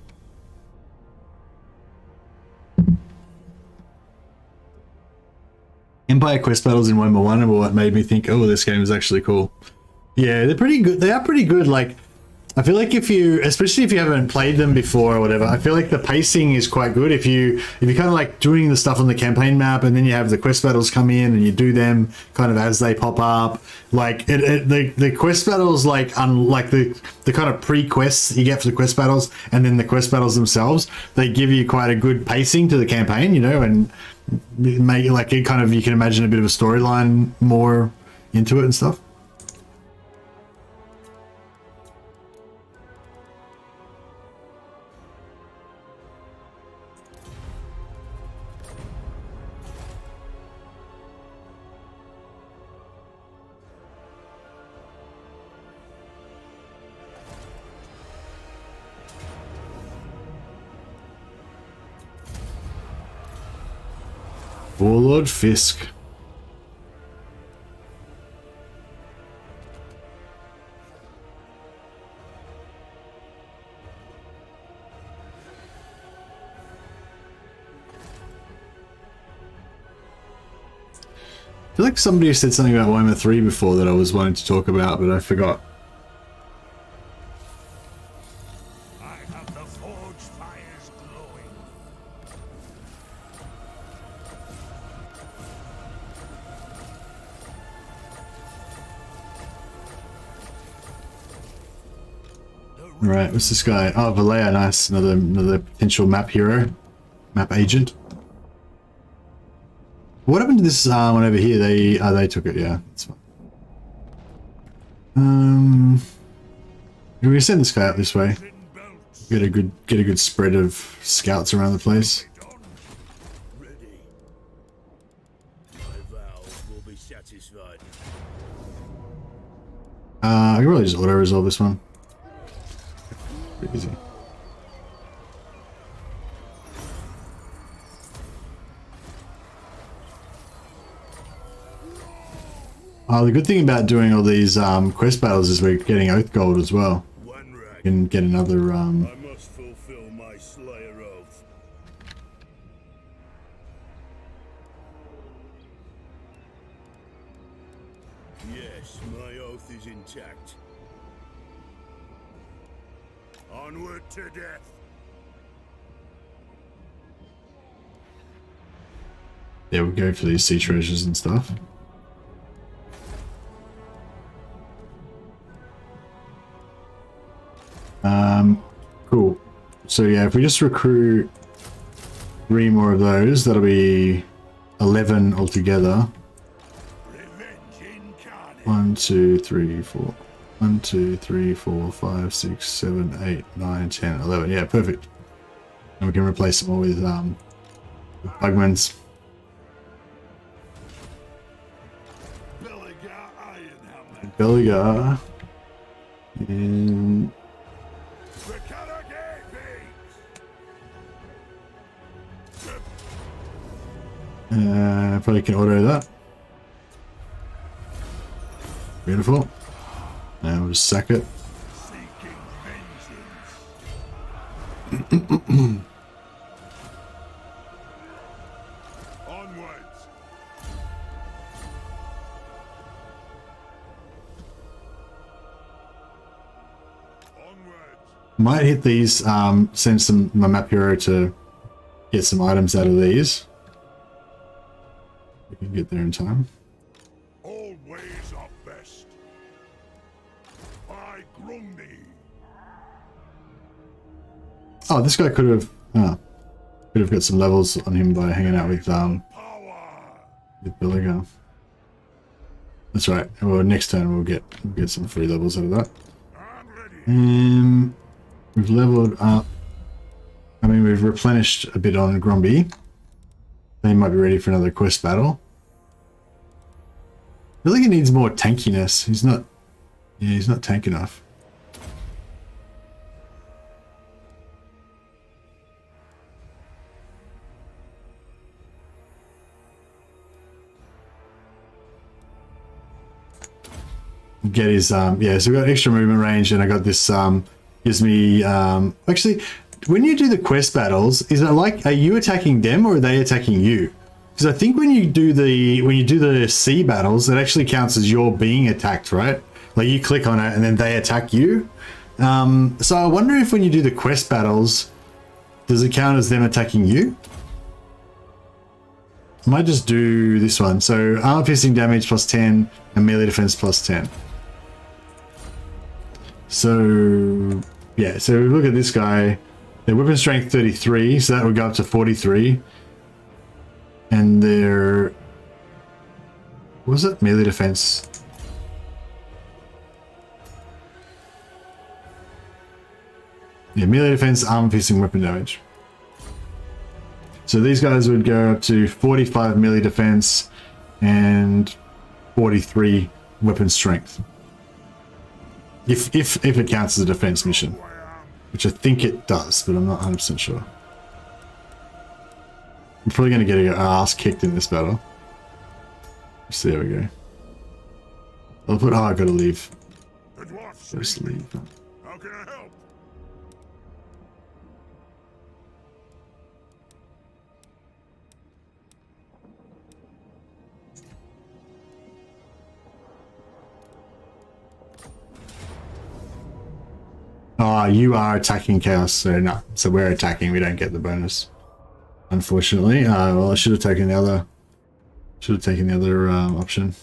Empire quest battles in Warhammer 1 were what made me think, oh, this game is actually cool. Yeah, they're pretty good. They are pretty good. Like, I feel like if you, especially if you haven't played them before or whatever, I feel like the pacing is quite good. If you kind of like doing the stuff on the campaign map, and then you have the quest battles come in and you do them kind of as they pop up. Like the quest battles, like unlike the kind of pre-quests you get for the quest battles, and then the quest battles themselves, they give you quite a good pacing to the campaign, you know, and make like it kind of, you can imagine a bit of a storyline more into it and stuff. Warlord Fisk. I feel like somebody said something about Warhammer 3 before that I was wanting to talk about, but I forgot. Right, what's this guy? Oh, Belegar, nice. Another potential map hero, map agent. What happened to this one over here? They took it. Yeah, that's fine. We're gonna send this guy out this way. Get a good spread of scouts around the place. I can really just auto resolve this one. Pretty easy. The good thing about doing all these quest battles is we're getting oath gold as well. You can get another I must fulfill my Slayer oath. Yes, my oath is intact. Onward to death. There we go for these sea treasures and stuff. Cool. So yeah, if we just recruit 3 more of those, that'll be 11 altogether. 1, 2, 3, 4. 1, 2, 3, 4, 5, 6, 7, 8, 9, 10, 11. Yeah, perfect. And we can replace them all with Bugmans. Belegar. And probably can auto that. Beautiful. Now we'll just sack it. Might hit these, send my map hero to get some items out of these. We can get there in time. All ways are best. By Grombrindal. Oh, this guy could have got some levels on him by hanging out with Belegar. That's right. Well, next turn we'll get some free levels out of that. We've leveled up. I mean, we've replenished a bit on Gromby. They might be ready for another quest battle. I feel like he needs more tankiness. He's not. Yeah, he's not tank enough. get his yeah, so we got extra movement range, and I got this gives me actually, when you do the quest battles, is it like, are you attacking them or are they attacking you? Because I think when you do the sea battles, it actually counts as you're being attacked, right? Like you click on it and then they attack you. So I wonder if when you do the quest battles, does it count as them attacking you? I might just do this one. So armor piercing damage plus 10 and melee defense plus 10. So yeah, so we look at this guy. Their weapon strength 33, so that would go up to 43. And their, what was it? Melee defense. Yeah, melee defense, armor piercing, weapon damage. So these guys would go up to 45 melee defense and 43 weapon strength. If it counts as a defense mission, which I think it does, but I'm not 100% sure. I'm probably going to get our ass kicked in this battle. So there we go. I'll put, oh, I gotta leave. The dwarfs Just leave. How can I help? Oh, you are attacking chaos, so no. So we're attacking, we don't get the bonus. Unfortunately. Well, I should have taken the other option.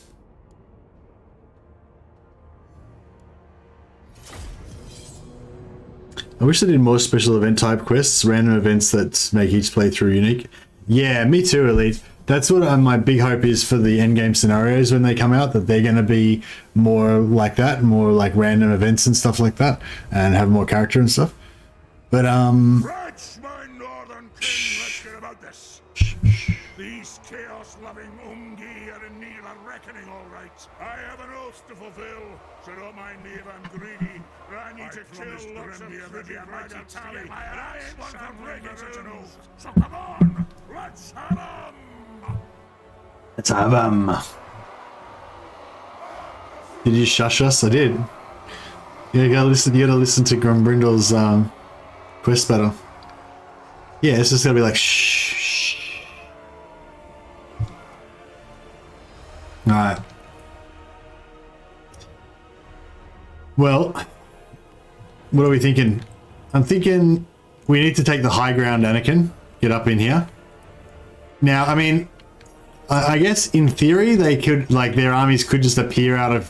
I wish they did more special event type quests, random events that make each playthrough unique. Yeah, me too, Elite. That's what my big hope is for the endgame scenarios when they come out, that they're going to be more like that, more like random events and stuff like that, and have more character and stuff. But Right, my northern king, let's get about this. These chaos-loving Ungi are in need of a reckoning, all right. I have an oath to fulfill, so don't mind me if I'm greedy. But I need to kill lots of pretty mighty tally, and I ain't one for breaking such an oath. So come on, let's have 'em! let's have Did you shush us? I did. Yeah, you gotta listen to Grombrindal's quest battle. Yeah, it's just gonna be like shh. Alright. Well, what are we thinking? I'm thinking we need to take the high ground, Anakin. Get up in here. Now, I mean, I guess in theory they could, like, their armies could just appear out of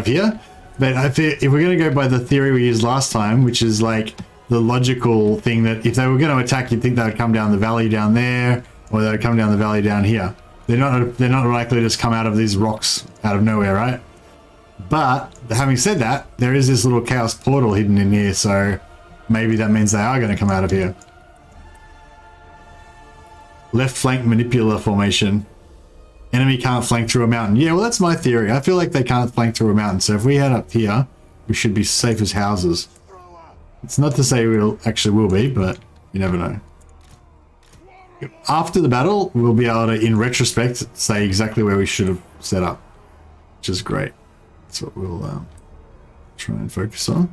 here. But if we're going to go by the theory we used last time, which is like the logical thing that if they were going to attack, you'd think they would come down the valley down there, or they would come down the valley down here. They're not likely to just come out of these rocks out of nowhere, right? But having said that, there is this little chaos portal hidden in here, so maybe that means they are going to come out of here. Left flank manipulator formation. Enemy can't flank through a mountain. Yeah, well, that's my theory. I feel like they can't flank through a mountain, so if we head up here, we should be safe as houses. It's not to say we will be, but you never know. After the battle, we'll be able to, in retrospect, say exactly where we should have set up, which is great. That's what we'll try and focus on.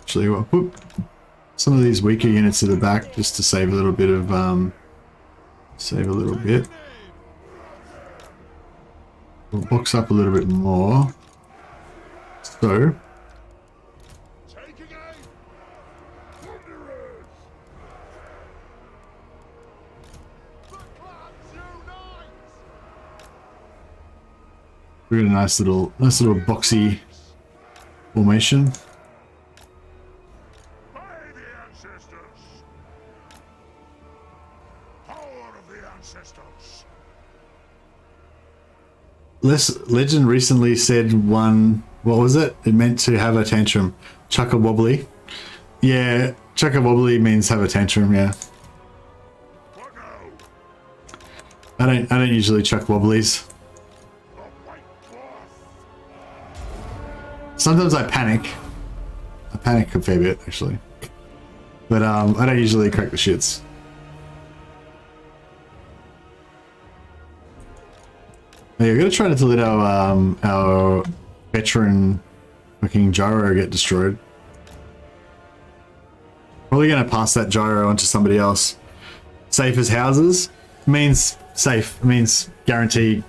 Actually, we'll put some of these weaker units to the back just to save a little bit of We'll box up a little bit more. So we got a nice little boxy formation. Legend recently said one, what was it? It meant to have a tantrum. Chuck a wobbly. Yeah, chuck a wobbly means have a tantrum, yeah. I don't usually chuck wobblies. Sometimes I panic. I panic a fair bit, actually. But I don't usually crack the shits. Oh, yeah, I gotta try not to let our veteran fucking gyro get destroyed. Probably gonna pass that gyro onto somebody else. Safe as houses means safe, means guaranteed.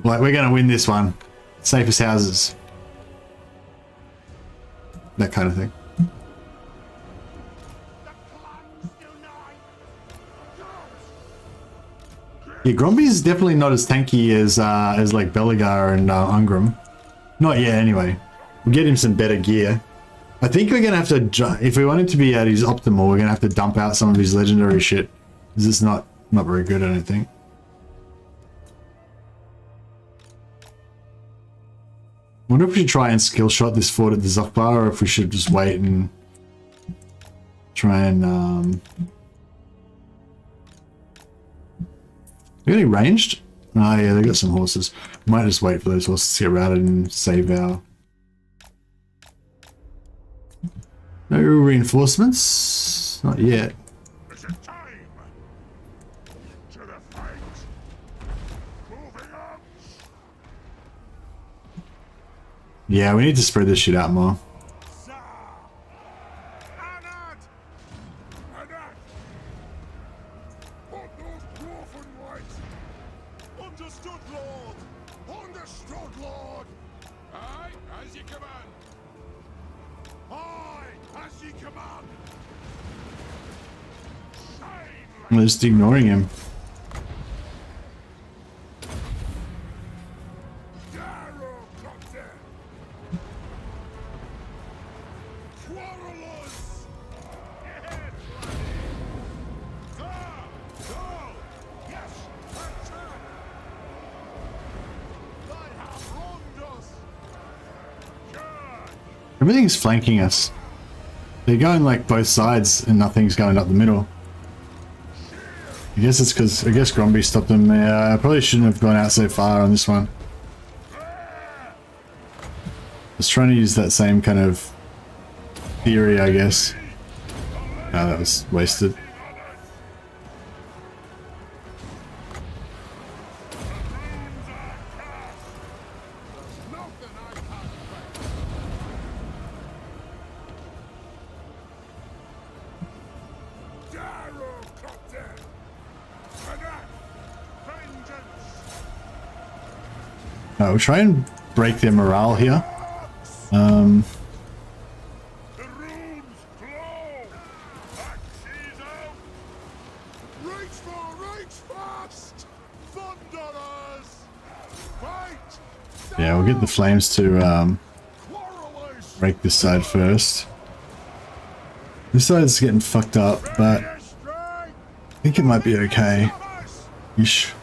Like, we're gonna win this one. Safe as houses. That kind of thing. Yeah, Gromby's definitely not as tanky as like Belegar and Ungrim. Not yet, anyway. We'll get him some better gear. I think we're gonna have to, if we want him to be at his optimal, we're gonna have to dump out some of his legendary shit. This is not very good, I don't think. Wonder if we should try and skill shot this fort at the Zokbar, or if we should just wait and try and Are they ranged? Oh yeah, they got some horses. Might just wait for those horses to get routed and save our... No reinforcements? Not yet. Is it time? To the fight. Moving on. Yeah, we need to spread this shit out more. Understood, Lord. Understood, Lord. Aye, as you command. Aye, as you command. I'm just ignoring him. Everything's flanking us. They're going like both sides and nothing's going up the middle. I guess it's because, I guess Gromby stopped them there. I probably shouldn't have gone out so far on this one. I was trying to use that same kind of theory, I guess. Oh, that was wasted. We'll try and break their morale here. The runes flow. Axes out. Reach fast. Thunderers. Fight. Yeah, we'll get the flames to break this side first. This side's getting fucked up, but I think it might be okay. Ish.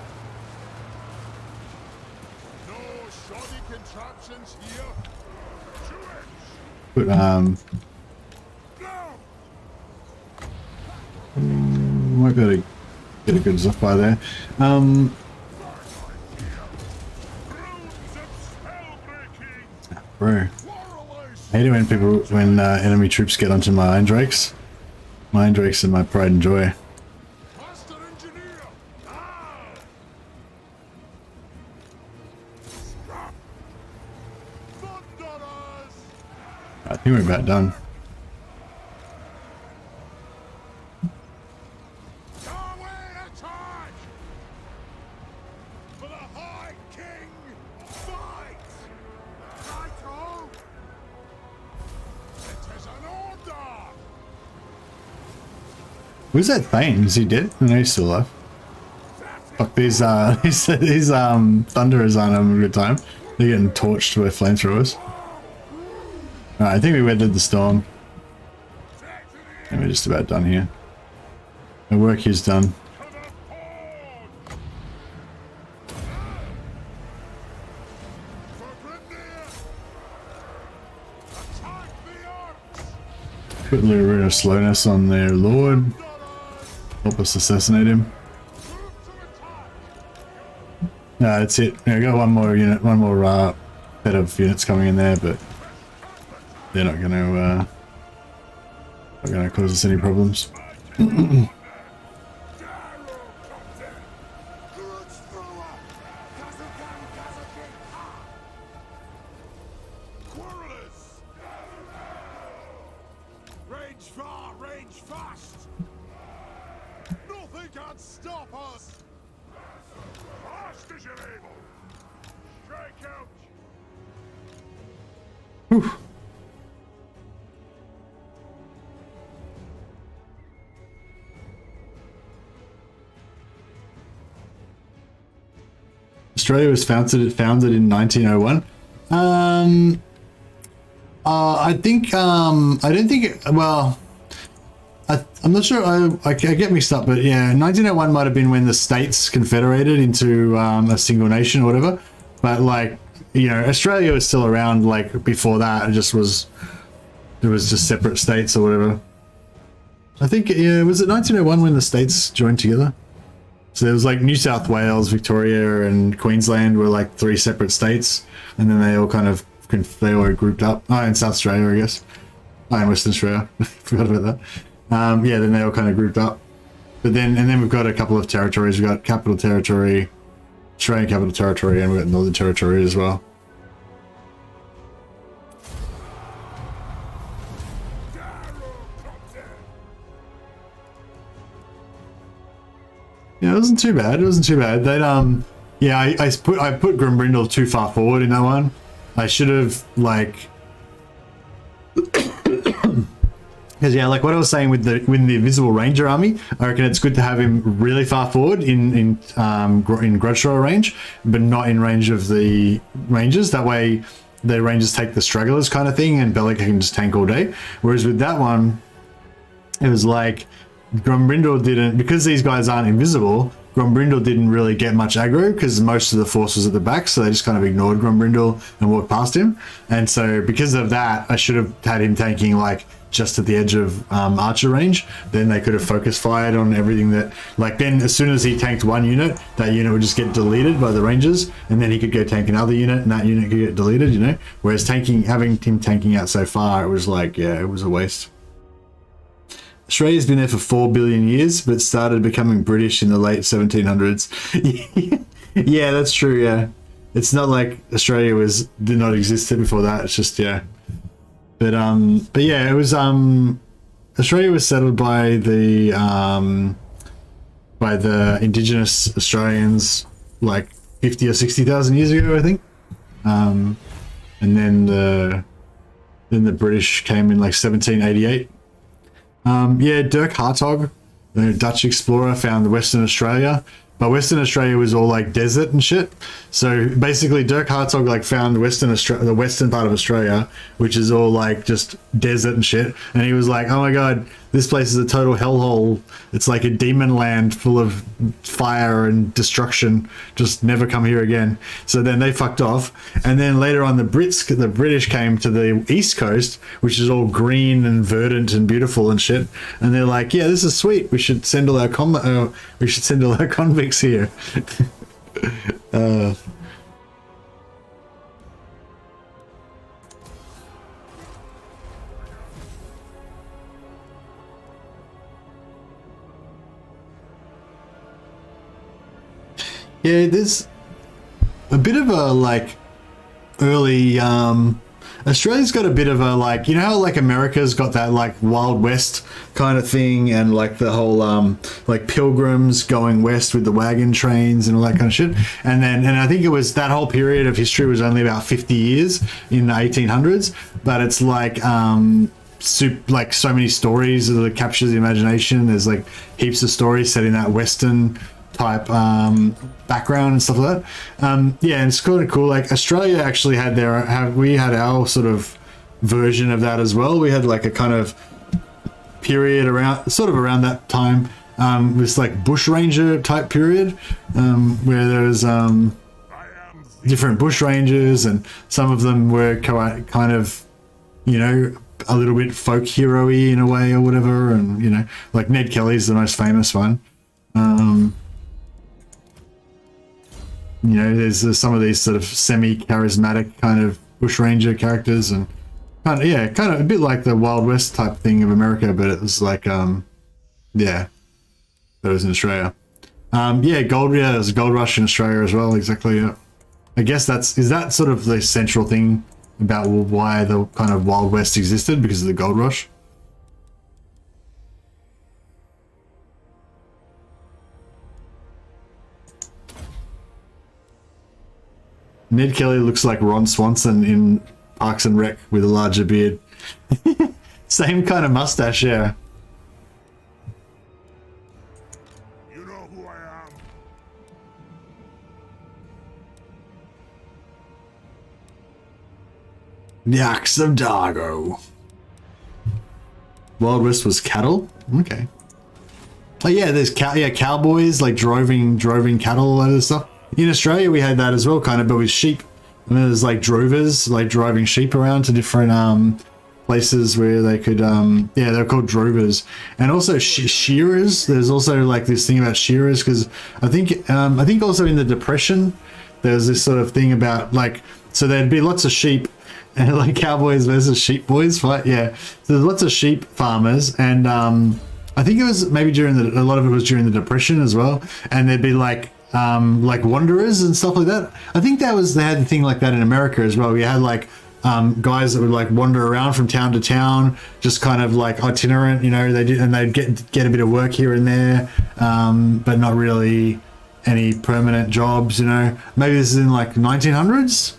But, might be able to get a good zuff by there. Bro. I hate it when enemy troops get onto my Iron Drakes. My Iron Drakes are my pride and joy. I think we're about done. Who's that Thane? Is he dead? No, he's still alive. Fuck, these Thunderers aren't having a good time. They're getting torched by flamethrowers. Alright, I think we weathered the storm. And we're just about done here. The work here's done. Put a little bit of slowness on their lord. Help us assassinate him. No, that's it. I got one more unit, one more set of units coming in there, but they're not gonna cause us any problems. fast! Nothing can stop us! Fast as you're able! Strike out! Whew. Australia was founded in 1901. I think I don't think well I'm not sure. I get mixed up, but yeah, 1901 might have been when the states confederated into a single nation or whatever. But like, you know, Australia was still around like before that. It was just separate states or whatever. I think, yeah, was it 1901 when the states joined together? So there was like New South Wales, Victoria, and Queensland were like 3 separate states, and then they all kind of grouped up. Oh, and South Australia, I guess. Oh, and Western Australia. Forgot about that. Yeah, then they all kind of grouped up. But then we've got a couple of territories. We've got Capital Territory, Australian Capital Territory, and we've got Northern Territory as well. Yeah, it wasn't too bad. It wasn't too bad. They'd yeah, I put Grombrindal too far forward in that one. I should have like, because yeah, like what I was saying with the Invisible Ranger army, I reckon it's good to have him really far forward in grudge thrower range, but not in range of the rangers. That way, the rangers take the stragglers kind of thing, and Belegar can just tank all day. Whereas with that one, it was like Grombrindal didn't, because these guys aren't invisible. Grombrindal didn't really get much aggro because most of the force was at the back, so they just kind of ignored Grombrindal and walked past him. And so because of that, I should have had him tanking like just at the edge of archer range. Then they could have focus fired on everything that, like, then as soon as he tanked one unit, that unit would just get deleted by the rangers, and then he could go tank another unit and that unit could get deleted, you know. Whereas having him tanking out so far, it was like, yeah, it was a waste. Australia's been there for 4 billion years, but started becoming British in the late 1700s. Yeah, that's true, yeah. It's not like Australia did not exist before that, it's just, yeah. But yeah, it was, Australia was settled by the indigenous Australians like 50 or 60,000 years ago, I think. And then the British came in like 1788. Yeah, Dirk Hartog, the Dutch explorer, found Western Australia, but Western Australia was all like desert and shit. So basically, Dirk Hartog like found the western part of Australia, which is all like just desert and shit. And he was like, "Oh my god, this place is a total hellhole. It's like a demon land full of fire and destruction. Just never come here again." So then they fucked off. And then later on, the British came to the east coast, which is all green and verdant and beautiful and shit. And they're like, "Yeah, this is sweet. We should send all our convicts here." Yeah, there's a bit of a like early Australia's got a bit of a like, you know how like America's got that like Wild West kind of thing, and like the whole like pilgrims going west with the wagon trains and all that kind of shit. And I think it was that whole period of history was only about 50 years in the 1800s, but it's like like so many stories that captures the imagination. There's like heaps of stories set in that Western type background and stuff like that. Yeah, and it's kind of cool. Like Australia actually had we had our sort of version of that as well. We had like a kind of period around that time, this like bushranger type period, where there was different bushrangers, and some of them were kind of, you know, a little bit folk hero-y in a way or whatever, and you know, like Ned Kelly's the most famous one. You know, there's some of these sort of semi-charismatic kind of bushranger characters, and kind of a bit like the Wild West type thing of America, but it was like, yeah, that was in Australia. Yeah, there's a gold rush in Australia as well, exactly, yeah. I guess is that sort of the central thing about why the kind of Wild West existed, because of the gold rush? Ned Kelly looks like Ron Swanson in Parks and Rec with a larger beard. Same kind of mustache, yeah. You know who I am. Yaks of Dargo. Wild West was cattle? Okay. Oh yeah, there's cowboys like droving cattle, all that other stuff. In Australia we had that as well, kind of, but with sheep. And there's like drovers, like driving sheep around to different places where they could yeah, they're called drovers. And also shearers. There's also like this thing about shearers, because I think also in the Depression there's this sort of thing about like, so there'd be lots of sheep and like cowboys versus sheep boys fight. Yeah, so there's lots of sheep farmers, and I think it was maybe during a lot of it was during the Depression as well, and there'd be like wanderers and stuff like that. I think they had the thing like that in America as well. We had like guys that would like wander around from town to town, just kind of like itinerant, you know. They'd get a bit of work here and there, but not really any permanent jobs, you know. Maybe this is in like 1900s,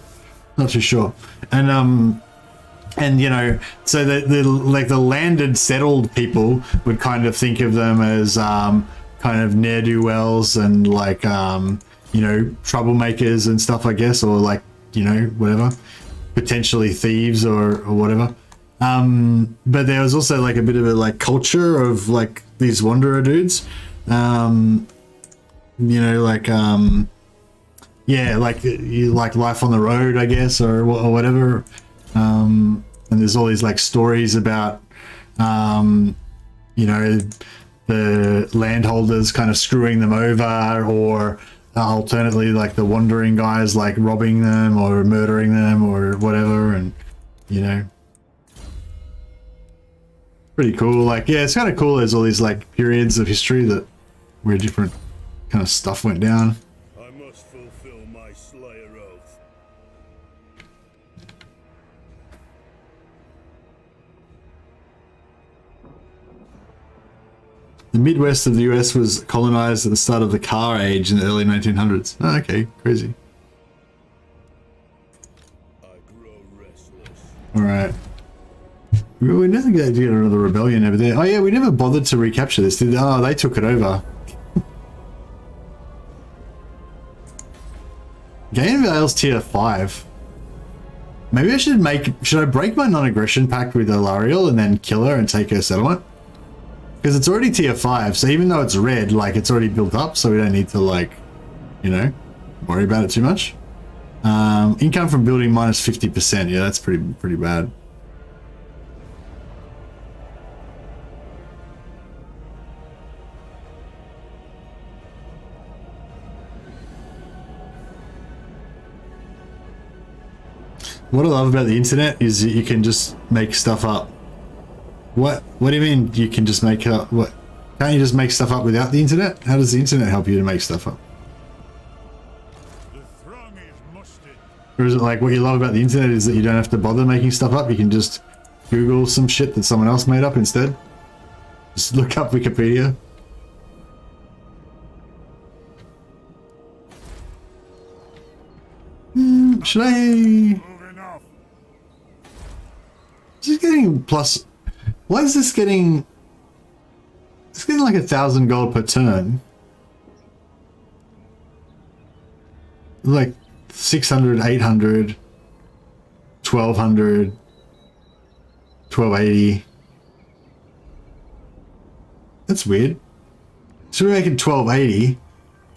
not too sure. And you know, so the landed settled people would kind of think of them as kind of ne'er-do-wells and like you know, troublemakers and stuff, I guess, or like, you know, whatever, potentially thieves or whatever. But there was also like a bit of a like culture of like these wanderer dudes, you know, like yeah, like you like life on the road, I guess, or whatever. And there's all these like stories about you know, the landholders kind of screwing them over, or alternately like the wandering guys like robbing them or murdering them or whatever. And you know, pretty cool. Like, yeah, it's kind of cool. There's all these like periods of history where different kind of stuff went down. I must fulfill my Slayer oath. The Midwest of the US was colonized at the start of the car age in the early 1900s. Oh, okay, crazy. I grow restless. All right. We never get another rebellion over there. Oh yeah, we never bothered to recapture this, did they? Oh, they took it over. Gain Vale's tier 5. Maybe I should I break my non-aggression pact with Alariel and then kill her and take her settlement? Because it's already tier 5, so even though it's red, like it's already built up, so we don't need to like, you know, worry about it too much. Income from building minus 50%. Yeah, that's pretty bad. What I love about the internet is that you can just make stuff up. What do you mean you can just make up? What? Can't you just make stuff up without the internet? How does the internet help you to make stuff up? The throng is mustered. Or is it like what you love about the internet is that you don't have to bother making stuff up? You can just Google some shit that someone else made up instead? Just look up Wikipedia. Should I... Moving off. This is getting plus... Why is this getting... It's getting like 1,000 gold per turn. Like 600, 800, 1,200, 1,280. That's weird. So we're making 1,280,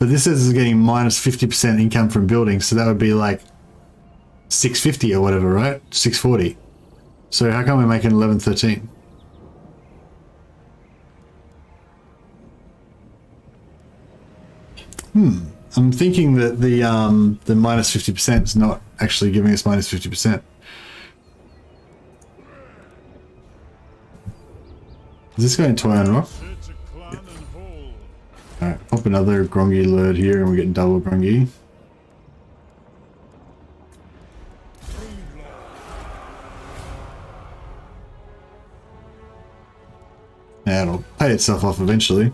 but this says it's getting minus 50% income from buildings, so that would be like 650 or whatever, right? 640. So how come we're making 1113? I'm thinking that the minus 50% is not actually giving us minus 50%. Is this going to Toy on Rock? Alright, pop another Grongi alert here and we're getting double Grongi. Yeah, it'll pay itself off eventually.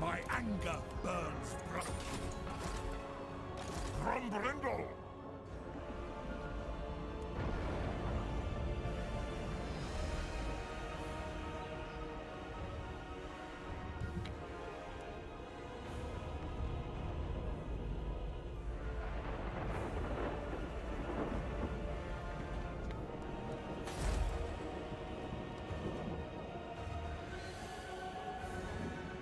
My anger burns bright.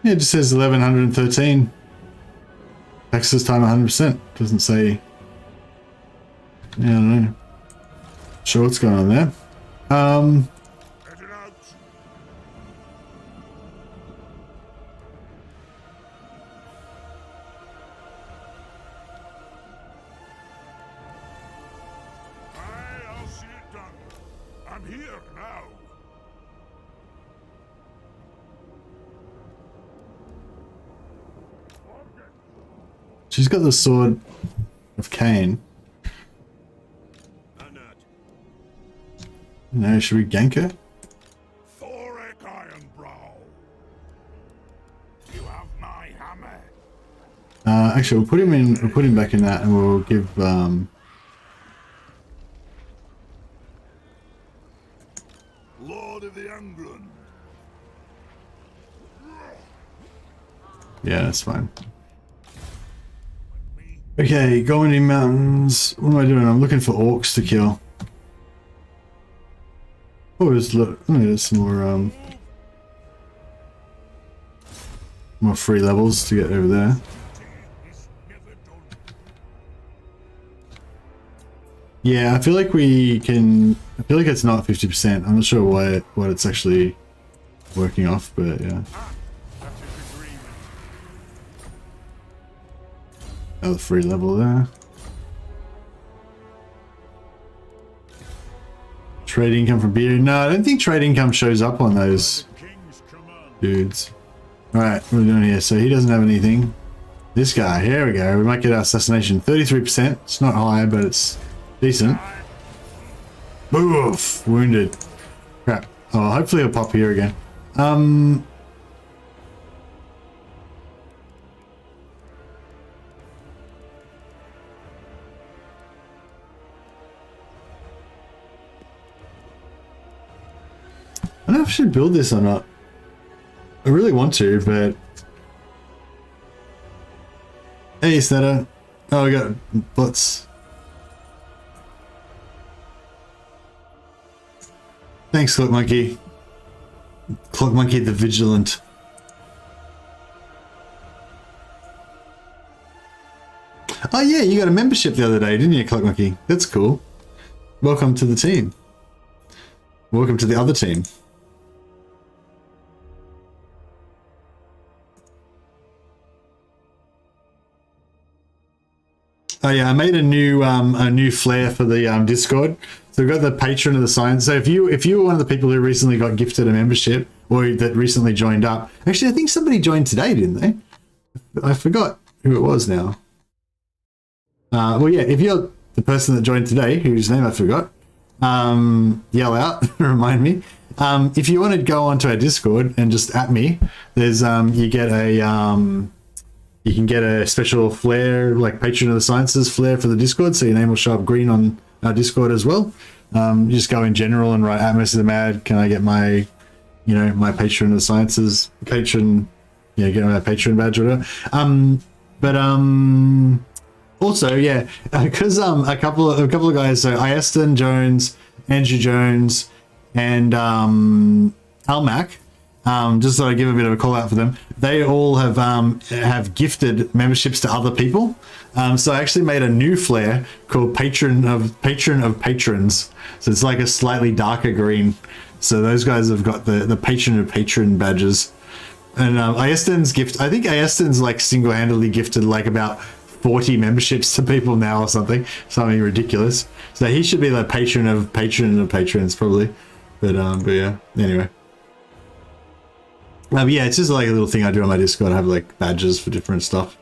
Yeah, it just says 1113. Access time 100%. Doesn't say. Yeah, I don't know. Sure, what's going on there? Headed out. Aye, I'll see it done. I'm here now. She's got the sword of Cain. No, should we gank her? Thorek Ironbrow. You have my hammer. Actually, we'll put him in. We'll put him back in that, and we'll give. Lord of the Ungrim. Yeah, that's fine. Okay, Grombrindal Mountains. What am I doing? I'm looking for orcs to kill. Oh, there's some more free levels to get over there. Yeah, I feel like we can. I feel like it's not 50%. I'm not sure what it's actually working off, but yeah. Another free level there. Trade income from beer. No, I don't think trade income shows up on those dudes. Alright, what are we doing here? So he doesn't have anything. This guy, here we go. We might get our assassination. 33%. It's not high, but it's decent. Oof, wounded. Crap. Oh, hopefully he'll pop here again. I don't know if I should build this or not. I really want to, but... Hey, Snetta. Oh, we got bots. Thanks, Clock Monkey. Clock Monkey the Vigilant. Oh yeah, you got a membership the other day, didn't you, Clock Monkey? That's cool. Welcome to the team. Welcome to the other team. Oh yeah, I made a new flare for the Discord. So we've got the patron of the science. So if you were one of the people who recently got gifted a membership or that recently joined up, actually I think somebody joined today, didn't they? I forgot who it was now. Well yeah, if you're the person that joined today, whose name I forgot, yell out, remind me. If you want to go onto our Discord and just at me, there's you can get a special flare, like Patron of the Sciences flare for the Discord, so your name will show up green on our Discord as well. You just go in general and write Atmos of the Mad, can I get my, my Patron of the Sciences, patron, get my Patron badge or whatever. Also, yeah, because a couple of guys, so Iaston Jones, Andrew Jones, and Almac, just thought I'd give a bit of a call out for them. They all have gifted memberships to other people. So I actually made a new flare called Patron of Patrons. So it's like a slightly darker green. So those guys have got the Patron of Patron badges. And Iaston's gift, I think Iaston's like single-handedly gifted like about 40 memberships to people now or something ridiculous. So he should be the Patron of Patrons probably. But yeah, anyway. Yeah, it's just like a little thing I do on my Discord. I have like badges for different stuff.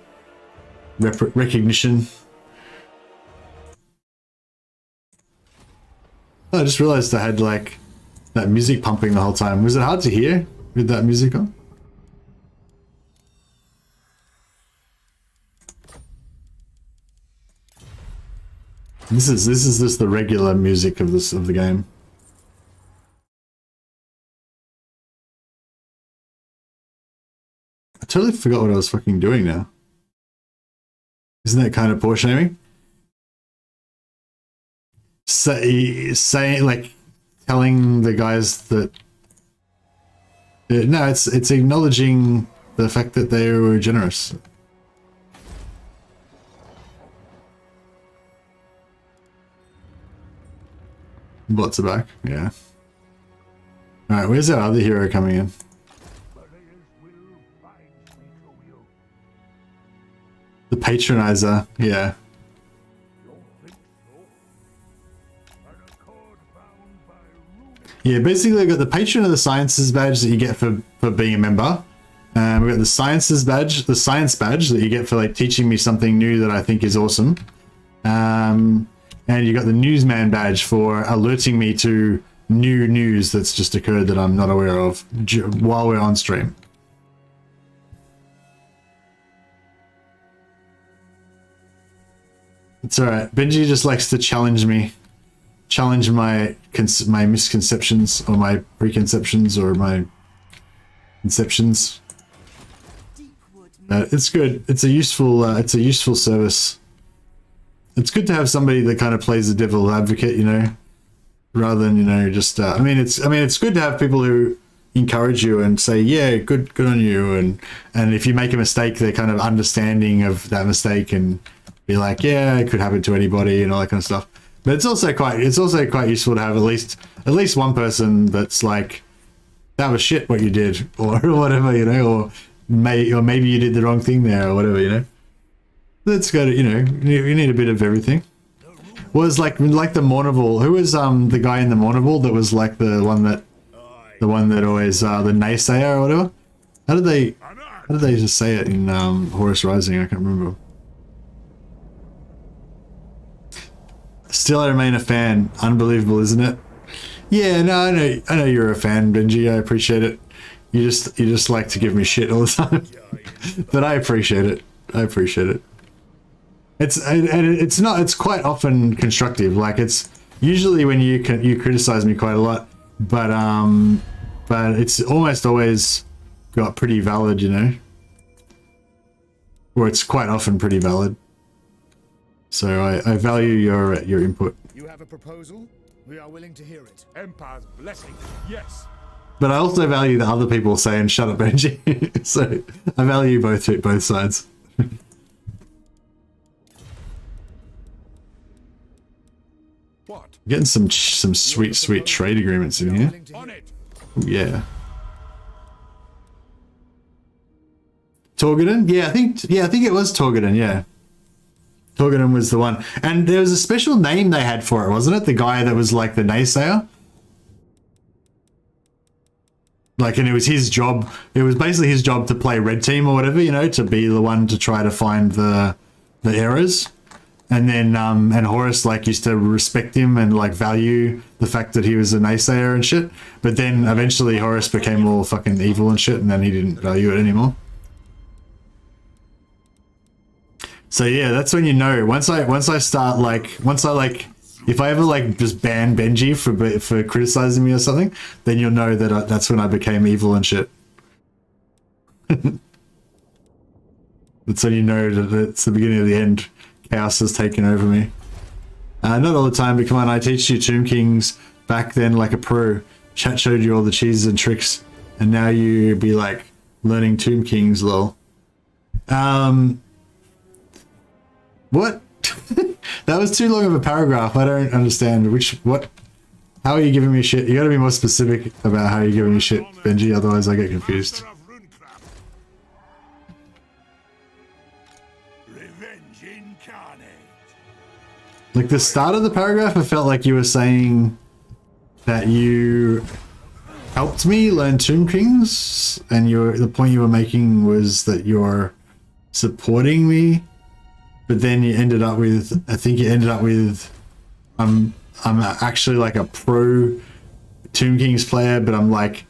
Recognition. Oh, I just realized I had like that music pumping the whole time. Was it hard to hear with that music on? This is just the regular music of the game. I totally forgot what I was fucking doing now. Isn't that kind of poor shaming? Saying like telling the guys that no, it's acknowledging the fact that they were generous. Bots are back, yeah. Alright, where's our other hero coming in? The patronizer, yeah. Yeah, basically we've got the Patron of the Sciences badge that you get for being a member. We've got the Sciences badge, the Science badge that you get for like teaching me something new that I think is awesome. And you got the Newsman badge for alerting me to new news that's just occurred that I'm not aware of while we're on stream. It's alright. Benji just likes to challenge me. Challenge my misconceptions or my preconceptions or my conceptions. It's good. It's a useful service. It's good to have somebody that kind of plays the devil's advocate, you know, rather than, you know, just I mean it's good to have people who encourage you and say, yeah, good on you, and if you make a mistake, they're kind of understanding of that mistake and be like, yeah, it could happen to anybody and all that kind of stuff. But it's also quite useful to have at least one person that's like, that was shit what you did, or whatever, you know, or maybe you did the wrong thing there, or whatever, you know. Let's go to, you know, you need a bit of everything. Was like the Mournival. Who was the guy in the Mournival that was like the one that always the naysayer or whatever? How did they just say it in Horus Rising? I can't remember. Still, I remain a fan. Unbelievable, isn't it? Yeah, no, I know you're a fan, Benji. I appreciate it. You just like to give me shit all the time, but I appreciate it. I appreciate it. It's quite often constructive. Like, it's usually when you criticize me quite a lot, but it's almost always got pretty valid, you know, or it's quite often pretty valid. So I value your input. You have a proposal? We are willing to hear it. Empire's blessing, yes. But I also value the other people saying "shut up, Benji." So I value both sides. What? Getting some sweet trade agreements in here. On it. Ooh, yeah. Thorgrim? Yeah, I think it was Thorgrim, yeah. Thorgrim was the one. And there was a special name they had for it, wasn't it? The guy that was like the naysayer? Like, and it was his job. It was basically his job to play red team or whatever, you know, to be the one to try to find the errors. And then, and Horus, like, used to respect him and, like, value the fact that he was a naysayer and shit. But then eventually Horus became all fucking evil and shit, and then he didn't value it anymore. So yeah, that's when you know. Once I if I ever like just ban Benji for criticizing me or something, then you'll know that that's when I became evil and shit. That's when you know that it's the beginning of the end. Chaos has taken over me. Not all the time, but come on, I teach you Tomb Kings back then like a pro. Chat showed you all the cheeses and tricks, and now you be like learning Tomb Kings, lol. What? That was too long of a paragraph. I don't understand. How are you giving me shit? You gotta be more specific about how you're giving me shit, Benji, otherwise I get confused. Revenge incarnate. Like the start of the paragraph, I felt like you were saying that you helped me learn Tomb Kings, and the point you were making was that you're supporting me. But then you ended up with, I think you ended up with, I'm actually like a pro Tomb Kings player, but I'm like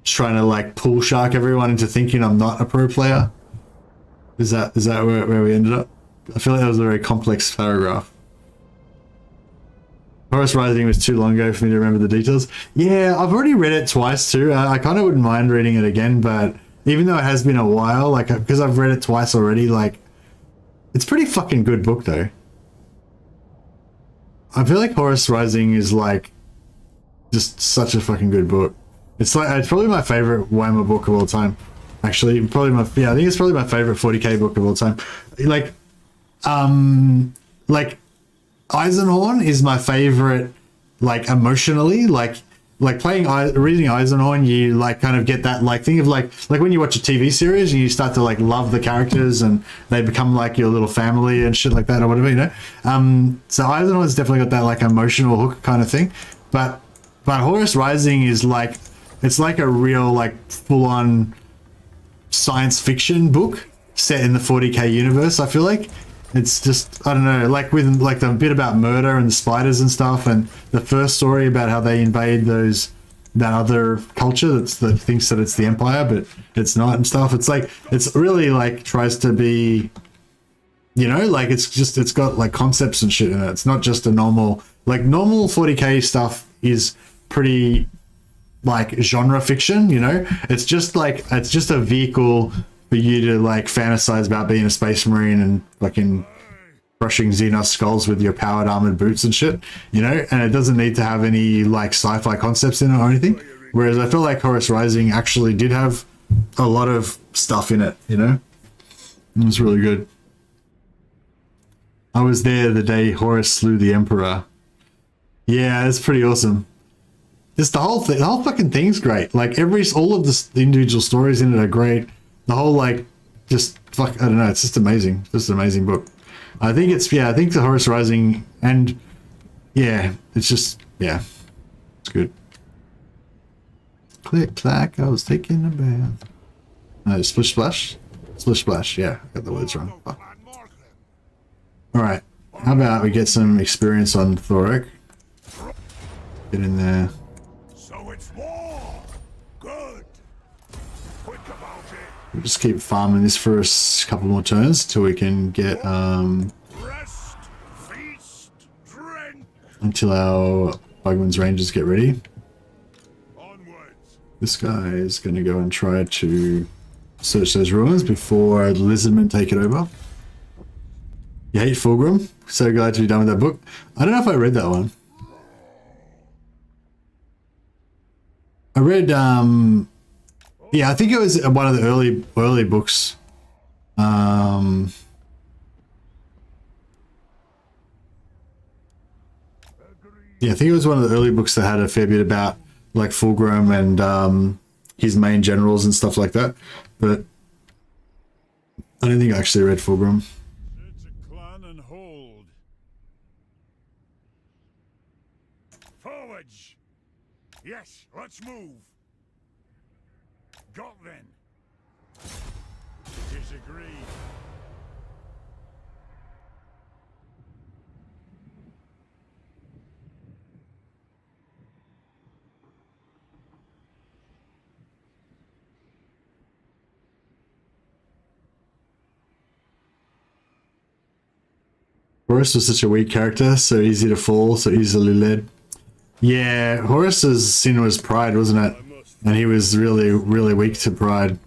trying to like pull shark everyone into thinking I'm not a pro player. Is that where we ended up? I feel like that was a very complex paragraph. Horus Rising was too long ago for me to remember the details. Yeah, I've already read it twice too. I kind of wouldn't mind reading it again, but even though it has been a while, like, because I've read it twice already, like, it's a pretty fucking good book, though. I feel like Horus Rising is, like, just such a fucking good book. It's probably my favorite Warhammer book of all time. Actually, probably I think it's probably my favorite 40k book of all time. Like Eisenhorn is my favorite, like emotionally, like reading Eisenhorn, you like kind of get that like thing of like when you watch a TV series and you start to like love the characters and they become like your little family and shit like that or whatever, you know. So Eisenhorn's definitely got that like emotional hook kind of thing, but Horus Rising is like, it's like a real like full on science fiction book set in the 40k universe. I feel like it's just, I don't know, like with like the bit about murder and the spiders and stuff, and the first story about how they invade that other culture that thinks that it's the Empire but it's not and stuff. It's like, it's really like tries to be, you know, like it's got like concepts and shit in it. It's not just a normal 40k stuff is pretty like genre fiction, you know. It's just a vehicle for you to like fantasize about being a space marine and fucking crushing Xenos skulls with your powered armored boots and shit, you know. And it doesn't need to have any like sci-fi concepts in it or anything, whereas I feel like Horus Rising actually did have a lot of stuff in it, you know. It was really good. I was there the day Horus slew the Emperor. Yeah, it's pretty awesome. Just the whole fucking thing's great. Like all of the individual stories in it are great. The whole like, just fuck, I don't know. It's just amazing. Just an amazing book. I think the Horus Rising, and yeah, it's just, yeah, it's good. Click clack. I was taking a bath. No, splish splash, splish splash. Yeah, I got the words wrong. Fuck. All right. How about we get some experience on Thorek? Get in there. We'll just keep farming this for a couple more turns till we can get Rest, feast, drink. Until our Bugman's Rangers get ready. Onwards. This guy is going to go and try to search those ruins before the Lizardmen take it over. You hate Thorgrim? So glad to be done with that book. I don't know if I read that one. I read yeah, I think it was one of the early books. Yeah, I think it was one of the early books that had a fair bit about like Thorgrim and his main generals and stuff like that. But I don't think I actually read Thorgrim. It's a clan and hold. Forwards. Yes, let's move. Got then. It is agreed. Horus was such a weak character, so easy to fall, so easily led. Yeah, Horus's sin was pride, wasn't it? And he was really, really weak to pride.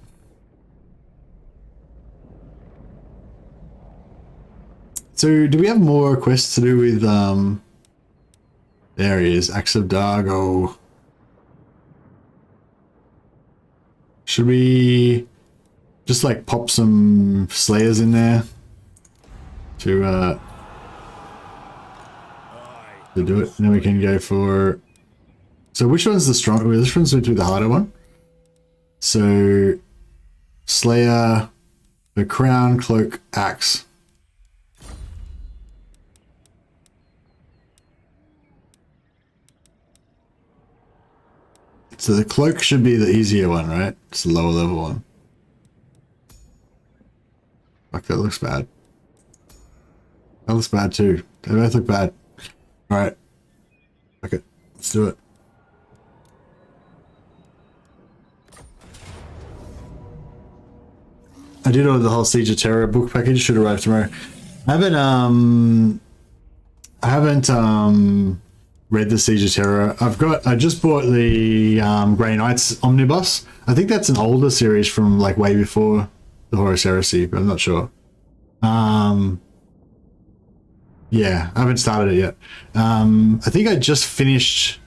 So, do we have more quests to do with, there he is, Axe of Dargo. Should we just, like, pop some Slayers in there to do it? And then we can go for... So which one's the strong? This one's going to be the harder one. So Slayer, the Crown, Cloak, Axe. So the Cloak should be the easier one, right? It's the lower level one. Fuck, that looks bad. That looks bad too. They both look bad. Alright. Okay, let's do it. I did order the whole Siege of Terror book package. Should arrive tomorrow. I haven't read the Siege of Terror. I just bought the Grey Knights omnibus. I think that's an older series from like way before the Horus Heresy, but I'm not sure. Yeah, I haven't started it yet. I think I just finished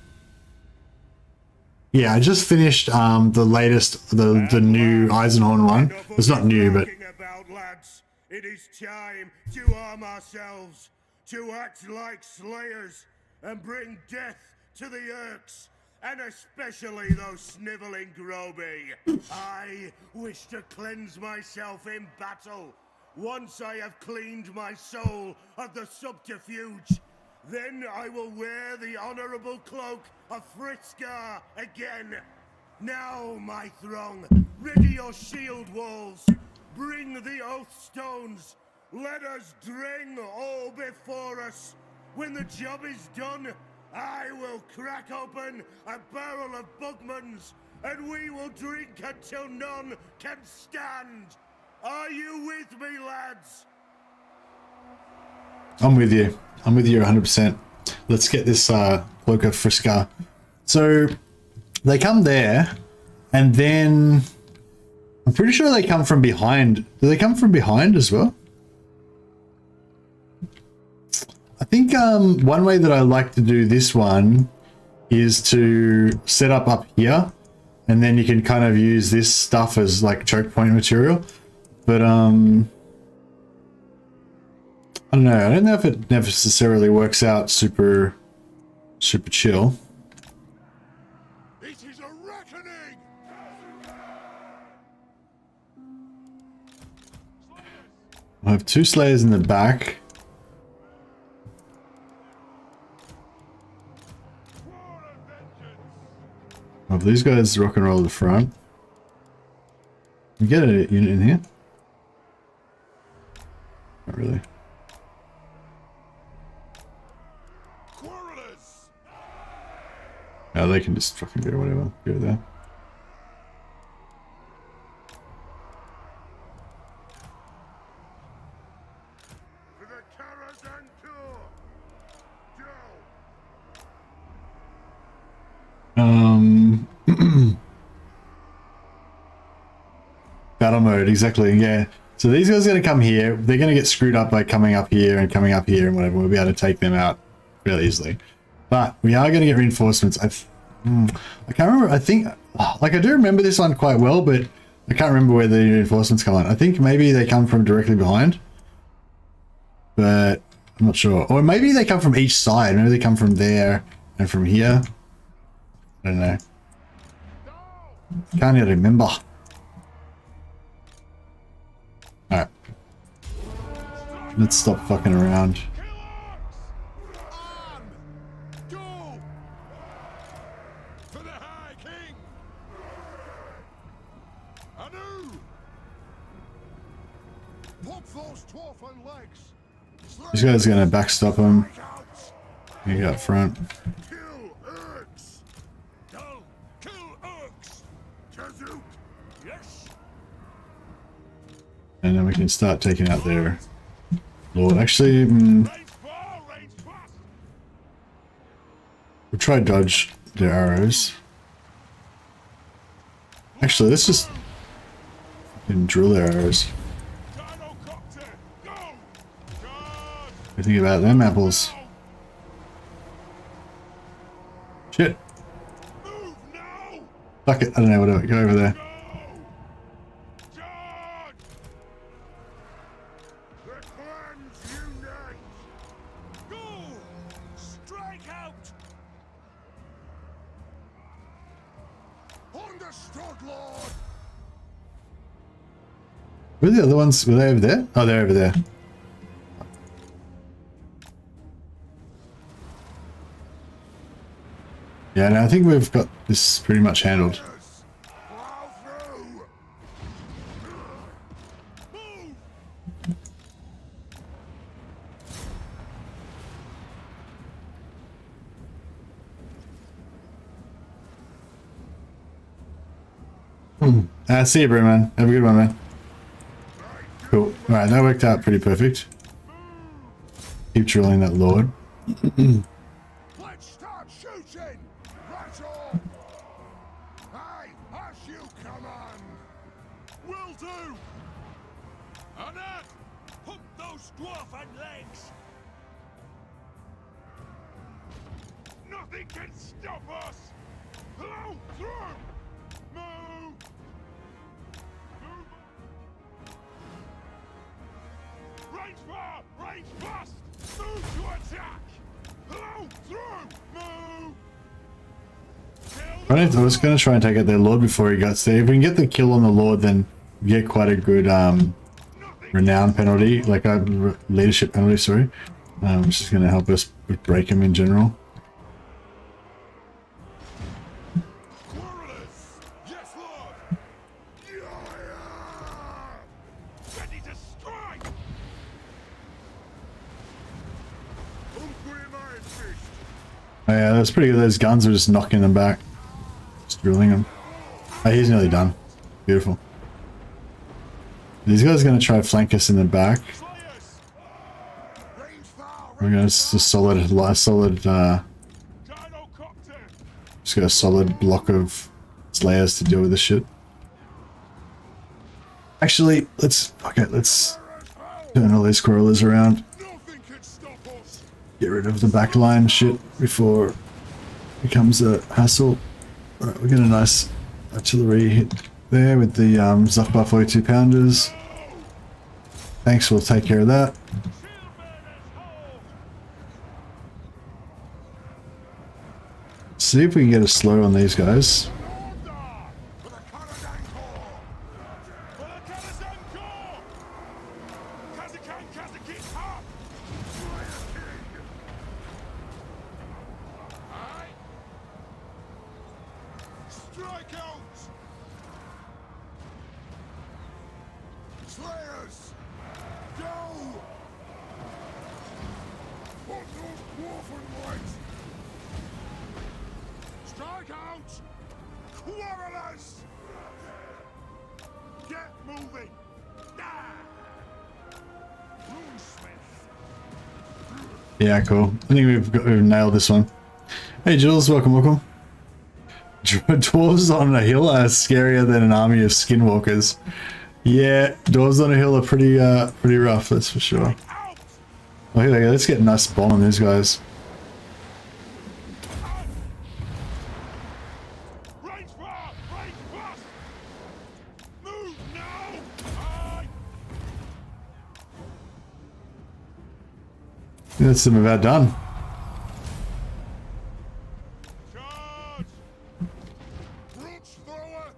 Yeah, I just finished the latest, the new Eisenhorn one. It's not new, but About, lads. It is time to arm ourselves, to act like slayers, and bring death to the Urks, and especially those sniveling Groby. I wish to cleanse myself in battle. Once I have cleaned my soul of the subterfuge, then I will wear the honorable cloak of Fritzgar again. Now, my throng, ready your shield walls. Bring the oath stones. Let us drain all before us. When the job is done, I will crack open a barrel of Bugmans, and we will drink until none can stand. Are you with me, lads? I'm with you. I'm with you 100%. Let's get this cloak of Fritzgar. So they come there, and then I'm pretty sure they come from behind. Do they come from behind as well? I think one way that I like to do this one is to set up here, and then you can kind of use this stuff as like choke point material. But I don't know. I don't know if it necessarily works out super chill. It is a reckoning. I have 2 slayers in the back. I have these guys rock and roll to the front. Can you get a unit in here? Not really. No, they can just fucking go whatever. Go there. For the Karazhan tour. Battle mode, exactly, yeah. So these guys are going to come here. They're going to get screwed up by coming up here and whatever. We'll be able to take them out fairly easily. But we are going to get reinforcements. I can't remember. I think, like, I do remember this one quite well, but I can't remember where the reinforcements come on. I think maybe they come from directly behind, but I'm not sure. Or maybe they come from each side. Maybe they come from there and from here. I don't know. Can't even remember. Alright. Let's stop fucking around. This guy's gonna backstop him. You got front. And then we can start taking out their lord. Actually, we'll try dodge their arrows. Actually, let's just drill their arrows. What do you think about them apples? Shit. Fuck it, I don't know, whatever. Go over there. Where are the other ones? Were they over there? Oh, they're over there. Yeah, no, I think we've got this pretty much handled. See you, bro, man. Have a good one, man. Cool. Alright, that worked out pretty perfect. Keep drilling that lord. Let's start shooting! Rattle! Aye, as you command! Will do! Anat! Hook those dwarfen legs! Nothing can stop us! Hello, through! Move! Move! Range fire! Range fast! Move to attack! Hello, through! Move! I was going to try and take out their lord before he gets there. If we can get the kill on the lord, then we get quite a good renown penalty, like a leadership penalty, sorry, which is going to help us break him in general. Quarrelers! Yes, Lord! Ready to strike! Ungrim Iron Fist! Oh, yeah, that's pretty good. Those guns are just knocking them back. Just drilling them. Oh, he's nearly done. Beautiful. These guys are going to try to flank us in the back. We're going to just just got a solid block of slayers to deal with this shit. Actually, let's turn all these quarrelers around. Get rid of the backline shit before it becomes a hassle. Alright, we get a nice artillery hit there with the Zuckbar 42 pounders. Thanks, we'll take care of that. See if we can get a slow on these guys. Strike out! Slayers! Go! Put those dwarfen light! Strike out! Quarrelers! Get moving! Ah! Runesmith! Yeah, cool. I think we've nailed this one. Hey Jules, welcome. Dwarves on a hill are scarier than an army of skinwalkers. Yeah, dwarves on a hill are pretty rough, that's for sure. Oh, here we go. Let's get a nice bomb on these guys. Range fire! Range fast! Move now! That's them about done. Charge! Brooch thrower!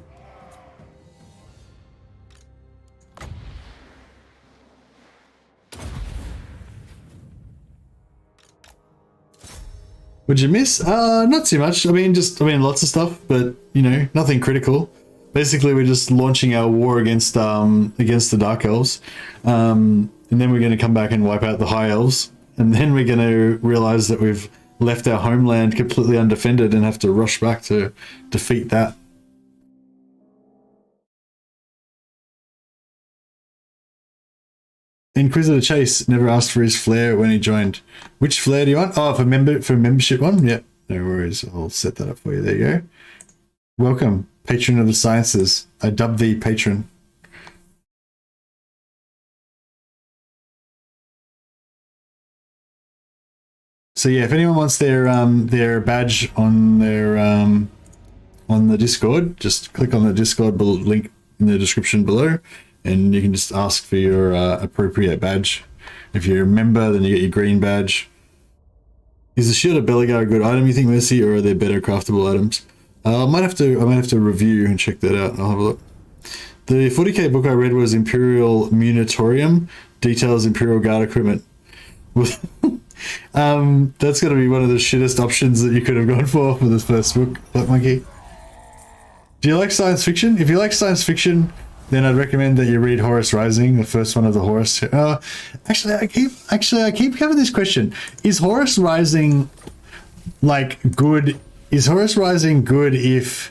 What'd you miss? Not too much. I mean, lots of stuff, but you know, nothing critical. Basically, we're just launching our war against the Dark Elves, and then we're going to come back and wipe out the High Elves, and then we're going to realize that we've left our homeland completely undefended and have to rush back to defeat that. Inquisitor Chase never asked for his flare when he joined. Which flare do you want? Oh, for membership one? Yep. No worries. I'll set that up for you. There you go. Welcome, patron of the sciences. I dub thee patron. So yeah, if anyone wants their badge on their on the Discord, just click on the Discord link in the description below, and you can just ask for your appropriate badge. If you're a member, then you get your green badge. Is the shield of Belegar a good item, you think, Mercy, or are there better craftable items? I might have to review and check that out. I'll have a look. The 40k book I read was Imperial Munitorium, details Imperial Guard equipment. That's going to be one of the shittest options that you could have gone for this first book, Black Monkey. Do you like science fiction? If you like science fiction, then I'd recommend that you read Horus Rising, the first one of the Horus. Actually, I keep having this question: is Horus Rising like good? Is Horus Rising good if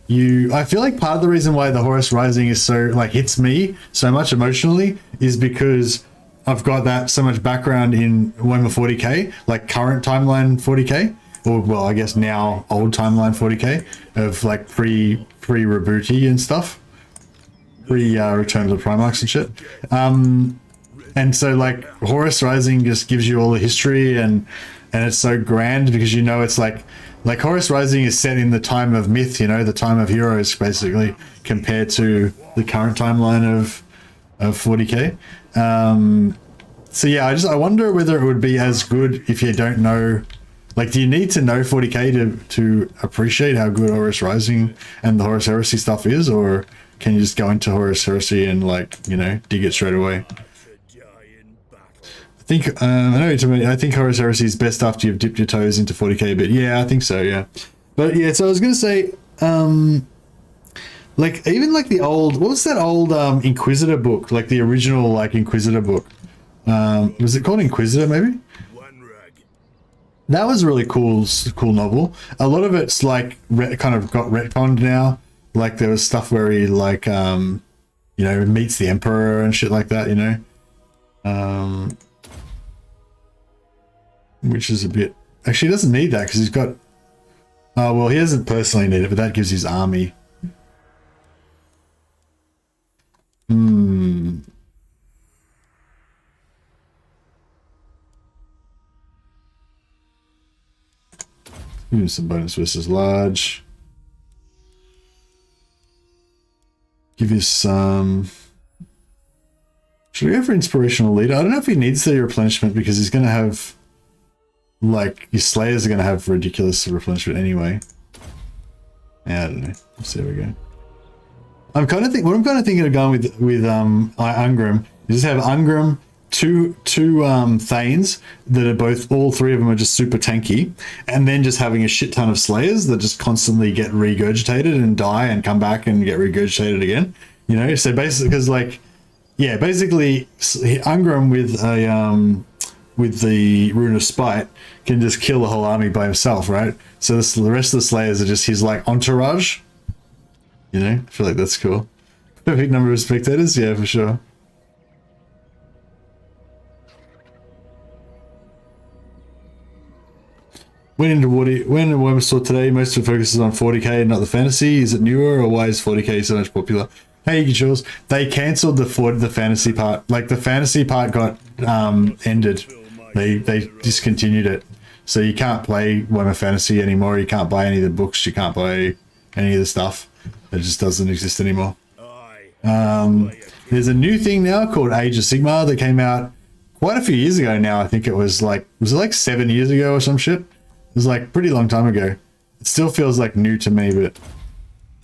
you? I feel like part of the reason why the Horus Rising is so like hits me so much emotionally is because I've got that so much background in Warhammer 40k, like current timeline 40k, or well, I guess now old timeline 40k of like pre rebooty and stuff. Return of the Primarchs and shit. And so like Horus Rising just gives you all the history and it's so grand because you know it's like Like Horus Rising is set in the time of myth, you know, the time of heroes, basically, compared to the current timeline of 40k. So yeah, I wonder whether it would be as good if you don't know. Like, do you need to know 40k to appreciate how good Horus Rising and the Horus Heresy stuff is, or can you just go into Horus Heresy and, like, you know, dig it straight away? I think I think Horus Heresy is best after you've dipped your toes into 40k, but yeah, I think so, yeah. But yeah, so I was gonna say, like, even like the old, what was that old Inquisitor book, like the original like Inquisitor book? Was it called Inquisitor maybe? That was a really cool novel. A lot of it's like kind of got retconned now. Like there was stuff where he like you know, meets the Emperor and shit like that, you know. Which is a bit, actually he doesn't need that because he's got, oh well, he doesn't personally need it, but that gives his army. Give him some bonus versus large. Give you some. Should we go for inspirational leader? I don't know if he needs the replenishment because he's going to have, like, his slayers are going to have ridiculous replenishment anyway. Yeah, I don't know. Let's see how we go. I'm kind of thinking of going with Ungrim. You just have Ungrim, two Thanes that are both, all three of them are just super tanky, and then just having a shit ton of slayers that just constantly get regurgitated and die and come back and get regurgitated again. You know, so basically, because like, yeah, basically Ungrim with the Rune of Spite can just kill the whole army by himself, right? So the rest of the slayers are just his like entourage. You know, I feel like that's cool. Perfect number of spectators, yeah, for sure. When Warhammer saw today, most of it focuses on 40k and not the fantasy. Is it newer, or why is 40k so much popular? Hey, Jules, they cancelled the fantasy part. Like, the fantasy part got ended. They discontinued it. So you can't play Warhammer Fantasy anymore. You can't buy any of the books. You can't buy any of the stuff. It just doesn't exist anymore. There's a new thing now called Age of Sigmar that came out quite a few years ago now. I think it was like 7 years ago or some shit? It was like a pretty long time ago. It still feels like new to me, but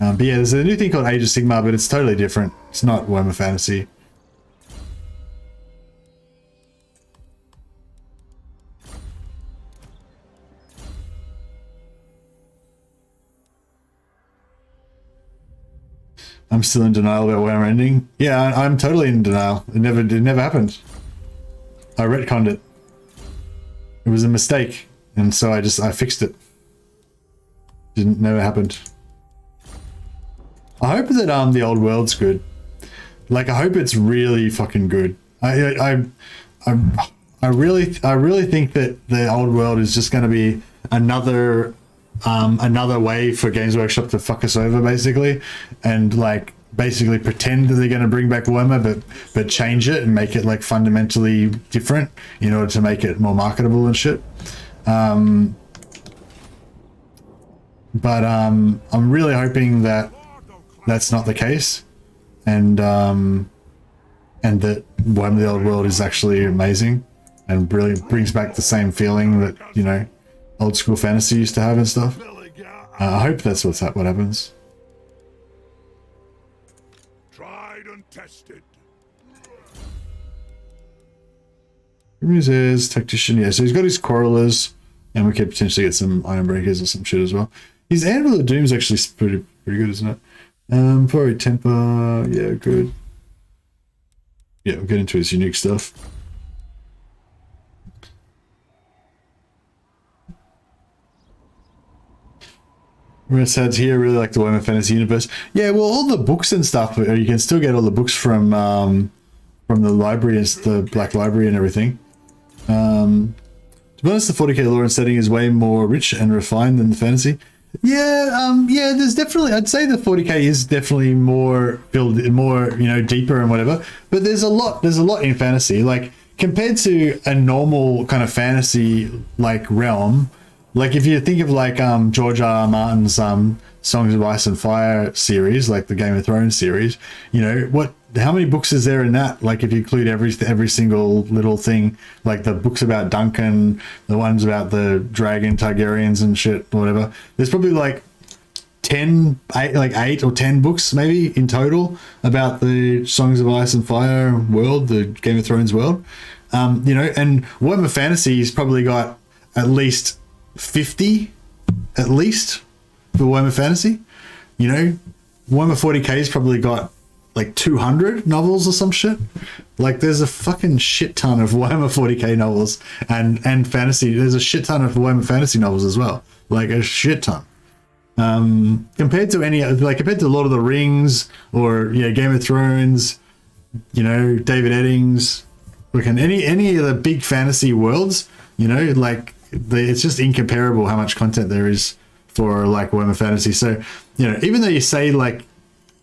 yeah, there's a new thing called Age of Sigmar, but it's totally different. It's not Warhammer Fantasy. I'm still in denial about Warhammer ending. Yeah, I'm totally in denial. It never happened. I retconned it. It was a mistake, and so I fixed it. Never happened. I hope that the old world's good. Like, I hope it's really fucking good. I really think that the old world is just going to be another way for Games Workshop to fuck us over, basically, and like basically pretend that they're going to bring back Warhammer, but change it and make it like fundamentally different in order to make it more marketable and shit. But I'm really hoping that that's not the case, and that Warhammer the Old World is actually amazing and really brings back the same feeling that, you know, old school fantasy used to have and stuff. I hope that's what happens. Tried and tested. Says tactician, yeah. So he's got his quarrelers, and we could potentially get some ironbreakers or some shit as well. His Anvil of Doom is actually pretty good, isn't it? Probably temper, yeah, good. Yeah, we'll get into his unique stuff. Sad's here, really like the Warhammer Fantasy Universe. Yeah, well, all the books and stuff, you can still get all the books from the library, the Black Library and everything. To be honest, the 40k lore and setting is way more rich and refined than the fantasy. Yeah, yeah, there's definitely, I'd say the 40k is definitely more filled, more, you know, deeper and whatever. But there's a lot in fantasy. Like, compared to a normal kind of fantasy like realm, Like if you think of like George R. Martin's Songs of Ice and Fire series, like the Game of Thrones series, you know, how many books is there in that? Like if you include every single little thing, like the books about Duncan, the ones about the dragon Targaryens and shit, or whatever, there's probably like 8 or 10 books maybe in total about the Songs of Ice and Fire world, the Game of Thrones world. You know, and Warhammer Fantasy's probably got at least 50 at least for Warhammer Fantasy. You know, Warhammer 40k's probably got like 200 novels or some shit. Like there's a fucking shit ton of Warhammer 40k novels and fantasy. There's a shit ton of Warhammer Fantasy novels as well. Like a shit ton. Compared to compared to Lord of the Rings or Game of Thrones, you know, David Eddings, any of the big fantasy worlds, you know, like it's just incomparable how much content there is for like Warhammer Fantasy. So, you know, even though you say that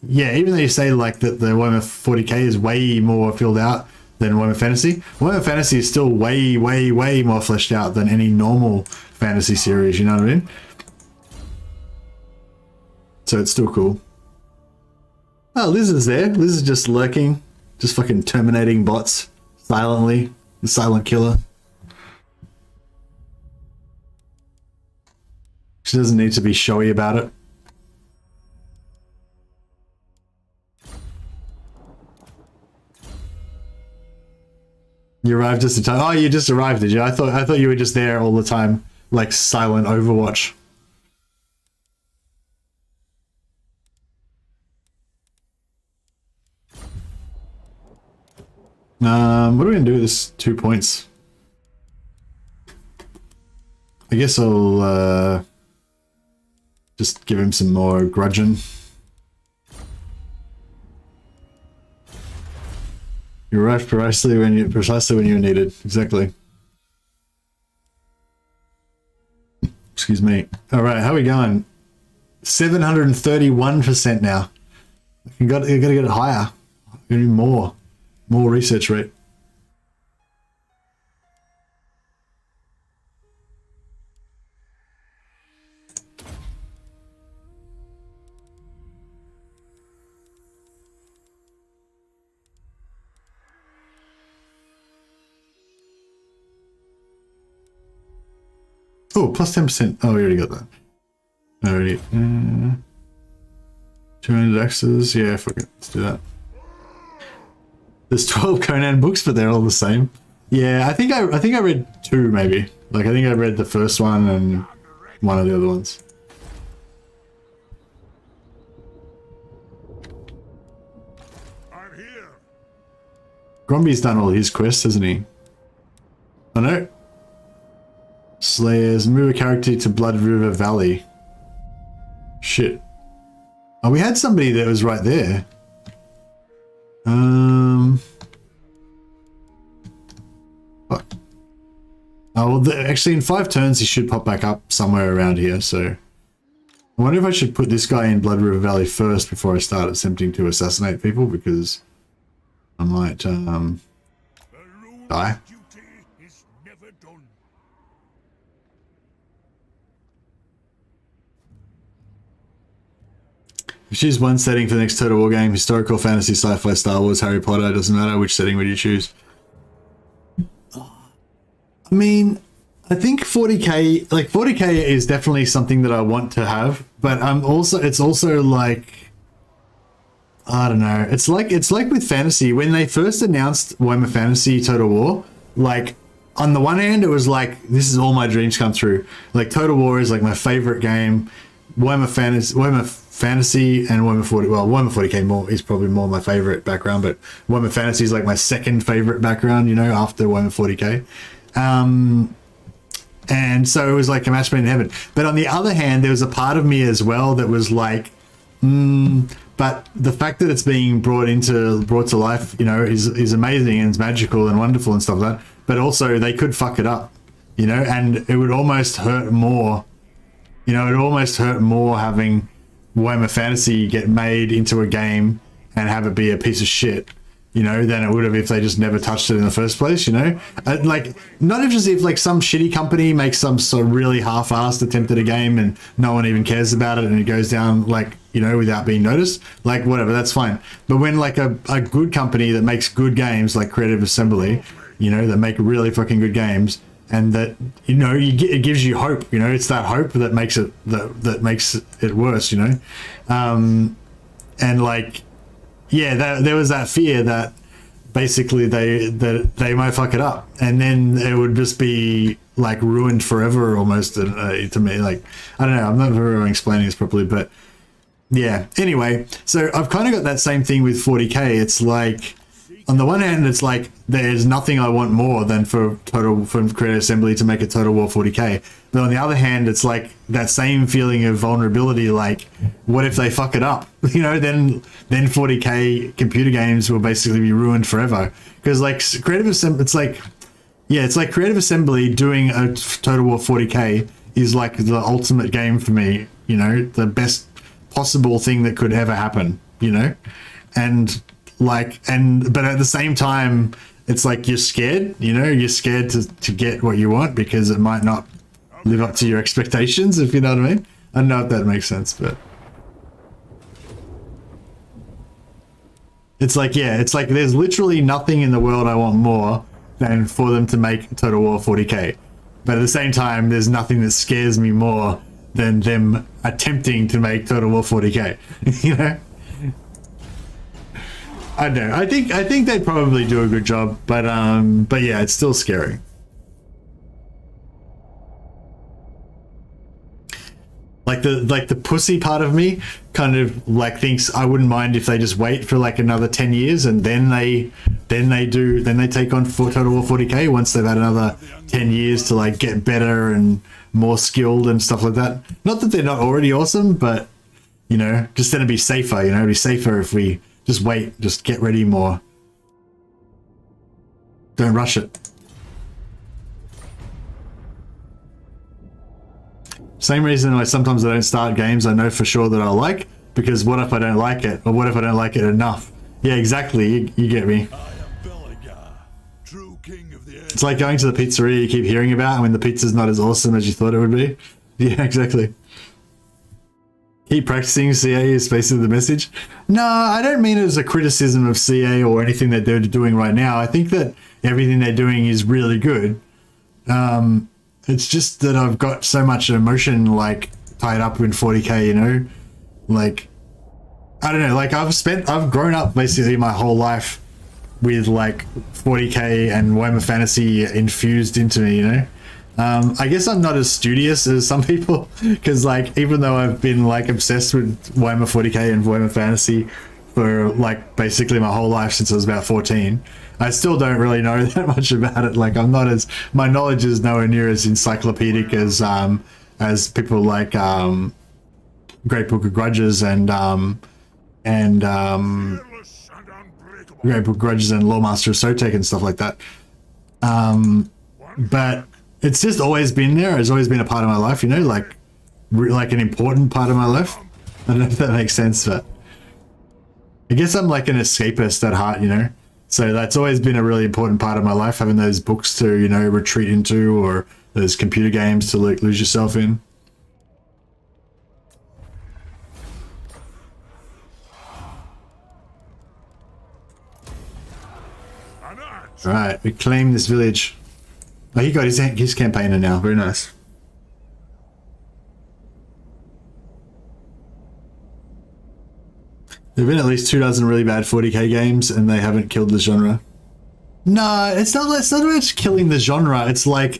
the Warhammer 40k is way more filled out than Warhammer Fantasy is still way, way, way more fleshed out than any normal fantasy series, you know what I mean? So it's still cool. Oh, Liz is there. Liz is just lurking, just fucking terminating bots silently. The silent killer. She doesn't need to be showy about it. You arrived just in time. Oh, you just arrived, did you? I thought you were just there all the time, like silent Overwatch. What are we gonna do with this 2 points? I guess I'll just give him some more grudging. You arrived precisely when you were needed. Exactly. Excuse me. All right, how are we going? 731% now. You gotta get it higher. You need more research rate. Oh, plus 10%. Oh, we already got that. Already. 200 X's. Yeah, fuck it. Let's do that. There's 12 Conan books, but they're all the same. Yeah, I think I read 2 maybe. Like I think I read the first one and one of the other ones. I'm here. Gromby's done all his quests, hasn't he? Oh no. Slayers, move a character to Blood River Valley. Shit. Oh, we had somebody that was right there. Fuck. Oh, well, actually in 5 turns he should pop back up somewhere around here, so... I wonder if I should put this guy in Blood River Valley first before I start attempting to assassinate people, because I might, die. Duty is never done. Choose one setting for the next Total War game. Historical, fantasy, sci-fi, Star Wars, Harry Potter. Doesn't matter. Which setting would you choose? I mean, I think 40k, like 40k is definitely something that I want to have, but it's also like, I don't know. It's like with fantasy, when they first announced Warhammer Fantasy Total War, like on the one hand, it was like, this is all my dreams come true. Like Total War is like my favorite game. Warhammer Fantasy and Warhammer 40. Well, Warhammer 40k is probably more my favorite background, but Warhammer Fantasy is like my second favorite background, you know, after Warhammer 40k. And so it was like a match made in heaven. But on the other hand, there was a part of me as well that was like, but the fact that it's being brought to life, you know, is amazing and it's magical and wonderful and stuff like that. But also they could fuck it up, you know, and it would almost hurt more. You know, it would almost hurt more having Warhammer Fantasy get made into a game and have it be a piece of shit you know, than it would have if they just never touched it in the first place, you know? Like, not just if, like, some shitty company makes some sort of really half-assed attempt at a game and no one even cares about it and it goes down, like, you know, without being noticed, like, whatever, that's fine. But when, like, a good company that makes good games, like Creative Assembly, you know, that make really fucking good games, and that, you know, it gives you hope, you know, it's that hope that makes it, that makes it worse, you know? And, like, yeah, there was that fear that basically they might fuck it up, and then it would just be like ruined forever almost. To me, like, I don't know, I'm not very explaining this properly, but yeah. Anyway, so I've kind of got that same thing with 40k. It's like, on the one hand, it's like there's nothing I want more than for Creative Assembly to make a Total War 40k. But on the other hand, it's like that same feeling of vulnerability. Like, what if they fuck it up? You know, then 40k computer games will basically be ruined forever. Because like Creative Assembly, it's like, yeah, it's like Creative Assembly doing a Total War 40k is like the ultimate game for me. You know, the best possible thing that could ever happen. You know, and like, but at the same time, it's like you're scared. You know, you're scared to get what you want because it might not live up to your expectations, if you know what I mean. I don't know if that makes sense, but it's like, yeah, it's like there's literally nothing in the world I want more than for them to make Total War 40k. But at the same time, there's nothing that scares me more than them attempting to make Total War 40k. You know? I don't know. I think they'd probably do a good job, but yeah, it's still scary. Like the pussy part of me kind of like thinks I wouldn't mind if they just wait for like another 10 years and then they take on Total War 40k once they've had another 10 years to like get better and more skilled and stuff like that. Not that they're not already awesome, but you know, just then it'd be safer. You know, it'd be safer if we just wait, just get ready more. Don't rush it. Same reason why sometimes I don't start games I know for sure that I'll like, because what if I don't like it? Or what if I don't like it enough? Yeah, exactly. You get me. I am Belegar, true king of the earth. It's like going to the pizzeria you keep hearing about when the pizza's not as awesome as you thought it would be. Yeah, exactly. Keep practicing, CA is basically the message. No, I don't mean it as a criticism of CA or anything that they're doing right now. I think that everything they're doing is really good. It's just that I've got so much emotion like tied up in 40k, you know? Like, I don't know, like I've grown up basically my whole life with like 40k and Warhammer Fantasy infused into me, you know? I guess I'm not as studious as some people, because like even though I've been like obsessed with Warhammer 40k and Warhammer Fantasy for like basically my whole life since I was about 14, I still don't really know that much about it. Like I'm not as, my knowledge is nowhere near as encyclopedic as people like Great Book of Grudges and Great Book of Grudges and Lawmaster of Sotek and stuff like that. But it's just always been there. It's always been a part of my life, you know, like an important part of my life. I don't know if that makes sense, but I guess I'm like an escapist at heart, you know. So that's always been a really important part of my life, having those books to, you know, retreat into, or those computer games to like lose yourself in. Alright, we claim this village. Oh, he got his campaigner now. Very nice. There have been at least 24 really bad 40k games, and they haven't killed the genre. No, it's not about killing the genre. It's like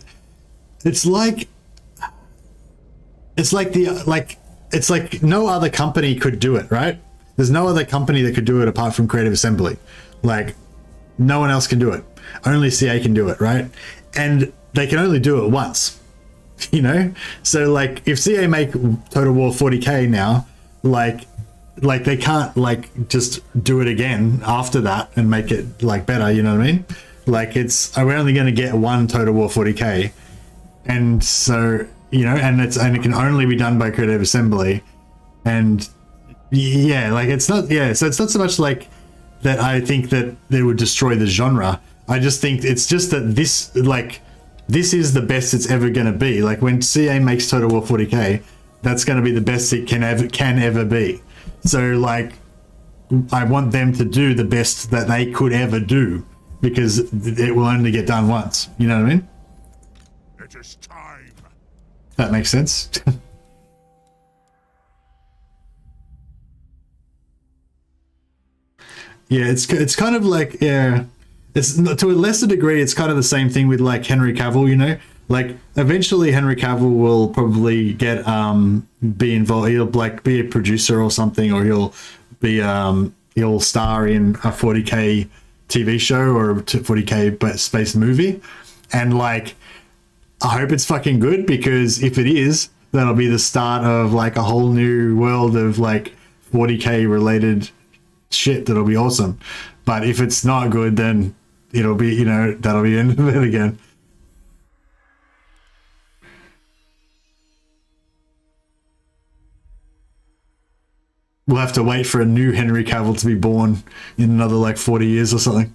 no other company could do it, right? There's no other company that could do it apart from Creative Assembly. Like, no one else can do it. Only CA can do it, right? And they can only do it once, you know? So like if CA make Total War 40k now, like they can't like just do it again after that and make it like better, you know what I mean? Like we're only going to get one Total War 40k, and so, you know, and it can only be done by Creative Assembly. And yeah, like it's not, yeah, so it's not so much like that I think that they would destroy the genre. I just think it's just that this, like, this is the best it's ever going to be. Like, when CA makes Total War 40k, that's going to be the best it can ever be. So, like, I want them to do the best that they could ever do, because it will only get done once. You know what I mean? It is time. That makes sense. Yeah, it's kind of like, yeah, it's to a lesser degree, it's kind of the same thing with like Henry Cavill, you know, like eventually Henry Cavill will probably get be involved. He'll like be a producer or something, or he'll be he'll star in a 40k TV show or a 40k space movie, and like I hope it's fucking good, because if it is, that'll be the start of like a whole new world of like 40k related shit that'll be awesome. But if it's not good, then it'll be, you know, that'll be the end of it again. We'll have to wait for a new Henry Cavill to be born in another like 40 years or something.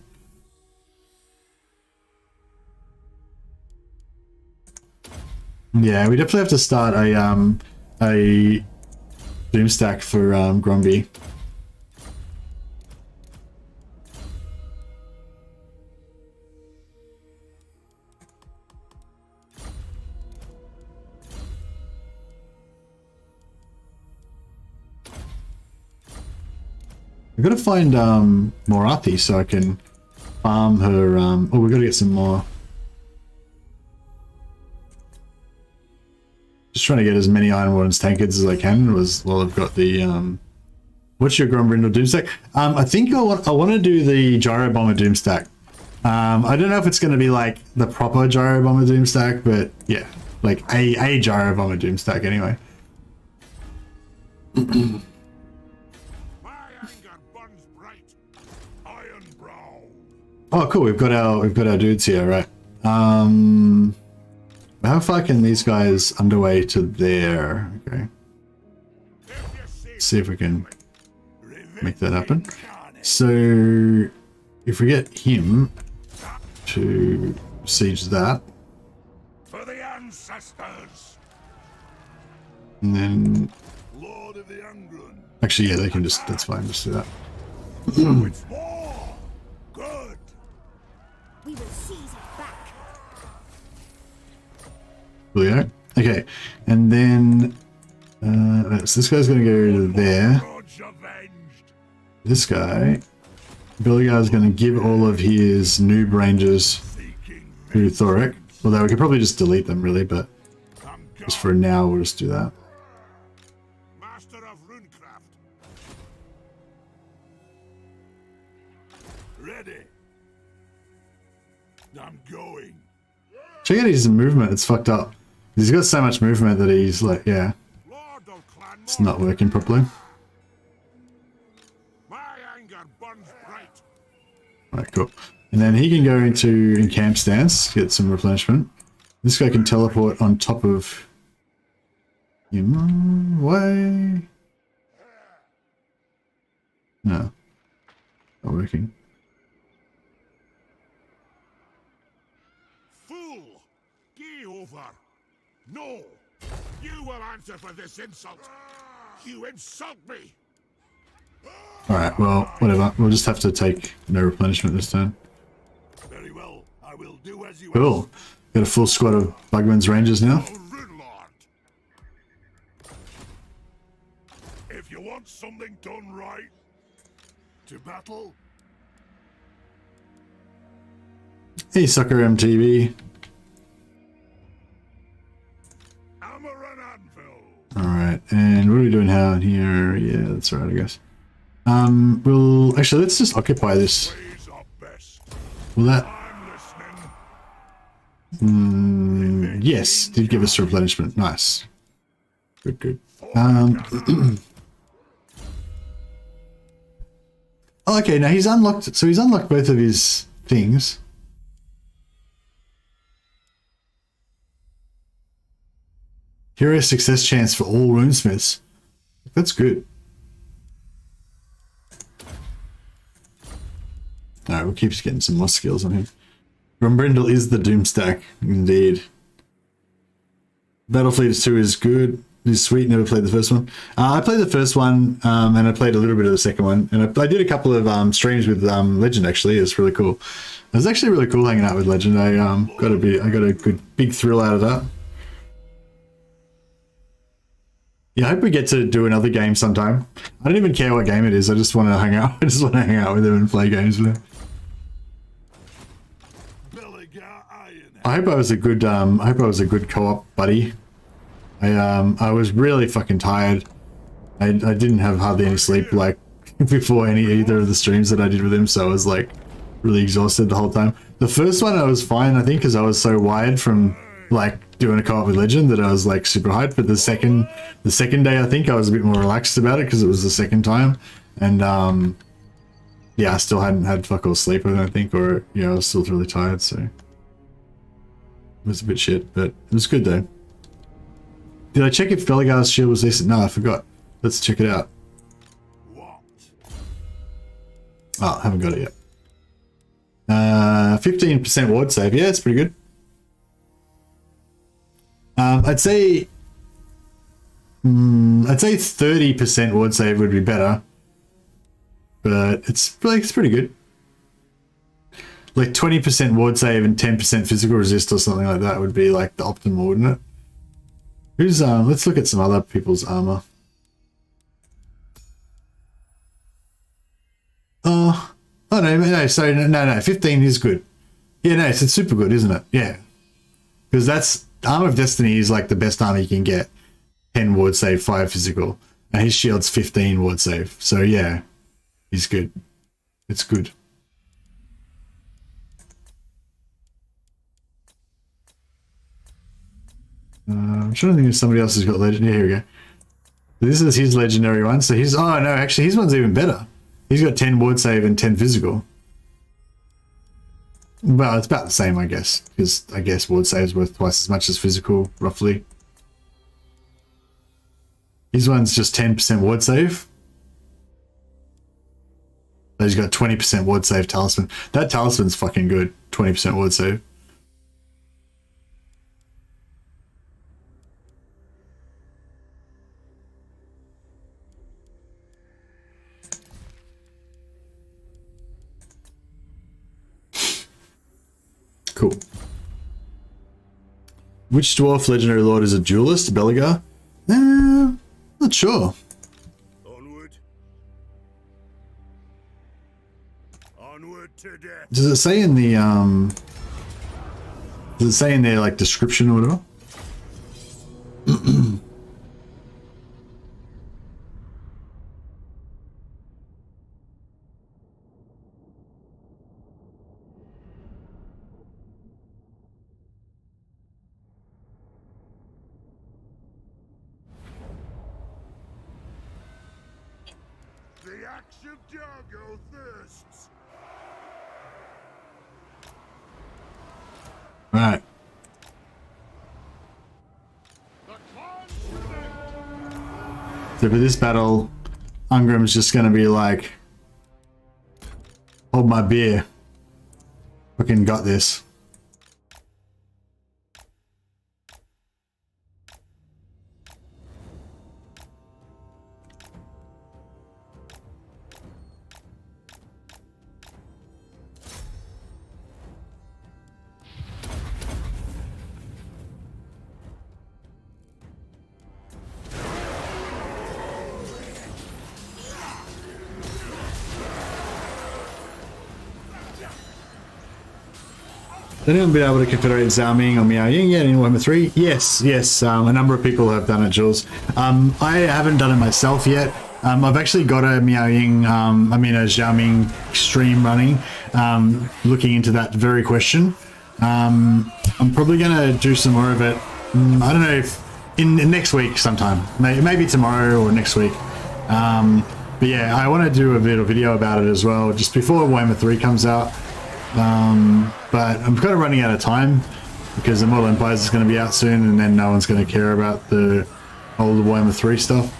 Yeah, we definitely have to start a Doomstack for Gromby. I've got to find Morathi so I can farm her. Oh, we've got to get some more. Just trying to get as many Iron Wardens tankards as I can while I've got the. What's your Grombrindal Doomstack? I think I want to do the Gyro Bomber Doomstack. I don't know if it's going to be like the proper Gyro Bomber Doomstack, but yeah, like a Gyro Bomber Doomstack anyway. Oh, cool. We've got our dudes here, right? How far can these guys underway to there? Okay. Let's see if we can make that happen. So, if we get him to siege that, For the ancestors. and then Lord of the Ungrim. actually, yeah, they can just. That's fine. Just do that. It's war. Good. We will seize it back. Brilliant. Okay, and then so this guy's going to go to there. Grudge avenged. This guy, Belegar, is going to give all of his noob rangers Seeking to Thorek. Although we could probably just delete them, really, but I'm just for now, we'll just do that. Master of Runecraft. Ready. I'm going. Check out his movement. It's fucked up. He's got so much movement that he's like, yeah, Lord of Clan it's not working properly. My anger burns bright. Alright, cool. And then he can go into encamp stance, get some replenishment. This guy can teleport on top of him. Way. No. Not working. Fool! Gee over! No! You will answer for this insult! You insult me! Alright, well, whatever. We'll just have to take no replenishment this turn. Very well, I will do as you Cool. Got a full squad of Bugman's Rangers now. ask. Rune Lord. If you want something done right, to battle, Hey, sucker MTV. hammer and anvil. Alright, and what are we doing out here? Yeah, that's alright, I guess. We'll actually let's just occupy this. Ways are best. Will that I'm listening. yes, did give us replenishment. Nice. Good, good. Oh, okay, now he's unlocked, so he's unlocked both of his things. Hero success chance for all runesmiths. That's good. Alright, we'll keep getting some more skills on him. Grombrindal is the doom stack, indeed. Battlefleet 2 is good. It's sweet, never played the first one. I played the first one, and I played a little bit of the second one. And I did a couple of streams with Legend, actually. It was really cool. It was actually really cool hanging out with Legend. I got a good big thrill out of that. Yeah, I hope we get to do another game sometime. I don't even care what game it is. I just want to hang out. I just want to hang out with them and play games with them. I hope I was a good co-op buddy. I was really fucking tired. I didn't have hardly any sleep like before either of the streams that I did with him, so I was like really exhausted the whole time. The first one I was fine, I think, because I was so wired from like doing a co-op with Legend that I was like super hyped. But the second day, I think I was a bit more relaxed about it because it was the second time, and yeah, I still hadn't had fuck all sleep, I don't think, or yeah, I was still really tired, so it was a bit shit, but it was good though. Did I check if Belegar's shield was decent? No, I forgot. Let's check it out. Oh, haven't got it yet. 15% ward save. Yeah, it's pretty good. I'd say 30% ward save would be better, but it's pretty good. Like 20% ward save and 10% physical resist or something like that would be like the optimal, wouldn't it? Who's let's look at some other people's armor. Oh no, sorry, no, 15 is good. Yeah, no, it's super good, isn't it? Yeah, because that's Armor of Destiny is like the best armor you can get. 10 ward save, 5 physical, and his shield's 15 ward save. So yeah, he's good. It's good. I'm trying to think if somebody else has got legend. Yeah, here we go. This is his legendary one. So his, oh no, actually his one's even better. He's got 10 ward save and 10 physical. Well, it's about the same, I guess, because I guess ward save is worth twice as much as physical, roughly. His one's just 10% ward save. He's got 20% ward save talisman. That talisman's fucking good. 20% ward save. Cool. Which dwarf legendary lord is a duelist? Belegar? Not sure. Onward. Onward to death. Does it say in the does it say in their like description or whatever? Right. So for this battle, Ungrim's just gonna be like, hold my beer. Fucking got this. Has anyone been able to confederate Zhao Ming or Miao Ying yet in Warhammer 3? Yes. A number of people have done it, Jules. I haven't done it myself yet. I've actually got a Miao Ying, a Zhao Ming stream running, looking into that very question. I'm probably going to do some more of it. I don't know if in next week sometime, maybe tomorrow or next week. But yeah, I want to do a little video about it as well, just before Warhammer 3 comes out. But I'm kind of running out of time because the Model Empires is going to be out soon, and then no one's going to care about the old Warhammer 3 stuff.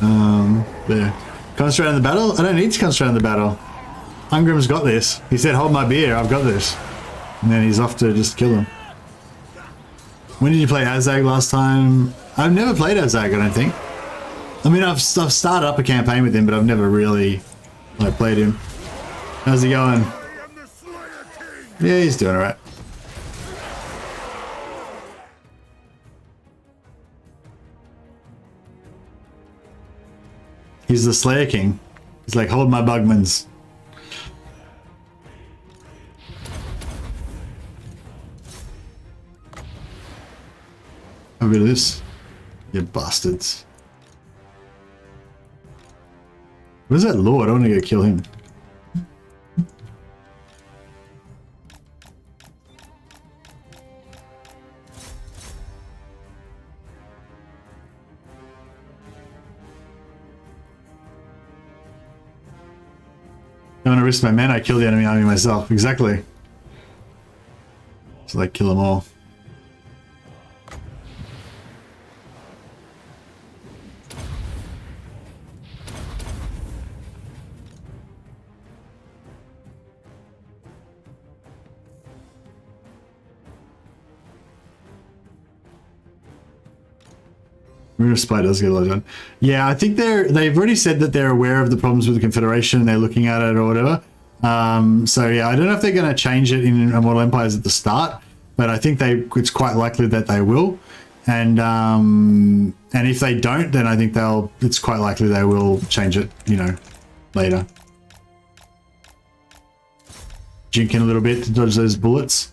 Yeah. Concentrate on the battle? I don't need to concentrate on the battle. Ungrim's got this. He said, hold my beer, I've got this. And then he's off to just kill him. When did you play Azag last time? I've never played Azag, I don't think. I mean, I've started up a campaign with him, but I've never really like played him. How's he going? Yeah, he's doing alright. He's the Slayer King. He's like, hold my bugmans. Have a bit of this. You bastards. Where's that Lord? I want to go kill him. I want to risk my mana, I kill the enemy army myself. Exactly. So like kill them all. Mirror Spy does get a lot done. Yeah, I think they've already said that they're aware of the problems with the Confederation and they're looking at it or whatever. So yeah, I don't know if they're going to change it in Immortal Empires at the start, but I think it's quite likely that they will. And if they don't, then I think it's quite likely they will change it, you know, later. Jinking a little bit to dodge those bullets.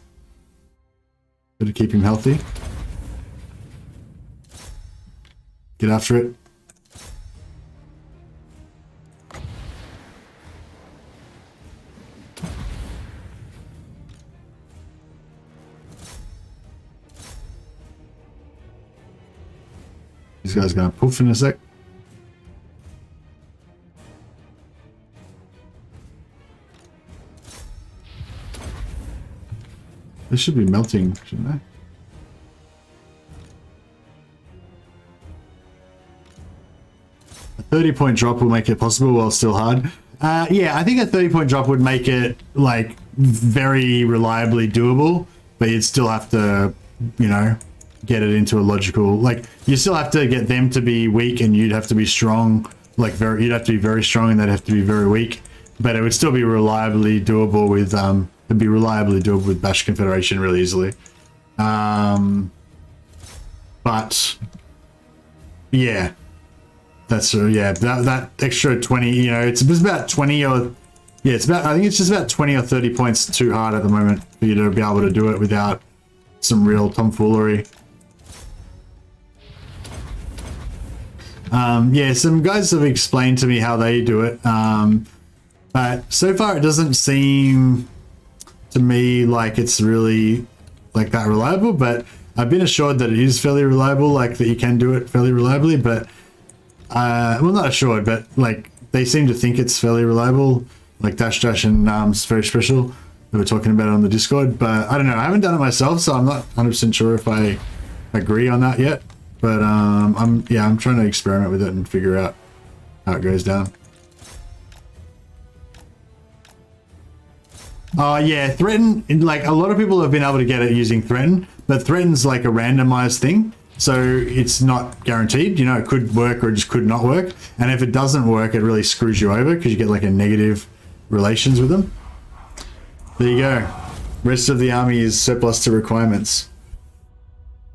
Better keep him healthy. Get after it. These guys are gonna poof in a sec. They should be melting, shouldn't they? A 30-point drop will make it possible while still hard. Yeah, I think a 30-point drop would make it like very reliably doable, but you'd still have to, you know, get it into a logical, like you still have to get them to be weak and you'd have to be strong, like you'd have to be very strong and they'd have to be very weak, but it would still be reliably doable with Bash Confederation really easily. But yeah, that's yeah, that extra 20, you know, it's about 20 or yeah, it's about, I think it's just about 20 or 30 points too hard at the moment for you to be able to do it without some real tomfoolery. Yeah, some guys have explained to me how they do it, but so far it doesn't seem to me like it's really like that reliable, but I've been assured that it is fairly reliable, like that you can do it fairly reliably, but well, not assured, but like they seem to think it's fairly reliable, like Dash and it's very special. We were talking about it on the Discord, but I don't know, I haven't done it myself, so I'm not 100% sure if I agree on that yet. But I'm trying to experiment with it and figure out how it goes down. Yeah, Threaten, like a lot of people have been able to get it using Threaten, but Threaten's like a randomized thing, so it's not guaranteed. You know, it could work or it just could not work, and if it doesn't work, it really screws you over because you get like a negative relations with them. There you go. Rest of the army is surplus to requirements.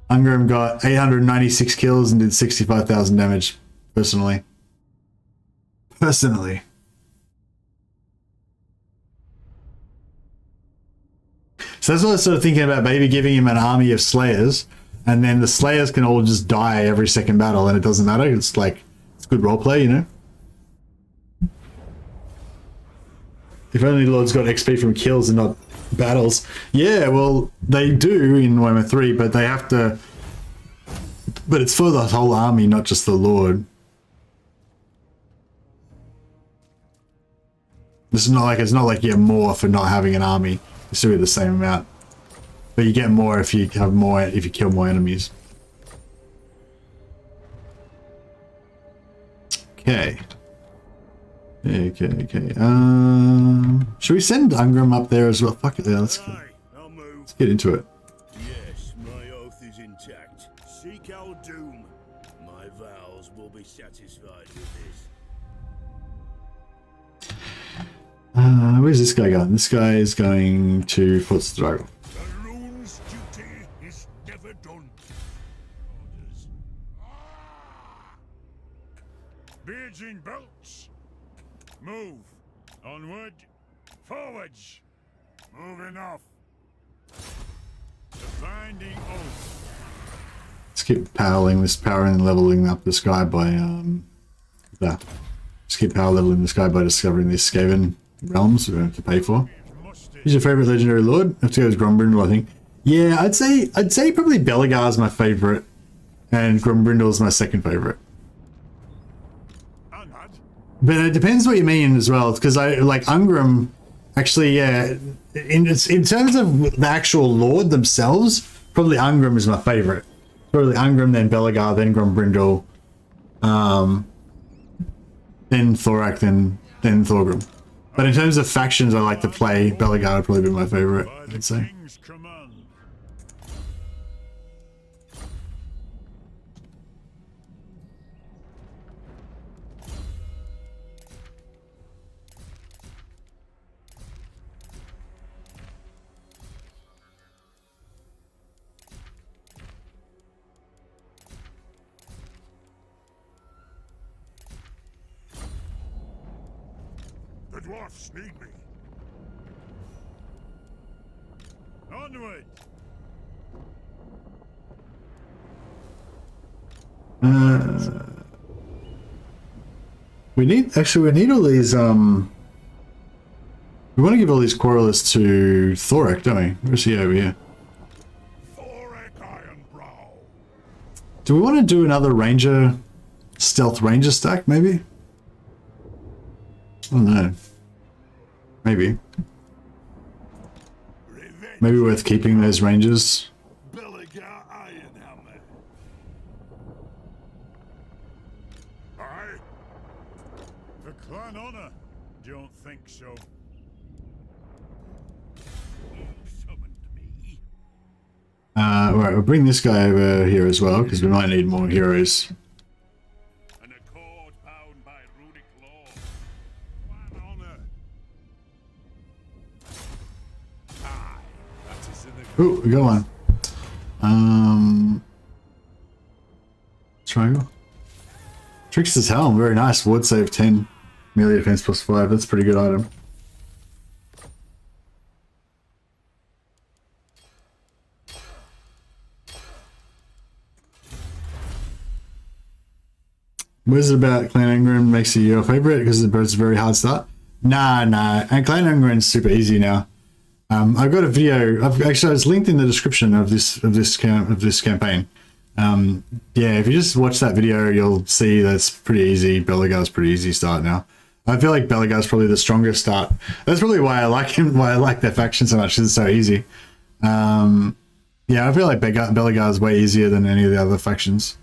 Ungrim got 896 kills and did 65,000 damage personally. So that's what I was sort of thinking about, maybe giving him an army of Slayers, and then the Slayers can all just die every second battle and it doesn't matter. It's like, it's good roleplay, you know? If only Lords got XP from kills and not battles. Yeah, well, they do in Warhammer 3, but they have to, but it's for the whole army, not just the Lord. It's not like you get more for not having an army. You still get the same amount, but you get more if you have more, if you kill more enemies. Okay, Okay. Should we send Ungrim up there as well? Fuck it, yeah, let's get into it. Yes, my oath is intact. Seek our doom. My vows will be satisfied with this. Where's this guy going? This guy is going to Thorgrim. The rune's duty is never done. Orders. Beards in belts. Move. Onward. Forwards. Moving off. The binding oath. Let's keep powering and leveling up this guy by that. Just keep power leveling this guy by discovering these Skaven realms we have to pay for. Who's your favorite legendary lord? I have to go with Grombrindal, I think. Yeah, I'd say probably Belegar is my favorite, and Grombrindal is my second favorite. But it depends what you mean as well, because I like Ungrim. Actually, yeah, in terms of the actual lord themselves, probably Ungrim is my favorite. Probably Ungrim, then Belegar, then Grombrindal, then Thorek, then Thorgrim. But in terms of factions I like to play, Belegar would probably be my favorite, I'd say. The dwarfs need me. Onward. We need all these we want to give all these quarrelers to Thorek, don't we? Where's he over here? Thorek Ironbrow. Do we want to do another stealth ranger stack maybe? I don't know. Maybe worth keeping those rangers. Belegar Ironhammer. Aye. The clan honor. Don't think so. You summoned me. Right, we'll bring this guy over here as well because we might need more heroes. An accord bound by runic law. Clan honor. Aye. That is an accord. Ooh, we got one. Triangle. Trickster's Helm, very nice. Ward save 10. Melee defense plus 5. That's a pretty good item. What is it about Clan Ungrim makes you your favorite? Because it's a very hard start? Nah. And Clan Ungrim's super easy now. I've got a video. It's linked in the description of this campaign. Yeah, if you just watch that video, you'll see that's pretty easy. Belegar's pretty easy start now. I feel like Belegar's probably the strongest start. That's probably why I like him. Why I like their faction so much. Because it's so easy. Yeah, I feel like Belegar's way easier than any of the other factions.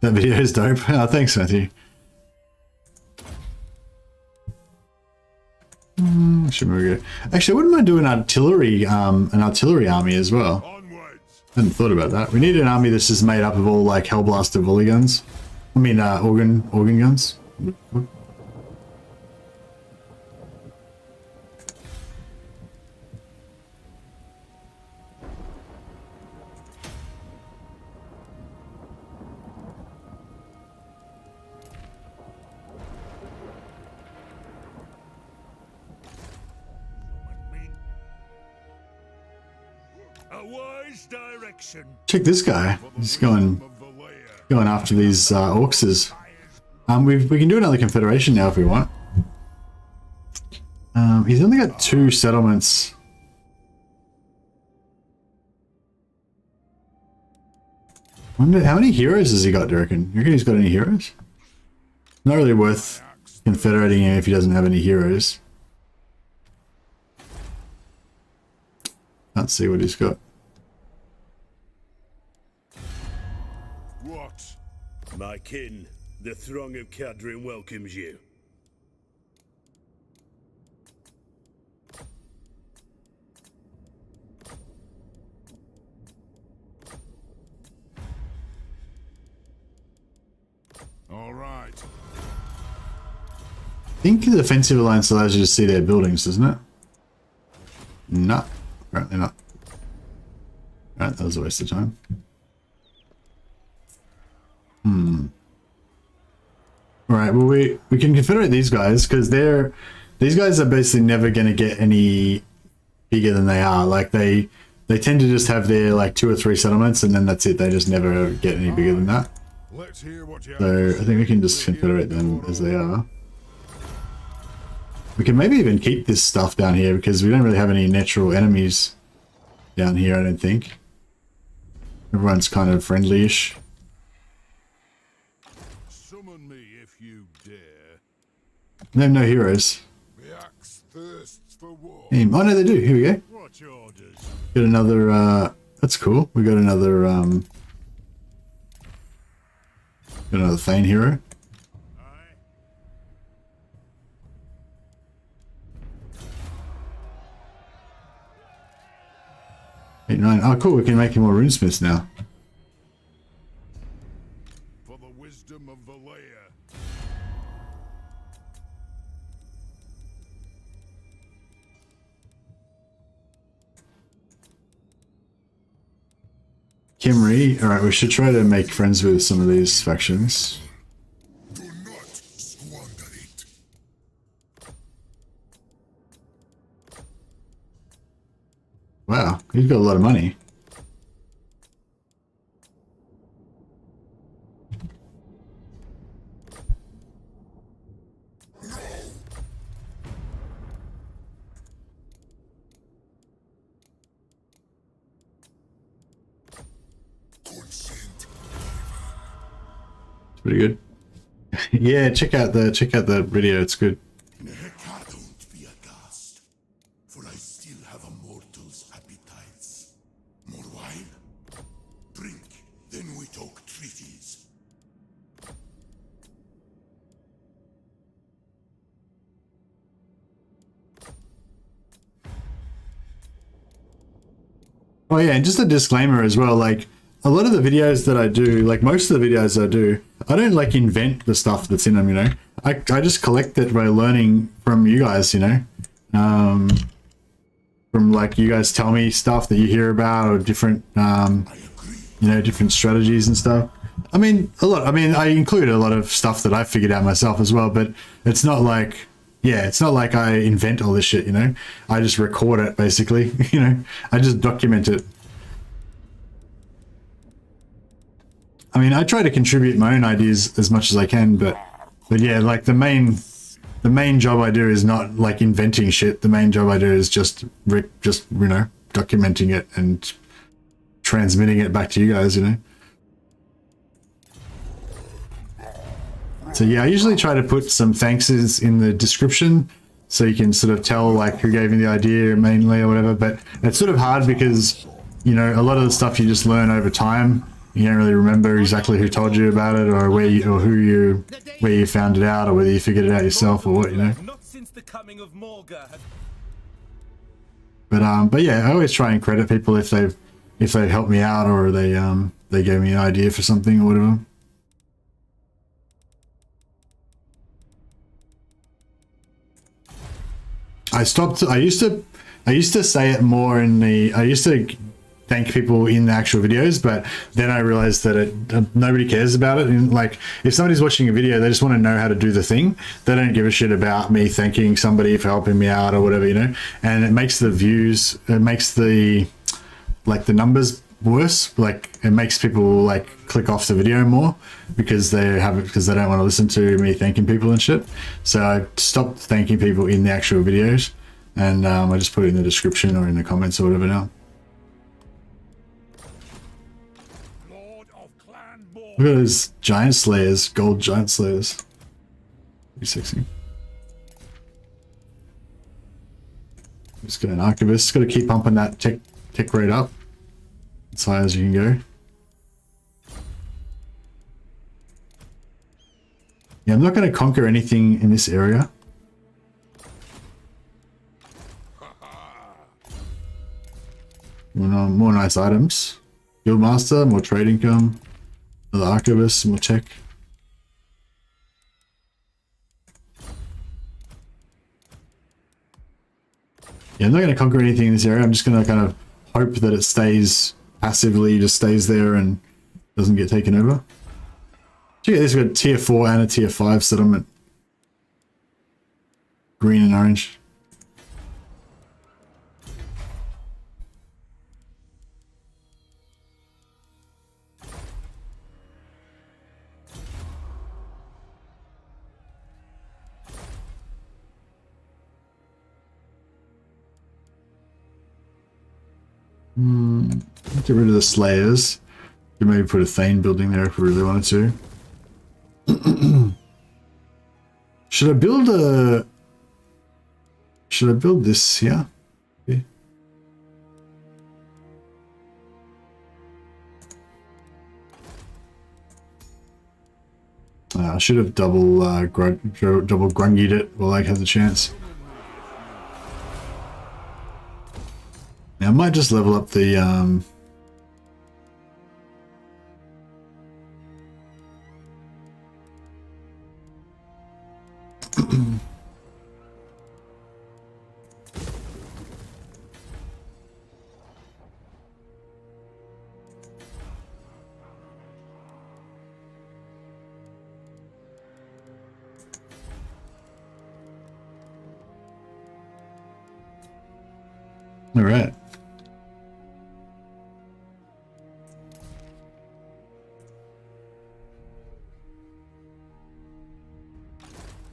That video is dope. Oh, thanks, Matthew. Actually, I wouldn't mind doing an artillery army as well. Onwards. I hadn't thought about that. We need an army that's just made up of all like Hellblaster volley guns. I mean, organ guns. A wise direction. Check this guy. He's going after these orcs. We can do another confederation now if we want. He's only got 2 settlements. Wonder how many heroes has he got, do you reckon? You reckon he's got any heroes? Not really worth confederating him if he doesn't have any heroes. Let's see what he's got. What? My kin, The throng of Cadrin welcomes you. All right. I think the defensive alliance allows you to see their buildings, doesn't it? No, apparently not. Right, that was a waste of time. Alright, well we can confederate these guys because these guys are basically never gonna get any bigger than they are. Like they tend to just have their like 2 or 3 settlements and then that's it. They just never get any bigger than that. Let's hear what you So I think we can just confederate them as they are. We can maybe even keep this stuff down here because we don't really have any natural enemies down here, I don't think. Everyone's kind of friendly-ish. Summon me if you dare. They have no heroes. The axe thirsts for war. Oh no, they do. Here we go. What's orders? Got another, that's cool. We got another, Thane hero. Aye. 8, 9. Oh, cool. We can make him more runesmiths now. For the wisdom of Belegar. Kimri. Alright, we should try to make friends with some of these factions. Do not squander it. Wow, he's got a lot of money. Pretty good. Yeah, check out the video, it's good. Don't be aghast, for I still have a mortal's appetites. More wine? Drink, then we talk treaties. Oh yeah, and just a disclaimer as well, like a lot of the videos that I do, like most of the videos I do, I don't like invent the stuff that's in them, you know. I just collect it by learning from you guys, you know. From like you guys tell me stuff that you hear about or different, you know, different strategies and stuff. I mean, I include a lot of stuff that I figured out myself as well, but it's not like, yeah, it's not like I invent all this shit, you know. I just record it basically, you know. I just document it. I mean, I try to contribute my own ideas as much as I can, but yeah, like the main job I do is not like inventing shit. The main job I do is just you know, documenting it and transmitting it back to you guys, you know. So yeah, I usually try to put some thankses in the description so you can sort of tell like who gave me the idea mainly or whatever, but it's sort of hard because, you know, a lot of the stuff you just learn over time. You don't really remember exactly who told you about it or where you found it out or whether you figured it out yourself or what, you know. Not since the coming of Morga have... But yeah, I always try and credit people if they've helped me out or they gave me an idea for something or whatever. I used to say it more in the, I used to thank people in the actual videos, but then I realized that nobody cares about it. And like, if somebody's watching a video, they just want to know how to do the thing. They don't give a shit about me thanking somebody for helping me out or whatever, you know. And it makes the views, it makes the numbers worse. Like, it makes people like click off the video more because they don't want to listen to me thanking people and shit. So I stopped thanking people in the actual videos, and I just put it in the description or in the comments or whatever now. Look at those giant slayers, gold giant slayers. Pretty sexy. Just got an archivist. Got to keep pumping that tech rate up as high as you can go. Yeah, I'm not going to conquer anything in this area. More nice items. Guildmaster, more trade income. Another archivist, more tech. Yeah, I'm not going to conquer anything in this area. I'm just going to kind of hope that it stays passively, just stays there and doesn't get taken over. Check out this, we've got tier 4 and a tier 5 settlement. Green and orange. Get rid of the Slayers. You maybe put a Thane building there if we really wanted to. Should I build a... Should I build this here? Okay. I should have double grungied it while Lake has a chance. Now, I might just level up the all right.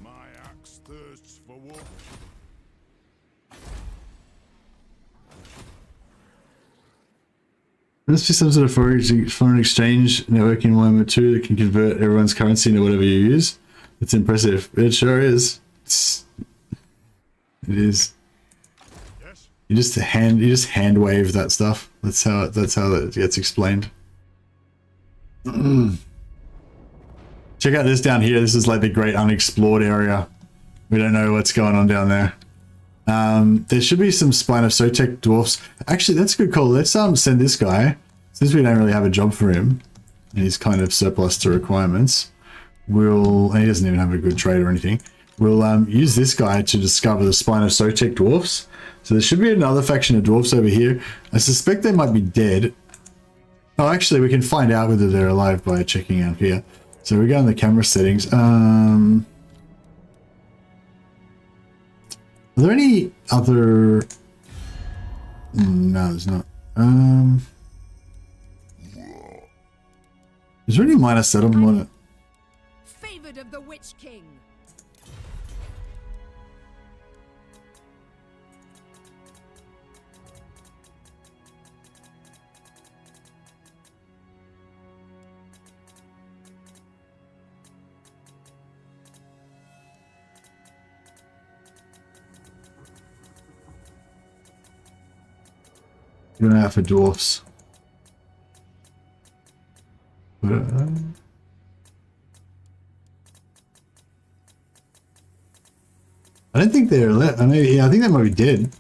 My axe thirsts for water. There must be some sort of foreign exchange network in Warhammer 2 that can convert everyone's currency into whatever you use. It's impressive. It sure is. It is. Yes? You just hand wave that stuff. That's how it gets explained. Check out this down here. This is like the great unexplored area. We don't know what's going on down there. There should be some Spine of Sotek dwarfs. Actually, that's a good call. Let's send this guy, since we don't really have a job for him, and he's kind of surplus to requirements. And he doesn't even have a good trade or anything. We'll use this guy to discover the Spine of Sotek dwarfs. So there should be another faction of dwarfs over here. I suspect they might be dead. Oh, actually, we can find out whether they're alive by checking out here. So we go in the camera settings. Are there any other... No, there's not. Is there any minor settlement on it? Favored of the Witch King. You don't have for dwarfs. But, I don't think they're left. I know. Yeah, I think they might be dead.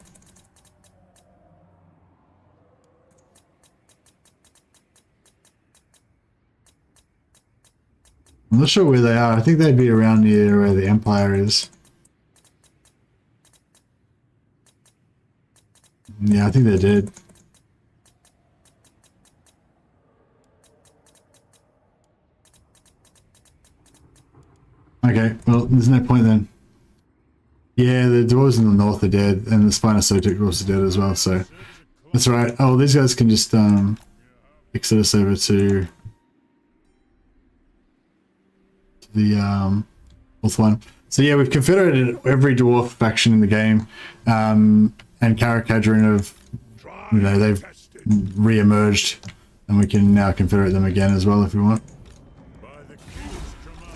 I'm not sure where they are. I think they'd be around near where the Empire is. Yeah, I think they're dead. Okay, well, there's no point then. Yeah, the dwarves in the north are dead, and the Spine of Sotek dwarves are dead as well, so that's right. Oh, these guys can just exit us over to the fourth one. So yeah, we've confederated every dwarf faction in the game, and Karakadrin have, they've re-emerged, and we can now confederate them again as well if we want. By the king's command.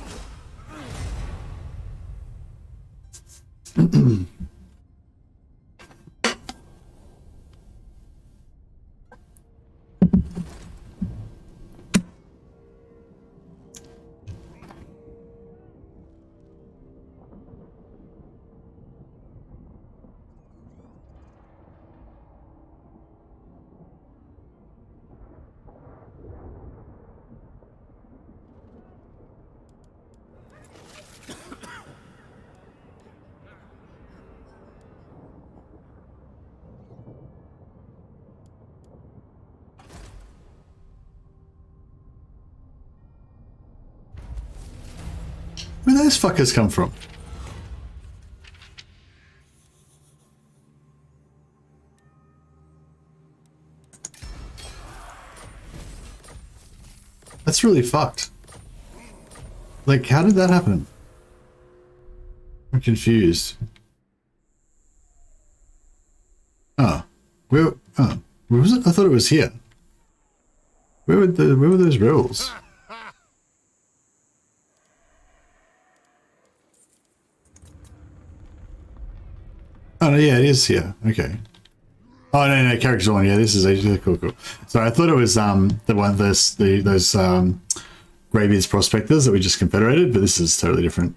Where did those fuckers come from? That's really fucked. Like, how did that happen? I'm confused. Oh, where was it? I thought it was here. Where were those rebels? Oh no, yeah, it is here. Okay. Oh no, characters on. Yeah, this is actually cool. So I thought it was those Greybeard's prospectors that we just confederated, but this is totally different.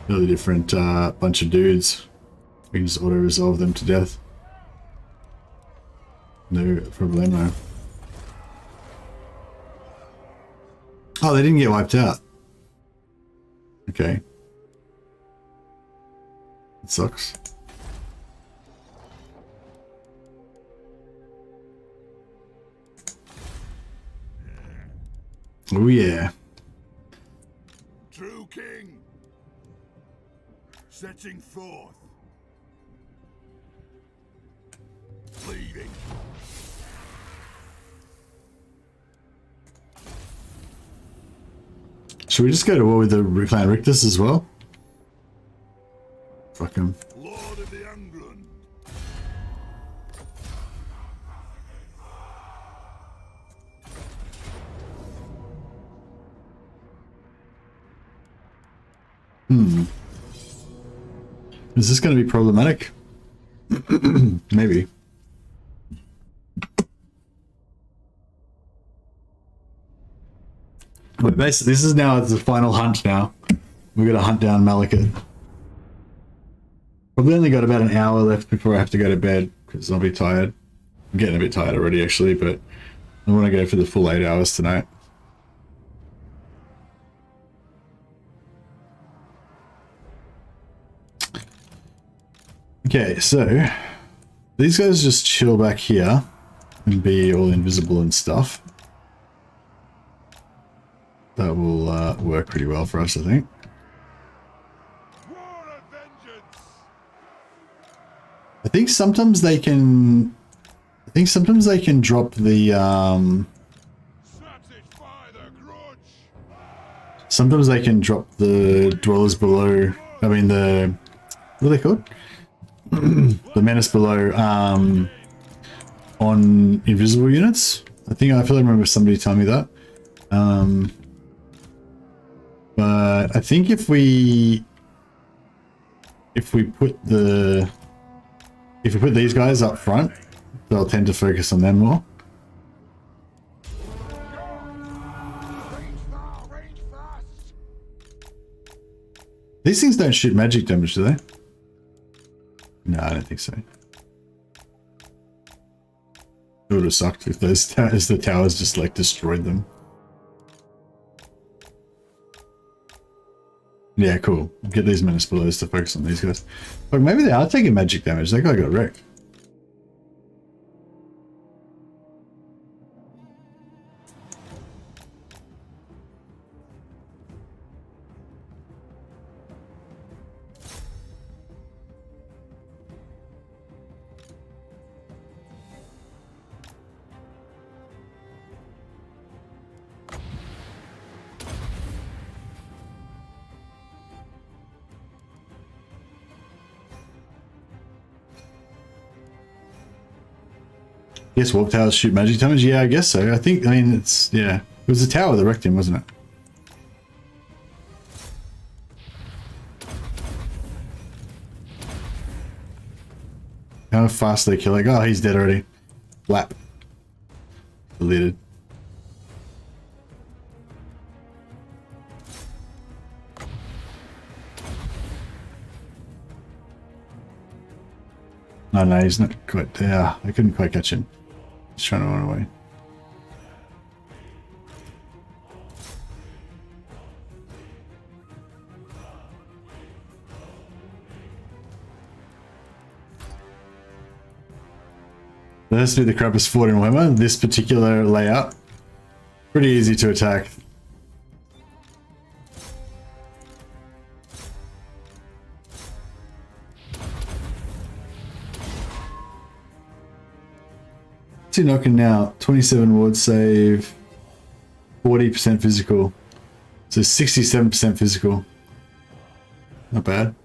Really different bunch of dudes. We can just auto resolve them to death. No problemo. Oh, they didn't get wiped out. Okay. It sucks. Oh yeah. True king. Setting forth. Leaving. Should we just go to war with the Clan Rictus as well? Fuck him. Lord of the Ungrim. Is this going to be problematic? Maybe. But basically, this is now the final hunt now. We're going to hunt down Malekith. Probably only got about an hour left before I have to go to bed, because I'll be tired. I'm getting a bit tired already, actually, but I want to go for the full 8 hours tonight. Okay, so these guys just chill back here and be all invisible and stuff. That will work pretty well for us, I think. War of vengeance. I think sometimes they can. I think sometimes they can drop the. Satisfy the grudge. Sometimes they can drop the dwellers below. I mean the. What are they called? The menace below. On invisible units. I feel I remember somebody telling me that. But I think if we put these guys up front, they'll tend to focus on them more. These things don't shoot magic damage, do they? No, I don't think so. It would have sucked if the towers just like destroyed them. Yeah, cool. Get these menace belows to focus on these guys. Look, maybe they are taking magic damage. That guy got wrecked. Yes, warp towers shoot magic damage. Yeah, I guess so. I mean, it's, yeah. It was the tower that wrecked him, wasn't it? How fast they kill it. Oh, he's dead already. Flap. Deleted. No, he's not quite there. I couldn't quite catch him. He's trying to run away. That has to be the crappiest fort in Warhammer. This particular layout, pretty easy to attack. What's he knocking now? 27 ward save, 40% physical. So 67% physical. Not bad.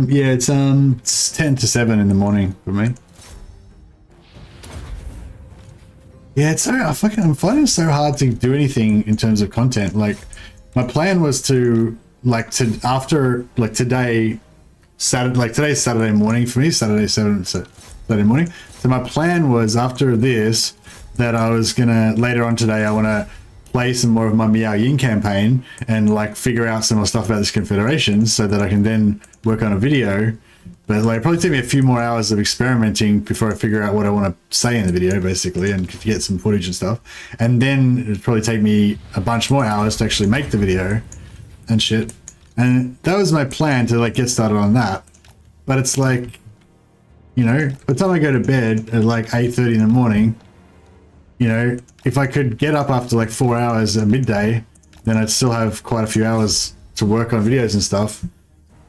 Yeah, it's 10 to 7 in the morning for me. Yeah, it's so I'm finding it so hard to do anything in terms of content. Like, my plan was to after today, Saturday, like today's Saturday morning for me, Saturday morning. So my plan was after this that I was gonna later on today I want to play some more of my Miao Yin campaign and like figure out some more stuff about this confederation so that I can then work on a video. But like, probably take me a few more hours of experimenting before I figure out what I want to say in the video, basically, and get some footage and stuff. And then it'd probably take me a bunch more hours to actually make the video and shit. And that was my plan, to like get started on that. But it's like, you know, by the time I go to bed at like 8:30 in the morning, you know, if I could get up after like 4 hours at midday, then I'd still have quite a few hours to work on videos and stuff.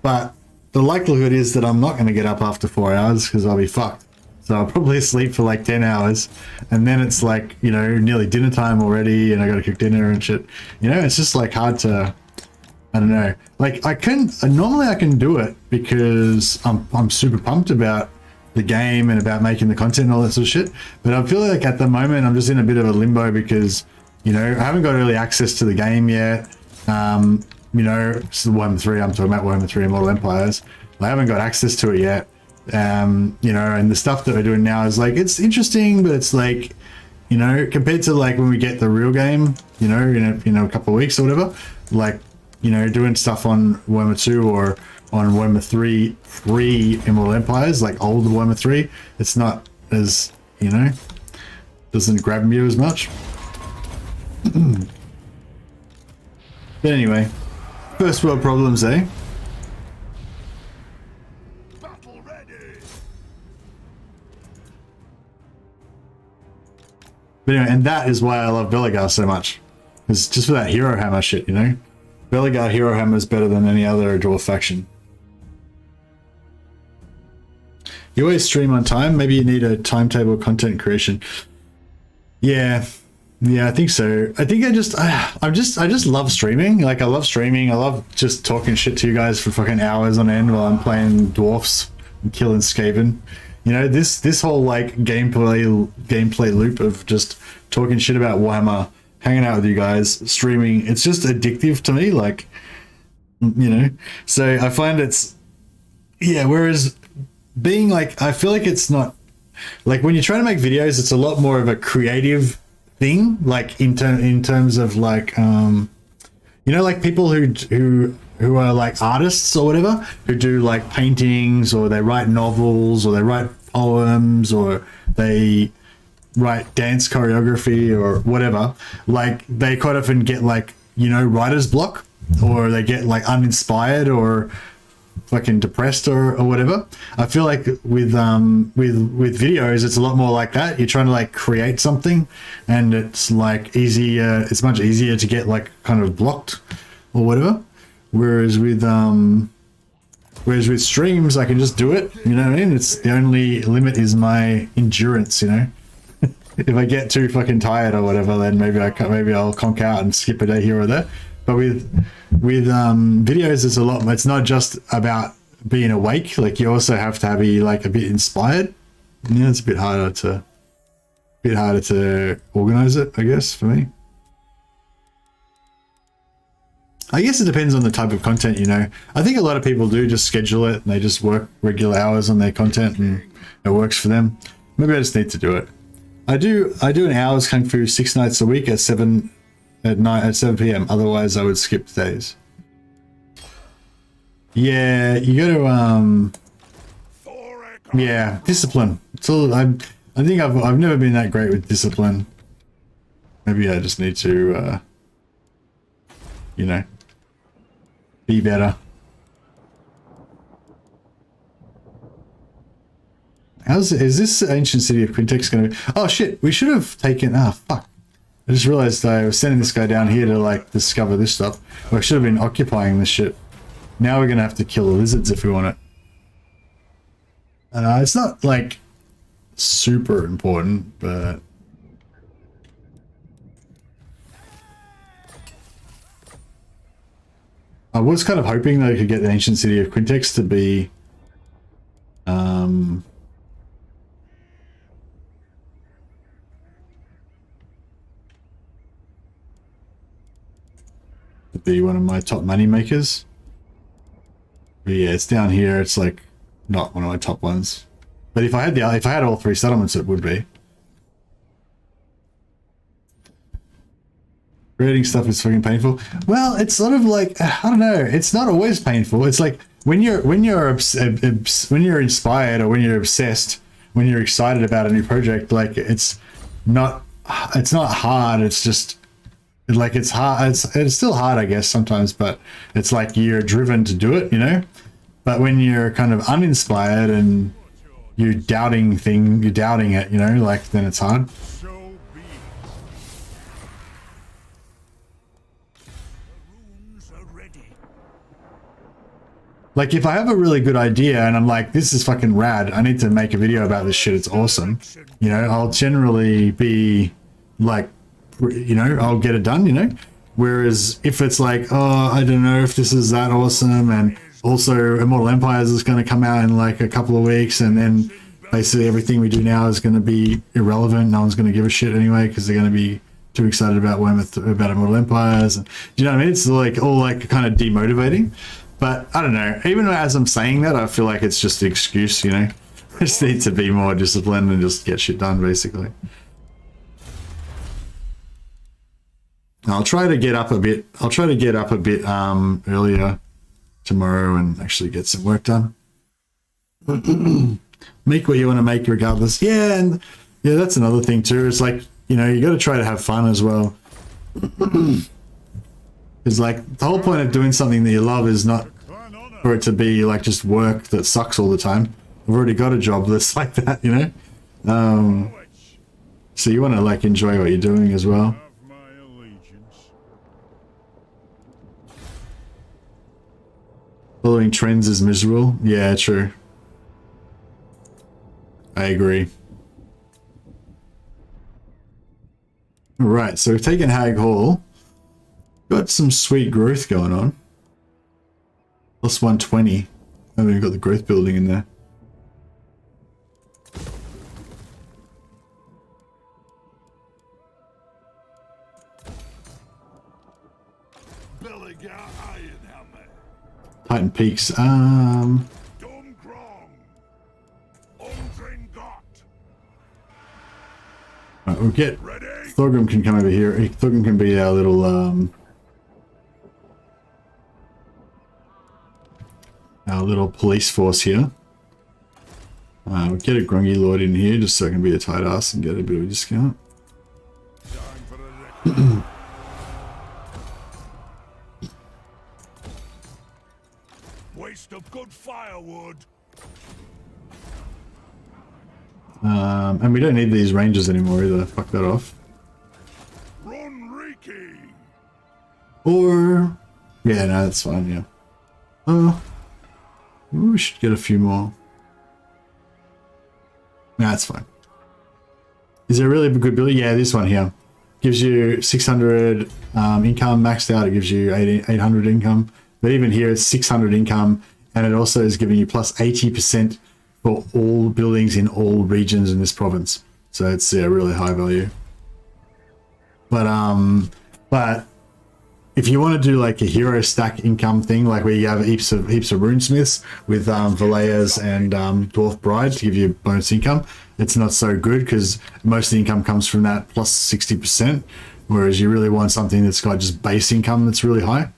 But the likelihood is that I'm not going to get up after 4 hours because I'll be fucked. So I'll probably sleep for like 10 hours. And then it's like, you know, nearly dinner time already and I got to cook dinner and shit. You know, it's just like hard to, I don't know. Like normally I can do it because I'm super pumped about the game and about making the content and all that sort of shit. But I feel like at the moment I'm just in a bit of a limbo because, you know, I haven't got early access to the game yet. You know, it's the Warhammer 3, I'm talking about Warhammer 3 Immortal Empires. I haven't got access to it yet. You know, and the stuff that we're doing now is like, it's interesting, but it's like, you know, compared to like when we get the real game, you know, in a couple of weeks or whatever, like, you know, doing stuff on Warhammer 2 or on Warhammer 3 Immortal Empires, like old Warhammer 3, it's not as, you know, doesn't grab me as much. But anyway, first world problems, eh? Battle ready. But anyway, and that is why I love Belegar so much. It's just for that hero hammer shit, you know? Belegar hero hammer is better than any other dwarf faction. You always stream on time? Maybe you need a timetable content creation. Yeah, I think so. I think I just love streaming. Like, I love streaming. I love just talking shit to you guys for fucking hours on end while I'm playing Dwarfs and killing Skaven. You know, this whole like gameplay loop of just talking shit about Warhammer, hanging out with you guys, streaming, it's just addictive to me. Like, you know, so I find it's, yeah, whereas being like, I feel like it's not, like when you're trying to make videos, it's a lot more of a creative thing, like in terms of like, you know, like people who are like artists or whatever, who do like paintings or they write novels or they write poems or they write dance choreography or whatever, like they quite often get like, you know, writer's block, or they get like uninspired or fucking depressed or whatever. I feel like with videos it's a lot more like that. You're trying to like create something and it's like easier, it's much easier to get like kind of blocked or whatever, whereas with streams I can just do it, you know what I mean? It's the only limit is my endurance, you know. If I get too fucking tired or whatever, then maybe I'll conk out and skip a day here or there. But with videos, it's a lot. It's not just about being awake. Like, you also have to be like a bit inspired. Yeah, it's a bit harder to organize it, I guess, for me. I guess it depends on the type of content, you know. I think a lot of people do just schedule it and they just work regular hours on their content and it works for them. Maybe I just need to do it. I do an hour's kung fu 6 nights a week at 7 p.m. Otherwise, I would skip days. Yeah, you got to yeah, discipline. It's all. I think I've never been that great with discipline. Maybe I just need to, you know, be better. Is this ancient city of Quintex going to... Oh shit, we should have taken... Ah, fuck. I just realized I was sending this guy down here to like discover this stuff. Well, I should have been occupying this shit. Now we're gonna have to kill the lizards if we want it. It's not like super important, but I was kind of hoping that I could get the ancient city of Quintex to be one of my top money makers. But yeah, it's down here. It's like not one of my top ones. But if I had all 3 settlements, it would be. Creating stuff is fucking painful. Well, it's sort of like, I don't know. It's not always painful. It's like when you're inspired or when you're obsessed, when you're excited about a new project, like it's not hard. It's just like it's hard. It's still hard, I guess, sometimes, but it's like you're driven to do it, you know. But when you're kind of uninspired and you're doubting it, you know, like then it's hard. Like if I have a really good idea and I'm like, this is fucking rad, I need to make a video about this shit, it's awesome, you know, I'll generally be like, you know, I'll get it done, you know. Whereas if it's like, oh, I don't know if this is that awesome, and also Immortal Empires is going to come out in like a couple of weeks, and then basically everything we do now is going to be irrelevant. No one's going to give a shit anyway because they're going to be too excited about about Immortal Empires. And, do you know what I mean? It's like all like kind of demotivating. But I don't know. Even as I'm saying that, I feel like it's just an excuse, you know. I just need to be more disciplined and just get shit done, basically. I'll try to get up a bit. Earlier tomorrow and actually get some work done. Make what you want to make, regardless. Yeah, and yeah, that's another thing too. It's like, you know, you got to try to have fun as well. It's like the whole point of doing something that you love is not for it to be like just work that sucks all the time. I've already got a job that's like that, you know. So you want to like enjoy what you're doing as well. Following trends is miserable. Yeah, true. I agree. Alright, so we've taken Hag Hall. Got some sweet growth going on. Plus 120. And we've got the growth building in there. Belegar Ironhammer. Titan Peaks. Ungrim. Right, we'll get Thorgrim can come over here. Thorgrim can be our little police force here. We'll get a Grungy Lord in here just so I can be a tight ass and get a bit of a discount. Waste of good firewood. And we don't need these rangers anymore either. Fuck that off. Run, Riki. Or yeah, no, that's fine. Yeah. We should get a few more. Nah, that's fine. Is there a really good build? Yeah, this one here gives you 600 income maxed out. It gives you 800 income. But even here, it's 600 income, and it also is giving you plus 80% for all buildings in all regions in this province. So it's really high value. But if you want to do like a hero stack income thing, like where you have heaps of runesmiths with Valayas and Dwarf Bride to give you bonus income, it's not so good because most of the income comes from that plus 60%. Whereas you really want something that's got just base income that's really high,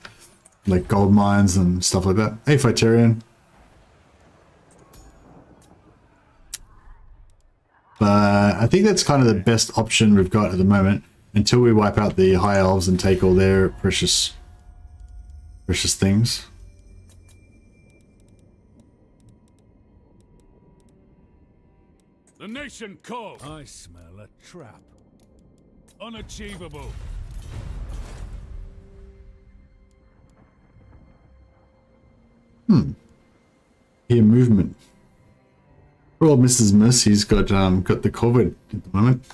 like gold mines and stuff like that. Hey, Phyterian. But I think that's kind of the best option we've got at the moment until we wipe out the High Elves and take all their precious things. The nation calls. I smell a trap. unachievable. Here, movement. Poor old Mrs. Mercy's got the COVID at the moment.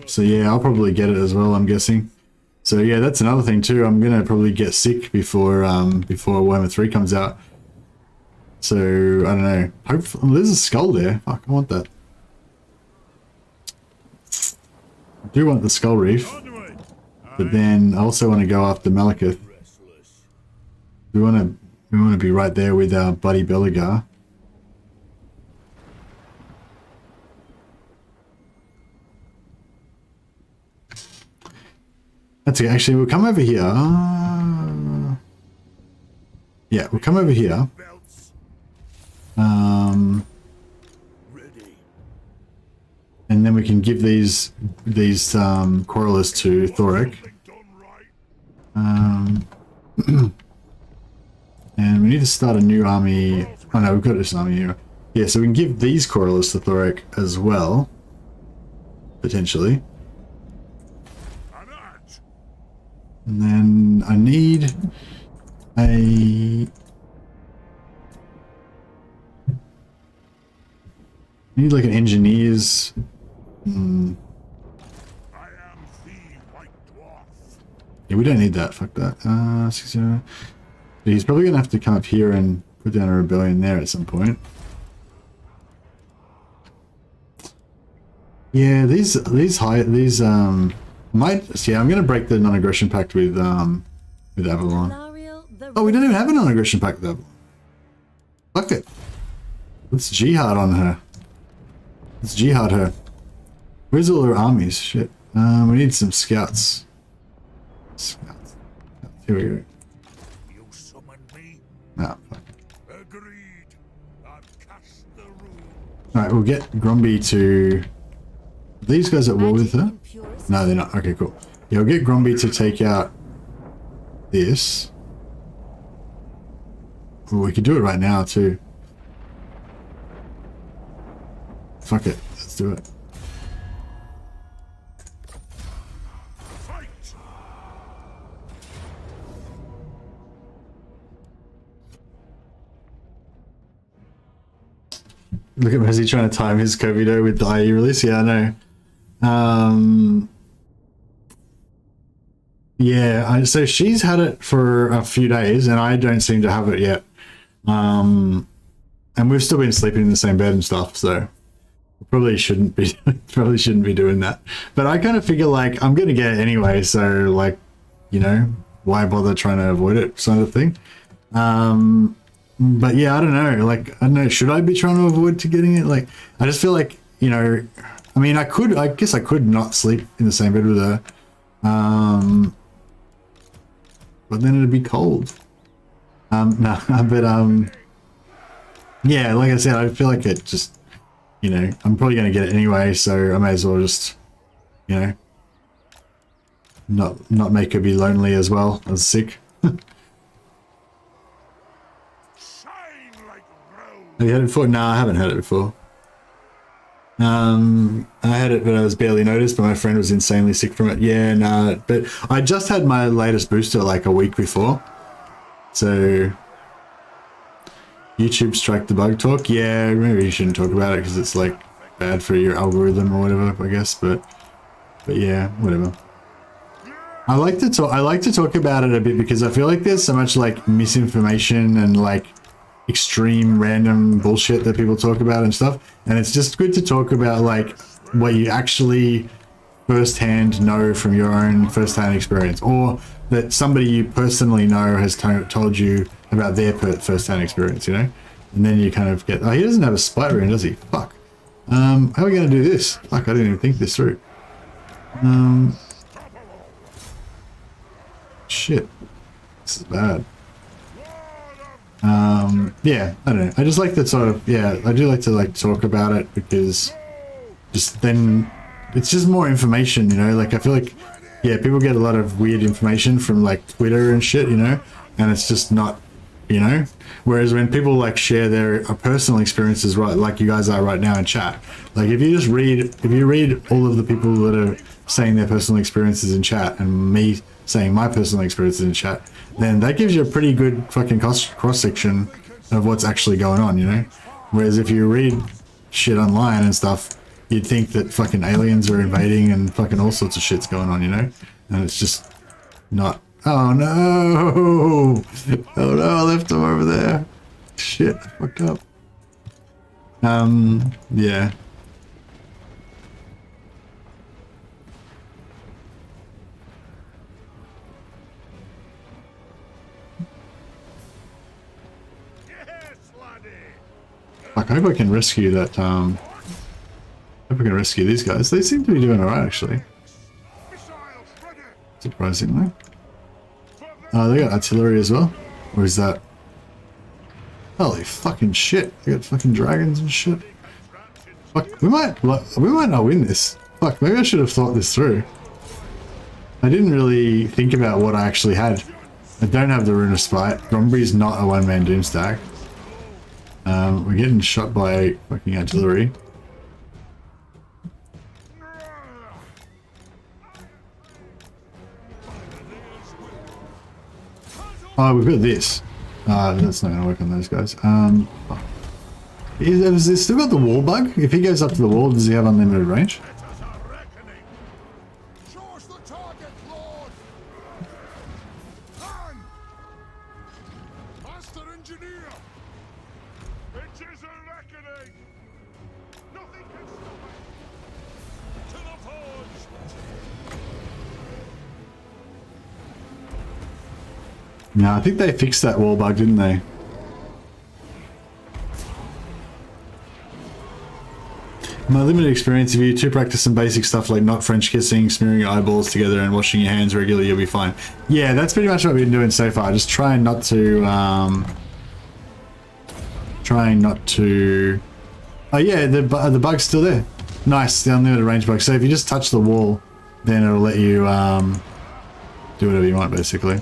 So yeah, I'll probably get it as well, I'm guessing. So yeah, that's another thing too. I'm gonna probably get sick before Warhammer 3 comes out. So I don't know. Hopefully, there's a skull there. Fuck, I want that. I do want the skull reef, but then I also want to go after Malekith. We want to be right there with our buddy Belegar. That's okay. Actually, we'll come over here. Yeah, we'll come over here. And then we can give these Corollas to Thorek. And we need to start a new army. Oh no, we've got this army here. Yeah, so we can give these Corollas to Thorek as well. Potentially. And then I need like an engineer's. I am the White Dwarf. Yeah, we don't need that. Fuck that. 60. He's probably gonna have to come up here and put down a rebellion there at some point. Yeah, these might. Yeah, I'm gonna break the non-aggression pact with Avalon. Oh, we don't even have a non-aggression pact with Avalon. Fuck it. Let's jihad on her. Let's jihad her. Where's all her armies? Shit. We need some scouts. Scouts. Here we go. You summoned me? Ah, fuck. Agreed. I've cast the rune. Alright, we'll get Gromby to... Are these guys at war with her? No, they're not. Okay, cool. Yeah, we'll get Gromby to take out this. Ooh, we could do it right now, too. Fuck it. Let's do it. Fight! Look at Messi trying to time his Kovido with the IE release. Yeah, I know. Yeah, so she's had it for a few days and I don't seem to have it yet. And we've still been sleeping in the same bed and stuff, so probably shouldn't be doing that. But I kind of figure like I'm gonna get it anyway, so like, you know, why bother trying to avoid it, sort of thing. But yeah, I don't know. Like, I don't know. Should I be trying to avoid getting it? Like, I just feel like, you know, I mean, I guess I could not sleep in the same bed with her. But then it'd be cold. No, but yeah, like I said, I feel like it just, you know, I'm probably going to get it anyway, so I may as well just, you know, not make her be lonely as well as sick. Have you had it before? No, I haven't had it before. I had it when I was barely noticed, but my friend was insanely sick from it. Yeah, nah, but I just had my latest booster like a week before. So, YouTube strike the bug talk. Yeah, maybe you shouldn't talk about it because it's like bad for your algorithm or whatever, I guess. But yeah, whatever. I like to talk about it a bit because I feel like there's so much like misinformation and like extreme random bullshit that people talk about and stuff, and it's just good to talk about like what you actually firsthand know from your own firsthand experience, or that somebody you personally know has told you about their firsthand experience, you know. And then you kind of get, oh, he doesn't have a spite rune, does he? Fuck. How are we gonna do this? Fuck, I didn't even think this through. Shit, this is bad. Yeah, I don't know. I just like to sort of, yeah, I do like to like talk about it because just then it's just more information, you know. Like I feel like, yeah, people get a lot of weird information from like Twitter and shit, you know, and it's just not you know. Whereas when people like share their personal experiences, right, like you guys are right now in chat, like if you read all of the people that are saying their personal experiences in chat and me saying my personal experiences in chat, then that gives you a pretty good fucking cross section of what's actually going on, you know. Whereas if you read shit online and stuff, you'd think that fucking aliens are invading and fucking all sorts of shit's going on, you know. And it's just not. Oh no! Oh no, I left him over there. Shit, I fucked up. Yeah. Fuck, I hope I can rescue that, I hope I can rescue these guys. They seem to be doing alright, actually. Surprisingly. They got artillery as well. Or is that... Holy fucking shit. They got fucking dragons and shit. Fuck, we might not win this. Fuck, maybe I should have thought this through. I didn't really think about what I actually had. I don't have the Rune of Spite. Grombri's not a one-man doomstack. We're getting shot by fucking artillery. Oh, we've got this. That's not gonna work on those guys. Has he still got the wall bug? If he goes up to the wall, does he have unlimited range? No, I think they fixed that wall bug, didn't they? My limited experience, if you to practice some basic stuff like not French kissing, smearing your eyeballs together and washing your hands regularly, you'll be fine. Yeah, that's pretty much what we've been doing so far. Just trying not to, oh yeah, the bug's still there. Nice, the unlimited range bug. So if you just touch the wall, then it'll let you, do whatever you want, basically.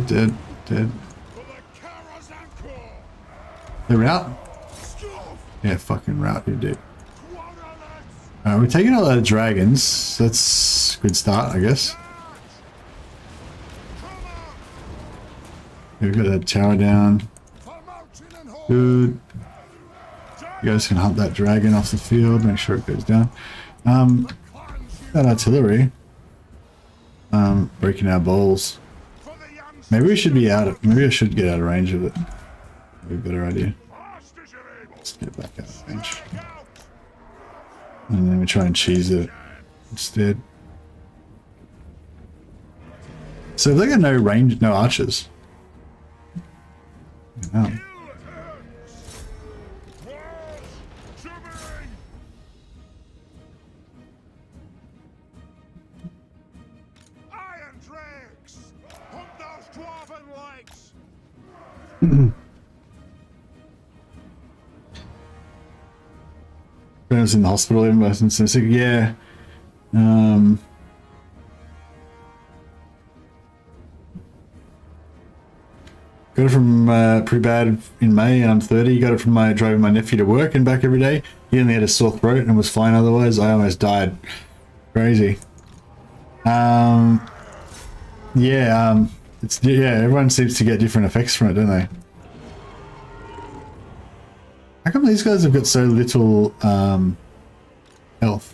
Dead. The route? Yeah, fucking route, you dude. Alright, we're taking all our dragons. That's a good start, I guess. We've got that tower down. Good. You guys can hunt that dragon off the field, make sure it goes down. That artillery. Breaking our bowls. Maybe we should be out of, maybe I should get out of range of it. That'd be a better idea. Let's get back out of range. And then we try and cheese it instead. So they got no range, no archers. Yeah. I was in the hospital even by sick. Yeah. Got it from pretty bad in May and I'm 30. Got it from driving my nephew to work and back every day. He only had a sore throat and was fine otherwise. I almost died. Crazy. Yeah, everyone seems to get different effects from it, don't they? How come these guys have got so little health?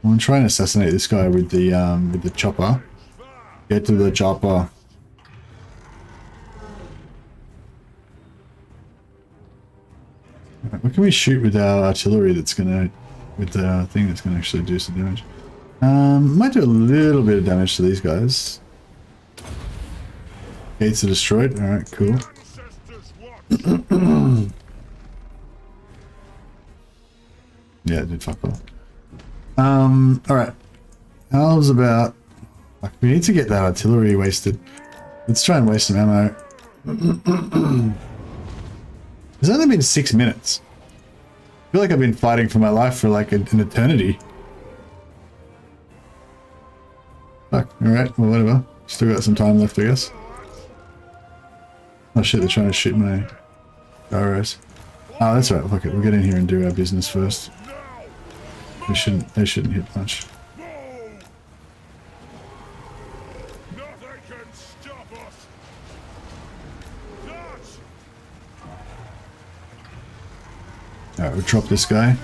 I'm trying to assassinate this guy with the chopper. Get to the chopper. What can we shoot with our artillery that's gonna, with the thing that's gonna actually do some damage? Might do a little bit of damage to these guys. Gates are destroyed. Alright, cool. Yeah, it did fuck off. Alright. How's about... Fuck, we need to get that artillery wasted. Let's try and waste some ammo. It's only been 6 minutes. I feel like I've been fighting for my life for like an eternity. Fuck, alright, well whatever. Still got some time left, I guess. Oh shit, they're trying to shoot my gyros. Oh, that's right, fuck it, we'll get in here and do our business first. They shouldn't hit much. Nothing can stop us. Dutch! Alright, we'll drop this guy.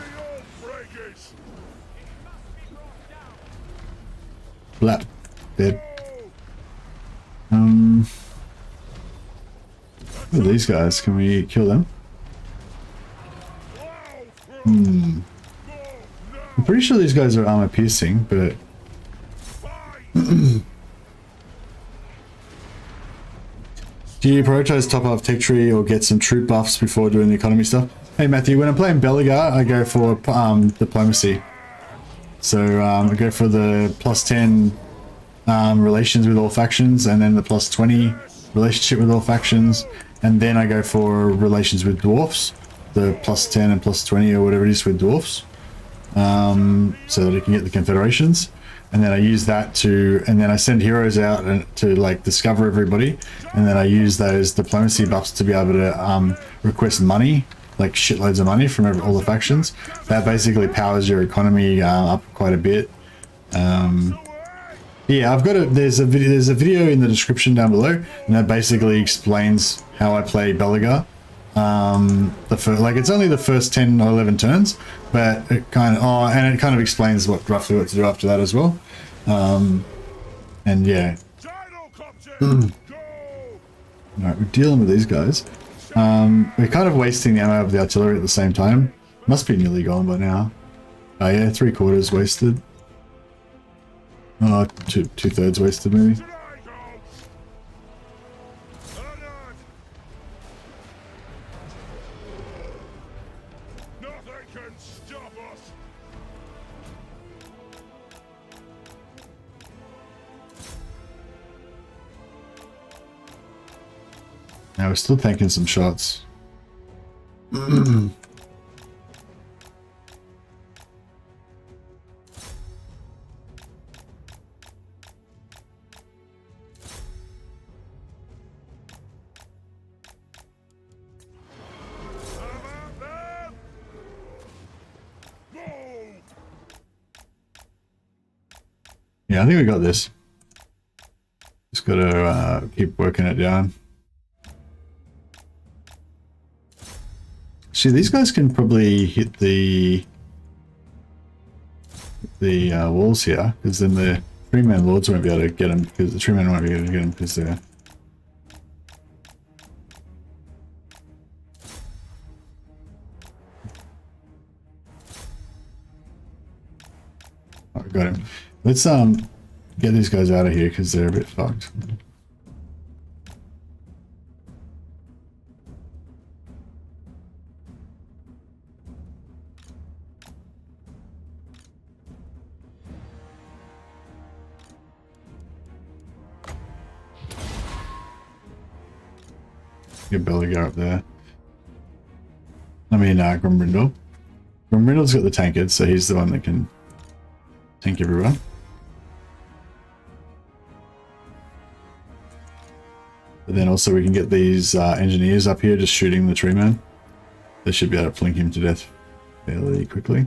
Blap. Dead. Who are these guys? Can we kill them? I'm pretty sure these guys are armor piercing, but... Do you prioritize top half tech tree or get some troop buffs before doing the economy stuff? Hey Matthew, when I'm playing Belegar, I go for diplomacy. So I go for the +10 relations with all factions, and then the +20 relationship with all factions, and then I go for relations with dwarfs, the +10 and +20 or whatever it is with dwarfs, so that I can get the confederations. And then I use that to, and then I send heroes out and to like discover everybody, and then I use those diplomacy buffs to be able to request money, like shitloads of money from all the factions. That basically powers your economy up quite a bit. Yeah, I've got there's a video in the description down below, and that basically explains how I play Belegar. Like it's only the first 10 or 11 turns, but it kind of and it kind of explains roughly what to do after that as well. And yeah. Alright, we're dealing with these guys. We're kind of wasting the ammo of the artillery at the same time. Must be nearly gone by now. Oh yeah, 3/4 wasted. Oh, two-thirds wasted maybe. Nothing can stop us. Now we're still taking some shots. Yeah, I think we got this. Just gotta keep working it down. See, these guys can probably hit the walls here, because then the Tree-Man Lords won't be able to get them, because the Tree-Man won't be able to get them because they're... Oh, got him. Let's get these guys out of here because they're a bit fucked. Get Belegar up there. I mean, Grombrindal. Grombrindal's got the tankers, so he's the one that can tank everyone. But then also we can get these engineers up here just shooting the tree man. They should be able to plink him to death fairly quickly.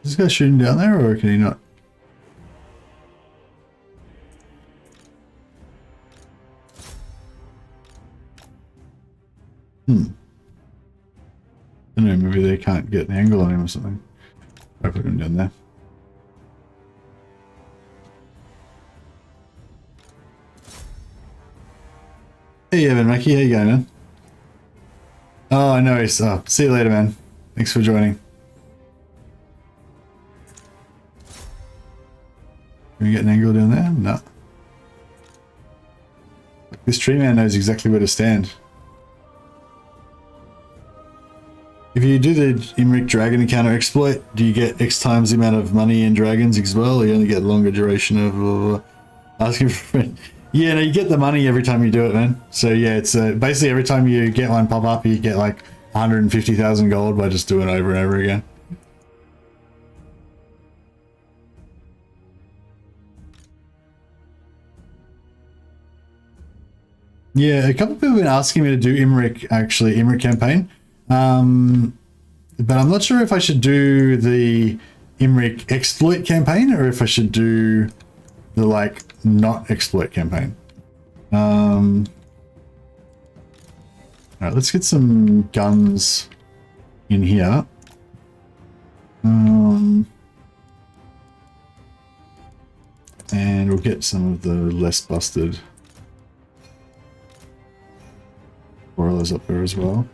Is this guy shooting down there, or can he not? I don't know, maybe they can't get an angle on him or something. I put him down there. Hey Evan Mackie, how you going, man? Oh, no worries. Oh, see you later, man. Thanks for joining. Can we get an angle down there? No. This tree man knows exactly where to stand. If you do the Imric Dragon encounter exploit, do you get X times the amount of money in dragons as well, or you only get longer duration of asking for a friend? Yeah, no, you get the money every time you do it, man. So yeah, it's basically every time you get one pop up, you get like 150,000 gold by just doing it over and over again. Yeah, a couple of people have been asking me to do Imric campaign. But I'm not sure if I should do the Imric exploit campaign or if I should do the like not exploit campaign. Alright, let's get some guns in here. And we'll get some of the less busted broilers up there as well.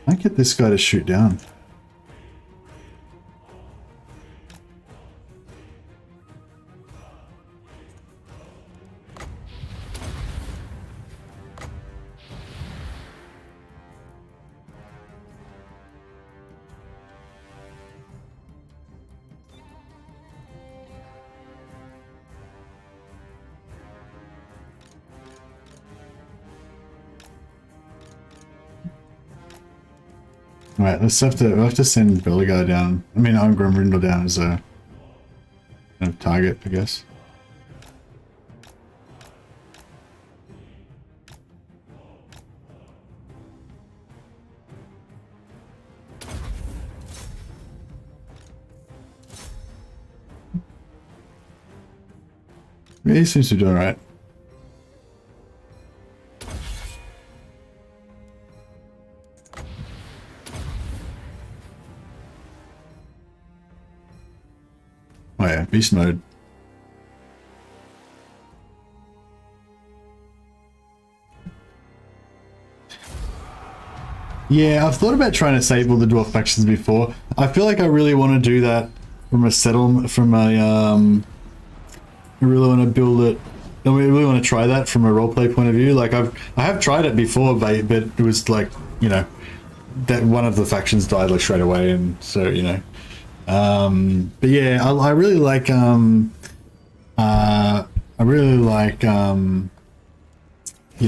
I get this guy to shoot down. Right, we'll have to send Belegar down. I mean, Grombrindal down as a kind of target, I guess. Yeah, he seems to do alright. Oh yeah, beast mode. Yeah, I've thought about trying to save all the dwarf factions before. I feel like I really want to do that from a settlement, I really want to build it. I really want to try that from a roleplay point of view. Like I have tried it before, but it was like, you know, that one of the factions died like straight away, and so, you know. But yeah, I really like you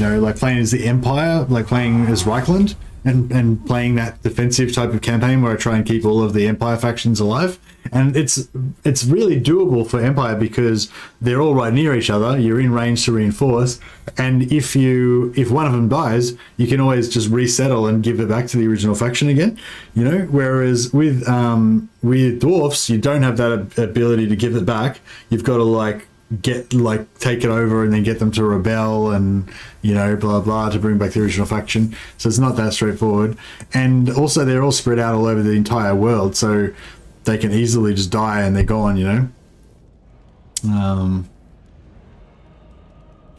know, like playing as the Empire, like playing as Reichland, and playing that defensive type of campaign where I try and keep all of the Empire factions alive. And it's really doable for Empire because they're all right near each other. You're in range to reinforce, and if one of them dies, you can always just resettle and give it back to the original faction again. You know, whereas with dwarfs, you don't have that ability to give it back. You've got to take it over and then get them to rebel and, you know, blah blah, to bring back the original faction. So it's not that straightforward. And also they're all spread out all over the entire world, so they can easily just die and they're gone, you know. I'm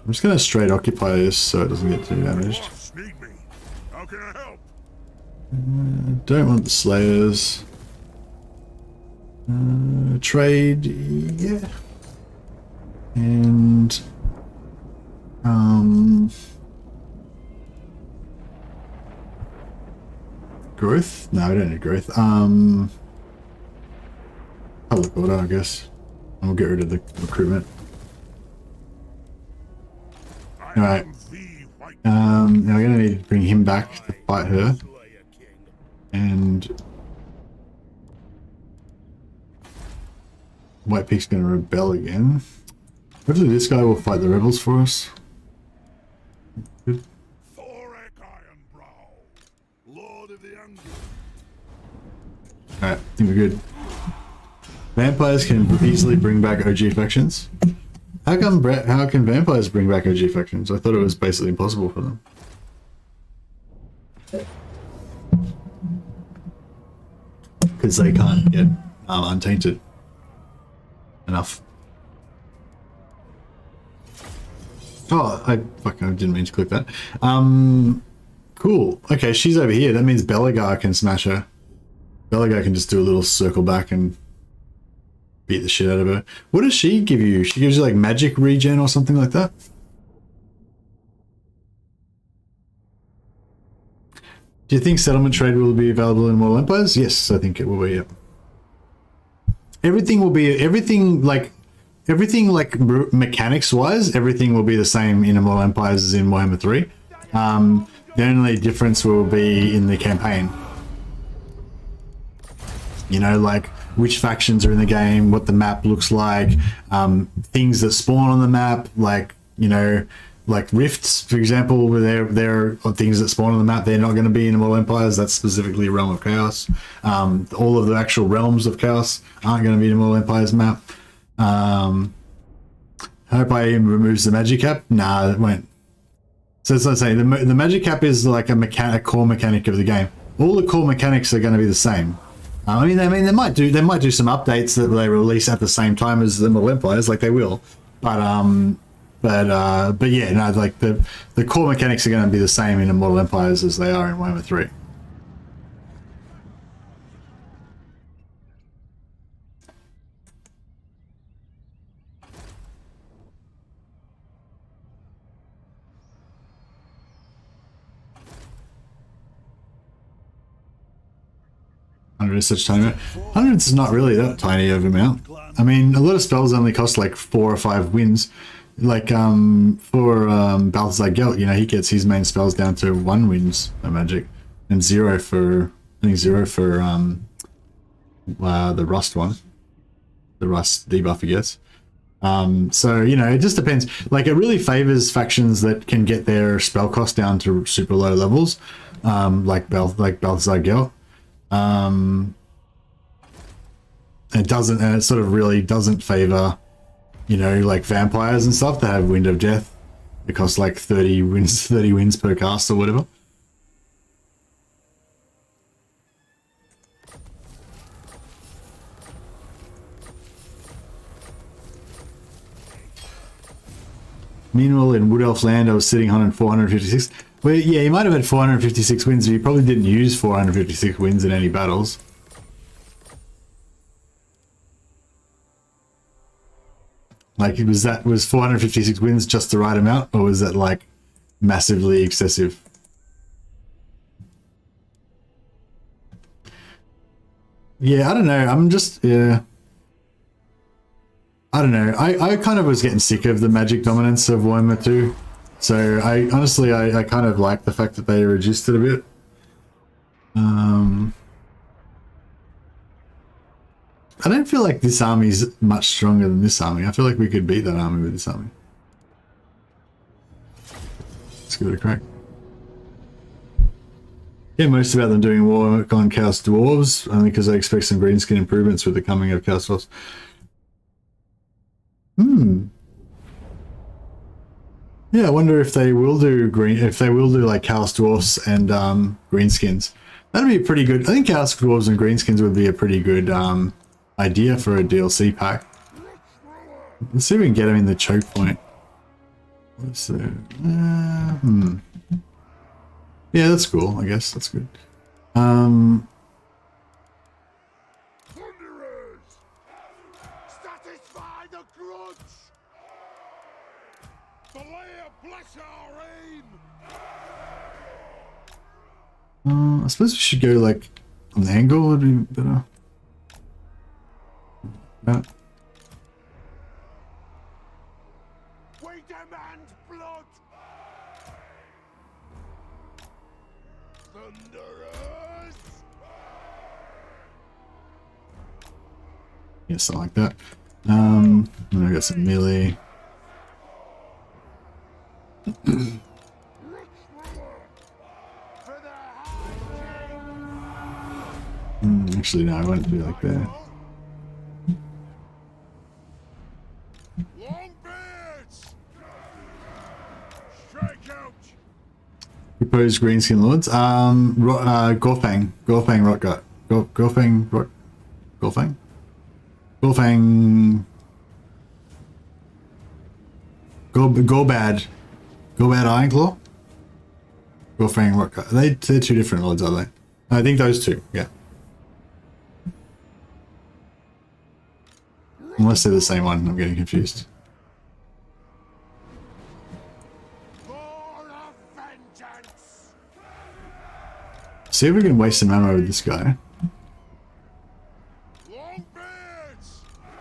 just gonna straight occupy this so it doesn't get too damaged. Dwarfs need me. How can I help? Don't want the slayers. Trade, yeah. And growth? No, I don't need growth. Public order, I guess. I'll get rid of the recruitment. Alright. Now I'm gonna need to bring him back to fight her. And White Pig's gonna rebel again. Hopefully this guy will fight the rebels for us. Good. Thorek Ironbrow, Lord of the Ungrim. Alright, I think we're good. Vampires can easily bring back OG factions. How can vampires bring back OG factions? I thought it was basically impossible for them. Because they can't get untainted enough. Oh, I didn't mean to click that. Cool. Okay, she's over here. That means Belegar can smash her. Belegar can just do a little circle back and beat the shit out of her. What does she give you? She gives you like magic regen or something like that? Do you think settlement trade will be available in Mortal Empires? Yes, I think it will be. Yeah. Everything like mechanics wise, everything will be the same in Immortal Empires as in Warhammer 3. The only difference will be in the campaign. You know, like which factions are in the game, what the map looks like, things that spawn on the map, like, you know, like rifts, for example, where there are things that spawn on the map. They're not going to be in Immortal Empires. That's specifically Realm of Chaos. All of the actual realms of Chaos aren't going to be in Immortal Empires map. I hope I removes the magic cap. Nah, it won't. So that's what I'm saying. The magic cap is like a core mechanic of the game. All the core mechanics are going to be the same. I mean, they might do some updates that they release at the same time as the Immortal Empires, like they will. But yeah, no, like the core mechanics are going to be the same in Immortal Empires as they are in Warhammer 3. Is such tiny amount. 100 is not really that tiny of amount. I mean, a lot of spells only cost like 4 or 5 wins. Like for Balthazar Gelt, you know, he gets his main spells down to 1 wins of magic, and 0 for the Rust one, the Rust debuff he gets. So you know, it just depends. Like it really favors factions that can get their spell cost down to super low levels, like Balthazar Gelt. It sort of really doesn't favor, you know, like vampires and stuff that have Wind of Death. It costs like 30 wins per cast or whatever. Meanwhile, in Wood Elf Land, I was sitting on 456. Well, yeah, he might have had 456 wins, but he probably didn't use 456 wins in any battles. Like, was 456 wins just the right amount, or was that like massively excessive? Yeah, I don't know. I don't know. I kind of was getting sick of the magic dominance of Warhammer 2. So I honestly, I kind of like the fact that they reduced it a bit. I don't feel like this army's much stronger than this army. I feel like we could beat that army with this army. Let's give it a crack. Yeah, most about them doing war on Chaos Dwarves, only because I expect some greenskin improvements with the coming of Chaos Dwarves. Yeah, I wonder if they will do like Chaos Dwarfs and greenskins. That'd be pretty good. I think Chaos Dwarves and greenskins would be a pretty good idea for a DLC pack. Let's see if we can get them in the choke point. Let's see. Yeah, that's cool. I guess that's good. Thunderers! Satisfy the grudge! Belegar, bless our aim! I suppose we should go like on the angle would be better. That. We demand blood! Thunderers! Yeah, something like that. And I got some melee. Actually, no, I won't do like that. Longbeards! Strike out! Proposed greenskin lords. Gorfang Rotgut. Gorfang Rot. Gorfang. Gorfang. Gorbad Ironclaw. Gorfang Rotgut. They're two different lords, are they? I think those two. Yeah. Unless they're the same one, I'm getting confused. See if we can waste some ammo with this guy.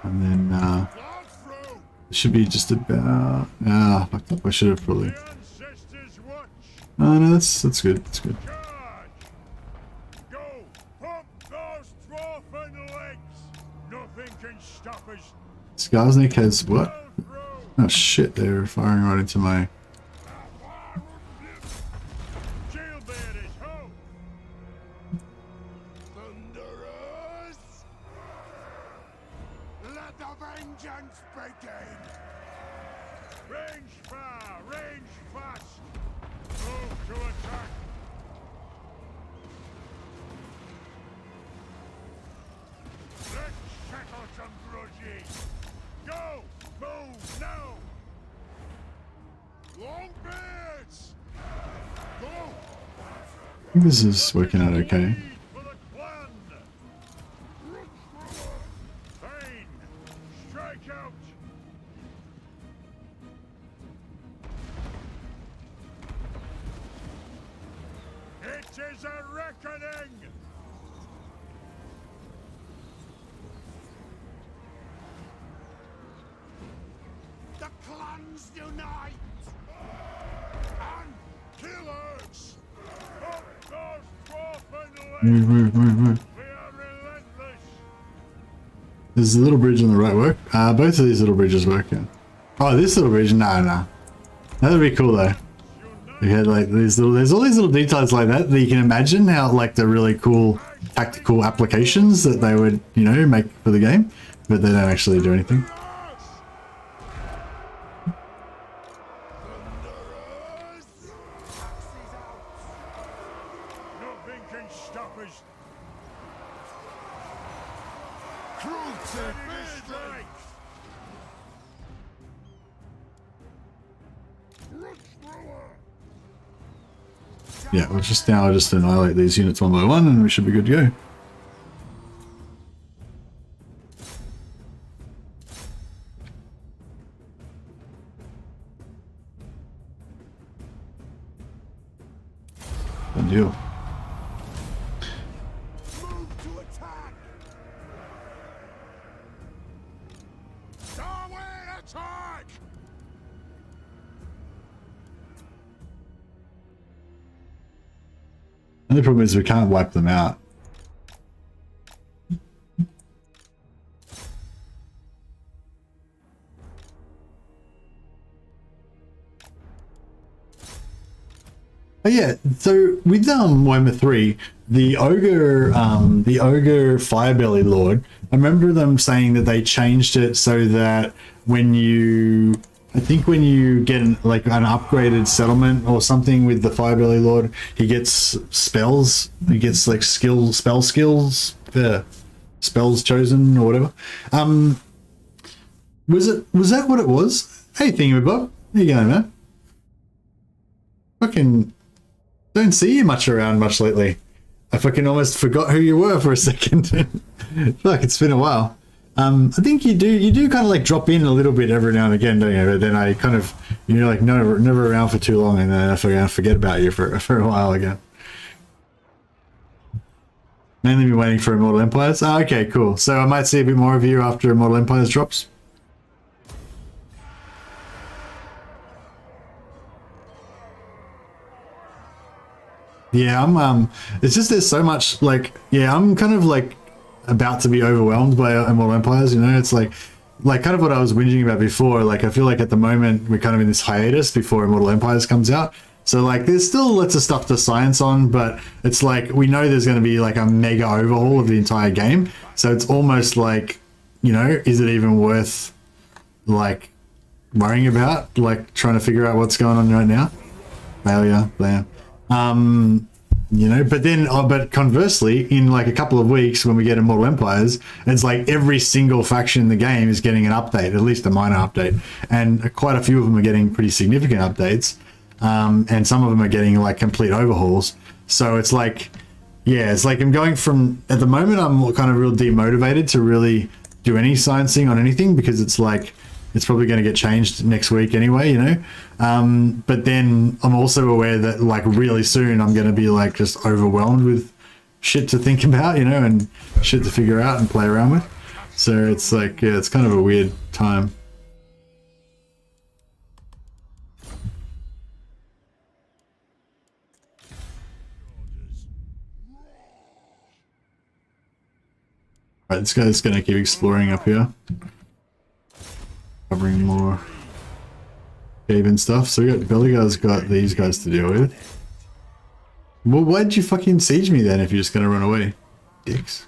And then, it should be just about... Ah, fucked up. I should have probably... Oh, no, that's good. That's good. Go! Pump those dwarfen legs! Nothing can stop us! Skarsnik has what? Oh shit, they're firing right into my... Shield-bearers, ho! Thunderers! Let the vengeance begin! Range fire! Range fast! Move to attack! Let's settle some grudges! Go! Move now! Longbeards! Go! I think this is working out okay. For the clan! Thane! Strike out! It is a reckoning! The clans unite! And killers! Up those dwarfen legs! Move. We are relentless! Does the little bridge on the right work? Both of these little bridges work, yeah. Oh, this little bridge? Nah. That'd be cool though. We had like these little, there's all these little details like that you can imagine how like the really cool tactical applications that they would, you know, make for the game, but they don't actually do anything. Nothing can stop us. Cruelty strike. Yeah, we'll just now just annihilate these units one by one and we should be good to go. Good deal. Move to attack. Darwin attack. The only problem is we can't wipe them out. Oh yeah, so with Warhammer 3, the ogre Firebelly Lord, I remember them saying that they changed it so that when you, I think when you get an upgraded settlement or something with the Firebelly Lord, he gets spells. He gets like spell skills, spells chosen or whatever. Was that what it was? Hey, Thingamabob, how you going, man? Fucking don't see you much around much lately. I fucking almost forgot who you were for a second. Fuck, it's been a while. I think you do kind of like drop in a little bit every now and again, don't you? But then I kind of, you're like never around for too long, and then I forget about you for a while again. Mainly been waiting for Immortal Empires. Oh, okay, cool. So I might see a bit more of you after Immortal Empires drops. Yeah, it's just there's so much like, yeah, I'm kind of like about to be overwhelmed by Immortal Empires, you know. It's like kind of what I was whinging about before. Like I feel like at the moment we're kind of in this hiatus before Immortal Empires comes out, So like there's still lots of stuff to science on, but it's like we know there's going to be like a mega overhaul of the entire game. So it's almost like, you know, is it even worth like worrying about, like trying to figure out what's going on right now? Failure there. You know, but then, but conversely, in like a couple of weeks when we get Immortal Empires, it's like every single faction in the game is getting an update, at least a minor update, and quite a few of them are getting pretty significant updates, and some of them are getting like complete overhauls. So it's like, yeah, it's like I'm going from, at the moment I'm kind of real demotivated to really do any sciencing on anything, because it's like, it's probably going to get changed next week anyway, you know? But then I'm also aware that like really soon I'm going to be like just overwhelmed with shit to think about, you know, and shit to figure out and play around with. So it's like, yeah, it's kind of a weird time. Right, this guy's going to keep exploring up here. Covering more cave and stuff. So we got Belegar's got these guys to deal with. Well, why'd you fucking siege me then if you're just gonna run away? Dicks.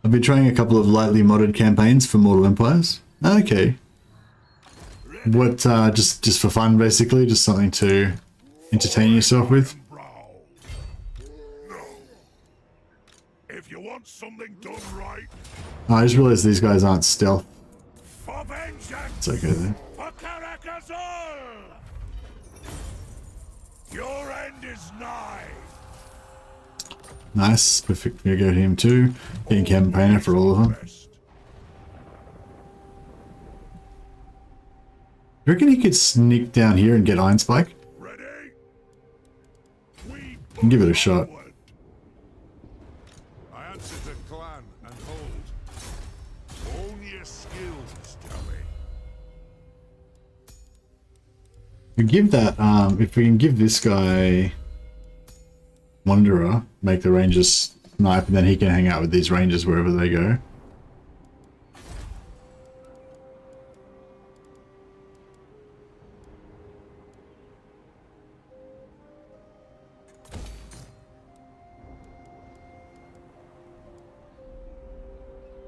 I've been trying a couple of lightly modded campaigns for Mortal Empires. Okay. What, just for fun basically, just something to entertain yourself with? Something done right. Oh, I just realized these guys aren't stealth. For vengeance. It's okay then. For Caracazol. Your end is nigh. Nice, perfect. We go to him too. Getting campaigner for all of them. You reckon he could sneak down here and get Iron Spike? Ready? And give it a shot. I answer to clan and hold. Own your skills, Kelly. We give that, if we can give this guy Wanderer, make the Rangers snipe, and then he can hang out with these Rangers wherever they go.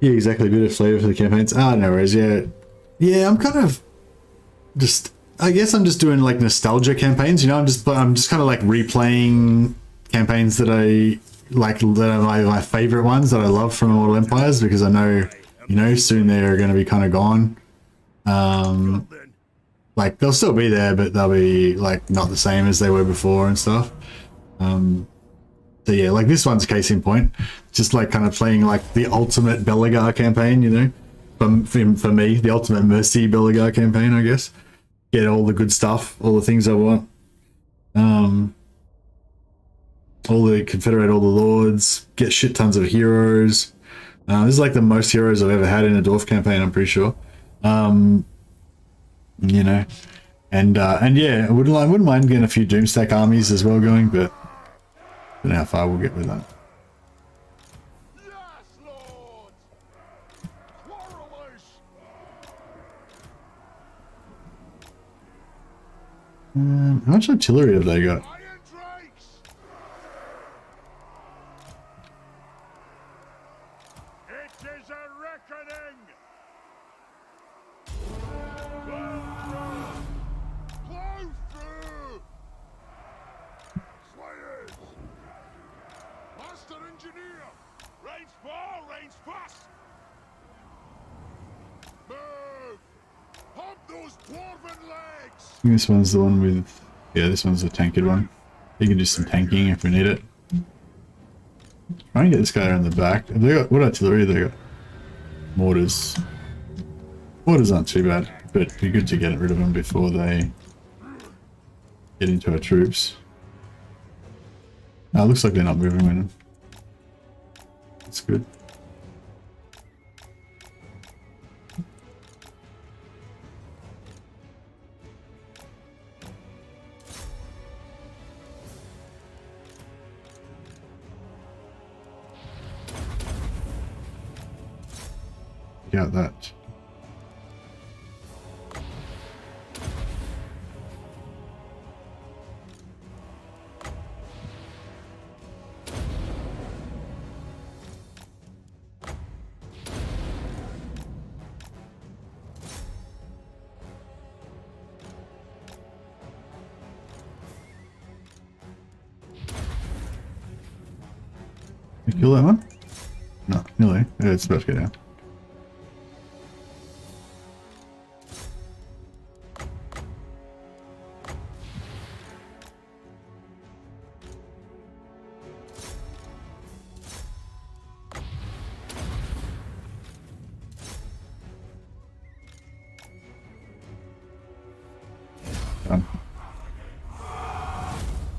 Yeah, exactly. A bit of flavor for the campaigns. Ah, no worries. Yeah, yeah. I'm kind of just. I guess I'm just doing like nostalgia campaigns. You know, I'm just kind of like replaying campaigns that I like, that are my favorite ones that I love from Immortal Empires, because I know, you know, soon they're going to be kind of gone. Like they'll still be there, but they'll be like not the same as they were before and stuff. So yeah, like this one's a case in point. Just like kind of playing like the ultimate Belegar campaign, you know, for me, the ultimate Mercy Belegar campaign, I guess. Get all the good stuff, all the things I want. All the Confederate, all the Lords, get shit tons of heroes. This is like the most heroes I've ever had in a Dwarf campaign, I'm pretty sure. You know, and yeah, I wouldn't mind getting a few Doomstack armies as well going, but I don't know how far we'll get with that. Yes, Lord. Quarrelers. How much artillery have they got? Iron Drakes. It is a reckoning. Blow through. Slayers. Master Engineer. Range far, range fast. Move. Pump those dwarven legs. I think this one's the one with, yeah, this one's the tanked one. You can do some tanking if we need it. Try and get this guy around the back. Have they got, what artillery have they got? Mortars. Mortars aren't too bad, but it'd be good to get rid of them before they get into our troops. Looks like they're not moving with them. That's good. Check out that You kill that one? No, nearly. Yeah, it's about to go down.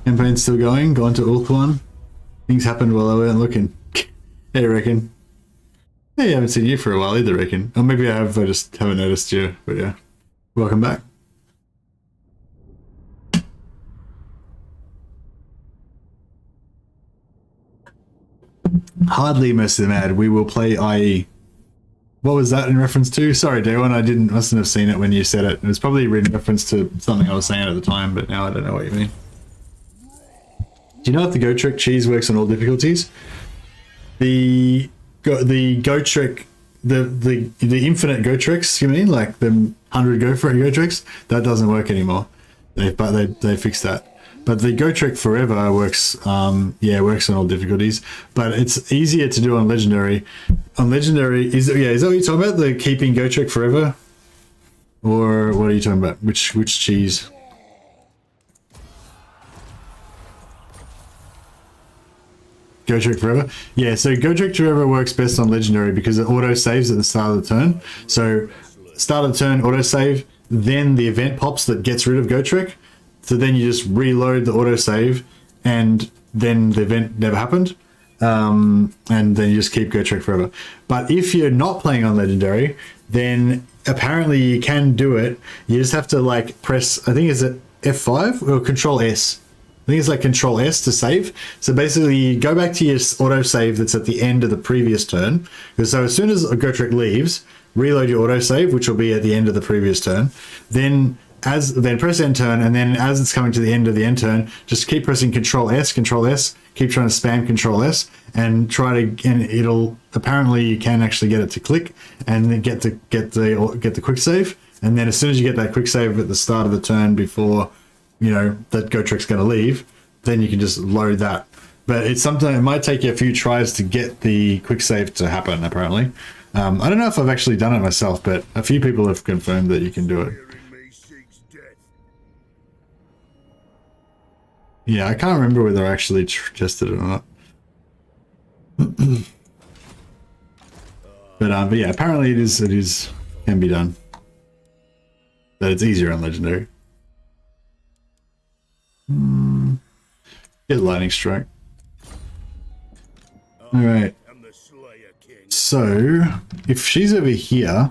Campaign's still going. Gone to Ulthuan. Things happened while I weren't looking. Hey, reckon. Hey, I haven't seen you for a while either, reckon. Or maybe I have. I just haven't noticed you. But yeah, welcome back. Hardly most of them ad. We will play IE. What was that in reference to? Sorry, Day1, I mustn't have seen it when you said it. It was probably in reference to something I was saying at the time, but now I don't know what you mean. Do you know if the Go Trick cheese works on all difficulties? The Go Trick, the infinite Go Tricks, you mean? Like the 100 Go Tricks? That doesn't work anymore. They fixed that. But the Go Trick Forever works, yeah, works on all difficulties. But it's easier to do on Legendary. On Legendary, is that what you're talking about? The keeping Go Trick Forever? Or what are you talking about? Which cheese? Go Trick Forever? Yeah, so Go Trick Forever works best on Legendary because it auto-saves at the start of the turn. So, start of the turn, auto-save, then the event pops that gets rid of Go Trick. So then you just reload the autosave, and then the event never happened. And then you just keep Go Trick Forever. But if you're not playing on Legendary, then apparently you can do it. You just have to like press, I think, is it F5 or Control S? I think it's like Control S to save. So basically you go back to your autosave that's at the end of the previous turn. So as soon as a Go Trick leaves, reload your autosave, which will be at the end of the previous turn. Then press end turn, and then as it's coming to the end of the end turn, just keep pressing Control S, keep trying to spam Control S, and and it'll, apparently you can actually get it to click, and then get the quick save, and then as soon as you get that quick save at the start of the turn before, you know, that Go Trick's going to leave, then you can just load that. But it's something, it might take you a few tries to get the quick save to happen, apparently. I don't know if I've actually done it myself, but a few people have confirmed that you can do it. Yeah, I can't remember whether I actually tested it or not. But yeah, apparently it can be done. But it's easier on Legendary. Get Lightning Strike. Alright. So, if she's over here,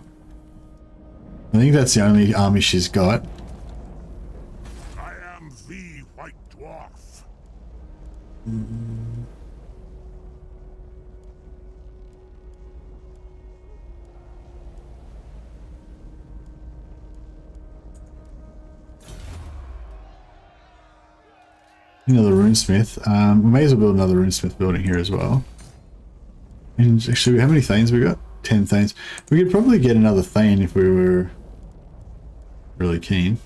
I think that's the only army she's got. I am the White Dwarf. Another runesmith. We may as well build another runesmith building here as well. And actually, how many Thanes we got? 10 Thanes. We could probably get another Thane if we were really keen.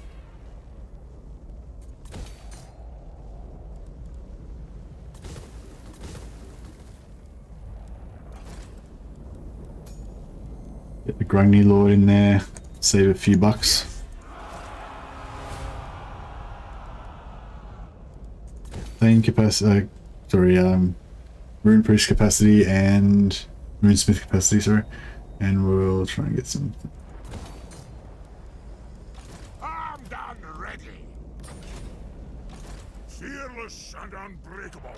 Get the Grungy Lord in there, save a few bucks. Thane capacity, Rune Priest capacity and Runesmith capacity, sorry. And we'll try and get some. Armed and ready. Fearless and unbreakable.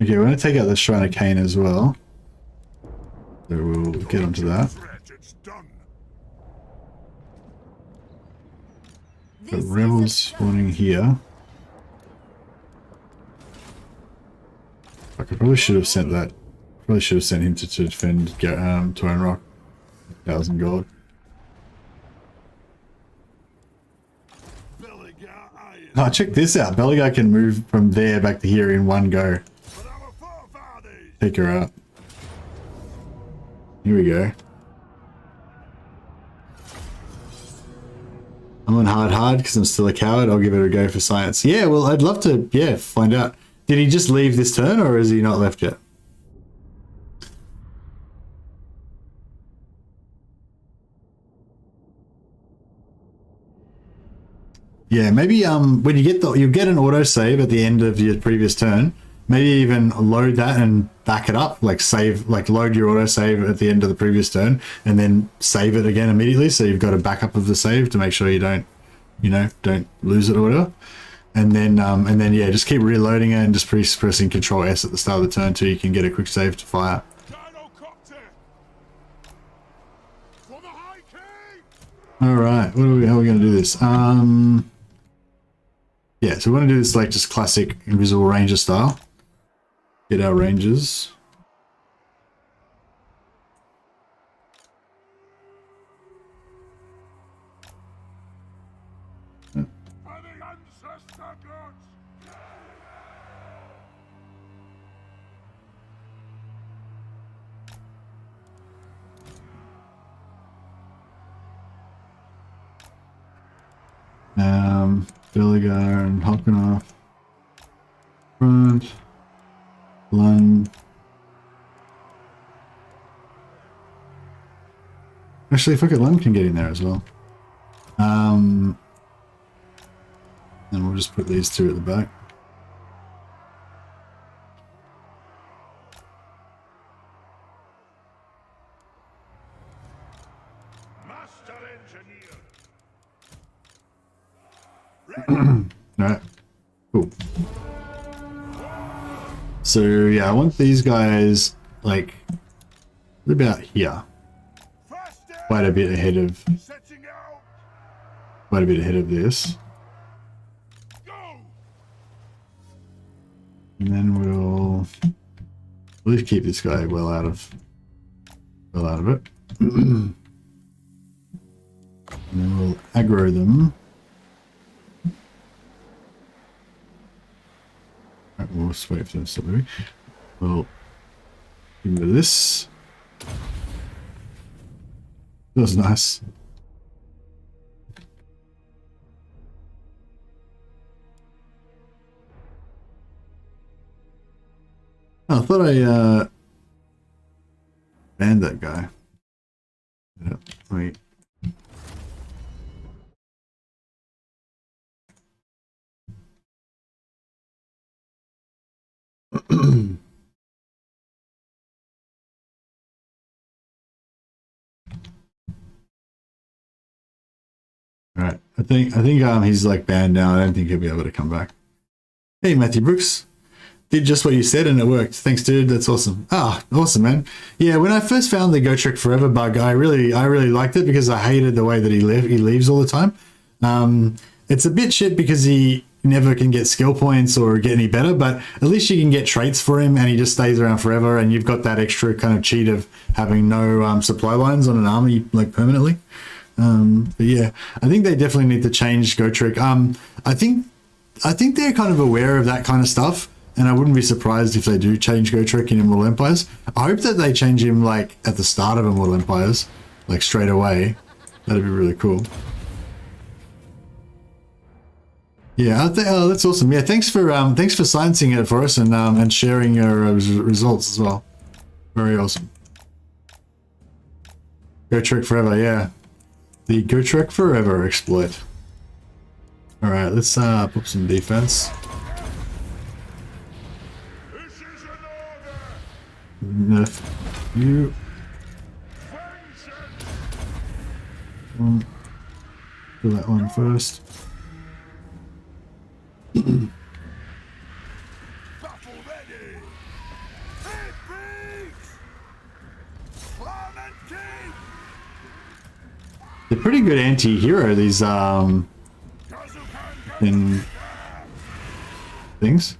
Okay, we're going to take out the Shrine of Cain as well. So we'll get onto that. Got rebels spawning here. I probably should have sent that. Probably should have sent him to defend Tyrone Rock. 1,000 gold. Oh, check this out. Belegar can move from there back to here in one go. Take her out. Here we go. I'm on hard because I'm still a coward. I'll give it a go for science. Yeah, well, I'd love to, yeah, find out. Did he just leave this turn or is he not left yet? Yeah, maybe when you get you'll get an autosave at the end of your previous turn. Maybe even load that and back it up, like save, like load your autosave at the end of the previous turn and then save it again immediately. So you've got a backup of the save to make sure you don't, you know, don't lose it or whatever. And then yeah, just keep reloading it and just pressing Control S at the start of the turn till you can get a quick save to fire. All right, how are we going to do this? Yeah, so we're going to do this like just classic Invisible Ranger style. Get our rangers. Belegar and Hopkinoff. Front. Lund. Actually, fuck it, Lund can get in there as well. And we'll just put these two at the back. Alright, cool. So yeah, I want these guys like about here. Quite a bit ahead of this. And then we'll at least keep this guy well out of it. And then we'll aggro them. Right, we'll just wait for them to stop moving. We'll give them this. That was nice. Oh, I thought I banned that guy. Yep, wait. Alright, I think he's like banned now. I don't think he'll be able to come back. Hey Matthew Brooks. Did just what you said and it worked. Thanks dude, that's awesome. Ah, awesome man. Yeah, when I first found the Go Trek Forever bug, I really liked it because I hated the way that he leaves all the time. It's a bit shit because he never can get skill points or get any better, but at least you can get traits for him and he just stays around forever and you've got that extra kind of cheat of having no supply lines on an army like permanently. But yeah, I think they definitely need to change Go Trek. I think they're kind of aware of that kind of stuff, and I wouldn't be surprised if they do change Go Trek in Immortal Empires. I hope that they change him like at the start of Immortal Empires, like straight away. That'd be really cool. Yeah, that's awesome. Yeah, thanks for sciencing it for us and sharing your results as well. Very awesome. Go Trek Forever, yeah. The Go Trek Forever exploit. All right, let's put some defense. Nerf you. Do that one first. They're pretty good anti-hero, these in things.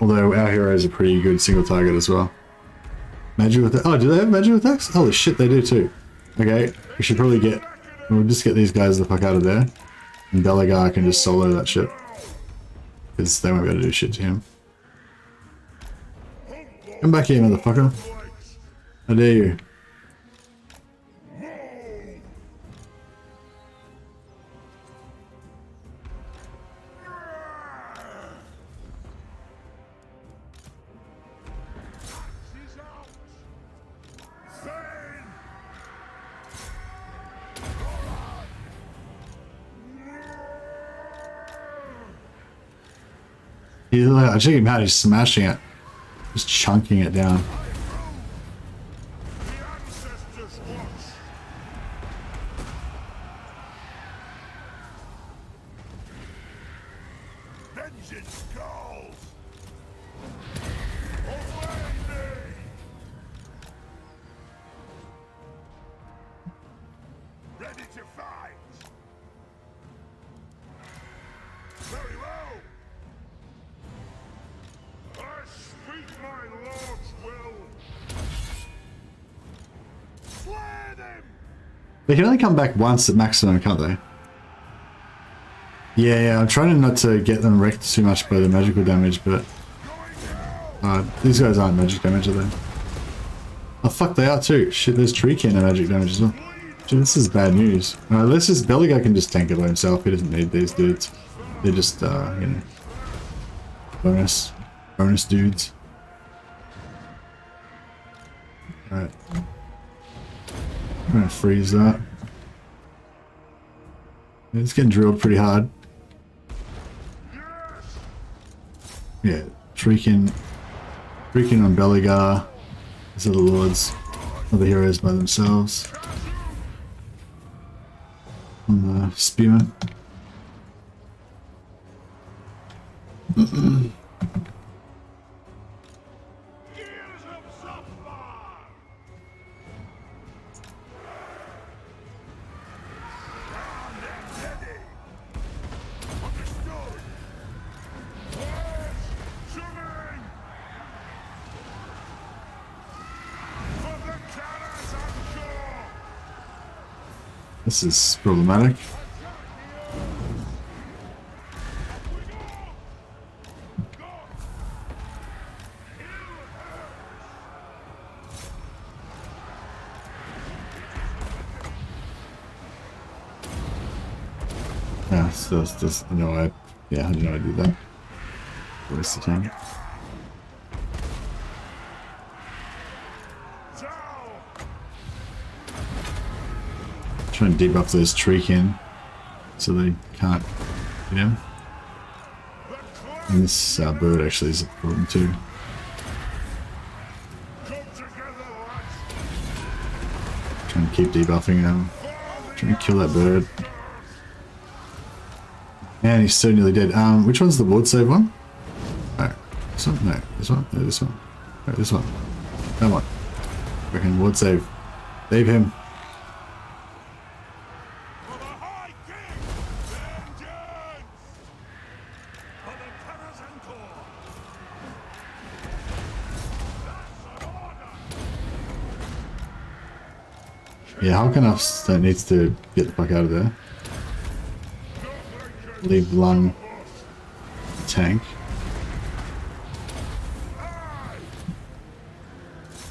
Although our heroes are pretty good single target as well. Magic with oh, do they have magic attacks? Holy shit, they do too. Okay, we should probably we'll just get these guys the fuck out of there. And Belegar can just solo that shit. because they won't be able to do shit to him. Come back here, motherfucker. How dare you? I check him out, he's smashing it. Just chunking it down. The ancestors watch. Vengeance calls. Away me. Ready to fight. Very well. I speak my lord's will. Slay them! They can only come back once at maximum, can't they? Yeah, I'm trying not to get them wrecked too much by the magical damage, but... these guys aren't magic damage, are they? Oh fuck, they are too. Shit, there's tree cannon magic damage as well. Shit, this is bad news. This is Belegar can just tank it by himself, he doesn't need these dudes. They're just, you know... Bonus dudes. Alright. I'm gonna freeze that. It's getting drilled pretty hard. Yeah, shrieking on Belegar. These are the lords, other heroes by themselves. On the spearman. This is problematic. Yeah, so it's just I know I didn't know I did that. Waste of time. Try and debuff those Treekin so they can't get him. And this bird actually is a problem too. Trying to keep debuffing them. Trying to kill that bird. And he's so nearly dead. Which one's the ward save one? No. This one? No. This one? No, this one. No, this one. Come on. Freaking ward save. Save him. Yeah, Halkanuffs that needs to get the fuck out of there. Leave Lung tank.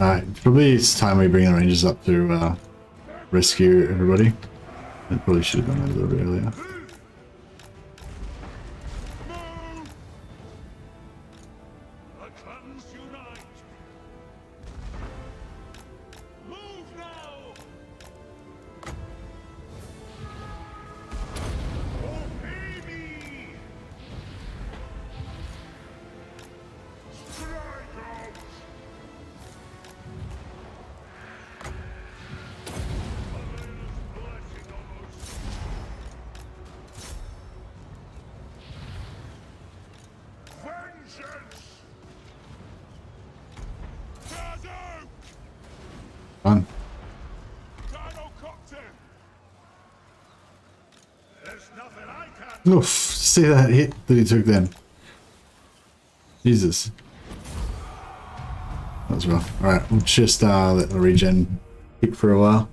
Alright, probably it's time we bring the Rangers up to rescue everybody. I probably should have done that a little bit earlier. Fun. Oof, see that hit that he took then. Jesus. That was rough. Alright, we'll just let the regen kick for a while.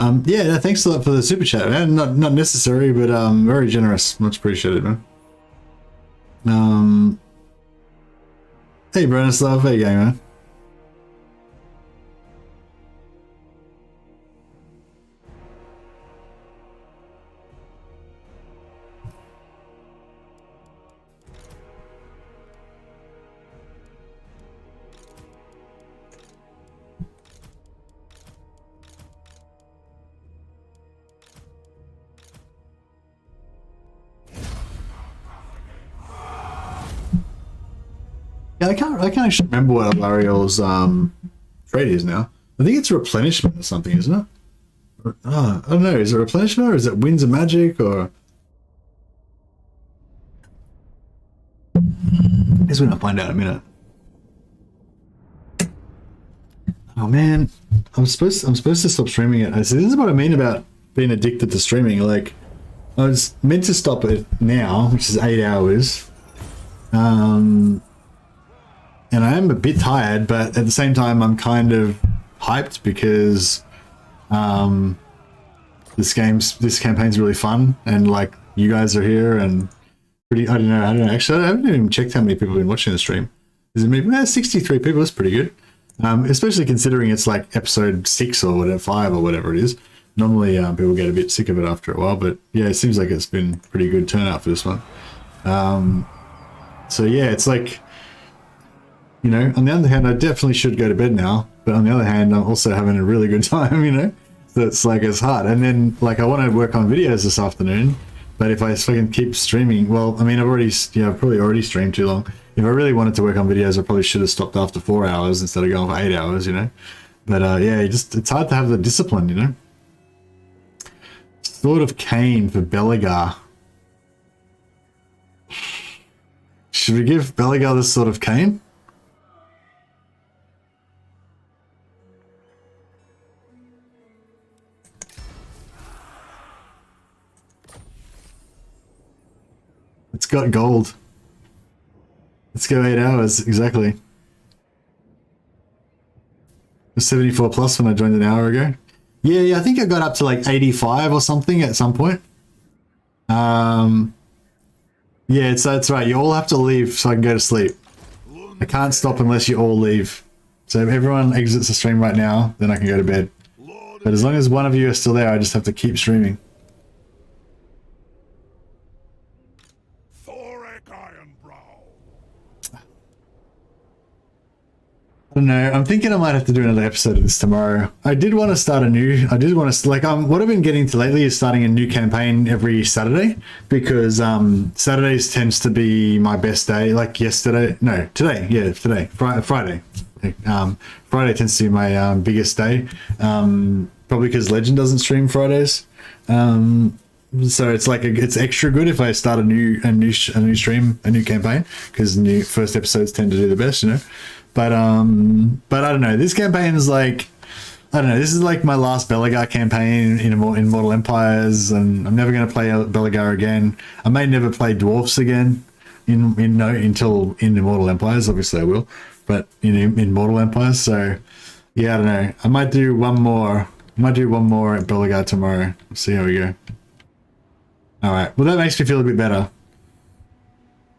Yeah, no, thanks a lot for the super chat, man. Not necessary, but very generous. Much appreciated, man. Hey, Branislav, how you going, man? Yeah, I can't actually remember what Alariel's trait is now. I think it's replenishment or something, isn't it? I don't know. Is it replenishment or is it winds of magic or? I guess we're gonna find out in a minute. Oh man, I'm supposed to stop streaming it. This is what I mean about being addicted to streaming. Like, I was meant to stop it now, which is 8 hours. And I am a bit tired, but at the same time, I'm kind of hyped because this campaign's really fun, and like you guys are here, and I don't know. Actually, I haven't even checked how many people have been watching the stream. Is it maybe 63 people? That's pretty good, especially considering it's like episode 6 or whatever, 5 or whatever it is. Normally, people get a bit sick of it after a while, but yeah, it seems like it's been pretty good turnout for this one. So yeah, it's like, you know, on the other hand, I definitely should go to bed now, but on the other hand, I'm also having a really good time, you know? So it's like, it's hard. And then, like, I want to work on videos this afternoon, but if I fucking keep streaming, well, I mean, I've probably already streamed too long. If I really wanted to work on videos, I probably should have stopped after 4 hours instead of going for 8 hours, you know? But yeah, it's hard to have the discipline, you know? Sword of Cain for Belegar. Should we give Belegar the Sword of Cain? It's got gold. Let's go 8 hours, exactly. It was 74 plus when I joined an hour ago. Yeah, I think I got up to like 85 or something at some point. Yeah, that's right. You all have to leave so I can go to sleep. I can't stop unless you all leave. So if everyone exits the stream right now, then I can go to bed. But as long as one of you are still there, I just have to keep streaming. Thorek Ironbrow. I don't know. I'm thinking I might have to do another episode of this tomorrow. I did want to start what I've been getting to lately is starting a new campaign every Saturday, because Saturdays tends to be my best day. Like today, Friday. Friday tends to be my biggest day. Probably because Legend doesn't stream Fridays. So it's like it's extra good if I start a new stream, a new campaign, because new first episodes tend to do the best, you know. But I don't know. This campaign is like, I don't know. This is like my last Belegar campaign in Immortal Empires, and I'm never going to play Belegar again. I may never play Dwarfs again until in Immortal Empires. Obviously, I will, but in Mortal Empires. So yeah, I don't know. I might do one more. At Belegar tomorrow. We'll see how we go. All right. Well, that makes me feel a bit better.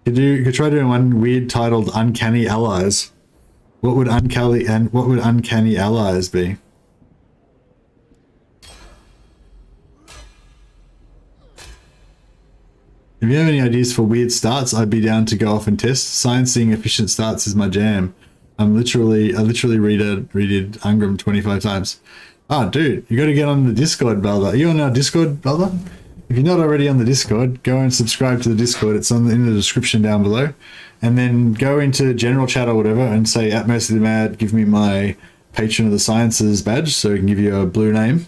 You could try doing one weird titled "Uncanny Allies." What would uncanny allies be? If you have any ideas for weird starts, I'd be down to go off and test. Sciencing efficient starts is my jam. I literally redid Ungrim 25 times. Oh, dude, you got to get on the Discord, brother. Are you on our Discord, brother? If you're not already on the Discord, go and subscribe to the Discord. It's in the description down below. And then go into general chat or whatever and say, at Mercy the Mad, give me my Patron of the Sciences badge so I can give you a blue name.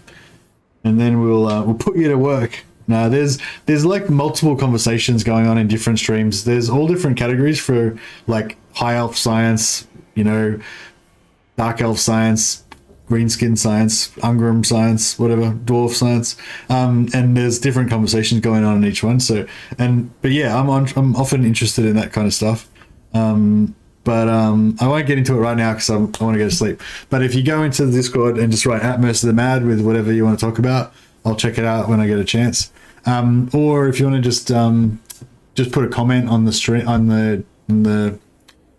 And then we'll put you to work. Now, there's like multiple conversations going on in different streams. There's all different categories for like high elf science, dark elf science, greenskin science, Ungrim science, whatever, dwarf science, and there's different conversations going on in each one. So, but yeah, I'm often interested in that kind of stuff. But I won't get into it right now because I want to go to sleep. But if you go into the Discord and just write at Most of the Mad with whatever you want to talk about, I'll check it out when I get a chance. Or if you want to just put a comment on the stream, on the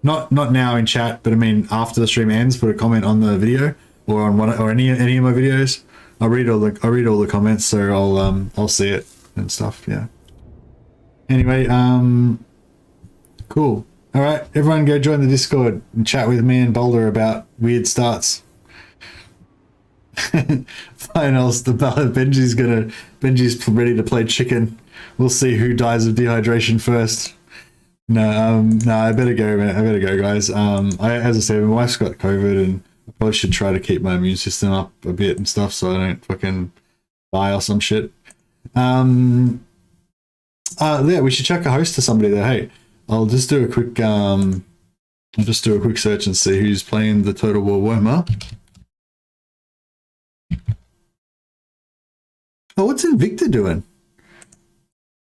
not now in chat, but I mean after the stream ends, put a comment on the video or on one or any of my videos. I'll read all the comments, so I'll see it and stuff. Yeah. Anyway, cool. All right, everyone, go join the Discord and chat with me and Boulder about weird starts. Finals, Benji's ready to play chicken. We'll see who dies of dehydration first. No, I better go, man. I better go, guys. As I said, my wife's got COVID, and I probably should try to keep my immune system up a bit and stuff, so I don't fucking die or some shit. Yeah, we should check a host to somebody there. Hey, I'll just do a quick search and see who's playing the Total War Warhammer. Oh, what's Invicta doing?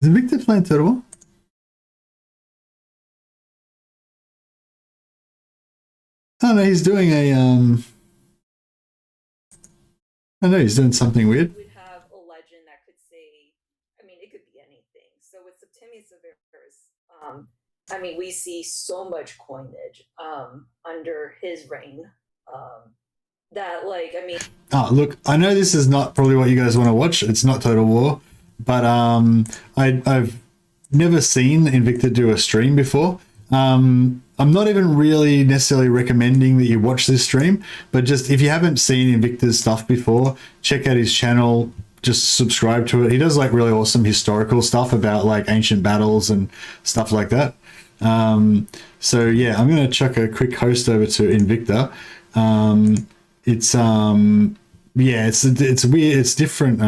Is Invicta playing Total War? Oh no, he's doing a I know he's doing something weird. Would have a legend that could say, I mean, it could be anything. So with Septimius Severus, I mean, we see so much coinage under his reign that, like, I mean. Oh, look, I know this is not probably what you guys want to watch. It's not Total War, but I've never seen Invicta do a stream before. I'm not even really necessarily recommending that you watch this stream, but just if you haven't seen Invicta's stuff before, check out his channel. Just subscribe to it. He does like really awesome historical stuff about like ancient battles and stuff like that. So yeah, I'm gonna chuck a quick host over to Invicta. It's yeah, it's weird. It's different.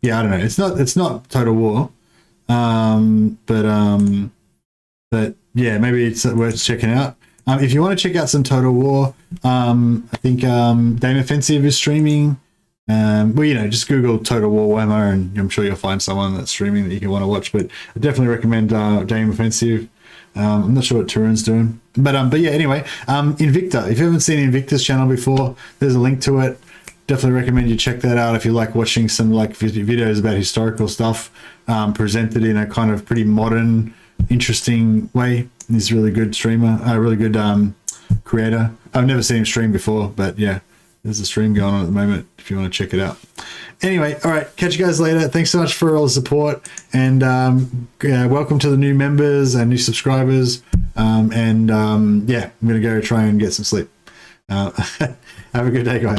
Yeah, I don't know. It's not Total War. But yeah, maybe it's worth checking out. If you want to check out some Total War, I think Dame Offensive is streaming. Well, you know, just Google Total War Warhammer, and I'm sure you'll find someone that's streaming that you can want to watch. But I definitely recommend Dame Offensive. I'm not sure what Turin's doing, but yeah. Anyway, Invicta. If you haven't seen Invicta's channel before, there's a link to it. Definitely recommend you check that out if you like watching some like videos about historical stuff presented in a kind of pretty modern, interesting way. He's a really good streamer, a really good creator. I've never seen him stream before, but yeah, there's a stream going on at the moment if you want to check it out. Anyway, all right, catch you guys later. Thanks so much for all the support, and welcome to the new members and new subscribers. Yeah, I'm gonna go try and get some sleep. Have a good day, guys.